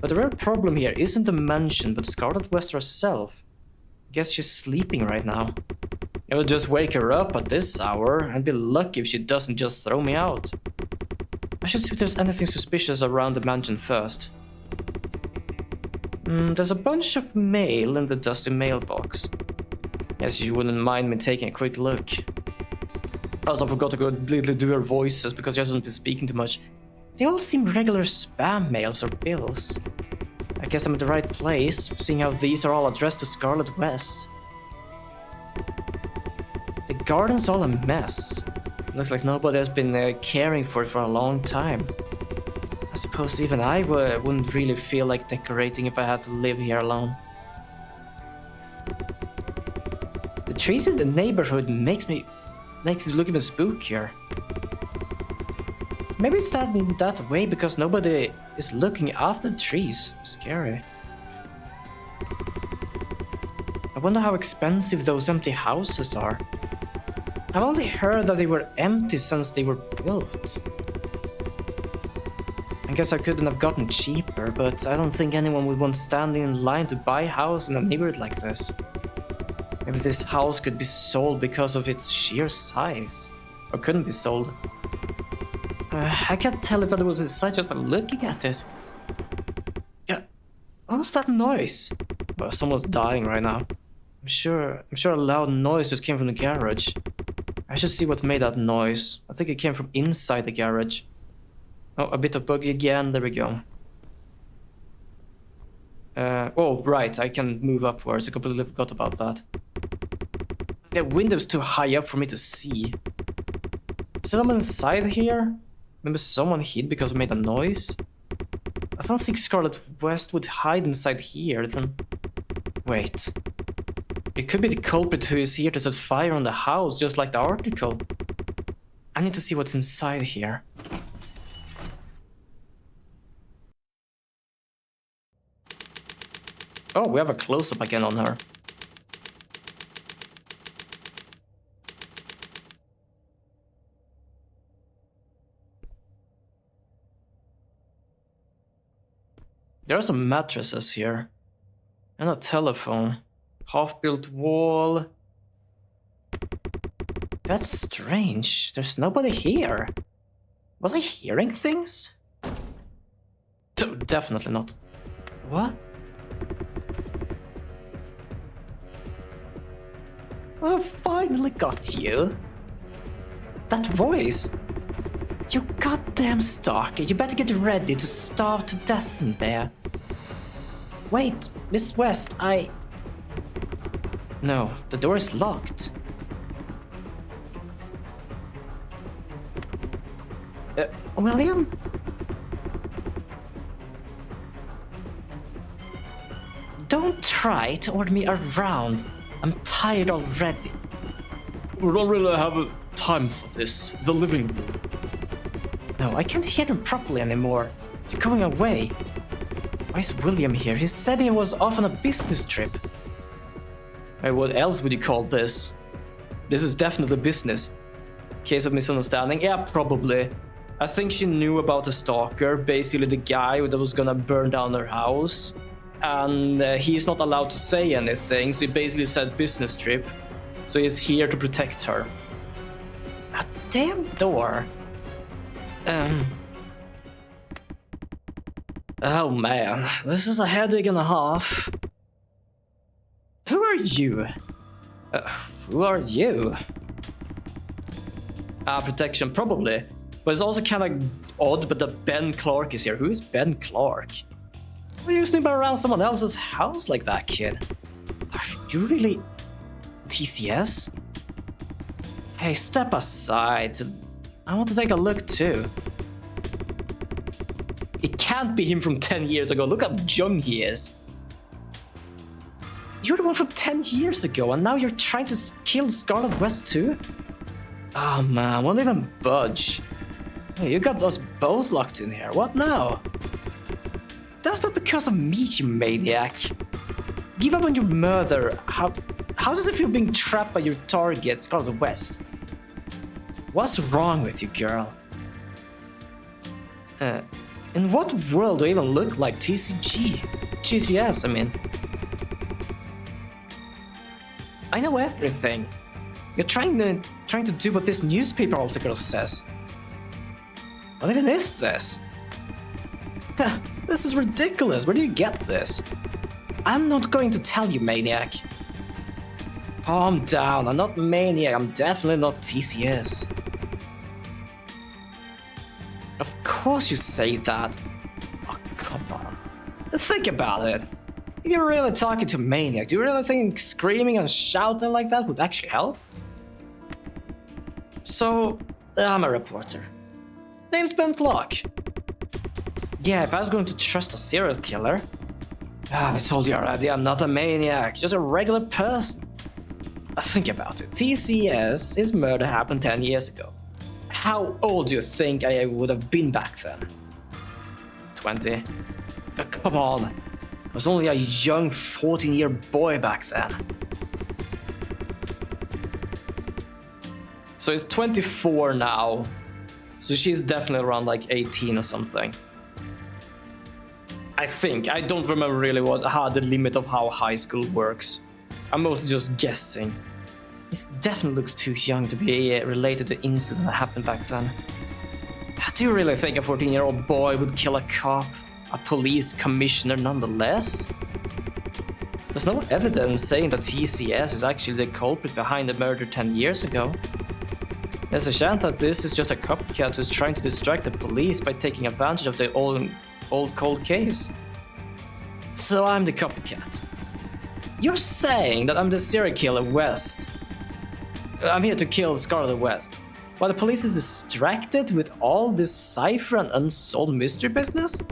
But the real problem here isn't the mansion, but Scarlet West herself. Guess she's sleeping right now. I will just wake her up at this hour and be lucky if she doesn't just throw me out. I should see if there's anything suspicious around the mansion first. There's a bunch of mail in the dusty mailbox. Guess you wouldn't mind me taking a quick look. Also, I forgot to completely do her voices because she hasn't been speaking too much. They all seem regular spam mails or bills. I guess I'm at the right place, seeing how these are all addressed to Scarlet West. The garden's all a mess. Looks like nobody has been caring for it for a long time. I suppose even I wouldn't really feel like decorating if I had to live here alone. The trees in the neighborhood makes it look even spookier. Maybe it's that way because nobody is looking after the trees. Scary. I wonder how expensive those empty houses are. I've only heard that they were empty since they were built. I guess I couldn't have gotten cheaper, but I don't think anyone would want standing in line to buy a house in a neighborhood like this. Maybe this house could be sold because of its sheer size. Or couldn't be sold. I can't tell if it was inside just by looking at it. Yeah, what was that noise? Well, someone's dying right now. I'm sure a loud noise just came from the garage. I should see what made that noise. I think it came from inside the garage. Oh, a bit of buggy again. There we go. Oh, right. I can move upwards. I completely forgot about that. The window's too high up for me to see. Is there someone inside here? Maybe someone hid because it made a noise? I don't think Scarlet West would hide inside here, then... Wait. It could be the culprit who is here to set fire on the house, just like the article. I need to see what's inside here. Oh, we have a close-up again on her. There are some mattresses here. And a telephone. Half-built wall. That's strange. There's nobody here. Was I hearing things? Definitely not. What? I finally got you. That voice. You goddamn stalker. You better get ready to starve to death in there. Wait, Miss West, No, the door is locked. William? Don't try to order me around. I'm tired already. We don't really have time for this. The living room. No, I can't hear him properly anymore. You're going away. Why is William here? He said he was off on a business trip. Hey, what else would you call this? This is definitely business. Case of misunderstanding? Yeah, probably. I think she knew about the stalker, basically the guy that was gonna burn down her house. And he's not allowed to say anything, so he basically said business trip. So he's here to protect her. A damn door. Oh man, this is a headache and a half. Who are you? Who are you? Protection, probably. But it's also kind of odd, but that Ben Clark is here. Who is Ben Clark? Why are you snooping around someone else's house like that, kid? Are you really TCS? Hey, step aside. I want to take a look too. It can't be him from 10 years ago. Look how young he is. You're the one from 10 years ago, and now you're trying to kill Scarlet West too? Oh man, won't even budge. Hey, you got us both locked in here. What now? That's not because of me, you maniac. Give up on your murder. How does it feel being trapped by your target, Scarlet West? What's wrong with you, girl? In what world do I even look like TCS, I mean. I know everything. You're trying to do what this newspaper article says. What even is this? This is ridiculous. Where do you get this? I'm not going to tell you, maniac. Calm down. I'm not maniac. I'm definitely not TCS. Of course you say that. Oh, come on. Think about it. If you're really talking to maniac, do you really think screaming and shouting like that would actually help? So, I'm a reporter. Name's Ben Clark. Yeah, if I was going to trust a serial killer... I told you already, I'm not a maniac, just a regular person. Think about it. TCS's murder happened 10 years ago. How old do you think I would have been back then? 20? Come on. I was only a young 14-year boy back then. So he's 24 now. So she's definitely around like 18 or something. I think. I don't remember really how the limit of how high school works. I'm mostly just guessing. This definitely looks too young to be related to the incident that happened back then. Do you really think a 14-year-old boy would kill a cop, a police commissioner nonetheless? There's no evidence saying that TCS is actually the culprit behind the murder 10 years ago. There's a chance that this is just a copycat who's trying to distract the police by taking advantage of the old cold case. So I'm the copycat. You're saying that I'm the serial killer West. I'm here to kill Scarlet West, while the police is distracted with all this cipher and unsolved mystery business?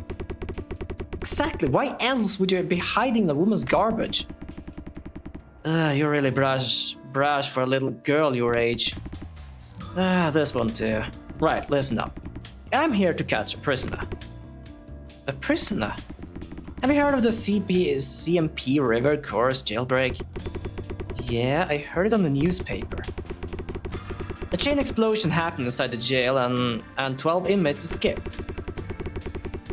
Exactly, why else would you be hiding the woman's garbage? You're really brash for a little girl your age. This one too. Right, listen up. I'm here to catch a prisoner. A prisoner? Have you heard of the CMP River Course jailbreak? Yeah, I heard it on the newspaper. A chain explosion happened inside the jail and 12 inmates escaped.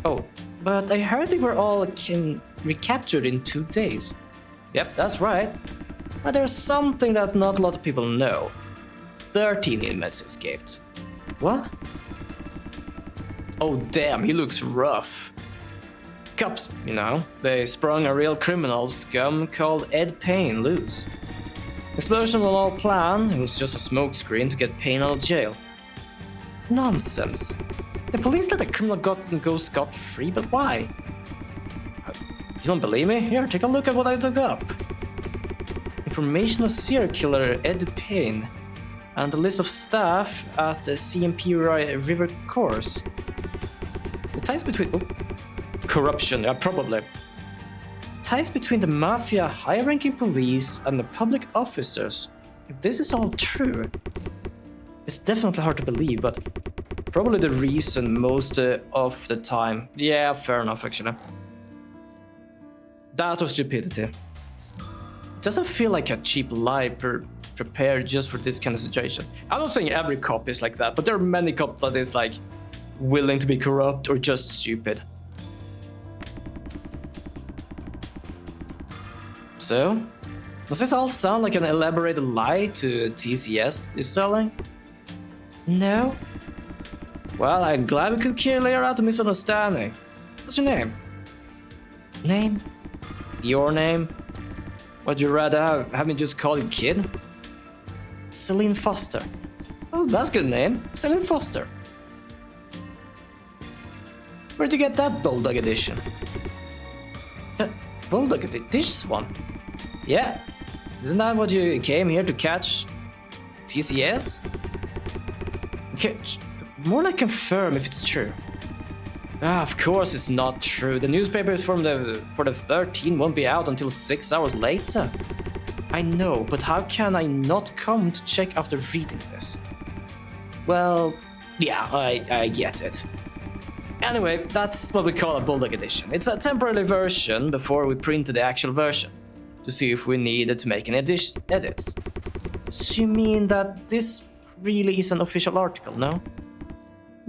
Oh, but I heard they were all recaptured in 2 days. Yep, that's right. But there's something that not a lot of people know. 13 inmates escaped. What? Oh damn, he looks rough. Cops, you know, they sprung a real criminal scum called Ed Payne loose. Explosion was all planned, it was just a smokescreen to get Payne out of jail. Nonsense. The police let the criminal go scot-free, but why? You don't believe me? Here, take a look at what I dug up. Information of serial killer Ed Payne and a list of staff at the CMP River Course. The ties between... Oh, corruption, yeah, probably. The ties between the mafia, high-ranking police, and the public officers. If this is all true, it's definitely hard to believe, but probably the reason most of the time. Yeah, fair enough, actually. That was stupidity. It doesn't feel like a cheap lie prepared just for this kind of situation. I'm not saying every cop is like that, but there are many cops that is like, willing to be corrupt or just stupid. So, does this all sound like an elaborated lie to TCS is selling? No. Well, I'm glad we could clear out the misunderstanding. What's your name? Name? Your name? Would you rather have me just call you Kid? Celine Foster. Oh, that's a good name. Celine Foster. Where'd you get that Bulldog edition? Bulldog, this one. Yeah. Isn't that what you came here to catch? TCS? Okay, more like confirm if it's true. Ah, of course it's not true. The newspapers for the 13 won't be out until 6 hours later. I know, but how can I not come to check after reading this? Well, yeah, I get it. Anyway, that's what we call a Bulldog edition. It's a temporary version before we printed the actual version, to see if we needed to make any edits. So you mean that this really is an official article, no?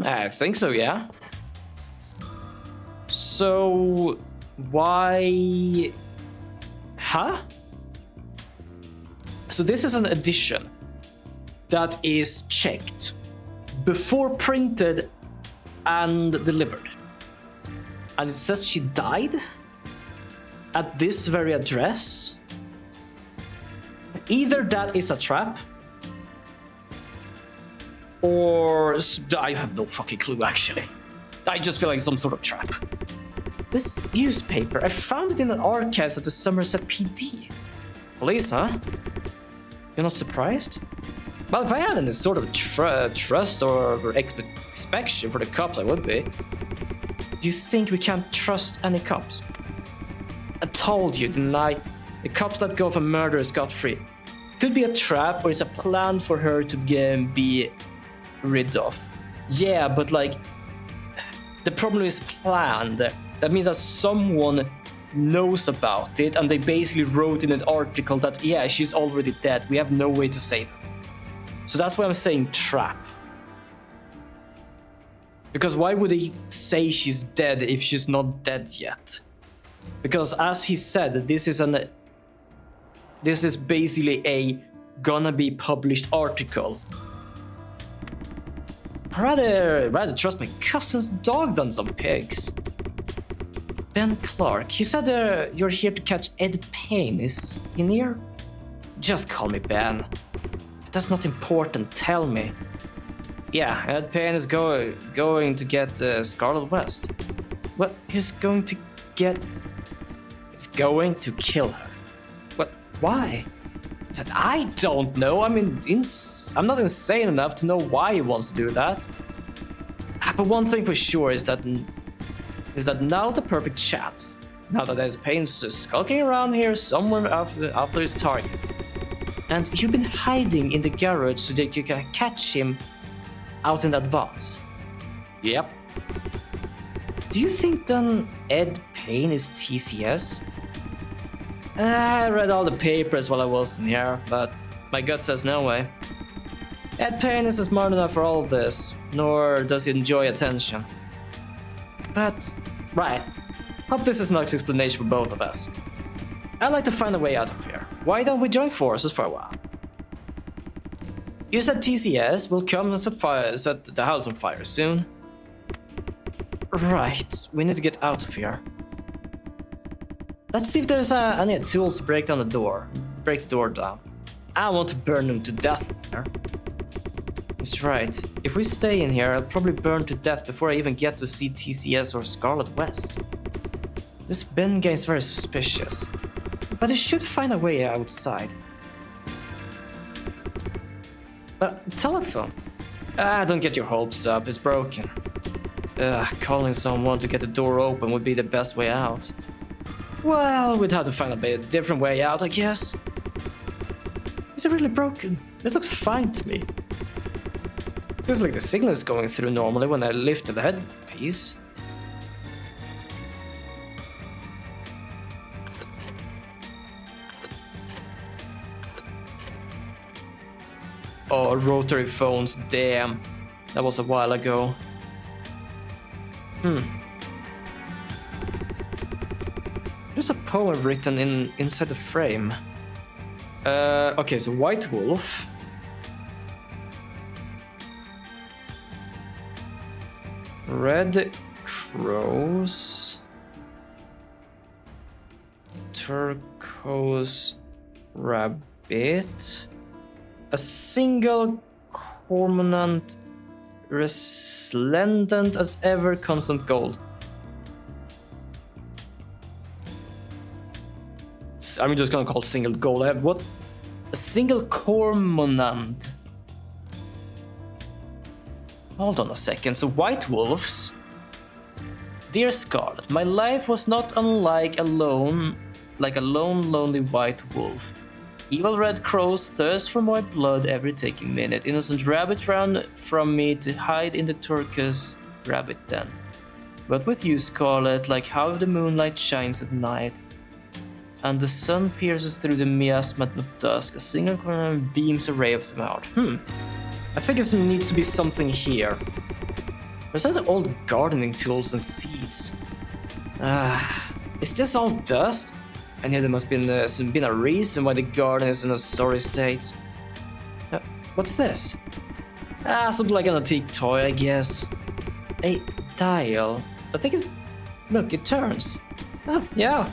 I think so, yeah. So, why... Huh? So this is an edition that is checked before printed and delivered. And it says she died at this very address. Either that is a trap, or I have no fucking clue actually. I just feel like some sort of trap. This newspaper, I found it in the archives at the Somerset PD. Police, huh? You're not surprised? Well, if I had any sort of trust or expectation for the cops, I would be. Do you think we can't trust any cops? I told you, didn't I? The cops let go of a murderer scot-free. Could be a trap or it's a plan for her to be rid of. Yeah, but like, the problem is planned. That means that someone knows about it and they basically wrote in an article that, yeah, she's already dead. We have no way to save her. So that's why I'm saying trap. Because why would he say she's dead if she's not dead yet? Because as he said, this is basically a gonna be published article. I'd rather trust my cousin's dog than some pigs. Ben Clark, you said you're here to catch Ed Payne. Is he near? Just call me Ben. That's not important, tell me. Yeah, Ed Payne is going to get Scarlet West. What, he's going to get... He's going to kill her. What, why? I don't know. I mean, I'm not insane enough to know why he wants to do that. But one thing for sure is that now's the perfect chance. Now that Ed Payne's skulking around here somewhere after his target. And you've been hiding in the garage so that you can catch him out in advance. Yep. Do you think then Ed Payne is TCS? I read all the papers while I was in here, but my gut says no way. Ed Payne isn't smart enough for all of this, nor does he enjoy attention. But, right. Hope this is an explanation for both of us. I'd like to find a way out of here. Why don't we join forces for a while? You said TCS will come and set the house on fire soon. Right, we need to get out of here. Let's see if there's any tools to break the door down. I want to burn them to death here. That's right. If we stay in here, I'll probably burn to death before I even get to see TCS or Scarlet West. This Ben guy is very suspicious. But I should find a way outside. Telephone. Don't get your hopes up, it's broken. Calling someone to get the door open would be the best way out. Well, we'd have to find a different way out, I guess. Is it really broken? It looks fine to me. Feels like the signal is going through normally when I lift the headpiece. Oh, rotary phones, damn. That was a while ago. There's a poem written inside the frame. Okay, so White Wolf. Red Crows. Turquoise Rabbit. A single cormorant resplendent as ever, constant gold. I'm just gonna call single gold. I have what? A single cormorant. Hold on a second. So White Wolves. Dear Scarlet, my life was not unlike a lone lonely white wolf. Evil red crows thirst for my blood every taking minute. Innocent rabbit ran from me to hide in the turquoise rabbit den. But with you, Scarlet, like how the moonlight shines at night, and the sun pierces through the miasma at dusk, a single corner beams a ray of them out. I think there needs to be something here. There's all the gardening tools and seeds. Is this all dust? I knew there must have been a reason why the garden is in a sorry state. What's this? Something like an antique toy, I guess. A dial. I think it... Look, it turns. Oh, yeah.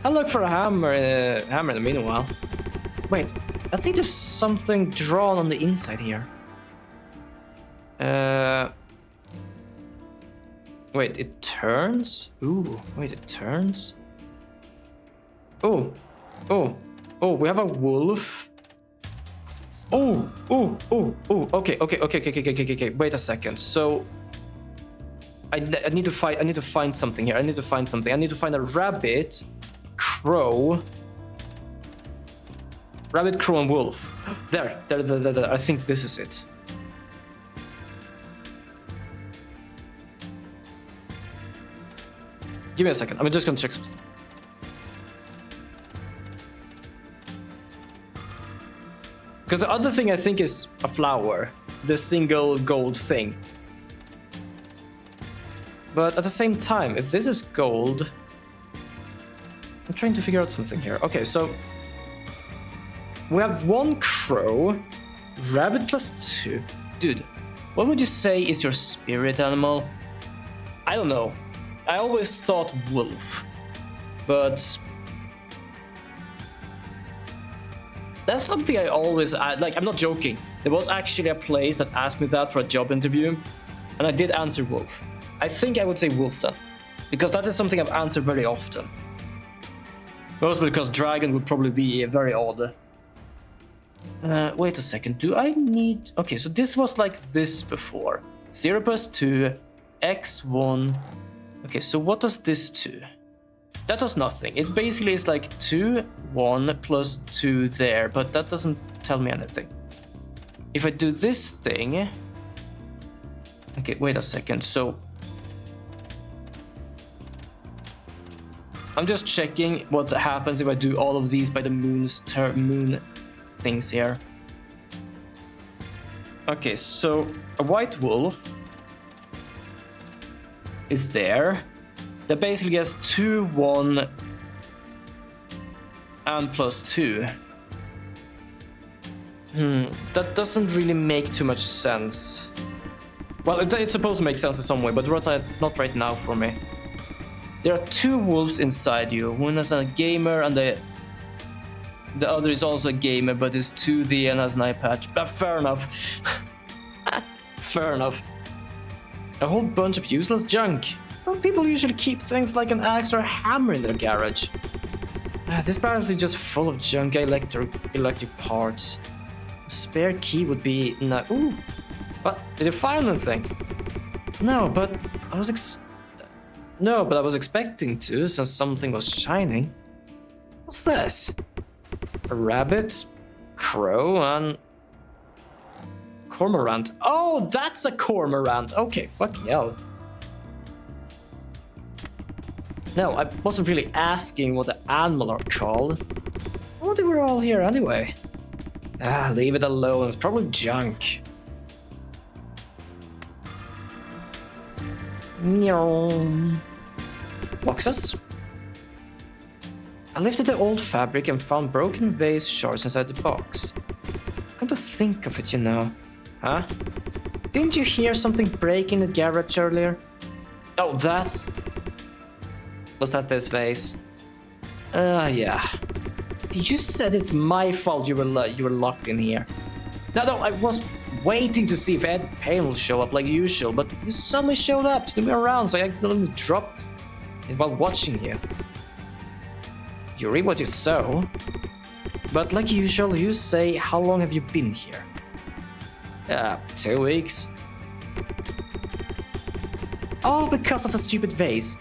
I'll look for a hammer in the meanwhile. Wait, I think there's something drawn on the inside here. Wait, it turns? Ooh, wait, it turns? Oh, we have a wolf. Okay. Wait a second. So I need to find something here. I need to find a rabbit, crow, and wolf. There. I think this is it. Give me a second. I'm just gonna check something. Because the other thing I think is a flower, the single gold thing. But at the same time, if this is gold, I'm trying to figure out something here. Okay, so we have one crow, rabbit +2. Dude, what would you say is your spirit animal? I don't know. I always thought wolf, but that's something I always like. I'm not joking. There was actually a place that asked me that for a job interview, and I did answer wolf. I think I would say wolf then, because that is something I've answered very often. Also because dragon would probably be very odd. Wait a second. Do I need? Okay, so this was like this before. 0 + 2, x1. Okay, so what does this do? That does nothing. It basically is like 2, 1 + 2 there, but that doesn't tell me anything. If I do this thing... Okay, wait a second. So I'm just checking what happens if I do all of these by the moon things here. Okay, so a white wolf is there. That basically gets 2, 1, and +2. That doesn't really make too much sense. Well, it's supposed to make sense in some way, but not right now for me. There are 2 wolves inside you. One is a gamer, and the other is also a gamer, but is 2D and has an eye patch. But fair enough. Fair enough. A whole bunch of useless junk. Don't people usually keep things like an axe or a hammer in their garage? This barrel is just full of junk electric parts. A spare key would be... Ooh. What? Did you find anything? No, but I was expecting to, since something was shining. What's this? A rabbit, crow, and... cormorant. Oh, that's a cormorant. Okay, fucking hell. No, I wasn't really asking what the animal are called. I wonder we're all here anyway. Leave it alone. It's probably junk. Boxes. I lifted the old fabric and found broken vase shards inside the box. Come to think of it, you know. Huh? Didn't you hear something break in the garage earlier? Oh, that's... Was that this vase? Yeah. You said it's my fault you were locked in here. No, I was waiting to see if Ed Payne will show up like usual, but you suddenly showed up, snooping around, so I accidentally dropped it while watching you. You reap what you sow. But like usual, you say, how long have you been here? 2 weeks. All because of a stupid vase.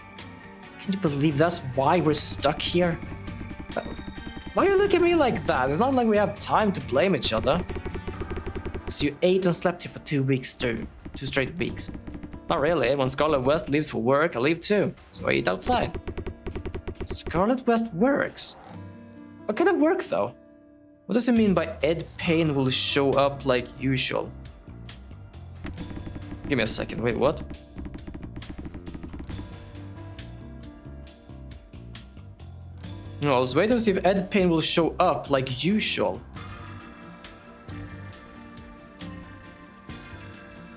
Can you believe that's why we're stuck here? Why you look at me like that? It's not like we have time to blame each other. So you ate and slept here for 2 weeks, 2 straight weeks. Not really. When Scarlet West leaves for work, I leave too. So I eat outside. Scarlet West works? What kind of work though? What does it mean by Ed Payne will show up like usual? Give me a second. Wait, what? No, I was waiting to see if Ed Payne will show up like usual.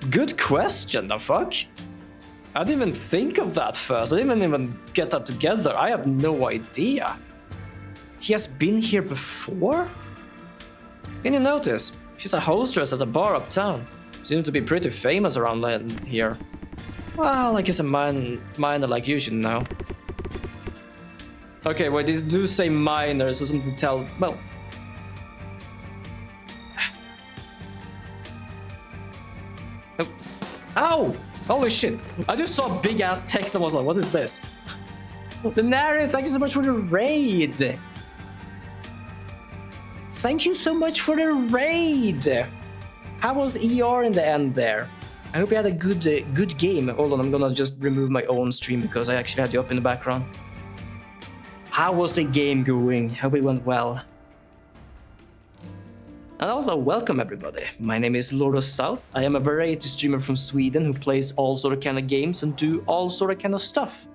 Good question, the fuck? I didn't even think of that first. I didn't even get that together. I have no idea. He has been here before? Can you notice? She's a hostess at a bar uptown. Seems to be pretty famous around here. Well, I guess a minor like you should know. Okay, wait, these do say minor, so something to tell. Well. Oh. Ow! Holy shit! I just saw big ass text and was like, what is this? The narrative, thank you so much for the raid! Thank you so much for the raid! How was ER in the end there? I hope you had a good game. Hold on, I'm gonna just remove my own stream because I actually had you up in the background. How was the game going? Hope it went well. And also, welcome everybody. My name is Lord of South. I am a variety streamer from Sweden who plays all sort of kind of games and do all sort of kind of stuff.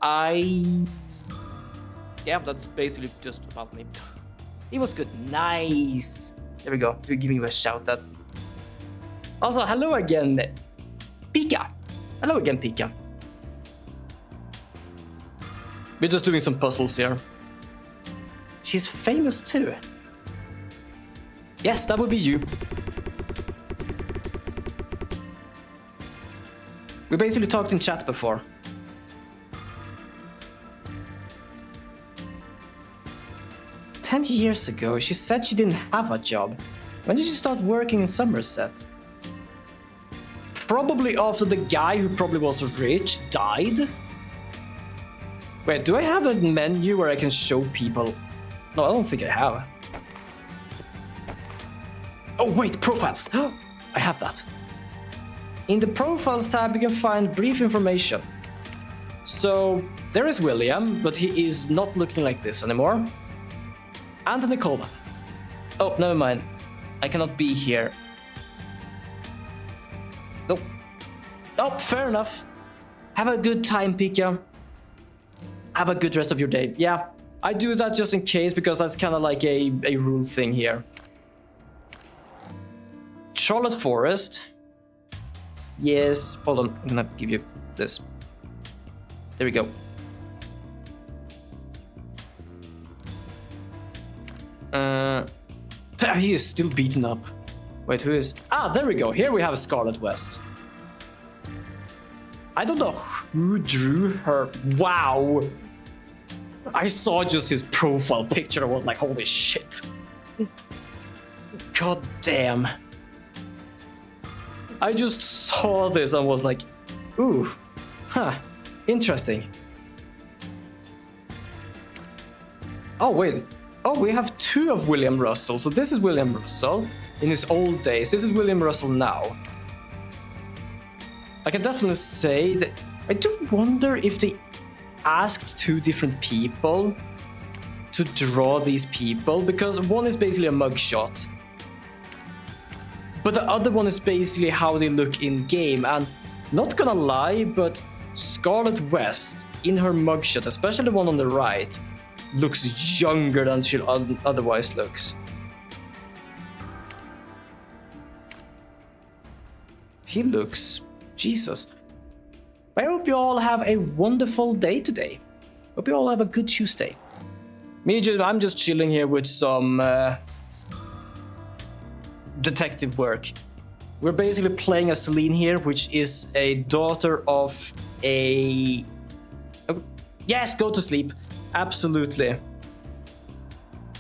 Yeah, that's basically just about me. It was good. Nice. There we go. Do give me a shout that. Also, hello again, Pika. Hello again, Pika. We're just doing some puzzles here. She's famous too. Yes, that would be you. We basically talked in chat before. "10 years ago, she said she didn't have a job. When did she start working in Somerset?" Probably after the guy who probably was rich died. Wait, do I have a menu where I can show people? No, I don't think I have. Oh wait, profiles! I have that. In the profiles tab, you can find brief information. So, there is William, but he is not looking like this anymore. Anthony Coleman. Oh, never mind. I cannot be here. Nope. Oh, fair enough. Have a good time, Pika. Have a good rest of your day. Yeah, I do that just in case because that's kind of like a rule thing here. Charlotte Forest. Yes, hold on. I'm gonna give you this. There we go. He is still beaten up. Wait, who is? Ah, there we go. Here we have Scarlet West. I don't know who drew her. Wow. I saw just his profile picture. I was like, holy shit. God damn. I just saw this and was like, ooh, huh, interesting. Oh, wait. Oh, we have two of William Russell. So this is William Russell in his old days. This is William Russell now. I can definitely say that I do wonder if they asked two different people to draw these people, because one is basically a mugshot, but the other one is basically how they look in game. And Not gonna lie, but Scarlet West, in her mugshot, especially the one on the right, looks younger than she otherwise looks. He looks... Jesus. I hope you all have a wonderful day today. Hope you all have a good Tuesday. I'm just chilling here with some detective work. We're basically playing as Celine here, which is a daughter of a... Oh, yes, go to sleep. Absolutely.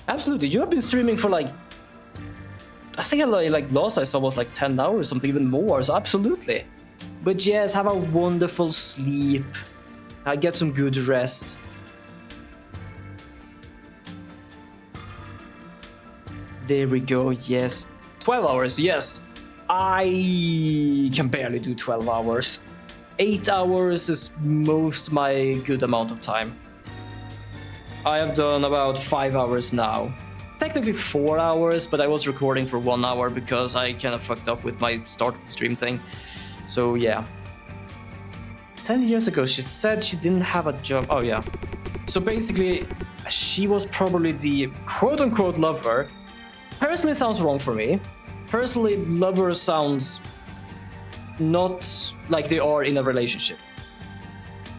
Absolutely. You have been streaming for like... I think last I saw was like 10 hours, something even more, so absolutely. But yes, have a wonderful sleep. Get some good rest. There we go, yes. 12 hours, yes. I can barely do 12 hours. 8 hours is most my good amount of time. I have done about 5 hours now. Technically 4 hours, but I was recording for 1 hour because I kind of fucked up with my start of the stream thing. So yeah. 10 years ago, she said she didn't have a job. Oh yeah. So basically, she was probably the quote-unquote lover. Personally, sounds wrong for me. Personally, lover sounds not like they are in a relationship.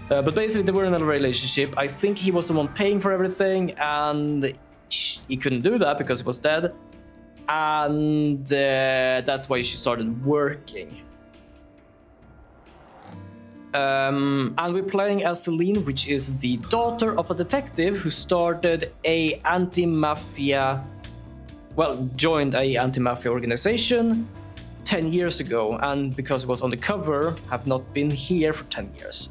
But basically, they were in a relationship. I think he was the one paying for everything, and he couldn't do that because he was dead. And that's why she started working. And we're playing as Celine, which is the daughter of a detective who started a anti-mafia... Well, joined a anti-mafia organization 10 years ago, and because it was on the cover, have not been here for 10 years.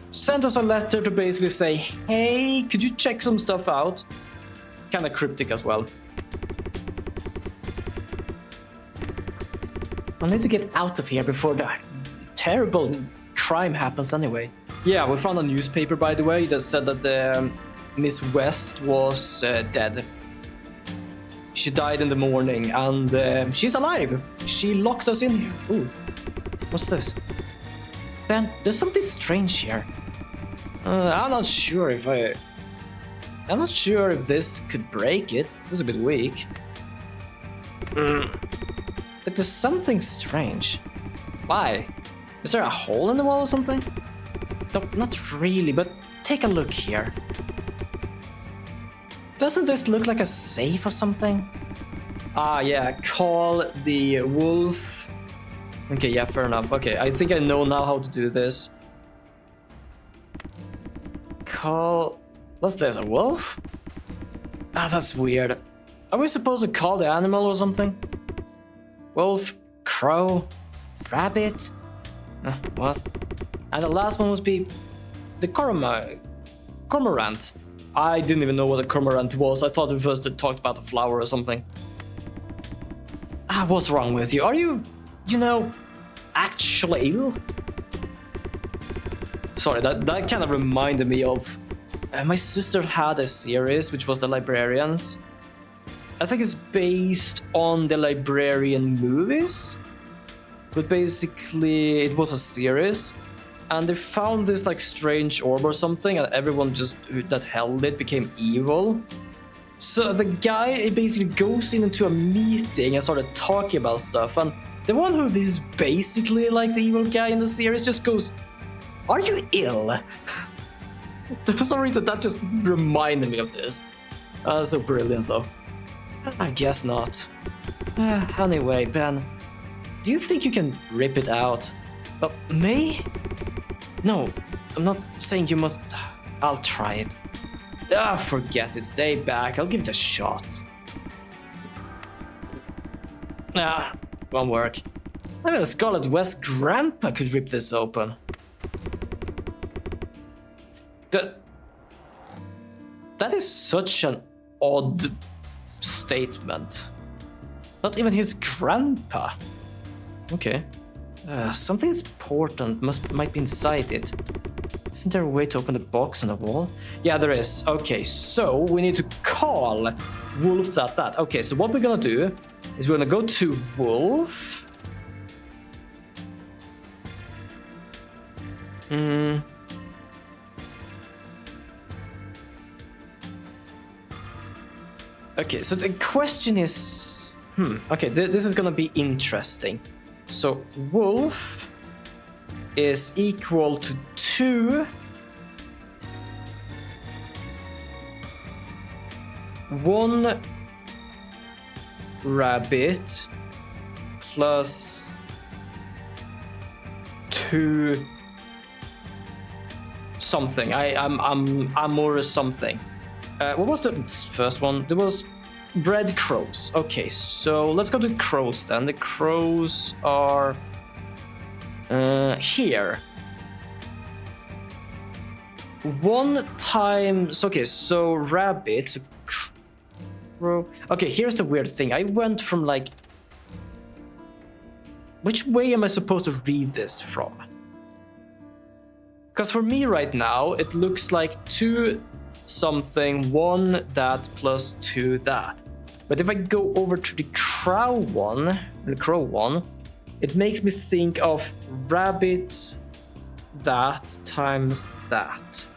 Sent us a letter to basically say, hey, could you check some stuff out? Kind of cryptic as well. I need to get out of here before the terrible crime happens anyway. Yeah, we found a newspaper, by the way, that said that Miss West was dead. She died in the morning, and she's alive. She locked us in here. Ooh, what's this? Ben, there's something strange here. I'm not sure if this could break it. It was a bit weak. Like there's something strange. Why? Is there a hole in the wall or something? No, not really, but take a look here. Doesn't this look like a safe or something? Ah, yeah, call the wolf. Okay, yeah, fair enough. Okay, I think I know now how to do this. Call... What's this, a wolf? Ah, that's weird. Are we supposed to call the animal or something? Wolf, crow, rabbit? What? And the last one must be the cormorant. I didn't even know what a cormorant was. I thought it first talked about a flower or something. Ah, what's wrong with you? Are you actually ill? Sorry, that kind of reminded me of... my sister had a series, which was The Librarians. I think it's based on the Librarian movies. But basically, it was a series. And they found this like strange orb or something, and everyone that held it became evil. So the guy basically goes into a meeting and started talking about stuff, and the one who is basically like the evil guy in the series just goes, "Are you ill?" For some reason that just reminded me of this. So brilliant though. I guess not. Anyway, Ben, do you think you can rip it out? Me? No, I'm not saying you must... I'll try it. Forget it. Stay back. I'll give it a shot. Won't work. I mean, Scarlet West grandpa could rip this open. That is such an odd statement. Not even his grandpa. Okay. Something important might be inside it. Isn't there a way to open the box on the wall? Yeah, there is. Okay, so we need to call Wolf that. Okay, so what we're gonna do is we're gonna go to Wolf. Mm. Okay, so the question is... okay, this is gonna be interesting. So, wolf is equal to 2... 1 rabbit plus 2 something. I'm more a something. What was the first one? There was red crows. Okay, so let's go to crows then. The crows are here. 1 times... Okay, so rabbit... Crow. Okay, here's the weird thing. I went from like... Which way am I supposed to read this from? Because for me right now, it looks like 2 something, 1 that plus 2 that. But if I go over to the crow one, it makes me think of rabbit that times that.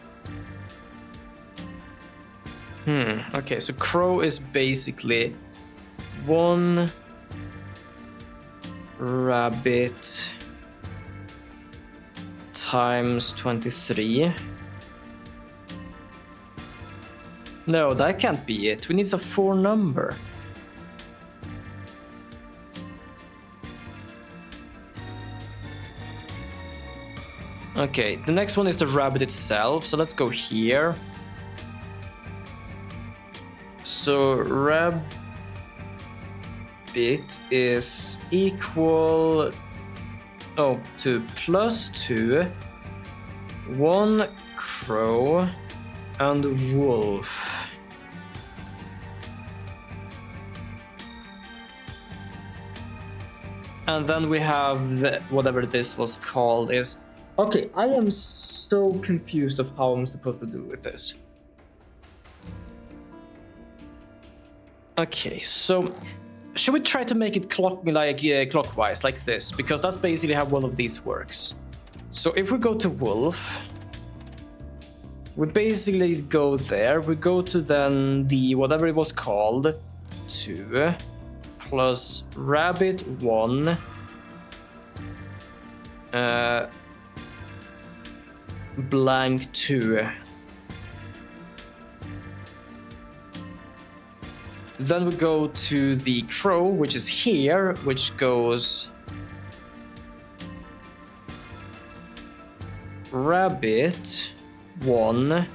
Okay, so crow is basically 1 rabbit times 23. No, that can't be it. We need a 4 number. Okay, the next one is the rabbit itself, so let's go here. So rabbit is equal to plus 2, 1 crow, and wolf. And then we have whatever this was called is... Okay, I am so confused of how I'm supposed to do with this. Okay, so should we try to make it clockwise, like this? Because that's basically how one of these works. So if we go to wolf, we basically go there. We go to then the whatever it was called, 2 plus rabbit 1, blank 2. Then we go to the crow, which is here, which goes rabbit 1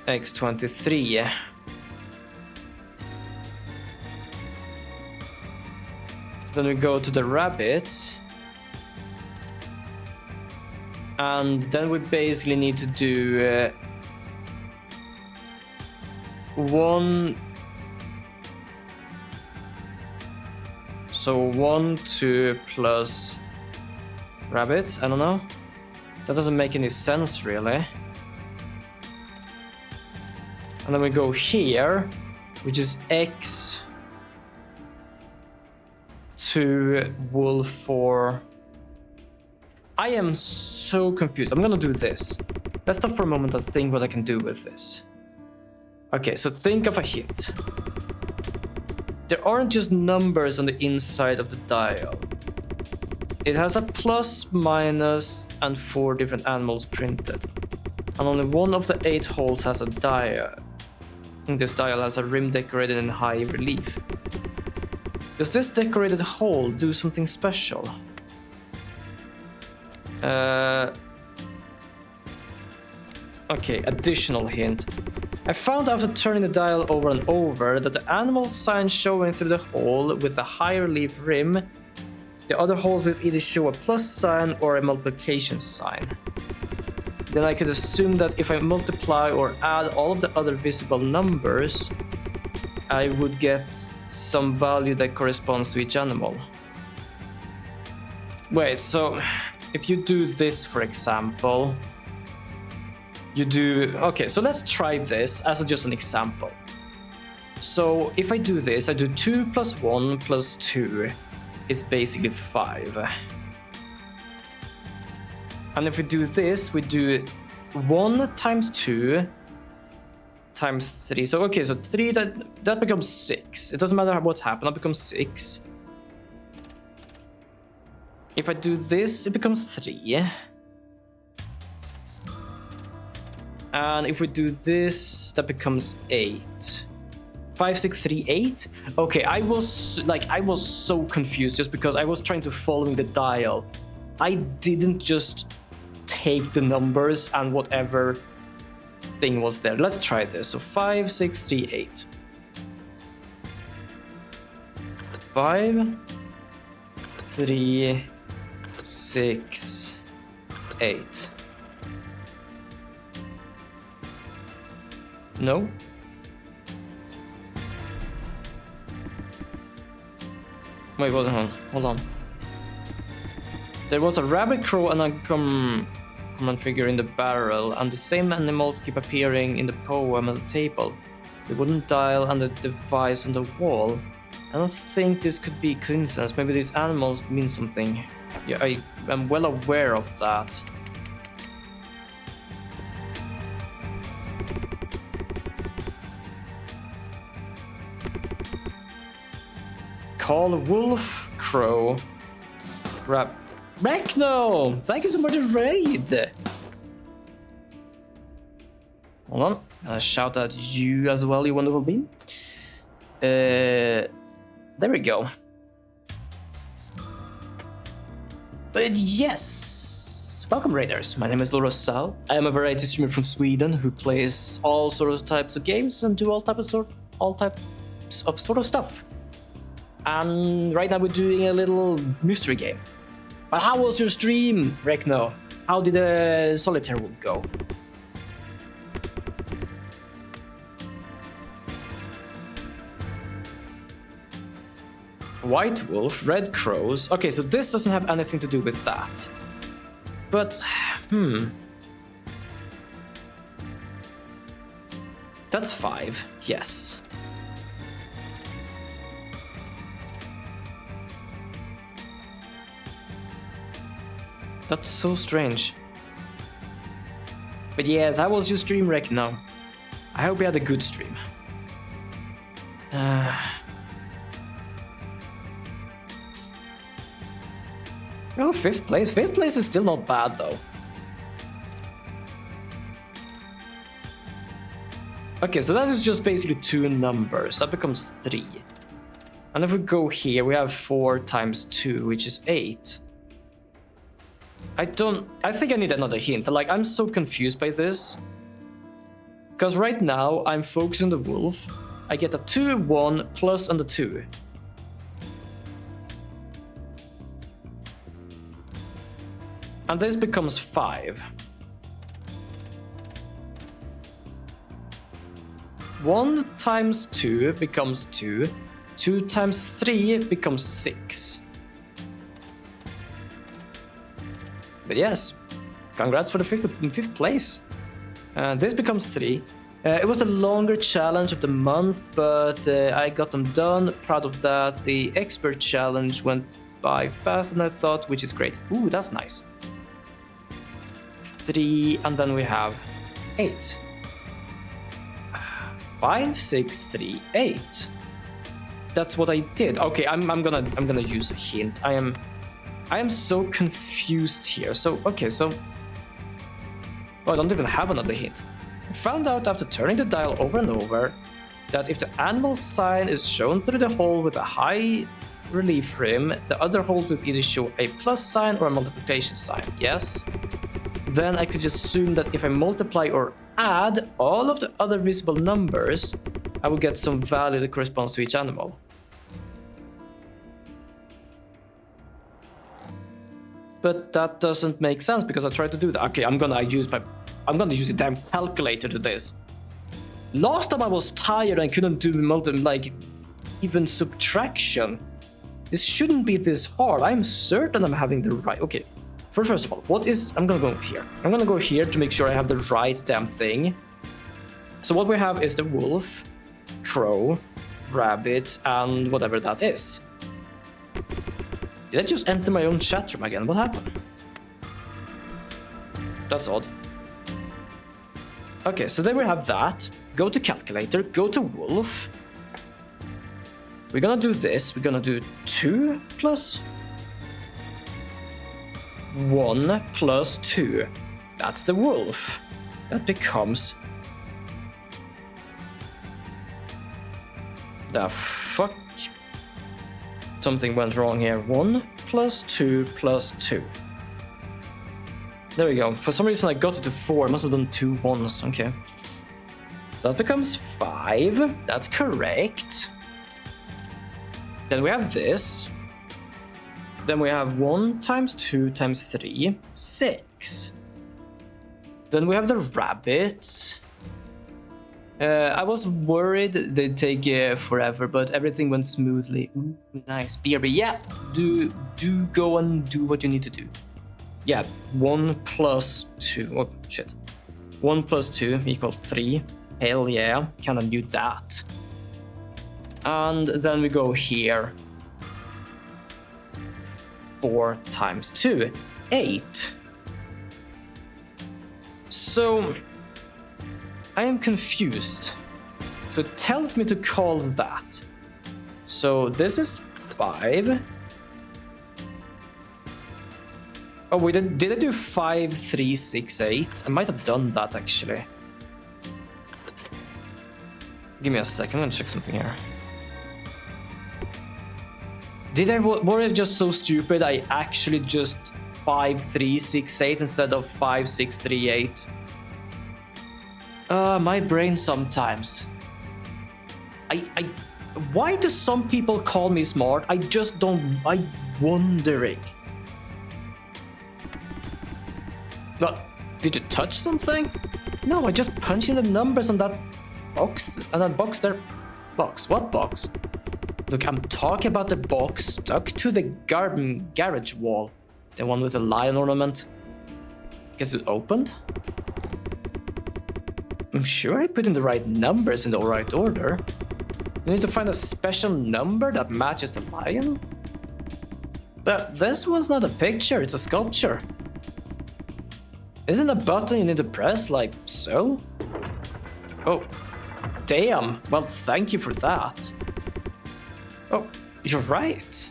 x23. Then we go to the rabbit, and then we basically need to do 1. So 1, 2 plus rabbits, I don't know. That doesn't make any sense really. And then we go here, which is X to wolf 4. I am so confused. I'm gonna do this. Let's stop for a moment and think what I can do with this. Okay, so think of a hint. There aren't just numbers on the inside of the dial. It has a plus, minus, and 4 different animals printed. And only one of the 8 holes has a dial. And this dial has a rim decorated in high relief. Does this decorated hole do something special? Okay, additional hint. I found after turning the dial over and over that the animal sign showing through the hole with the high relief rim, the other holes will either show a plus sign or a multiplication sign. Then I could assume that if I multiply or add all of the other visible numbers, I would get some value that corresponds to each animal. Wait, so if you do this, for example, you do... Okay, so let's try this as just an example. So if I do this, I do 2 plus 1 plus 2 is basically 5. And if we do this, we do 1 times 2 times 3. So okay, so 3, that becomes 6. It doesn't matter what happened, that becomes 6. If I do this, it becomes 3. And if we do this, that becomes 8. 5, 6, 3, 8. Okay, I was so confused just because I was trying to follow the dial. I didn't just take the numbers and whatever thing was there. Let's try this. So 5, 6, 3, 8. 5, 3, 6, 8. No. Wait, hold on. There was a rabbit, crow, and a common figure in the barrel, and the same animals keep appearing in the poem and the table. The wooden dial and the device on the wall. I don't think this could be coincidence. Maybe these animals mean something. Yeah, I am well aware of that. Call Wolf Crow. Rekno! Thank you so much, Raid! Hold on. Shout out you as well, you wonderful being. There we go. But yes! Welcome, Raiders. My name is Laura Sal. I am a variety streamer from Sweden who plays all sorts of types of games and do all types of stuff. And right now we're doing a little mystery game. But how was your stream, Rekno? How did the solitaire one go? White wolf, red crows. Okay, so this doesn't have anything to do with that. But, That's 5, yes. That's so strange. But yes, how was your stream, Rekno? I hope you had a good stream. Oh, 5th place. 5th place is still not bad, though. Okay, so that is just basically 2 numbers. That becomes 3. And if we go here, we have 4 times 2, which is 8. I think I need another hint. Like, I'm so confused by this. Because right now, I'm focusing on the wolf. I get a 2, 1, plus on the 2. And this becomes 5. 1 times 2 becomes 2. 2 times 3 becomes 6. But yes, congrats for the 5th place. This becomes 3. It was the longer challenge of the month, but I got them done. Proud of that. The expert challenge went by faster than I thought, which is great. Ooh, that's nice. 3, and then we have 8. 5, 6, 3, 8. That's what I did. Okay, I'm gonna use a hint. I am so confused here. So, okay, so... Oh, I don't even have another hint. I found out after turning the dial over and over that if the animal sign is shown through the hole with a high relief rim, the other holes will either show a plus sign or a multiplication sign. Yes? Then I could just assume that if I multiply or add all of the other visible numbers, I will get some value that corresponds to each animal. But that doesn't make sense because I tried to do that. Okay, I'm gonna use the damn calculator to this. Last time I was tired and couldn't do even subtraction. This shouldn't be this hard. I'm certain I'm having the right. Okay, first of all, I'm gonna go here. I'm gonna go here to make sure I have the right damn thing. So what we have is the wolf, crow, rabbit, and whatever that is. Did I just enter my own chat room again? What happened? That's odd. Okay, so then we have that. Go to calculator, go to wolf. We're gonna do this. We're gonna do 2 plus 1 plus 2. That's the wolf. That becomes... The fuck? Something went wrong here. 1 plus 2 plus 2. There we go. For some reason I got it to 4. I must have done 2 ones. Okay. So that becomes 5. That's correct. Then we have this. Then we have 1 times 2 times 3. 6. Then we have the rabbit. I was worried they'd take forever, but everything went smoothly. Ooh, nice. BRB. Yeah, do go and do what you need to do. Yeah, 1 plus 2. Oh, shit. 1 plus 2 equals 3. Hell yeah, kinda knew that. And then we go here. 4 times 2. 8. So... I am confused. So it tells me to call that. So this is 5. Oh, wait, did I do 5, 3, 6, 8? I might have done that actually. Give me a second, I'm gonna check something here. Was I just so stupid I actually just 5, 3, 6, 8 instead of 5, 6, 3, 8? My brain sometimes. Why do some people call me smart? I just don't. I'm wondering. Did you touch something? No, I just punched in the numbers on that box. And that box there. Box? What box? Look, I'm talking about the box stuck to the garage wall. The one with the lion ornament. Guess it opened? I'm sure I put in the right numbers in the right order. You need to find a special number that matches the lion? But this one's not a picture, it's a sculpture. Isn't a button you need to press like so? Oh, damn. Well, thank you for that. Oh, you're right.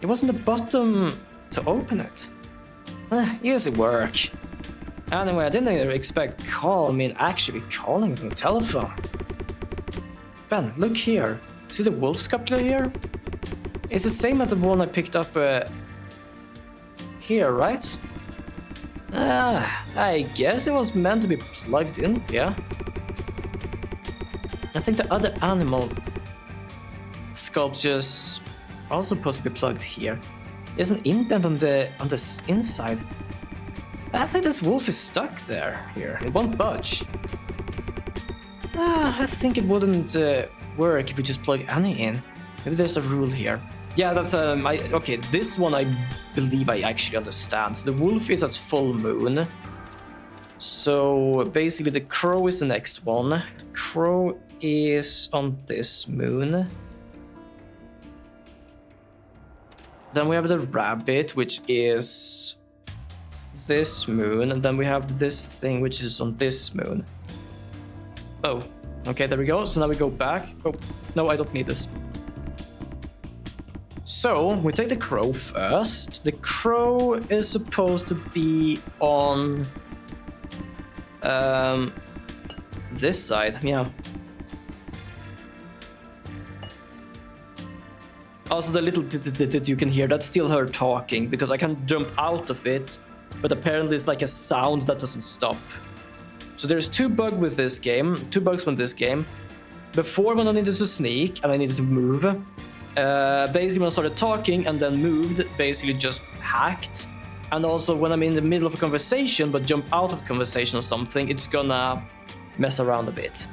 It wasn't a button to open it. Easy work. Anyway, I didn't expect actually calling it on the telephone. Ben, look here. See the wolf sculpture here? It's the same as the one I picked up here, right? I guess it was meant to be plugged in, yeah. I think the other animal sculptures are also supposed to be plugged here. There's an indent on the inside. I think this wolf is stuck there, here. It won't budge. I think it wouldn't work if we just plug any in. Maybe there's a rule here. Yeah, that's okay, this one I believe I actually understand. So the wolf is at full moon. So basically the crow is the next one. The crow is on this moon. Then we have the rabbit, which is this moon, and then we have this thing which is on this moon. Oh, okay, there we go. So now we go back. Oh, no, I don't need this. So we take the crow first. The crow is supposed to be on this side, yeah. Also, the little you can hear, that's still her talking, because I can jump out of it, but apparently it's like a sound that doesn't stop. So there's two bugs with this game. Before, when I needed to sneak and I needed to move, basically when I started talking and then moved, basically just hacked. And also when I'm in the middle of a conversation but jump out of a conversation or something, it's gonna mess around a bit.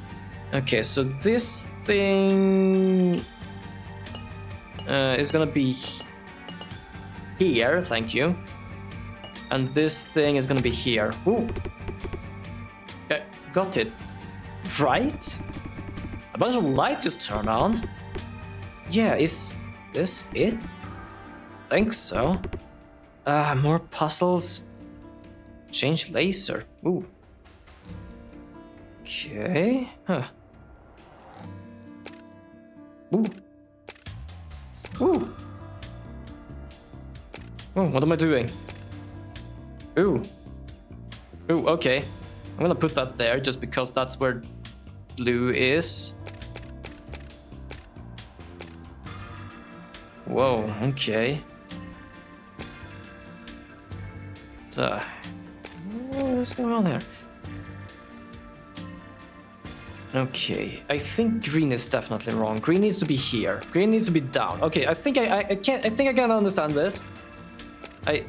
Okay, so this thing is gonna be here, thank you. And this thing is gonna be here. Ooh. Got it. Right? A bunch of lights just turned on. Yeah, is this it? Think so. More puzzles. Change laser. Ooh. Okay. Huh. Ooh. Ooh. Oh, what am I doing? Ooh. Ooh, okay. I'm gonna put that there just because that's where blue is. Whoa, okay. So, what's going on here? Okay, I think green is definitely wrong. Green needs to be here. Green needs to be down. Okay, I think I can understand this. I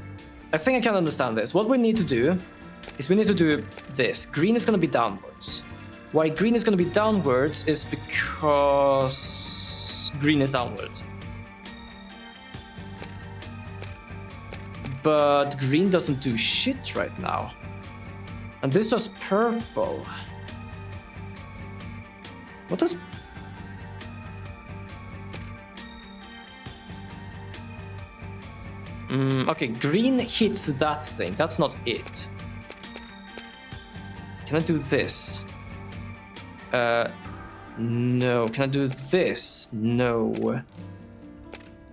think I can understand this. What we need to do is we need to do this. Green is gonna be downwards. Why green is gonna be downwards is because green is downwards. But green doesn't do shit right now. And this does purple. What does... okay, green hits that thing. That's not it. Can I do this? No. Can I do this? No.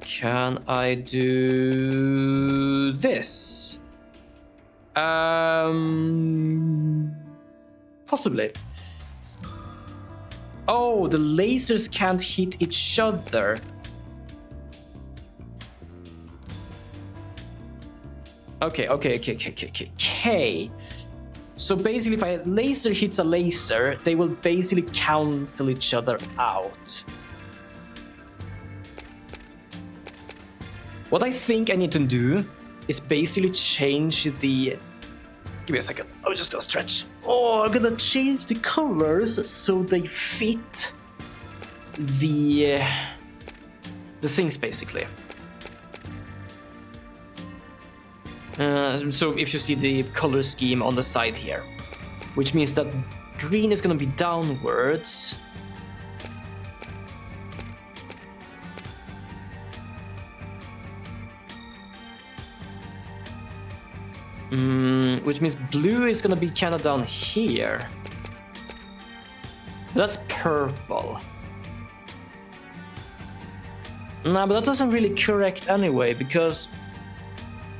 Can I do this? Possibly. Oh, the lasers can't hit each other. Okay. So basically, if a laser hits a laser, they will basically cancel each other out. What I think I need to do is basically change the... Give me a second. I'm just gonna stretch. Oh, I'm gonna change the colors so they fit the things, basically. So if you see the color scheme on the side here, which means that green is gonna be downwards. Which means blue is gonna be kind of down here. That's purple. Nah, but that doesn't really correct anyway, because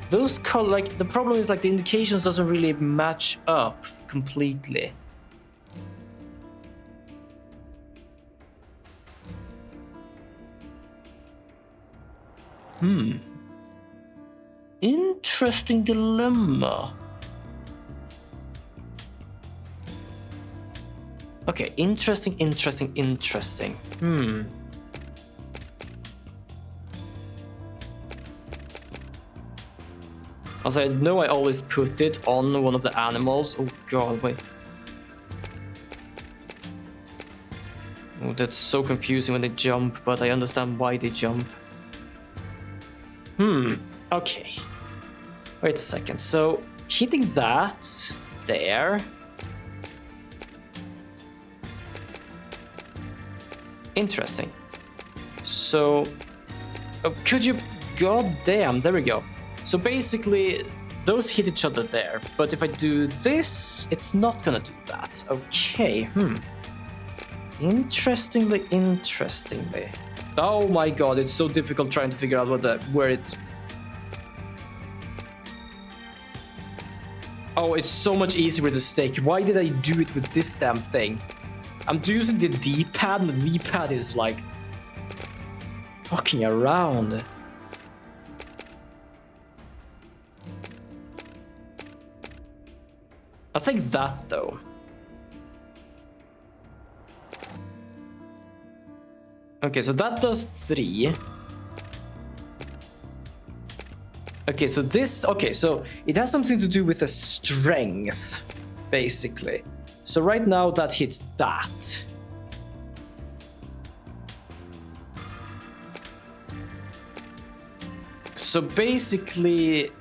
those color, like, the problem is like the indications doesn't really match up completely. Interesting dilemma. Okay, interesting. Also, I know I always put it on one of the animals. Oh god, wait. Oh, that's so confusing when they jump, but I understand why they jump. Okay. Wait a second. So, hitting that there. Interesting. So, could you... God damn, there we go. So basically, those hit each other there. But if I do this, it's not gonna do that. Okay, Interestingly. Oh my god, it's so difficult trying to figure out where it's... Oh, it's so much easier with the stick. Why did I do it with this damn thing? I'm using the D-pad, and the V-pad is like... fucking around. I think that, though. Okay, so that does 3. Okay, so this... Okay, so it has something to do with the strength, basically. So right now, that hits that. So basically,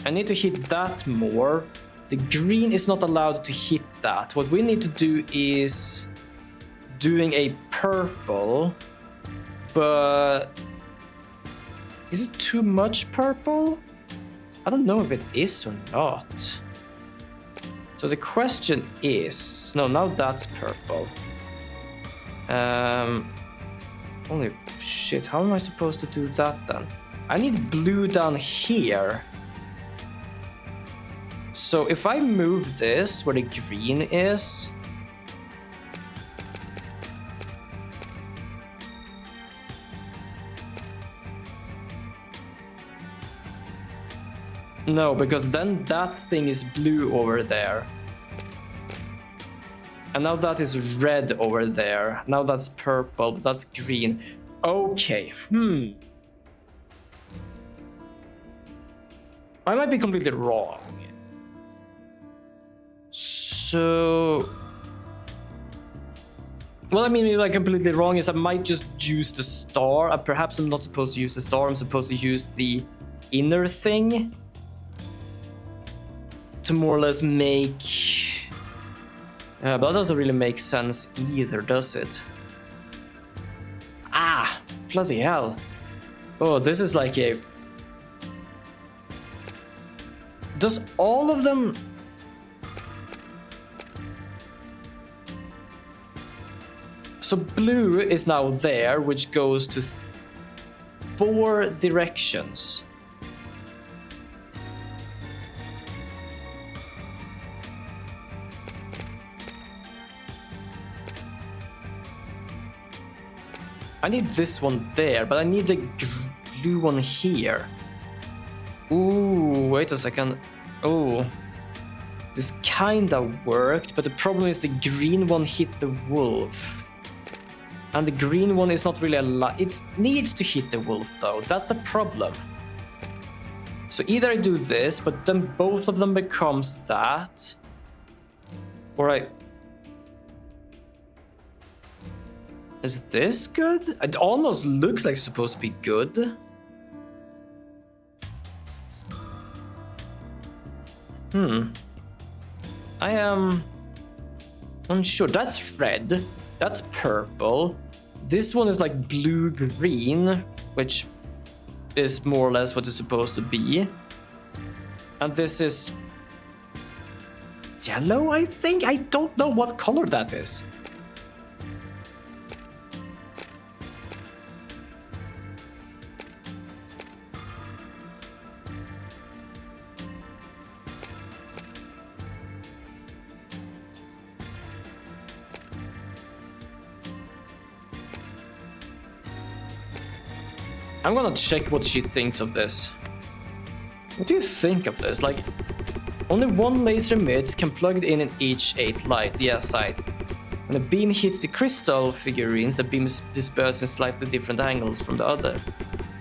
I need to hit that more. The green is not allowed to hit that. What we need to do is doing a purple, but is it too much purple? I don't know if it is or not. So the question is... No, now that's purple. Holy shit, how am I supposed to do that then? I need blue down here. So if I move this where the green is... No, because then that thing is blue over there. And now that is red over there. Now that's purple, but that's green. Okay, I might be completely wrong. So... Well, I mean, maybe I'm completely wrong is I might just use the star. Perhaps I'm not supposed to use the star. I'm supposed to use the inner thing to more or less make... but that doesn't really make sense either, does it? Ah, bloody hell. Oh, this is like a... Does all of them... So blue is now there, which goes to 4 directions. I need this one there, but I need the blue one here. Ooh, wait a second. Oh, this kinda worked, but the problem is the green one hit the wolf. And the green one is not really alive. It needs to hit the wolf though, that's the problem. So either I do this, but then both of them becomes that. Or I... Is this good? It almost looks like it's supposed to be good. I am unsure. That's red. That's purple. This one is like blue-green, which is more or less what it's supposed to be. And this is yellow, I think? I don't know what color that is. I'm gonna check what she thinks of this. What do you think of this? Like, only one laser emits, can plug it in each 8 light, sights. When a beam hits the crystal figurines, the beams disperse in slightly different angles from the other.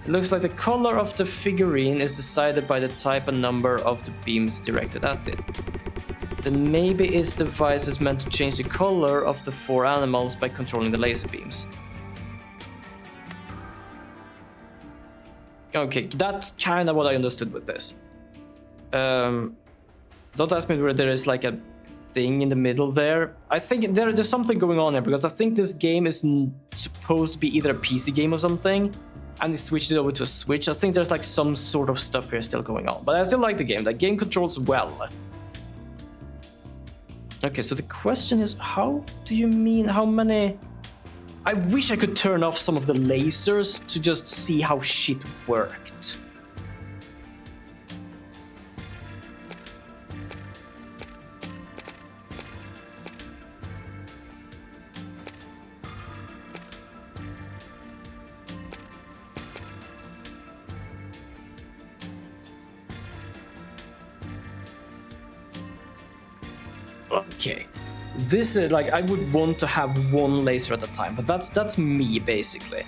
It looks like the color of the figurine is decided by the type and number of the beams directed at it. Then maybe its device is meant to change the color of the 4 animals by controlling the laser beams. Okay, that's kind of what I understood with this. Don't ask me where there is like a thing in the middle there. I think there's something going on here because I think this game is supposed to be either a PC game or something, and they switched it over to a Switch. I think there's like some sort of stuff here still going on, but I still like the game. The game controls well. Okay, so the question is, how do you mean how many... I wish I could turn off some of the lasers to just see how shit worked. Okay. This is like, I would want to have one laser at a time, but that's me basically.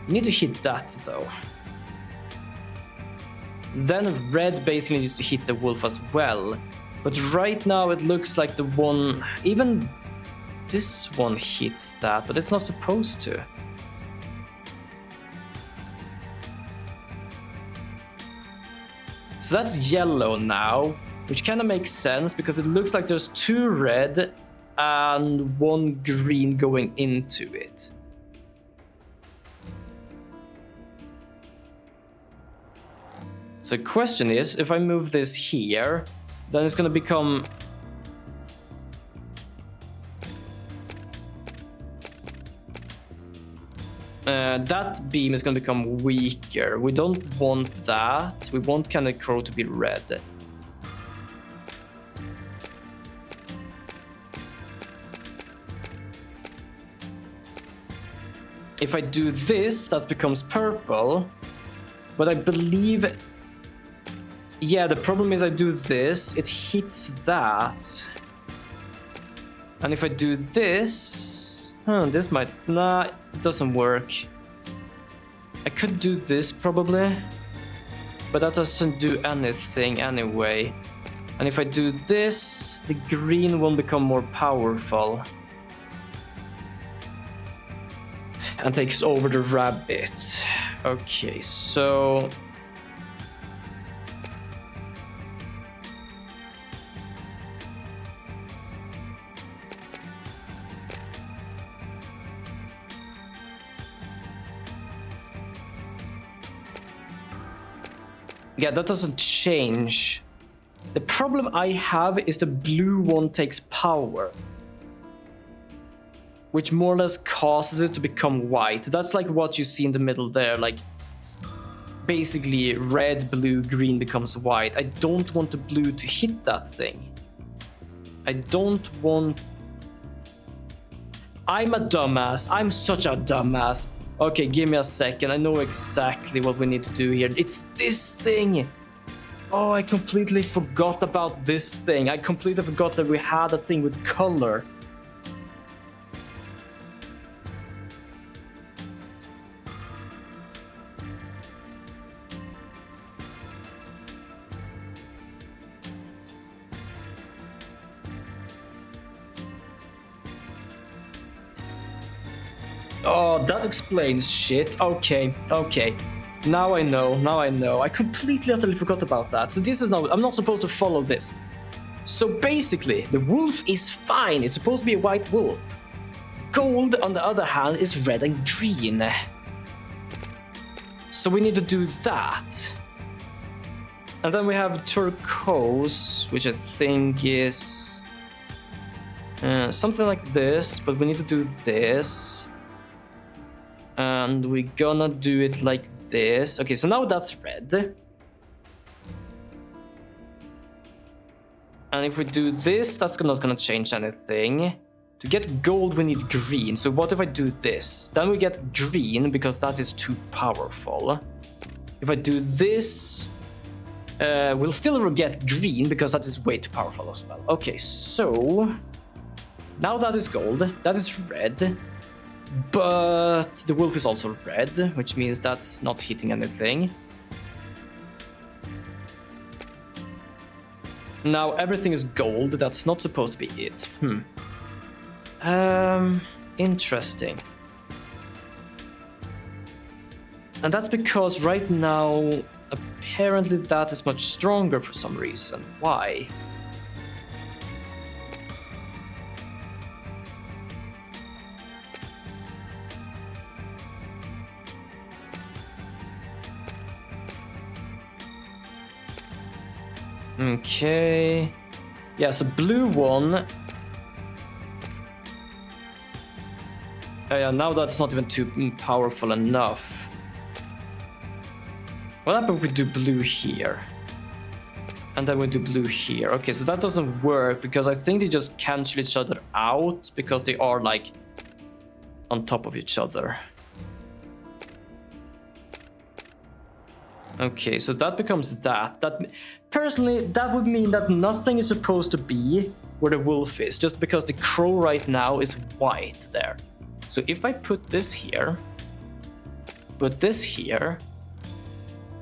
Need to hit that though. Then red basically needs to hit the wolf as well. But right now it looks like the one, even this one hits that, but it's not supposed to. So that's yellow now. Which kind of makes sense because it looks like there's 2 red and 1 green going into it. So the question is, if I move this here, then it's gonna become... that beam is gonna become weaker. We don't want that. We want kind of crow to be red. If I do this, that becomes purple. But I believe... Yeah, the problem is I do this, it hits that. And if I do this... this might... Nah, it doesn't work. I could do this probably. But that doesn't do anything anyway. And if I do this, the green will become more powerful. And takes over the rabbit. Okay, so... Yeah, that doesn't change. The problem I have is the blue one takes power, which more or less causes it to become white. That's like what you see in the middle there, like basically red, blue, green becomes white. I don't want the blue to hit that thing. I don't want... I'm a dumbass. I'm such a dumbass. Okay, give me a second. I know exactly what we need to do here. It's this thing. Oh, I completely forgot about this thing. I completely forgot that we had a thing with color. Oh, that explains shit. Okay. Now I know. I completely utterly forgot about that. So this is now, I'm not supposed to follow this. So basically, the wolf is fine. It's supposed to be a white wolf. Gold, on the other hand, is red and green. So we need to do that. And then we have turquoise, which I think is something like this, but we need to do this. And we're gonna do it like this. Okay, so now that's red. And if we do this, that's not gonna change anything. To get gold, we need green. So what if I do this? Then we get green, because that is too powerful. If I do this, we'll still get green, because that is way too powerful as well. Okay, so... now that is gold, that is red. But the wolf is also red, which means that's not hitting anything. Now everything is gold, that's not supposed to be it. Interesting. And that's because right now, apparently that is much stronger for some reason. Why? Okay. Yeah, so blue one. Yeah, now that's not even too powerful enough. What happens if we do blue here? And then we do blue here. Okay, so that doesn't work because I think they just cancel each other out because they are like on top of each other. Okay, so that becomes that. Personally, that would mean that nothing is supposed to be where the wolf is, just because the crow right now is white there. So if I put this here, put this here,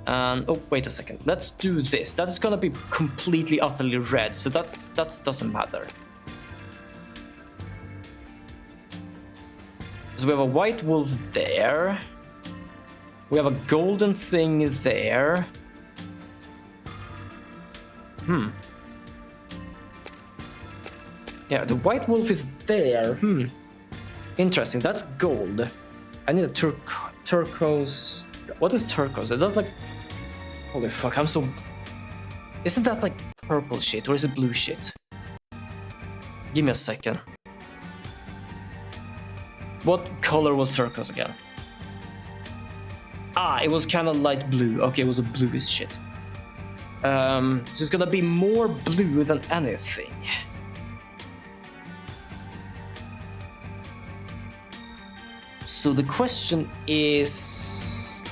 and oh, wait a second, let's do this. That's gonna be completely utterly red, so that doesn't matter. So we have a white wolf there. We have a golden thing there. Yeah, the white wolf is there. Interesting, that's gold. I need a turquoise. What is turquoise? It does like... Holy fuck, I'm so... Isn't that like purple shit or is it blue shit? Give me a second. What color was turquoise again? Ah, it was kind of light blue. Okay, it was a bluish shit. So it's gonna be more blue than anything. So the question is...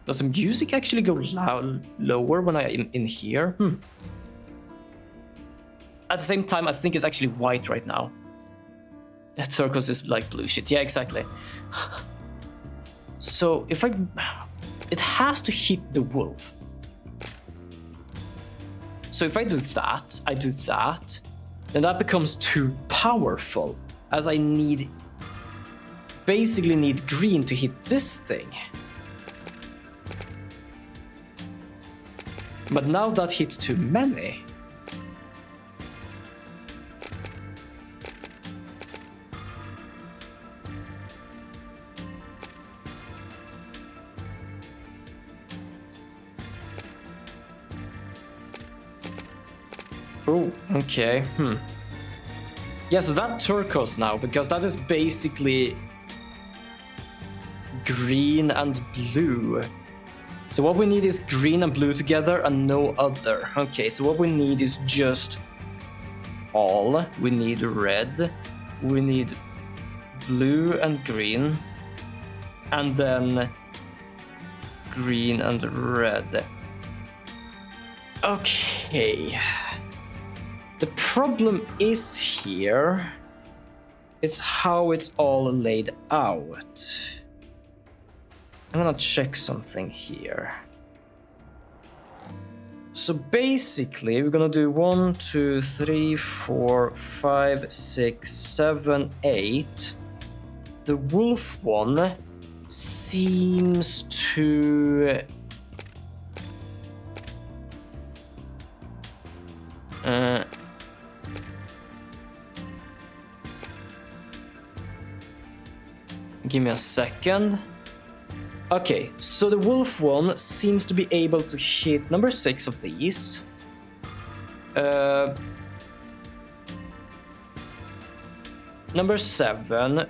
Does the music actually go lower when I'm in here? At the same time, I think it's actually white right now. Turquoise is like blue shit. Yeah, exactly. So if I... It has to hit the wolf. So if I do that, then that becomes too powerful, as I basically need green to hit this thing. But now that hits too many. Oh, okay. Yeah, so that turquoise now, because that is basically green and blue. So what we need is green and blue together and no other. Okay, so what we need is just all. We need red, we need blue and green, and then green and red. Okay. The problem is here, it's how it's all laid out. I'm gonna check something here. So basically, we're gonna do 1, 2, 3, 4, 5, 6, 7, 8. The wolf one seems to... Give me a second. Okay, so the wolf one seems to be able to hit number 6 of these. Number 7,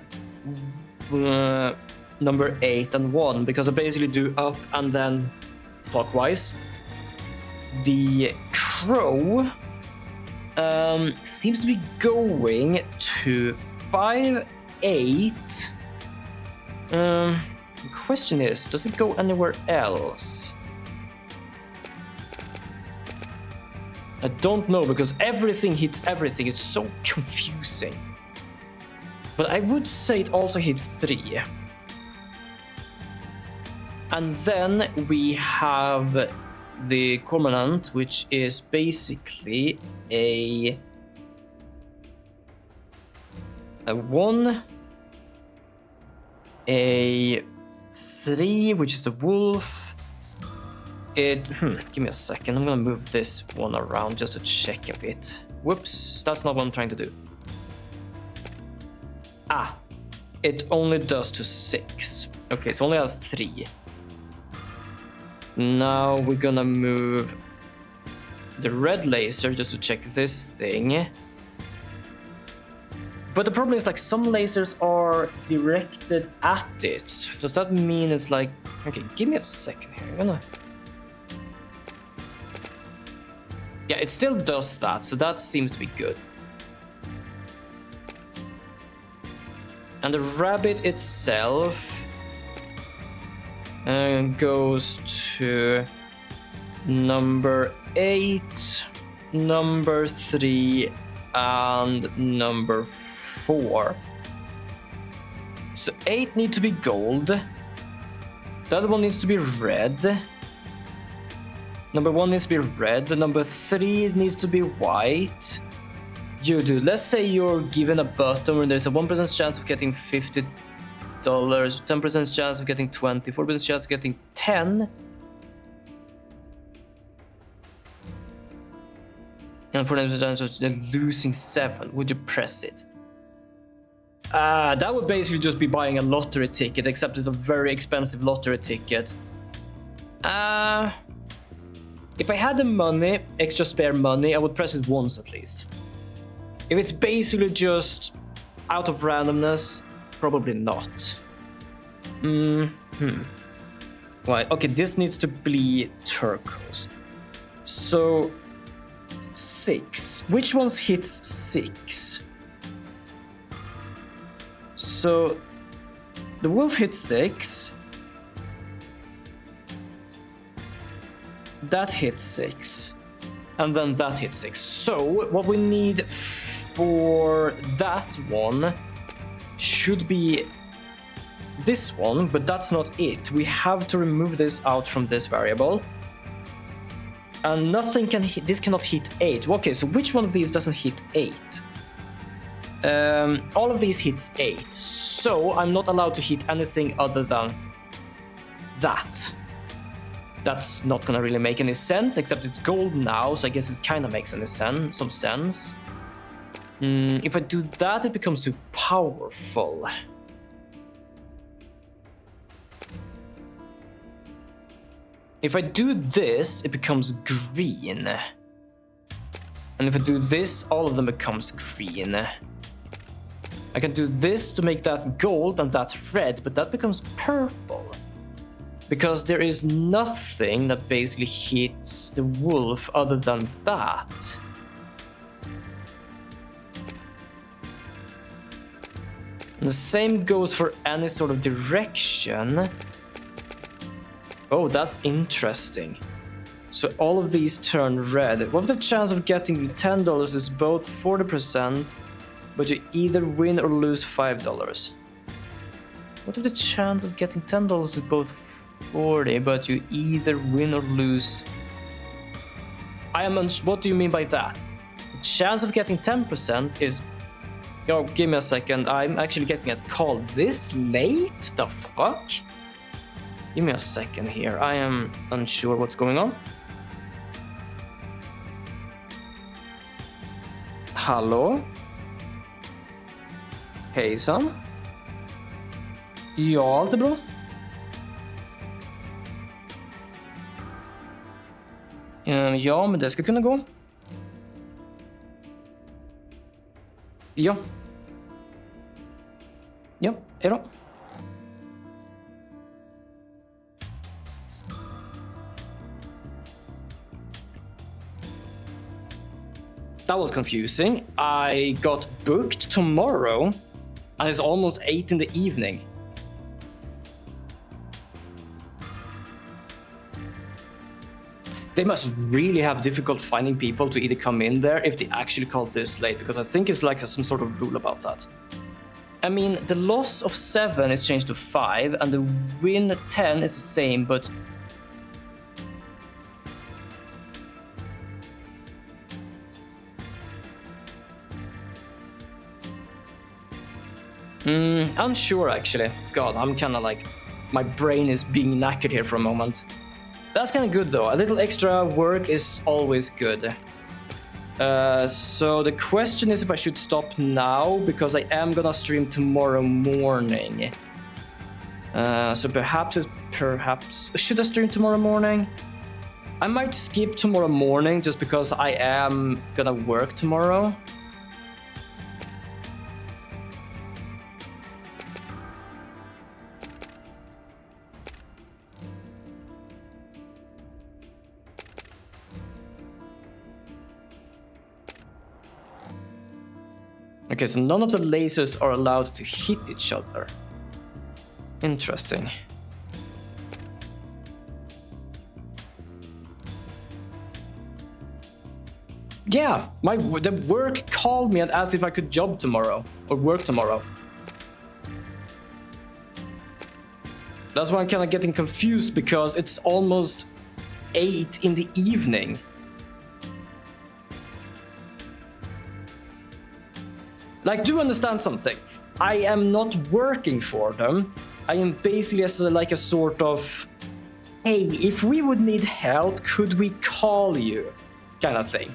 number 8 and 1, because I basically do up and then clockwise. The crow seems to be going to 5, 8. The question is, does it go anywhere else? I don't know, because everything hits everything. It's so confusing. But I would say it also hits 3. And then we have the cormorant, which is basically a 1, a 3, which is the wolf. Give me a second. I'm gonna move this one around just to check a bit. Whoops, that's not what I'm trying to do. Ah, it only does to 6. Okay, so it only has 3. Now we're gonna move the red laser just to check this thing. But the problem is, like, some lasers are directed at it. Does that mean it's like... Okay, give me a second here. I'm gonna... Yeah, it still does that, so that seems to be good. And the rabbit itself goes to number 8, number 3, and number 4. So 8 need to be gold. The other one needs to be red. Number 1 needs to be red. Number 3 needs to be white. You do. Let's say you're given a button where there's a 1% chance of getting $50, 10% chance of getting 20, 4% chance of getting 10. And for the chance of losing 7, would you press it? That would basically just be buying a lottery ticket, except it's a very expensive lottery ticket. If I had the money, extra spare money, I would press it once at least. If it's basically just out of randomness, probably not. Right, okay, this needs to be turquoise. So, 6. Which ones hits 6? So, the wolf hits 6. That hits 6. And then that hits 6. So, what we need for that one should be this one, but that's not it. We have to remove this out from this variable. And nothing can hit, this cannot hit 8. Okay, so which one of these doesn't hit 8? All of these hits 8. So I'm not allowed to hit anything other than that. That's not gonna really make any sense, except it's gold now, so I guess it kind of makes some sense. If I do that, it becomes too powerful. If I do this, it becomes green. And if I do this, all of them becomes green. I can do this to make that gold and that red, but that becomes purple. Because there is nothing that basically hits the wolf other than that. And the same goes for any sort of direction. Oh, that's interesting. So all of these turn red. What if the chance of getting $10 is both 40%, but you either win or lose $5? What if the chance of getting $10 is both 40, but you either win or lose? What do you mean by that? The chance of getting 10% is... Yo, give me a second. I'm actually getting a call this late? The fuck? Give me a second here. I am unsure what's going on. Hallå? Hejsan? Ja, allt är bra. Ja, men det ska kunna gå. Ja. Ja, hejdå. That was confusing. I got booked tomorrow, and it's almost 8 in the evening. They must really have difficult finding people to either come in there if they actually call this late, because I think it's like some sort of rule about that. I mean, the loss of 7 is changed to 5, and the win 10 is the same, but... Unsure actually. God, I'm kinda like... My brain is being knackered here for a moment. That's kinda good though. A little extra work is always good. So the question is if I should stop now, because I am gonna stream tomorrow morning. So perhaps... Should I stream tomorrow morning? I might skip tomorrow morning just because I am gonna work tomorrow. Okay, so none of the lasers are allowed to hit each other. Interesting. Yeah, the work called me and asked if I could job tomorrow, or work tomorrow. That's why I'm kind of getting confused, because it's almost 8 in the evening. Like, do understand something. I am not working for them. I am basically like a sort of, hey, if we would need help, could we call you? Kind of thing.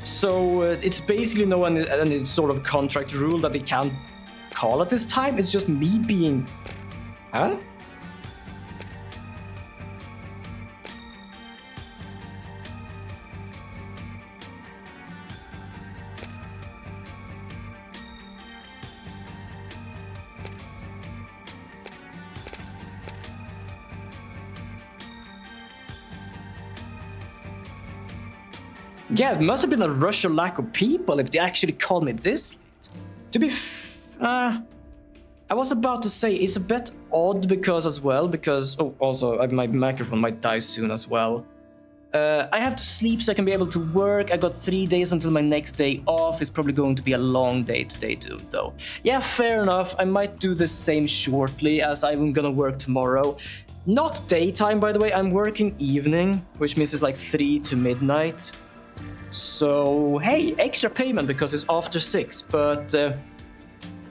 So it's basically no any sort of contract rule that they can't call at this time. It's just me being... Huh? Yeah, it must have been a rush or lack of people if they actually called me this late. To be I was about to say it's a bit odd because oh, also my microphone might die soon as well. I have to sleep so I can be able to work. I got 3 days until my next day off. It's probably going to be a long day today too, though. Yeah, fair enough. I might do the same shortly as I'm gonna work tomorrow. Not daytime, by the way. I'm working evening, which means it's like 3 to midnight. So, hey, extra payment because it's after 6, but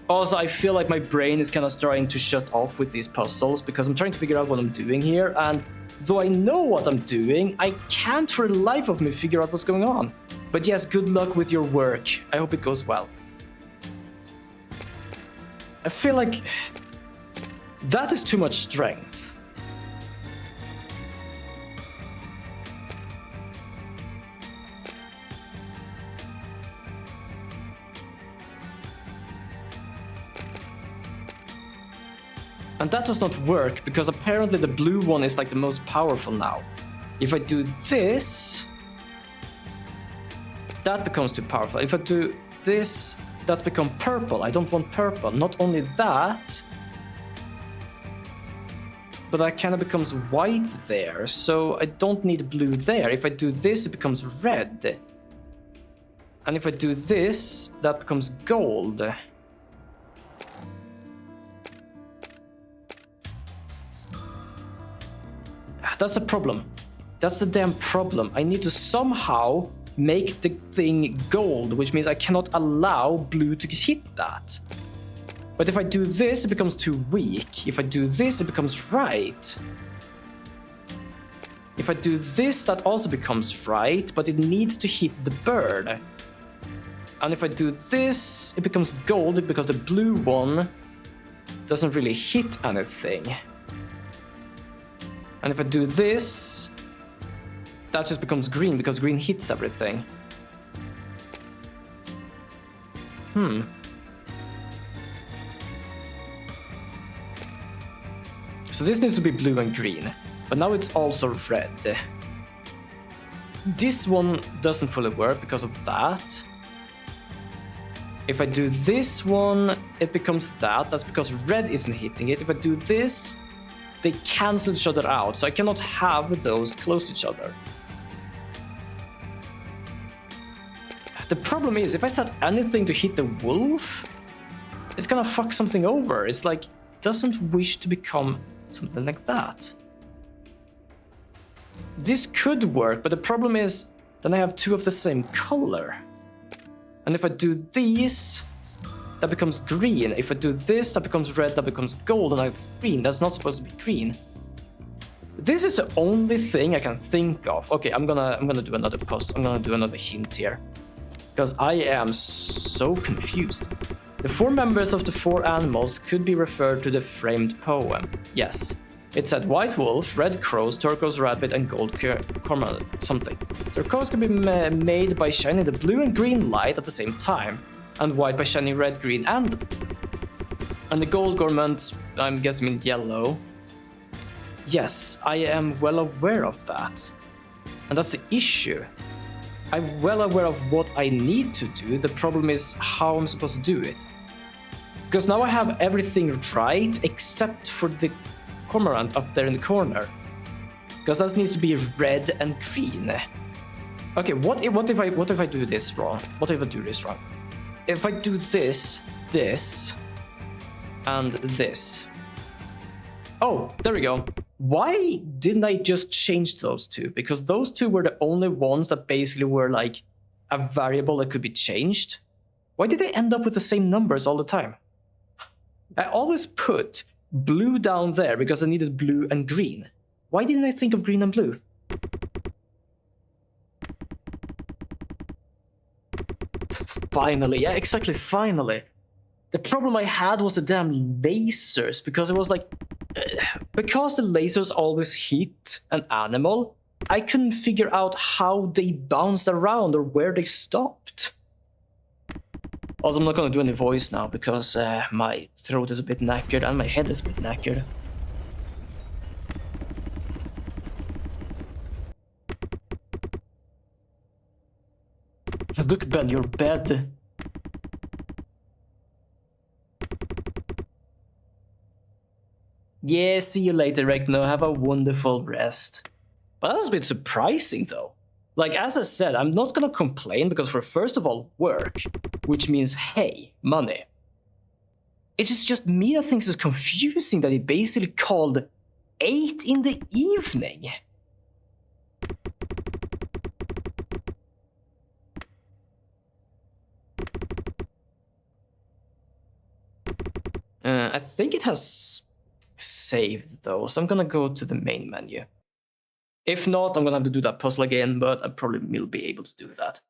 also I feel like my brain is kind of starting to shut off with these puzzles because I'm trying to figure out what I'm doing here, and though I know what I'm doing, I can't for the life of me figure out what's going on. But yes, good luck with your work. I hope it goes well. I feel like that is too much strength. And that does not work, because apparently the blue one is like the most powerful now. If I do this, that becomes too powerful. If I do this, that's become purple. I don't want purple. Not only that, but that kind of becomes white there, so I don't need blue there. If I do this, it becomes red. And if I do this, that becomes gold. That's the problem. That's the damn problem. I need to somehow make the thing gold, which means I cannot allow blue to hit that. But if I do this, it becomes too weak. If I do this, it becomes right. If I do this, that also becomes right, but it needs to hit the bird. And if I do this, it becomes gold because the blue one doesn't really hit anything. And if I do this, that just becomes green because green hits everything. So this needs to be blue and green, but now it's also red. This one doesn't fully work because of that. If I do this one, it becomes that. That's because red isn't hitting it. If I do this, they cancel each other out, so I cannot have those close to each other. The problem is, if I set anything to hit the wolf, it's gonna fuck something over. It's like, doesn't wish to become something like that. This could work, but the problem is, then I have two of the same color. And if I do these, that becomes green. If I do this, that becomes red, that becomes gold, and that's green. That's not supposed to be green. This is the only thing I can think of. Okay, I'm gonna do another puzzle. I'm gonna do another hint here, because I am so confused. The 4 members of the 4 animals could be referred to the framed poem. Yes, it said white wolf, red crows, turquoise rabbit, and gold cormorant something. Turquoise can be made by shining the blue and green light at the same time, and white by shining red, green, and blue. And the gold garment, I'm guessing in yellow. Yes, I am well aware of that. And that's the issue. I'm well aware of what I need to do. The problem is how I'm supposed to do it. Because now I have everything right except for the cormorant up there in the corner. Because that needs to be red and green. Okay, what if I do this wrong? What if I do this wrong? If I do this, and this. Oh, there we go. Why didn't I just change those two? Because those two were the only ones that basically were like a variable that could be changed. Why did they end up with the same numbers all the time? I always put blue down there because I needed blue and green. Why didn't I think of green and blue? Finally, yeah, exactly, finally. The problem I had was the damn lasers, because it was like... because the lasers always hit an animal, I couldn't figure out how they bounced around or where they stopped. Also, I'm not gonna do any voice now, because my throat is a bit knackered and my head is a bit knackered. Look, Ben, your bed. Yeah, see you later, Regno. Have a wonderful rest. But that was a bit surprising, though. Like, as I said, I'm not gonna complain because for first of all, work, which means, hey, money. It is just me that thinks it's confusing that he basically called 8 in the evening. I think it has saved though, so I'm gonna go to the main menu. If not, I'm gonna have to do that puzzle again, but I probably will be able to do that.